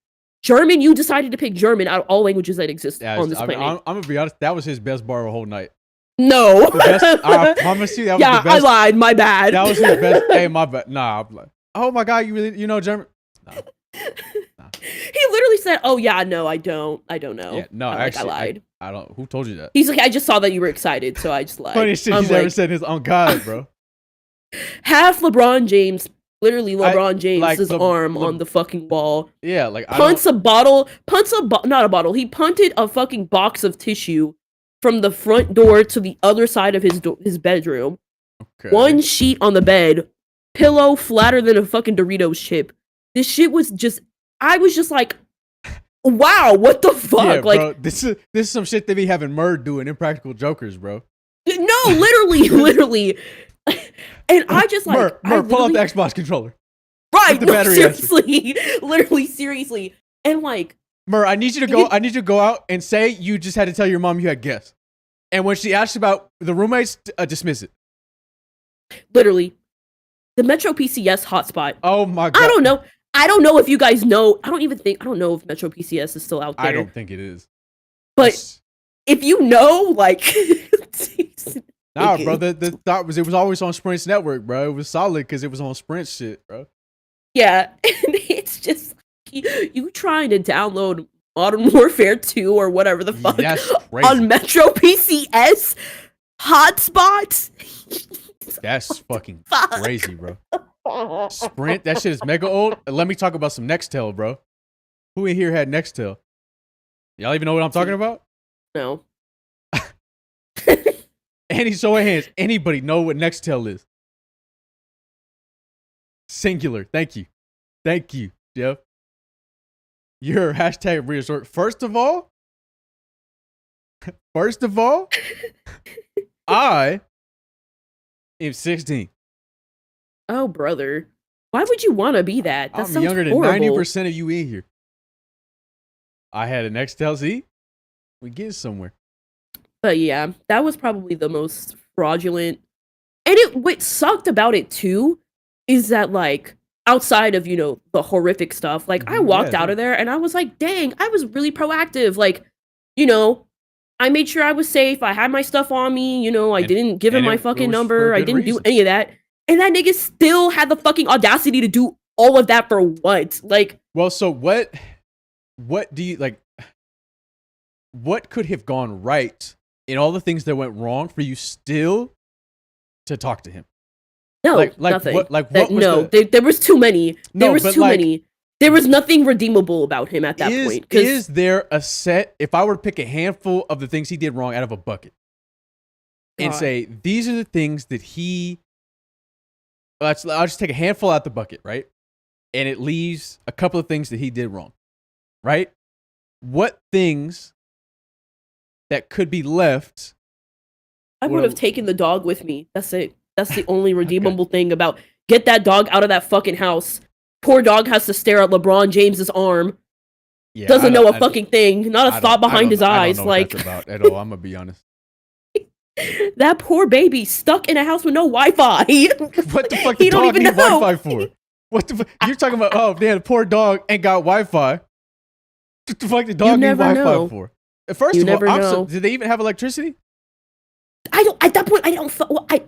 German, you decided to pick German out of all languages that exist on this planet.
I'm going to be honest, that was his best bar of the whole night.
No.
I promise you that was the best.
I lied. My bad.
That was his best. Hey, my bad. Nah, I'm like, oh my God, you know German? Nah.
He literally said, oh yeah, no, I don't know. Yeah,
no,
actually, I lied.
I don't. Who told you that?
He's like, I just saw that you were excited, so I just lied.
Funniest shit he's ever said is on God, bro.
Half LeBron James, literally James's arm on the fucking wall.
Yeah, like
not a bottle. He punted a fucking box of tissue from the front door to the other side of his bedroom. Okay. One sheet on the bed, pillow flatter than a fucking Doritos chip. This shit was just. I was just like, wow, what the fuck?
Yeah,
like,
bro, this is some shit they be having Murd doing Impractical Jokers, bro.
No, literally. And I just like,
Murd, pull out the Xbox controller.
Right, no, seriously, literally, seriously. And like,
Murd, I need you to go out and say you just had to tell your mom you had guests. And when she asks about the roommates, dismiss it.
Literally. The Metro PCS hotspot.
Oh my god.
I don't know. I don't know if you guys know. I don't know if Metro PCS is still out there.
I don't think it is.
But if you know, like,
nah, bro, the thought was it was always on Sprint's network, bro. It was solid because it was on Sprint shit, bro.
Yeah, and it's just you trying to download Modern Warfare 2 or whatever the fuck on Metro PCS hotspots.
That's fucking crazy, bro. Sprint, that shit is mega old. Let me talk about some Nextel, bro. Who in here had Nextel? Y'all even know what I'm talking about?
No.
Any show of hands, anybody know what Nextel is? Singular. Thank you. Thank you, Jeff. Your hashtag reassort. First of all, I am 16.
Oh, brother. Why would you want to be that? That
I'm younger
horrible.
than 90% of you in here. I had an Nextel Z. We get somewhere.
But yeah, that was probably the most fraudulent. And what sucked about it too is that, like, outside of, you know, the horrific stuff, like, I walked out of there and I was like, dang, I was really proactive. Like, you know, I made sure I was safe. I had my stuff on me. You know, I didn't give him my fucking number. I didn't do any of that. And that nigga still had the fucking audacity to do all of that for what? Like,
well, so what do you, like, what could have gone right in all the things that went wrong for you still to talk to him?
No,
like
nothing.
What was
no, there was too many. There was too many. There was nothing redeemable about him at that point.
Is there a set, if I were to pick a handful of the things he did wrong out of a bucket and say, these are the things that I'll just take a handful out the bucket, right? And it leaves a couple of things that he did wrong, right? What things that could be left?
I would have taken the dog with me. That's it. That's the only redeemable thing about get that dog out of that fucking house. Poor dog has to stare at LeBron James's arm. Yeah, doesn't know a fucking thing. Not a thought behind his eyes.
I don't know
like
what that's about at all. I'm gonna be honest.
That poor baby stuck in a house with no Wi-Fi.
What the fuck? The dog need Wi-Fi for? What the fuck? You're talking about? Oh, damn, the poor dog ain't got Wi-Fi. What the fuck? The dog need Wi-Fi for? First of all, did they even have electricity?
I don't. At that point, I don't.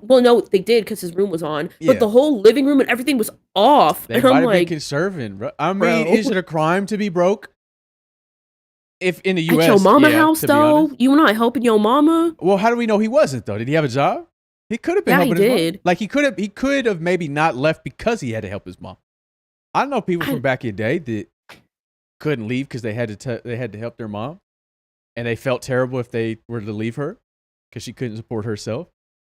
Well, no, they did because his room was on, but the whole living room and everything was off.
They might have been conserving, bro. I mean, is it a crime to be broke? If in the U.S.,
at your mama house though, you not helping your mama.
Well, how do we know he wasn't though? Did he have a job? He could have been helping his mom. Like he could have maybe not left because he had to help his mom. I know people from back in the day that couldn't leave because they had to help their mom, and they felt terrible if they were to leave her because she couldn't support herself.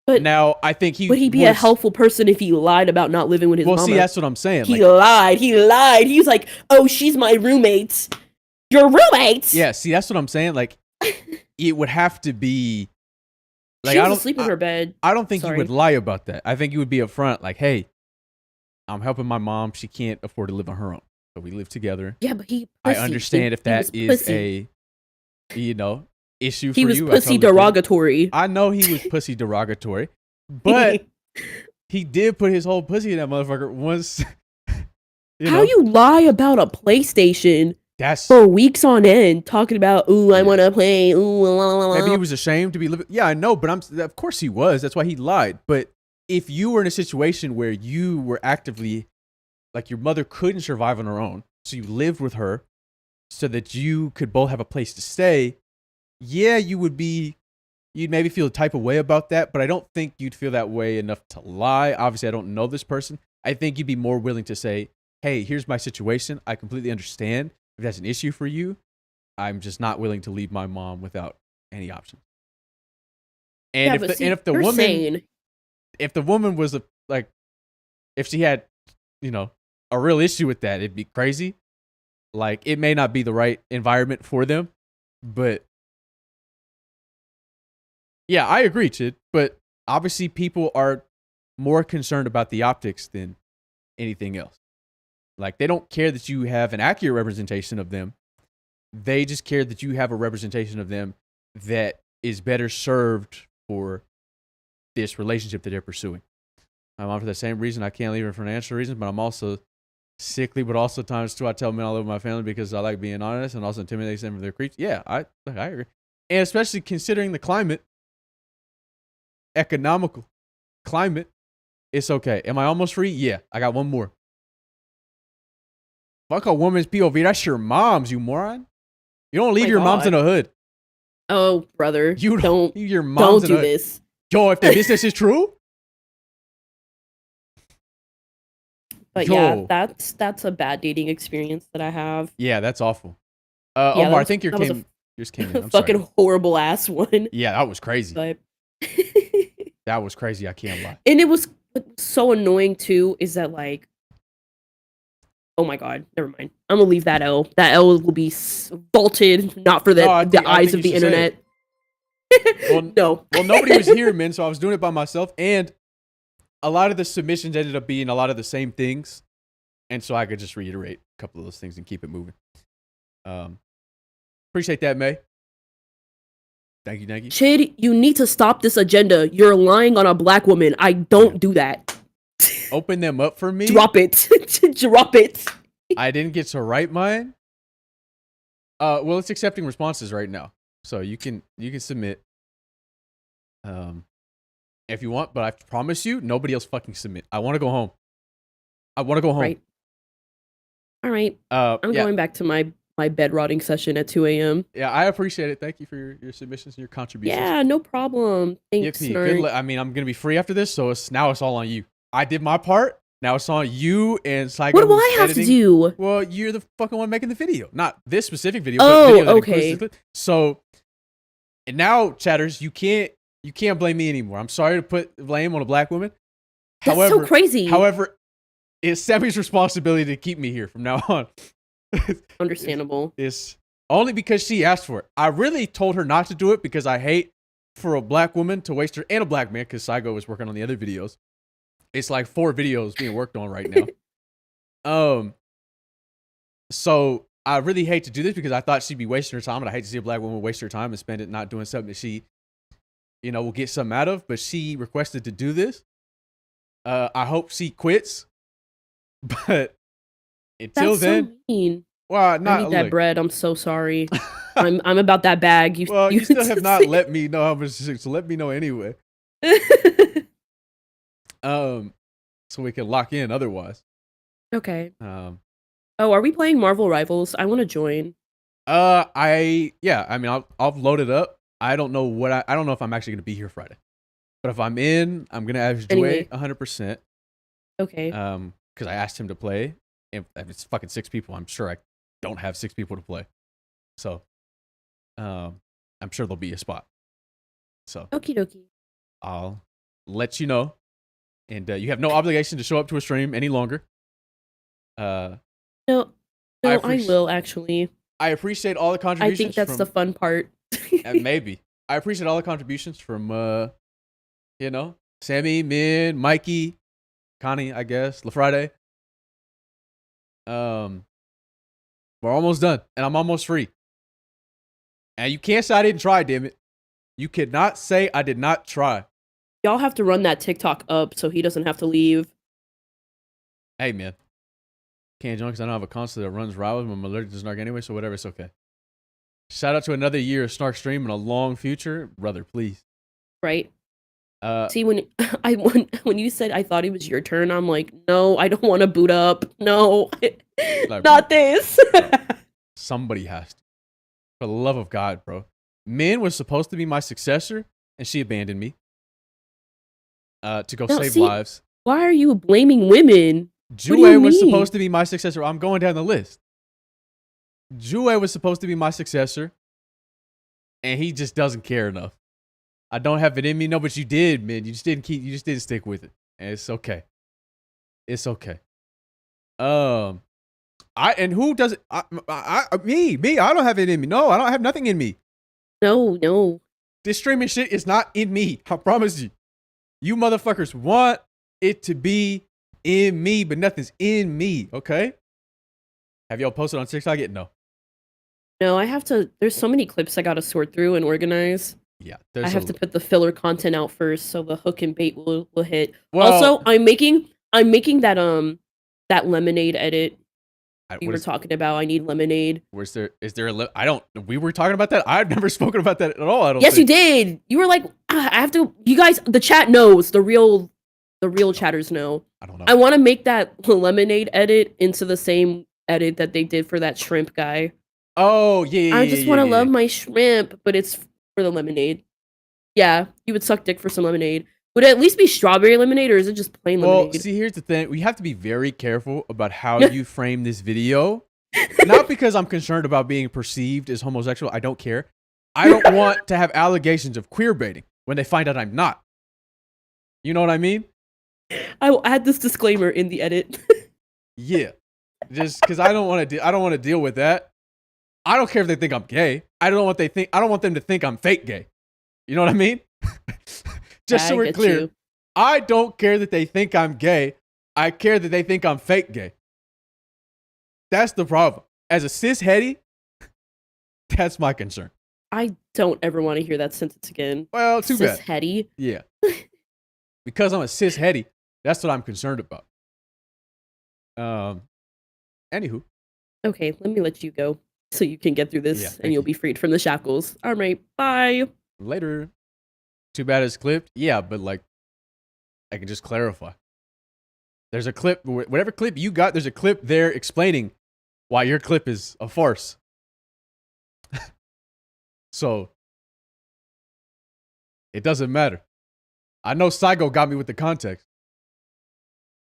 But now I think would he be
a helpful person if he lied about not living with his mama?
Well, see, that's what I'm saying.
He lied. He was like, "Oh, she's my roommate." Your roommates.
Yeah, see, that's what I'm saying. Like, it would have to be. Like,
she was asleep in her bed.
I don't think you would lie about that. I think you would be upfront, like, "Hey, I'm helping my mom. She can't afford to live on her own, so we live together."
Yeah, but
I understand if that is a, issue for you.
He was pussy derogatory.
I know he was pussy derogatory, but he did put his whole pussy in that motherfucker once.
How you lie about a PlayStation? For weeks on end, talking about, ooh, I want to play, ooh, la, la, la.
Maybe he was ashamed to be living. Yeah, I know, but of course he was. That's why he lied. But if you were in a situation where you were actively, like your mother couldn't survive on her own, so you lived with her so that you could both have a place to stay, yeah, you'd maybe feel a type of way about that, but I don't think you'd feel that way enough to lie. Obviously, I don't know this person. I think you'd be more willing to say, hey, here's my situation. I completely understand. If that's an issue for you, I'm just not willing to leave my mom without any option. And if the woman was if she had, a real issue with that, it'd be crazy. Like it may not be the right environment for them, but yeah, I agree, Chid. But obviously, people are more concerned about the optics than anything else. Like, they don't care that you have an accurate representation of them. They just care that you have a representation of them that is better served for this relationship that they're pursuing. I'm on for the same reason. I can't leave it for financial reasons, but I'm also sickly, but also times two, I tell men I live with my family because I like being honest and also intimidate them for their creeps. Yeah, I agree. And especially considering the climate, economical climate, it's okay. Am I almost free? Yeah, I got one more. Fuck a woman's POV. That's your mom's, you moron. You don't leave your moms in the hood.
Oh, brother.
You don't leave your moms
don't
in
do
the hood.
this.
Yo, if the business is true.
But yeah, that's a bad dating experience that I have.
Yeah, that's awful.
Yeah,
Omar, I think yours came in. I'm
fucking
sorry.
horrible ass one.
Yeah, that was crazy.
But
that was crazy. I can't lie.
And it was so annoying too. Is that like, oh my god, never mind. I'm gonna leave that L. That L will be vaulted, not for the eyes of the internet.
Well,
no.
Well, nobody was here, man, so I was doing it by myself, and a lot of the submissions ended up being a lot of the same things, and so I could just reiterate a couple of those things and keep it moving. Appreciate that, May. Thank you.
Chid, you need to stop this agenda. You're lying on a black woman. I don't do that.
Open them up for me.
Drop it. Drop it.
I didn't get to write mine. Well, it's accepting responses right now, so you can submit. If you want, but I promise you, nobody else fucking submit. I want to go home.
Right. All right. I'm going back to my bed rotting session at 2 a.m.
Yeah, I appreciate it. Thank you for your submissions and your contributions.
Yeah, no problem. Thanks, Snark.
I mean, I'm gonna be free after this, so now it's all on you. I did my part. Now it's on you and Psycho.
What do I have to do?
Well, you're the fucking one making the video, not this specific video.
Oh,
but video that
okay.
So, and now, chatters, you can't blame me anymore. I'm sorry to put blame on a black woman.
That's so crazy.
However, it's Sammy's responsibility to keep me here from now on.
Understandable.
It's only because she asked for it. I really told her not to do it because I hate for a black woman to waste her, and a black man, because Saigo was working on the other videos. It's like 4 videos being worked on right now. So I really hate to do this because I thought she'd be wasting her time, and I hate to see a black woman waste her time and spend it not doing something that she, will get something out of. But she requested to do this. I hope she quits. But until then,
so mean.
Well, not
I need that bread. I'm so sorry. I'm about that bag.
You still have not let me know how much. So let me know anyway. So we can lock in. Otherwise,
okay. Are we playing Marvel Rivals? I want to join.
I mean, I'll load it up. I don't know I don't know if I'm actually gonna be here Friday, but if I'm in, I'm gonna ask Joey 100%.
Okay.
Because I asked him to play. If it's fucking 6 people, I'm sure I don't have 6 people to play. So, I'm sure there'll be a spot. So,
okie dokie.
I'll let you know. And you have no obligation to show up to a stream any longer.
No, I will actually.
I appreciate all the contributions.
I think that's the fun part.
Maybe. I appreciate all the contributions from, Sammy, Min, Mikey, Connie, I guess, LaFriday. We're almost done, and I'm almost free. And you can't say I didn't try, damn it. You cannot say I did not try.
Y'all have to run that TikTok up so he doesn't have to leave.
Hey, man. Can't join because I don't have a console that runs rivals. I'm allergic to Snark anyway, so whatever, it's okay. Shout out to another year of Snark stream and a long future. Brother, please.
Right. See, when you said I thought it was your turn, I'm like, no, I don't want to boot up. No, like, not this.
Somebody has to. For the love of God, bro. Min was supposed to be my successor, and she abandoned me. To go save lives.
Why are you blaming women?
Jue was supposed to be my successor. I'm going down the list. Jue was supposed to be my successor, and he just doesn't care enough. I don't have it in me. No, but you did, man. You just didn't stick with it. And it's okay. It's okay. Who does it? Me. I don't have it in me. No, I don't have nothing in me.
No.
This streaming shit is not in me. I promise you. You motherfuckers want it to be in me, but nothing's in me, okay? Have y'all posted on TikTok yet? No.
No, I have to. There's so many clips I gotta sort through and organize.
Yeah,
I have to put the filler content out first, so the hook and bait will hit.
Well,
also, I'm making that lemonade edit we were talking about. I need lemonade.
Is there I don't. We were talking about that. I've never spoken about that at all. I don't.
Yes, you did. You were like, I have to. You guys, the chat knows. The real chatters know.
I don't know.
I want to make that lemonade edit into the same edit that they did for that shrimp guy.
Oh yeah.
I just want to love my shrimp, but it's for the lemonade. Yeah, you would suck dick for some lemonade. Would it at least be strawberry lemonade, or is it just plain lemonade?
Well, see, here's the thing. We have to be very careful about how you frame this video. Not because I'm concerned about being perceived as homosexual. I don't care. I don't want to have allegations of queer baiting when they find out I'm not. You know what I mean?
I will add this disclaimer in the edit.
Yeah. Just because I don't want to deal with that. I don't care if they think I'm gay. I don't know what they think. I don't want them to think I'm fake gay. You know what I mean? Just so we're clear. You. I don't care that they think I'm gay. I care that they think I'm fake gay. That's the problem. As a cis hetty, that's my concern.
I don't ever want to hear that sentence again.
Well, too bad.
Cis hetty?
Yeah. Because I'm a cis hetty, that's what I'm concerned about. Anywho.
Okay, let me let you go so you can get through this and you'll be freed from the shackles. All right, bye.
Later. Too bad it's clipped. Yeah, but like, I can just clarify. There's a clip, whatever clip you got, there's a clip there explaining why your clip is a farce. So, it doesn't matter. I know Saigo got me with the context.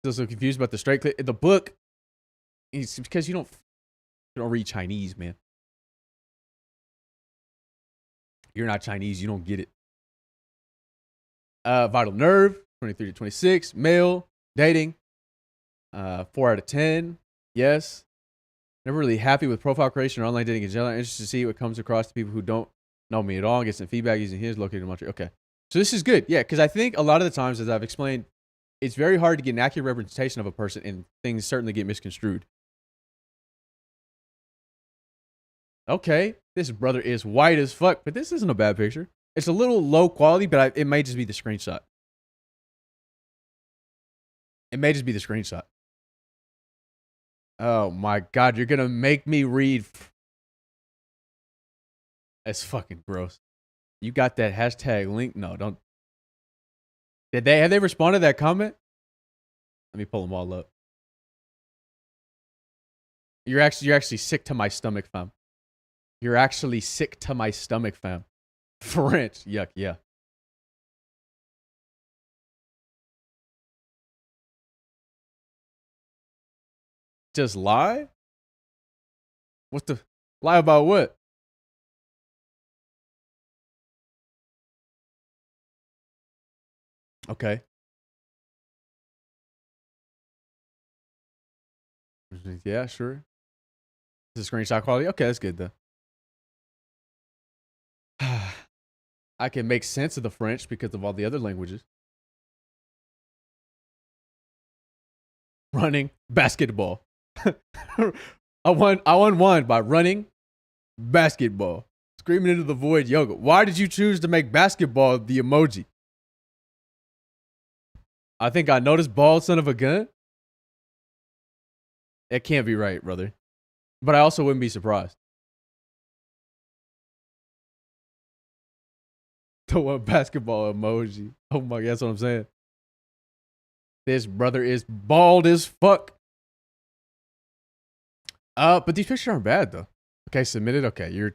Still so confused about the straight clip. In the book, it's because you don't read Chinese, man. You're not Chinese, you don't get it. Vital Nerve, 23 to 26, male, dating, 4 out of 10, yes. Never really happy with profile creation or online dating in general. I'm interested to see what comes across to people who don't know me at all. Get some feedback using his located in Montreal. Okay. So this is good. Yeah, because I think a lot of the times, as I've explained, it's very hard to get an accurate representation of a person, and things certainly get misconstrued. Okay, this brother is white as fuck, but this isn't a bad picture. It's a little low quality, but it may just be the screenshot. It may just be the screenshot. Oh my God, you're gonna make me read. That's fucking gross. You got that hashtag link? No, don't. Have they responded to that comment? Let me pull them all up. You're actually sick to my stomach, fam. You're actually sick to my stomach, fam. French, yuck, yeah. Just lie? What's the lie about what? Okay. Yeah, sure. This is screenshot quality. Okay, that's good though. I can make sense of the French because of all the other languages. Running, basketball. I won one by running, basketball. Screaming into the void, yoga. Why did you choose to make basketball the emoji? I think I noticed bald son of a gun. It can't be right, brother. But I also wouldn't be surprised. The one basketball emoji. Oh my God, that's what I'm saying. This brother is bald as fuck. But these pictures aren't bad though. Okay, submitted. Okay, you're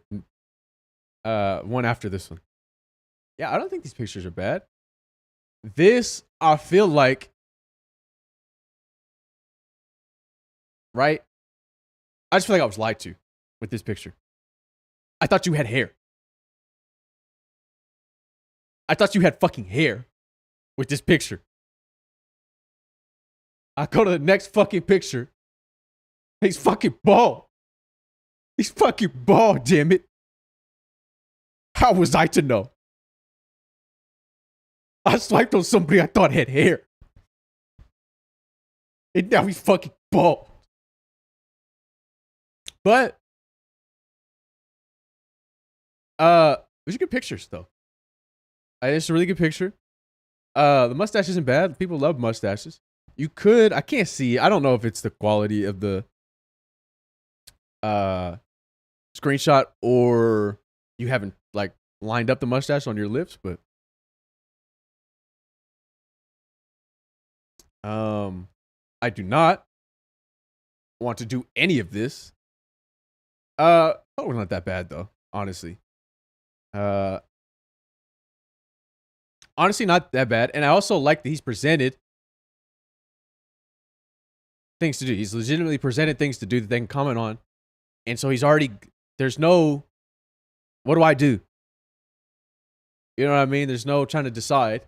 one after this one. Yeah, I don't think these pictures are bad. This, I feel like, right? I just feel like I was lied to with this picture. I thought you had hair. I thought you had fucking hair with this picture. I go to the next fucking picture. He's fucking bald. He's fucking bald, damn it. How was I to know? I swiped on somebody I thought had hair. And now he's fucking bald. But, those are good pictures though. It's a really good picture. The mustache isn't bad. People love mustaches. You could, I can't see. I don't know if it's the quality of the screenshot or you haven't like lined up the mustache on your lips, but I do not want to do any of this. Oh, we're not that bad though, honestly. Honestly, not that bad. And I also like that he's presented things to do. He's legitimately presented things to do that they can comment on. And so he's already, there's no, what do I do? You know what I mean? There's no trying to decide.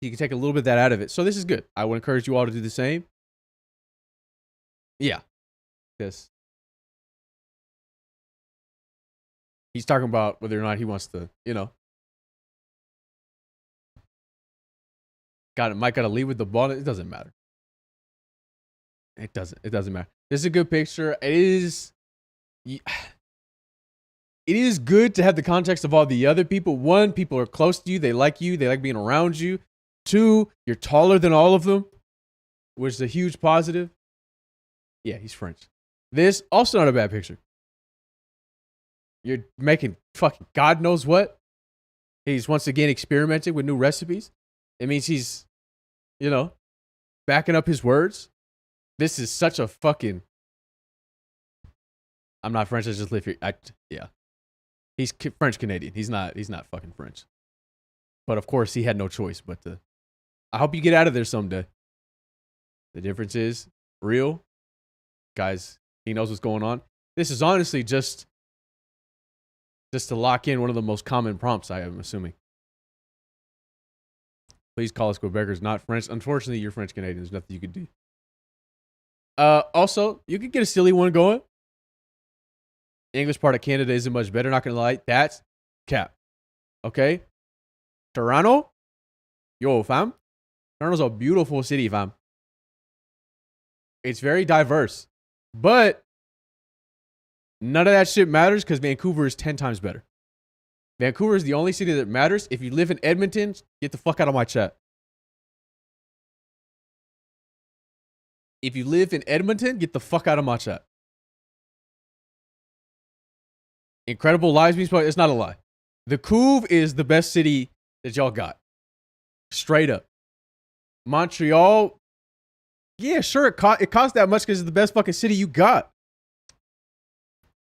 You can take a little bit of that out of it. So this is good. I would encourage you all to do the same. Yeah. Yes. He's talking about whether or not he wants to, you know. Might gotta leave with the ball. It doesn't matter. It doesn't matter. This is a good picture. It is good to have the context of all the other people. One, people are close to you. They like being around you. Two, you're taller than all of them, which is a huge positive. Yeah, he's French. This, also not a bad picture. You're making fucking God knows what. He's once again experimenting with new recipes. It means he's, you know, backing up his words. This is such a fucking... I'm not French, I just live here. Yeah. He's French-Canadian. He's not fucking French. But of course, he had no choice but to... I hope you get out of there someday. The difference is real. Guys, he knows what's going on. This is honestly just to lock in one of the most common prompts, I am assuming. Please call us Quebecers, not French. Unfortunately, you're French-Canadian. There's nothing you could do. Also, you could get a silly one going. English part of Canada isn't much better, not gonna lie. That's cap. Okay? Toronto? Yo, fam. Toronto's a beautiful city, fam. It's very diverse. But none of that shit matters because Vancouver is 10 times better. Vancouver is the only city that matters. If you live in Edmonton, get the fuck out of my chat. If you live in Edmonton, get the fuck out of my chat. Incredible lies being spoken. It's not a lie. The Couve is the best city that y'all got. Straight up. Montreal, yeah, sure, it costs that much because it's the best fucking city you got.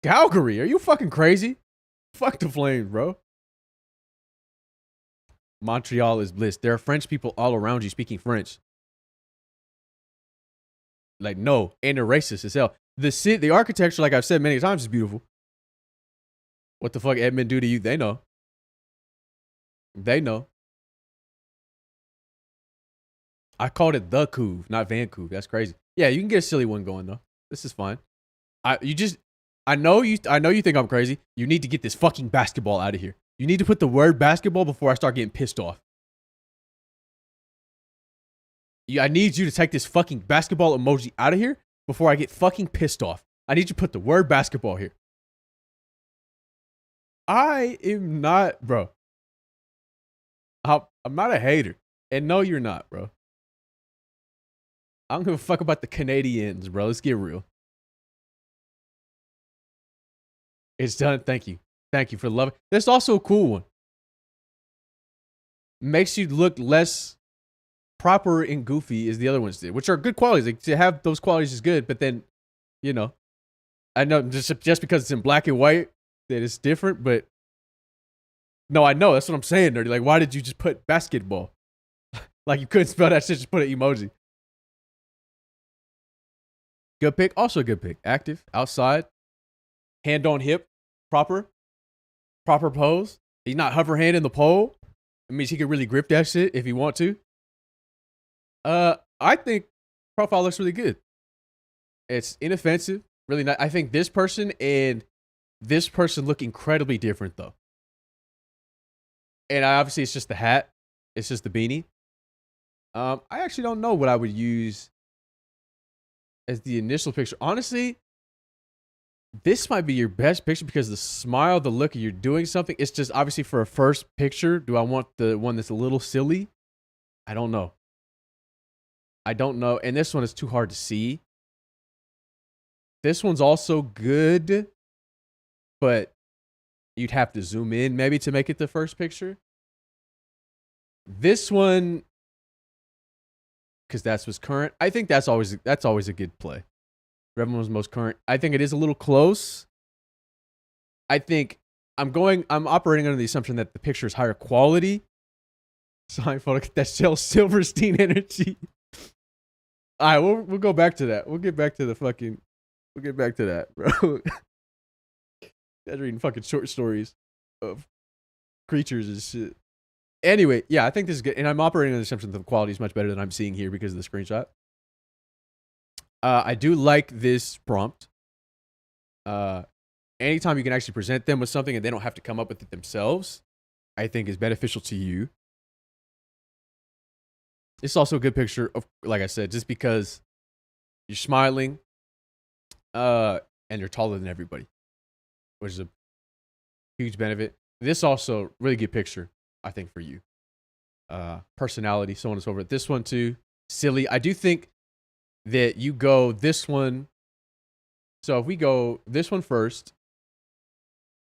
Calgary, are you fucking crazy? Fuck the Flames, bro. Montreal is bliss. There are French people all around you speaking French. Like, no, and they're racist as hell. The architecture, like I've said many times, is beautiful. What the fuck Edmund do to you? They know. They know. I called it the Couve, not Vancouver. That's crazy. Yeah, you can get a silly one going though. This is fine. I know you think I'm crazy. You need to get this fucking basketball out of here. You need to put the word basketball before I start getting pissed off. I need you to take this fucking basketball emoji out of here before I get fucking pissed off. I need you to put the word basketball here. I am not, bro. I'm not a hater. And no, you're not, bro. I don't give a fuck about the Canadians, bro. Let's get real. It's done. Thank you. Thank you for loving. That's also a cool one. Makes you look less proper and goofy as the other ones did, which are good qualities. Like, to have those qualities is good, but then, you know, I know just because it's in black and white that it's different, but no, I know. That's what I'm saying, nerdy. Like, why did you just put basketball? Like, you couldn't spell that shit, just put an emoji. Good pick. Also a good pick. Active, outside, hand on hip, proper pose. He's not hover hand in the pole. It means he can really grip that shit if he want to. I think profile looks really good. It's inoffensive, really not. I think this person and this person look incredibly different though. And obviously it's just the hat. It's just the beanie. I actually don't know what I would use as the initial picture. Honestly, This might be your best picture because the smile, the look, you're doing something. It's just obviously for a first picture. Do I want the one that's a little silly? I don't know. And this one is too hard to see. This one's also good, but you'd have to zoom in maybe to make it the first picture. This one, because that's what's current. I think that's always a good play. Everyone's most current. I think it is a little close. I think I'm operating under the assumption that the picture is higher quality. So I feel like that Silverstein energy. All right, we'll go back to that. We'll get back to that, bro. Guys reading fucking short stories of creatures and shit. Anyway, yeah, I think this is good. And I'm operating on the assumption that the quality is much better than I'm seeing here because of the screenshot. I do like this prompt. Anytime you can actually present them with something and they don't have to come up with it themselves, I think is beneficial to you. It's also a good picture of, like I said, just because you're smiling, and you're taller than everybody, which is a huge benefit. This also really good picture, I think, for you. Personality, so on and so forth. This one too, silly. I do think that you go this one. So if we go this one first,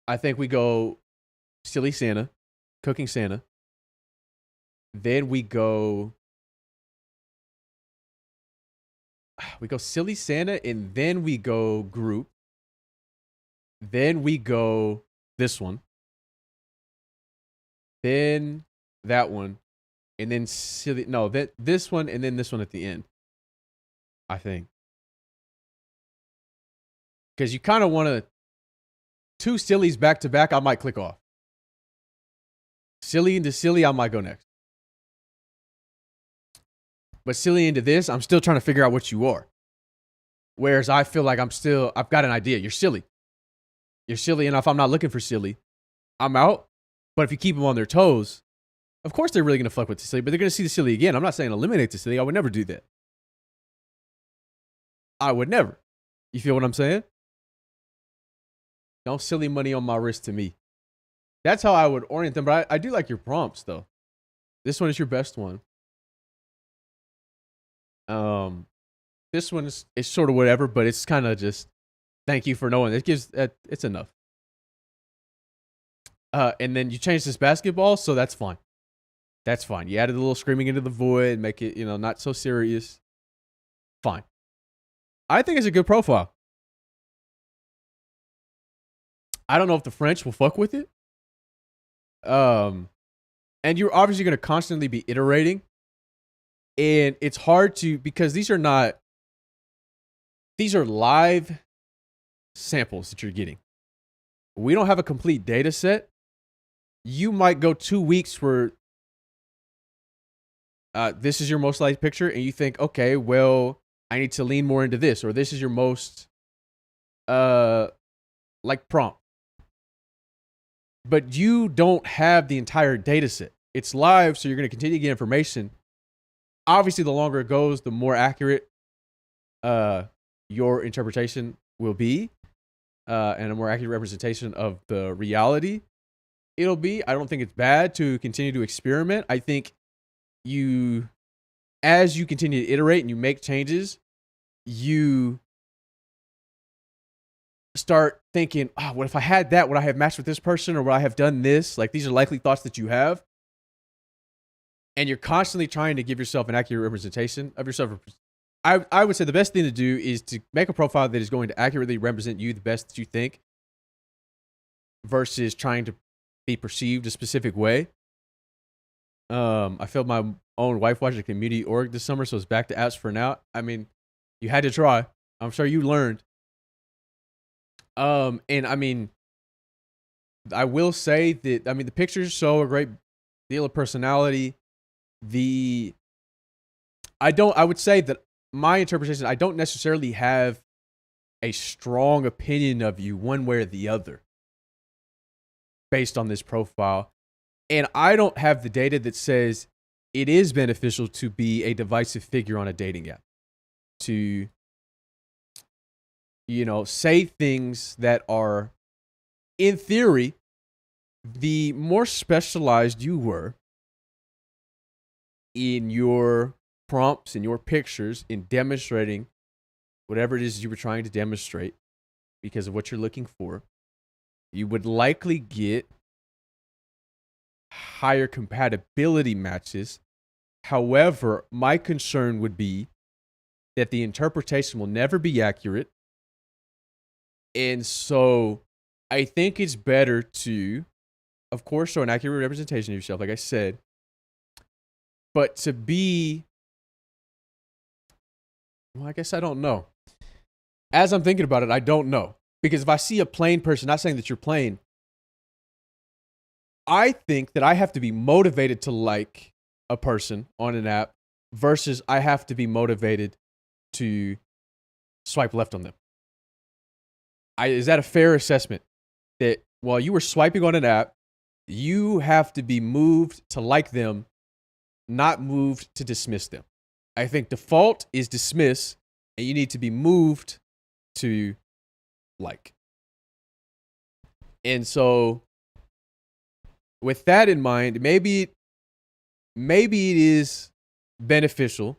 I think we go silly Santa, cooking Santa. Then we go silly Santa, and then we go group. Then we go this one. Then that one. And then silly, no, this one, and then this one at the end. I think. Because you kind of want to, two sillies back to back, I might click off. Silly into silly, I might go next. But silly into this, I'm still trying to figure out what you are. Whereas I feel like I've got an idea. You're silly. You're silly enough. I'm not looking for silly. I'm out. But if you keep them on their toes, of course they're really going to fuck with the silly, but they're going to see the silly again. I'm not saying eliminate the silly. I would never do that. I would never. You feel what I'm saying? Don't silly money on my wrist to me. That's how I would orient them. But I do like your prompts, though. This one is your best one. This one is sort of whatever, but it's kind of just thank you for knowing. It's enough. And then you change this basketball, so that's fine. That's fine. You added a little screaming into the void, make it, not so serious. Fine. I think it's a good profile. I don't know if the French will fuck with it. And you're obviously going to constantly be iterating. And it's hard because these are live samples that you're getting. We don't have a complete data set. You might go 2 weeks where this is your most liked picture, and you think, okay, well, I need to lean more into this, or this is your most prompt. But you don't have the entire data set. It's live, so you're going to continue to get information. Obviously, the longer it goes, the more accurate your interpretation will be, and a more accurate representation of the reality it'll be. I don't think it's bad to continue to experiment. I think as you continue to iterate and you make changes, you start thinking, what if I had that? Would I have matched with this person, or would I have done this? Like, these are likely thoughts that you have. And you're constantly trying to give yourself an accurate representation of yourself. I would say the best thing to do is to make a profile that is going to accurately represent you the best that you think, versus trying to be perceived a specific way. I filmed my own wife watching a community org this summer, so it's back to apps for now. I mean, you had to try. I'm sure you learned. And I mean, I will say that, the pictures show a great deal of personality. I would say that my interpretation, I don't necessarily have a strong opinion of you one way or the other based on this profile. And I don't have the data that says it is beneficial to be a divisive figure on a dating app, to say things that are, in theory, the more specialized you were in your prompts, in your pictures, in demonstrating whatever it is you were trying to demonstrate because of what you're looking for, you would likely get higher compatibility matches. However, my concern would be that the interpretation will never be accurate. And so I think it's better to, of course, show an accurate representation of yourself, like I said, but to be, well, I guess I don't know. As I'm thinking about it, I don't know. Because if I see a plain person, not saying that you're plain, I think that I have to be motivated to like a person on an app versus I have to be motivated to swipe left on them. Is that a fair assessment? That while you were swiping on an app, you have to be moved to like them, not moved to dismiss them. I think default is dismiss, and you need to be moved to like. And so with that in mind, maybe it is beneficial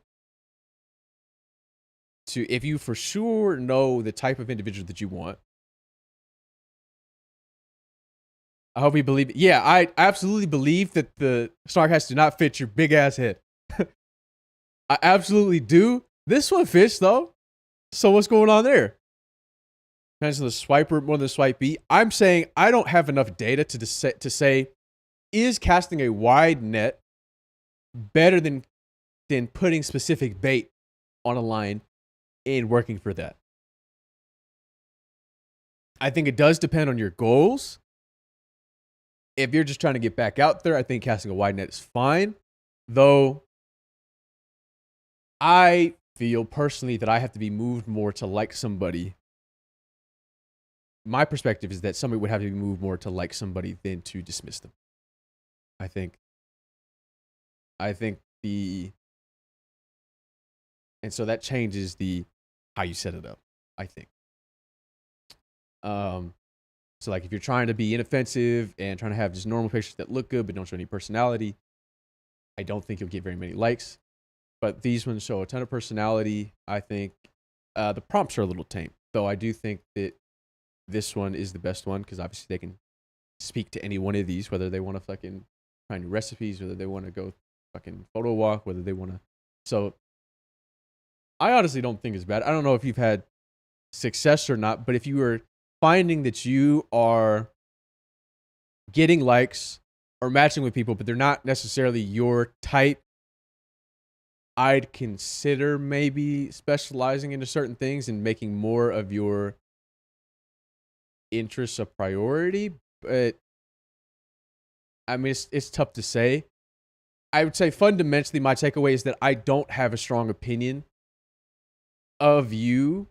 to, if you for sure know the type of individual that you want. I hope you believe it. Yeah, I absolutely believe that the Snark has to not fit your big ass head. I absolutely do. This one fits though. So what's going on there? Depends on the swiper more than the swipe B. I'm saying I don't have enough data to say, is casting a wide net better than putting specific bait on a line and working for that? I think it does depend on your goals. If you're just trying to get back out there, I think casting a wide net is fine. Though I feel personally that I have to be moved more to like somebody. My perspective is that somebody would have to be moved more to like somebody than to dismiss them. I think and so that changes how you set it up, I think. So like if you're trying to be inoffensive and trying to have just normal pictures that look good but don't show any personality, I don't think you'll get very many likes. But these ones show a ton of personality. I think the prompts are a little tame, though I do think that this one is the best one because obviously they can speak to any one of these, whether they want to fucking try new recipes, whether they want to go fucking photo walk, whether they want to. So I honestly don't think it's bad. I don't know if you've had success or not, but if you were finding that you are getting likes or matching with people, but they're not necessarily your type, I'd consider maybe specializing into certain things and making more of your interests a priority. But I mean, it's tough to say. I would say fundamentally, my takeaway is that I don't have a strong opinion of you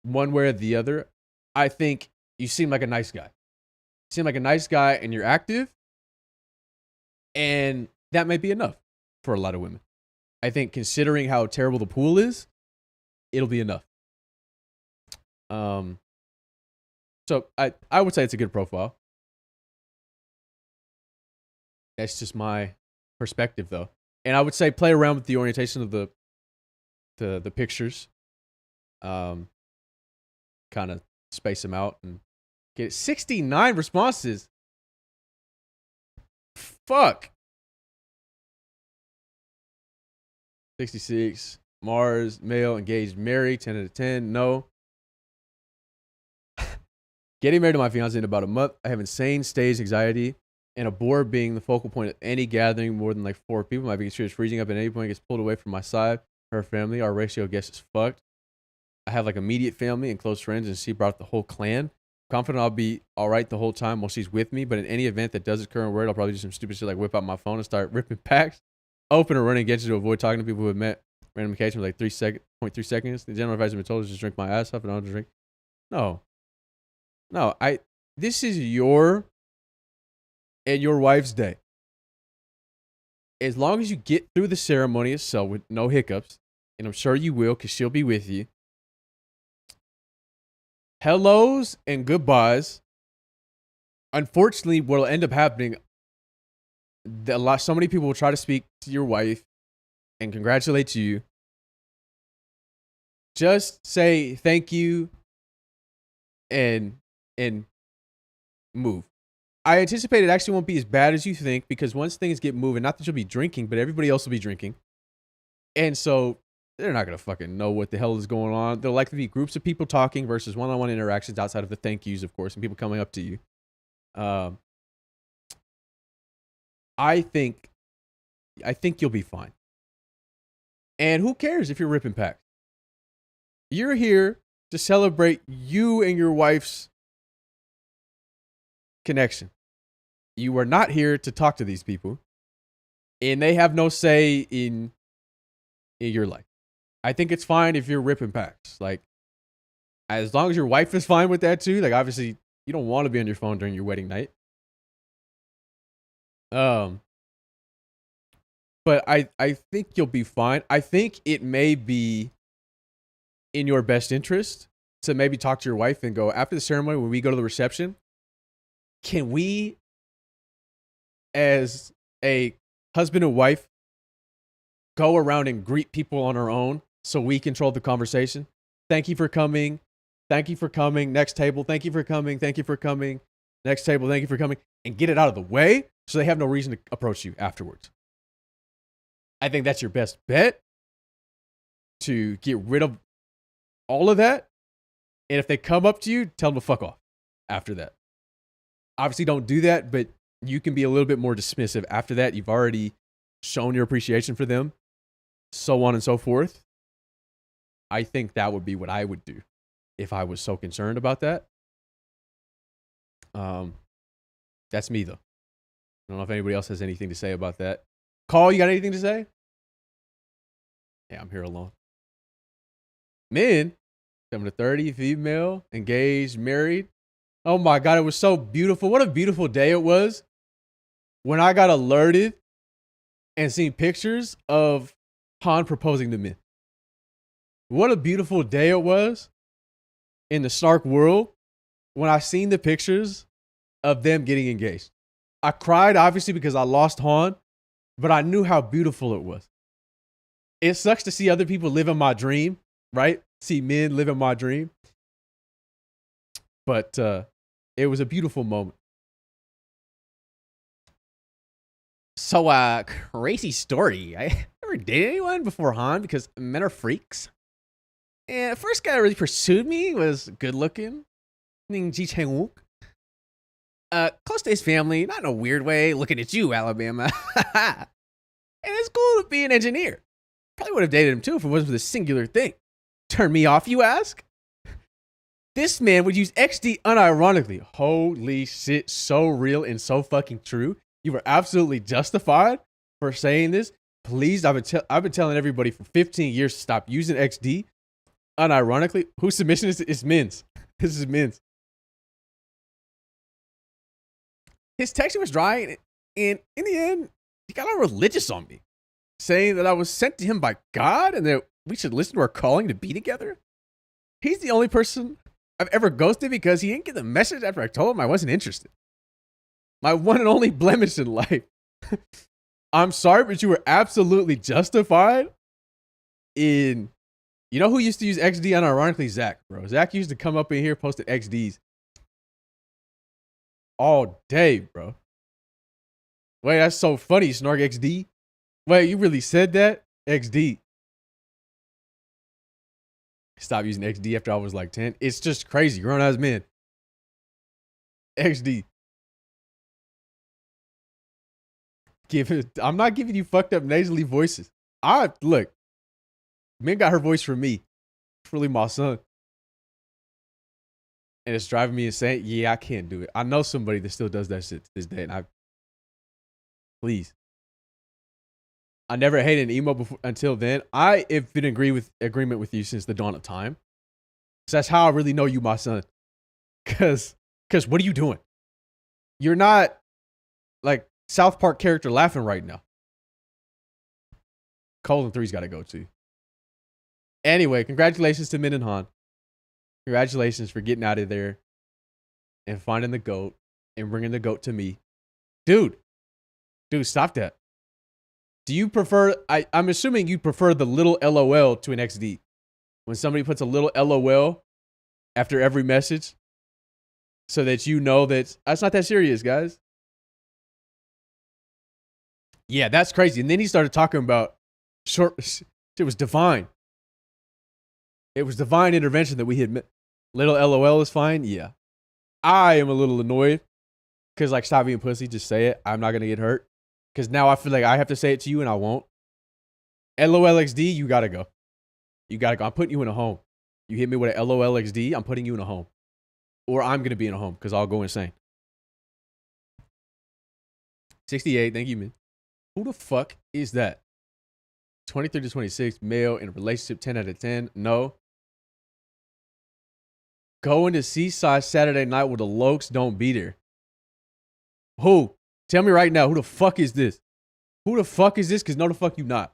one way or the other. I think you seem like a nice guy. You seem like a nice guy and you're active. And that might be enough for a lot of women. I think considering how terrible the pool is, it'll be enough. So I would say it's a good profile. That's just my perspective though. And I would say play around with the orientation of the pictures. Kind of space them out and get 69 responses. Fuck. 66. Mars, male, engaged, married, 10 out of 10. No. Getting married to my fiance in about a month. I have insane stage anxiety and a bore being the focal point of any gathering more than like 4 people. My biggest fear is freezing up at any point, gets pulled away from my side. Her family, our ratio, I guess, is fucked. I have like immediate family and close friends, and she brought the whole clan. Confident I'll be all right the whole time while she's with me, but in any event that does occur in word, I'll probably do some stupid shit like whip out my phone and start ripping packs, open or running against you to avoid talking to people who have met random occasion with like 3.3 seconds. The general advice has been told is just drink my ass off and I don't drink. No, this is your and your wife's day. As long as you get through the ceremony itself with no hiccups, and I'm sure you will because she'll be with you, hellos and goodbyes. Unfortunately, what will end up happening, so many people will try to speak to your wife and congratulate you. Just say thank you and move. I anticipate it actually won't be as bad as you think, because once things get moving, not that you'll be drinking, but everybody else will be drinking. And so they're not going to fucking know what the hell is going on. There'll likely be groups of people talking versus one-on-one interactions outside of the thank yous, of course, and people coming up to you. I think you'll be fine. And who cares if you're ripping packs? You're here to celebrate you and your wife's connection. You are not here to talk to these people, and they have no say in your life. I think it's fine if you're ripping packs. Like, as long as your wife is fine with that too. Like, obviously, you don't want to be on your phone during your wedding night. But I think you'll be fine. I think it may be in your best interest to maybe talk to your wife and go, after the ceremony, when we go to the reception, can we, as a husband and wife, go around and greet people on our own so we control the conversation? Thank you for coming. Thank you for coming. Next table. Thank you for coming. Thank you for coming. Next table. Thank you for coming. And get it out of the way so they have no reason to approach you afterwards. I think that's your best bet to get rid of all of that. And if they come up to you, tell them to fuck off after that. Obviously, don't do that, but you can be a little bit more dismissive after that. You've already shown your appreciation for them, so on and so forth. I think that would be what I would do if I was so concerned about that. That's me, though. I don't know if anybody else has anything to say about that. Call, you got anything to say? Yeah, I'm here alone. Men, 7 to 30, female, engaged, married. Oh my God, it was so beautiful. What a beautiful day it was when I got alerted and seen pictures of Han proposing to men. What a beautiful day it was in the Snark world when I seen the pictures of them getting engaged. I cried, obviously, because I lost Han, but I knew how beautiful it was. It sucks to see other people live in my dream, right? See men live in my dream. But it was a beautiful moment. So, crazy story. I never dated anyone before Han because men are freaks. And the first guy that really pursued me was good looking, named Ji Chang-wook. Close to his family, not in a weird way. Looking at you, Alabama. And it's cool to be an engineer. Probably would have dated him too if it wasn't for this singular thing. Turn me off, you ask? This man would use XD unironically. Holy shit, so real and so fucking true. You were absolutely justified for saying this. Please, I've been telling everybody for 15 years to stop using XD unironically. Whose submission is it? It's men's. This is men's. His texting was dry, and in the end, he got all religious on me, saying that I was sent to him by God and that we should listen to our calling to be together. He's the only person I've ever ghosted because he didn't get the message after I told him I wasn't interested. My one and only blemish in life. I'm sorry, but you were absolutely justified in... You know who used to use XD unironically? Zach, bro. Zach used to come up in here posting XDs all day, bro. Wait, that's so funny, Snark XD. Wait, you really said that? XD. Stop using XD after I was like 10. It's just crazy. Grown ass men. XD. I'm not giving you fucked up nasally voices. Look. Men got her voice from me. It's really my son. And it's driving me insane. Yeah, I can't do it. I know somebody that still does that shit to this day. And please. I never hated an emo before until then. I have been in agreement with you since the dawn of time. So that's how I really know you, my son. Cause what are you doing? You're not like South Park character laughing right now. Colon 3's got to go too. Anyway, congratulations to Min and Han. Congratulations for getting out of there and finding the goat and bringing the goat to me. Dude, stop that. Do you prefer, I'm assuming you prefer the little LOL to an XD. When somebody puts a little LOL after every message so that you know that that's not that serious, guys. Yeah, that's crazy. And then he started talking about it was divine. It was divine intervention that we had. Little LOL is fine. Yeah. I am a little annoyed because, like, stop being pussy. Just say it. I'm not going to get hurt. Because now I feel like I have to say it to you and I won't. LOLXD, you got to go. You got to go. I'm putting you in a home. You hit me with an LOLXD, I'm putting you in a home. Or I'm going to be in a home because I'll go insane. 68, thank you, man. Who the fuck is that? 23 to 26, male in a relationship, 10 out of 10. No. Going to Seaside Saturday night with the Lokes, don't be there. Who? Tell me right now, who the fuck is this? Who the fuck is this? Because no the fuck you not.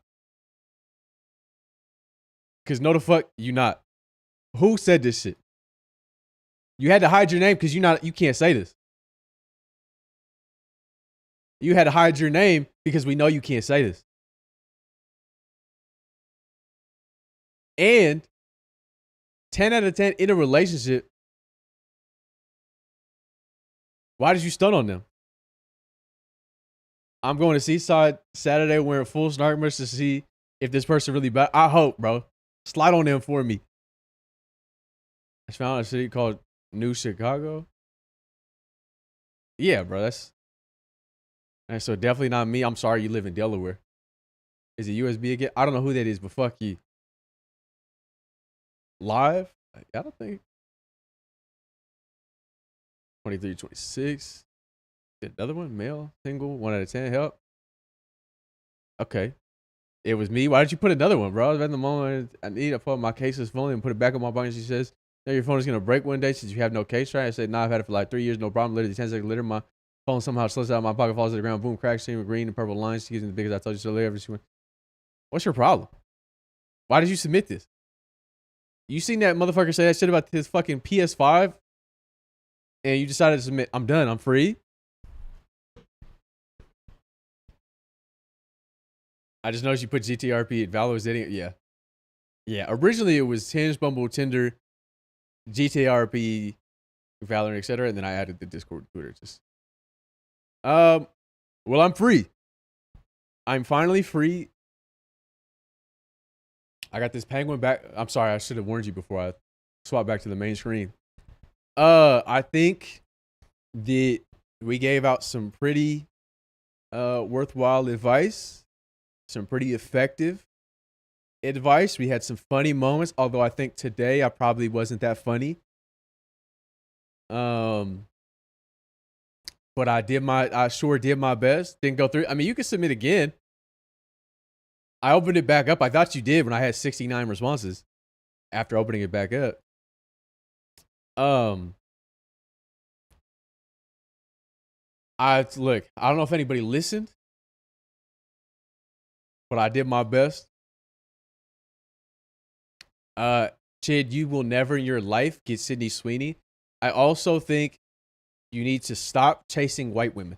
Because no the fuck you not. Who said this shit? You had to hide your name because you can't say this. You had to hide your name because we know you can't say this. And 10 out of 10 in a relationship. Why did you stun on them? I'm going to Seaside Saturday wearing full Snark merch to see if this person really bad. I hope, bro. Slide on them for me. I found a city called New Chicago. Yeah, bro. That's so definitely not me. I'm sorry you live in Delaware. Is it USB again? I don't know who that is, but fuck you. Live? I don't think. 23, 26. Another one? Male? Single? 1 out of 10? Help? Okay. It was me. Why did you put another one, bro? I was at the moment I need to pull up my case's phone and put it back on my bunk. She says, "No, your phone is going to break one day since you have no case, right?" I said, "Nah, I've had it for like 3 years, no problem." Literally 10 seconds later, my phone somehow slips out of my pocket, falls to the ground, boom, crack, stream of green and purple lines. She's using the because I told you so later. She went, "What's your problem? Why did you submit this? You seen that motherfucker say that shit about his fucking PS5 and you decided to submit, I'm done, I'm free?" I just noticed you put GTRP. Valor was dating. Yeah. Yeah. Originally it was Hinge, Bumble, Tinder, GTRP, Valorant, etc. And then I added the Discord, Twitter. Just well, I'm free. I'm finally free. I got this penguin back. I'm sorry, I should have warned you before I swap back to the main screen. I think that we gave out some pretty worthwhile advice, some pretty effective advice. We had some funny moments, although I think today I probably wasn't that funny. But I sure did my best. Didn't go through. I mean, you can submit again. I opened it back up. I thought you did when I had 69 responses after opening it back up. Look, I don't know if anybody listened, but I did my best. Chid, you will never in your life get Sydney Sweeney. I also think you need to stop chasing white women.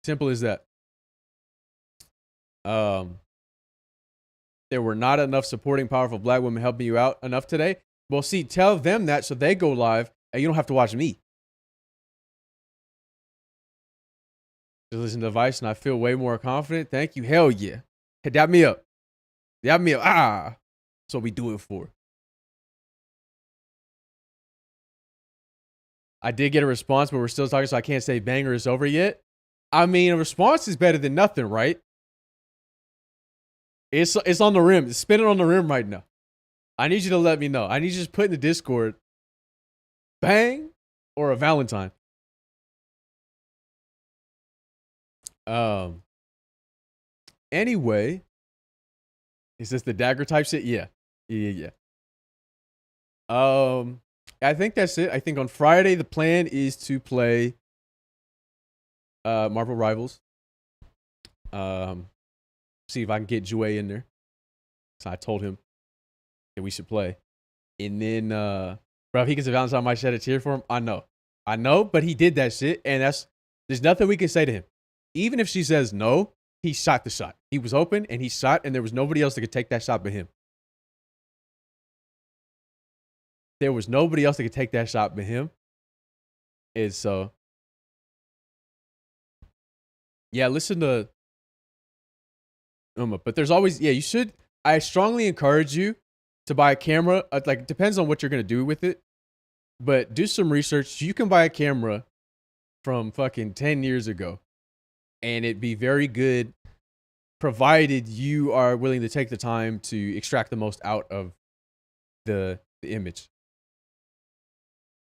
Simple as that. There were not enough supporting powerful black women helping you out enough today. Well, see, tell them that so they go live and you don't have to watch me. Just listen to the advice and I feel way more confident. Thank you. Hell yeah. Hey, dab me up. Dab me up. That's what we do it for. I did get a response, but we're still talking, so I can't say banger is over yet. I mean, a response is better than nothing, right? It's on the rim. It's spinning on the rim right now. I need you to let me know. I need you to just put in the Discord, bang, or a Valentine. Anyway, is this the dagger type shit? Yeah. I think that's it. I think on Friday the plan is to play Marvel Rivals. See if I can get Jouet in there. So I told him that we should play. And then, bro, if he gets a Valentine, I might shed a tear for him. I know, but he did that shit, and there's nothing we can say to him. Even if she says no, he shot the shot. He was open, and he shot, and there was nobody else that could take that shot but him. There was nobody else that could take that shot but him. And so, yeah, listen to Uma. But there's always, yeah, you should. I strongly encourage you to buy a camera. Like, it depends on what you're going to do with it. But do some research. You can buy a camera from fucking 10 years ago. And it'd be very good, provided you are willing to take the time to extract the most out of the image.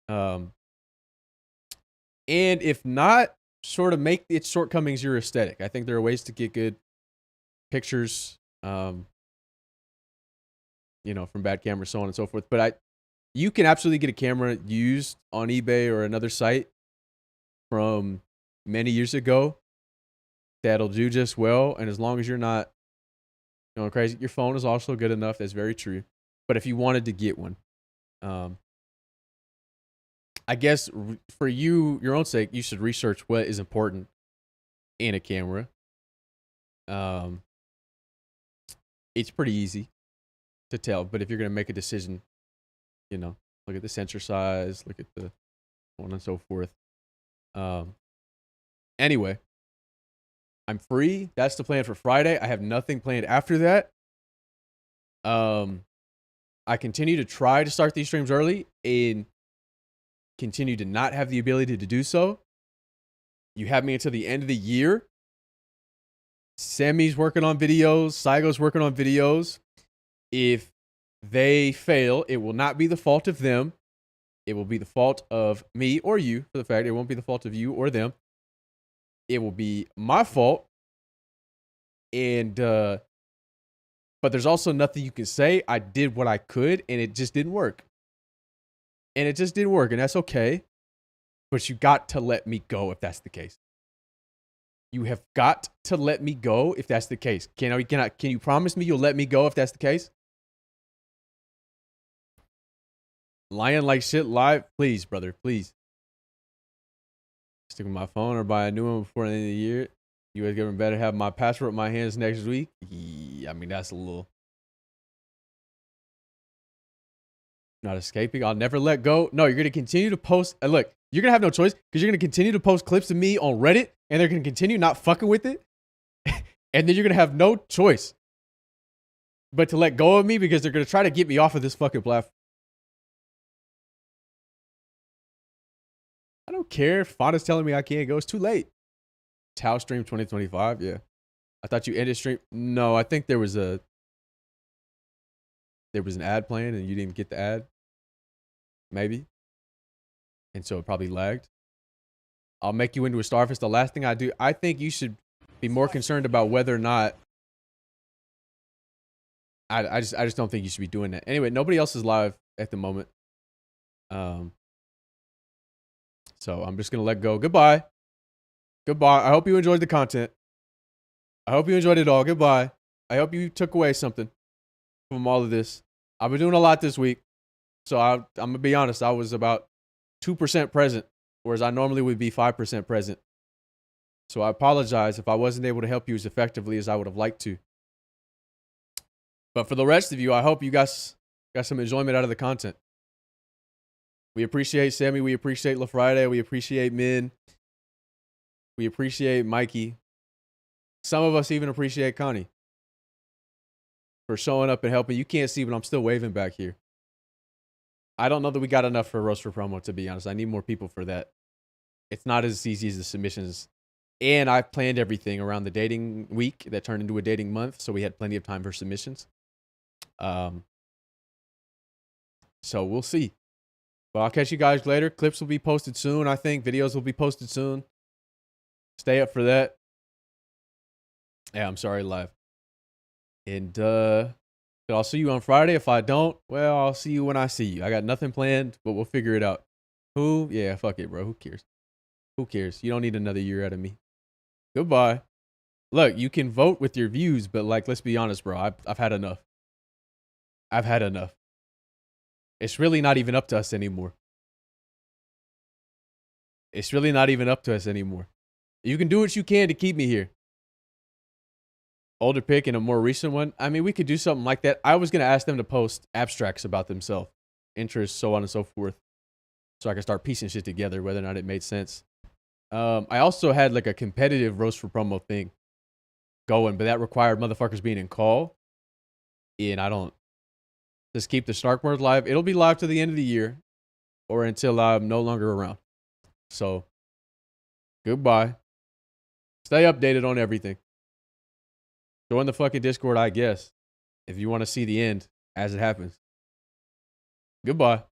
And if not, sort of make its shortcomings your aesthetic. I think there are ways to get good pictures, from bad cameras, so on and so forth. But you can absolutely get a camera used on eBay or another site from many years ago that'll do just well. And as long as you're not going crazy, your phone is also good enough. That's very true. But if you wanted to get one, I guess for your own sake, you should research what is important in a camera. It's pretty easy to tell, but if you're going to make a decision, look at the sensor size, look at the so on and so forth. Anyway, I'm free. That's the plan for Friday. I have nothing planned after that. I continue to try to start these streams early and continue to not have the ability to do so. You have me until the end of the year. Sammy's working on videos. Saigo's working on videos. If they fail, it will not be the fault of them. It will be the fault of me or you, for the fact it won't be the fault of you or them. It will be my fault. And, but there's also nothing you can say. I did what I could, and it just didn't work. And that's okay. But you got to let me go if that's the case. You have got to let me go if that's the case. Can you promise me you'll let me go if that's the case? Lying like shit live? Please, brother, please. Stick with my phone or buy a new one before the end of the year. U.S. government better have my passport in my hands next week. Yeah, I mean, that's a little... Not escaping. I'll never let go. No, you're going to continue to post. Look, you're going to have no choice because you're going to continue to post clips of me on Reddit and they're going to continue not fucking with it. And then you're going to have no choice but to let go of me because they're going to try to get me off of this fucking platform. I don't care if Fonda's telling me I can't go. It's too late. Tau stream 2025. Yeah. I thought you ended stream. No, I think there was an ad playing and you didn't get the ad. Maybe. And so it probably lagged. I'll make you into a starfish. The last thing I do, I think you should be more concerned about whether or not. I just don't think you should be doing that. Anyway, nobody else is live at the moment. So I'm just gonna let go. Goodbye. I hope you enjoyed the content. I hope you enjoyed it all. Goodbye. I hope you took away something from all of this. I've been doing a lot this week. So I'm going to be honest. I was about 2% present, whereas I normally would be 5% present. So I apologize if I wasn't able to help you as effectively as I would have liked to. But for the rest of you, I hope you guys got some enjoyment out of the content. We appreciate Sammy. We appreciate LaFriday. We appreciate Min. We appreciate Mikey. Some of us even appreciate Connie for showing up and helping. You can't see, but I'm still waving back here. I don't know that we got enough for Roast for Promo, to be honest. I need more people for that. It's not as easy as the submissions. And I planned everything around the dating week that turned into a dating month, so we had plenty of time for submissions. So we'll see. But I'll catch you guys later. Clips will be posted soon, I think. Videos will be posted soon. Stay up for that. Yeah, I'm sorry, live. And I'll see you on Friday. If I don't, well, I'll see you when I see you. I got nothing planned, but we'll figure it out. Who? Yeah, fuck it, bro. Who cares? Who cares? You don't need another year out of me. Goodbye. Look, you can vote with your views, but like, let's be honest, bro. I've had enough. I've had enough. It's really not even up to us anymore. It's really not even up to us anymore. You can do what you can to keep me here. Older pick and a more recent one. I mean, we could do something like that. I was going to ask them to post abstracts about themselves, interests, so on and so forth, so I can start piecing shit together, whether or not it made sense. I also had like a competitive roast for promo thing going, but that required motherfuckers being in call. And I don't just keep the Snark Wars live. It'll be live to the end of the year or until I'm no longer around. So, goodbye. Stay updated on everything. Join the fucking Discord, I guess, if you want to see the end as it happens. Goodbye.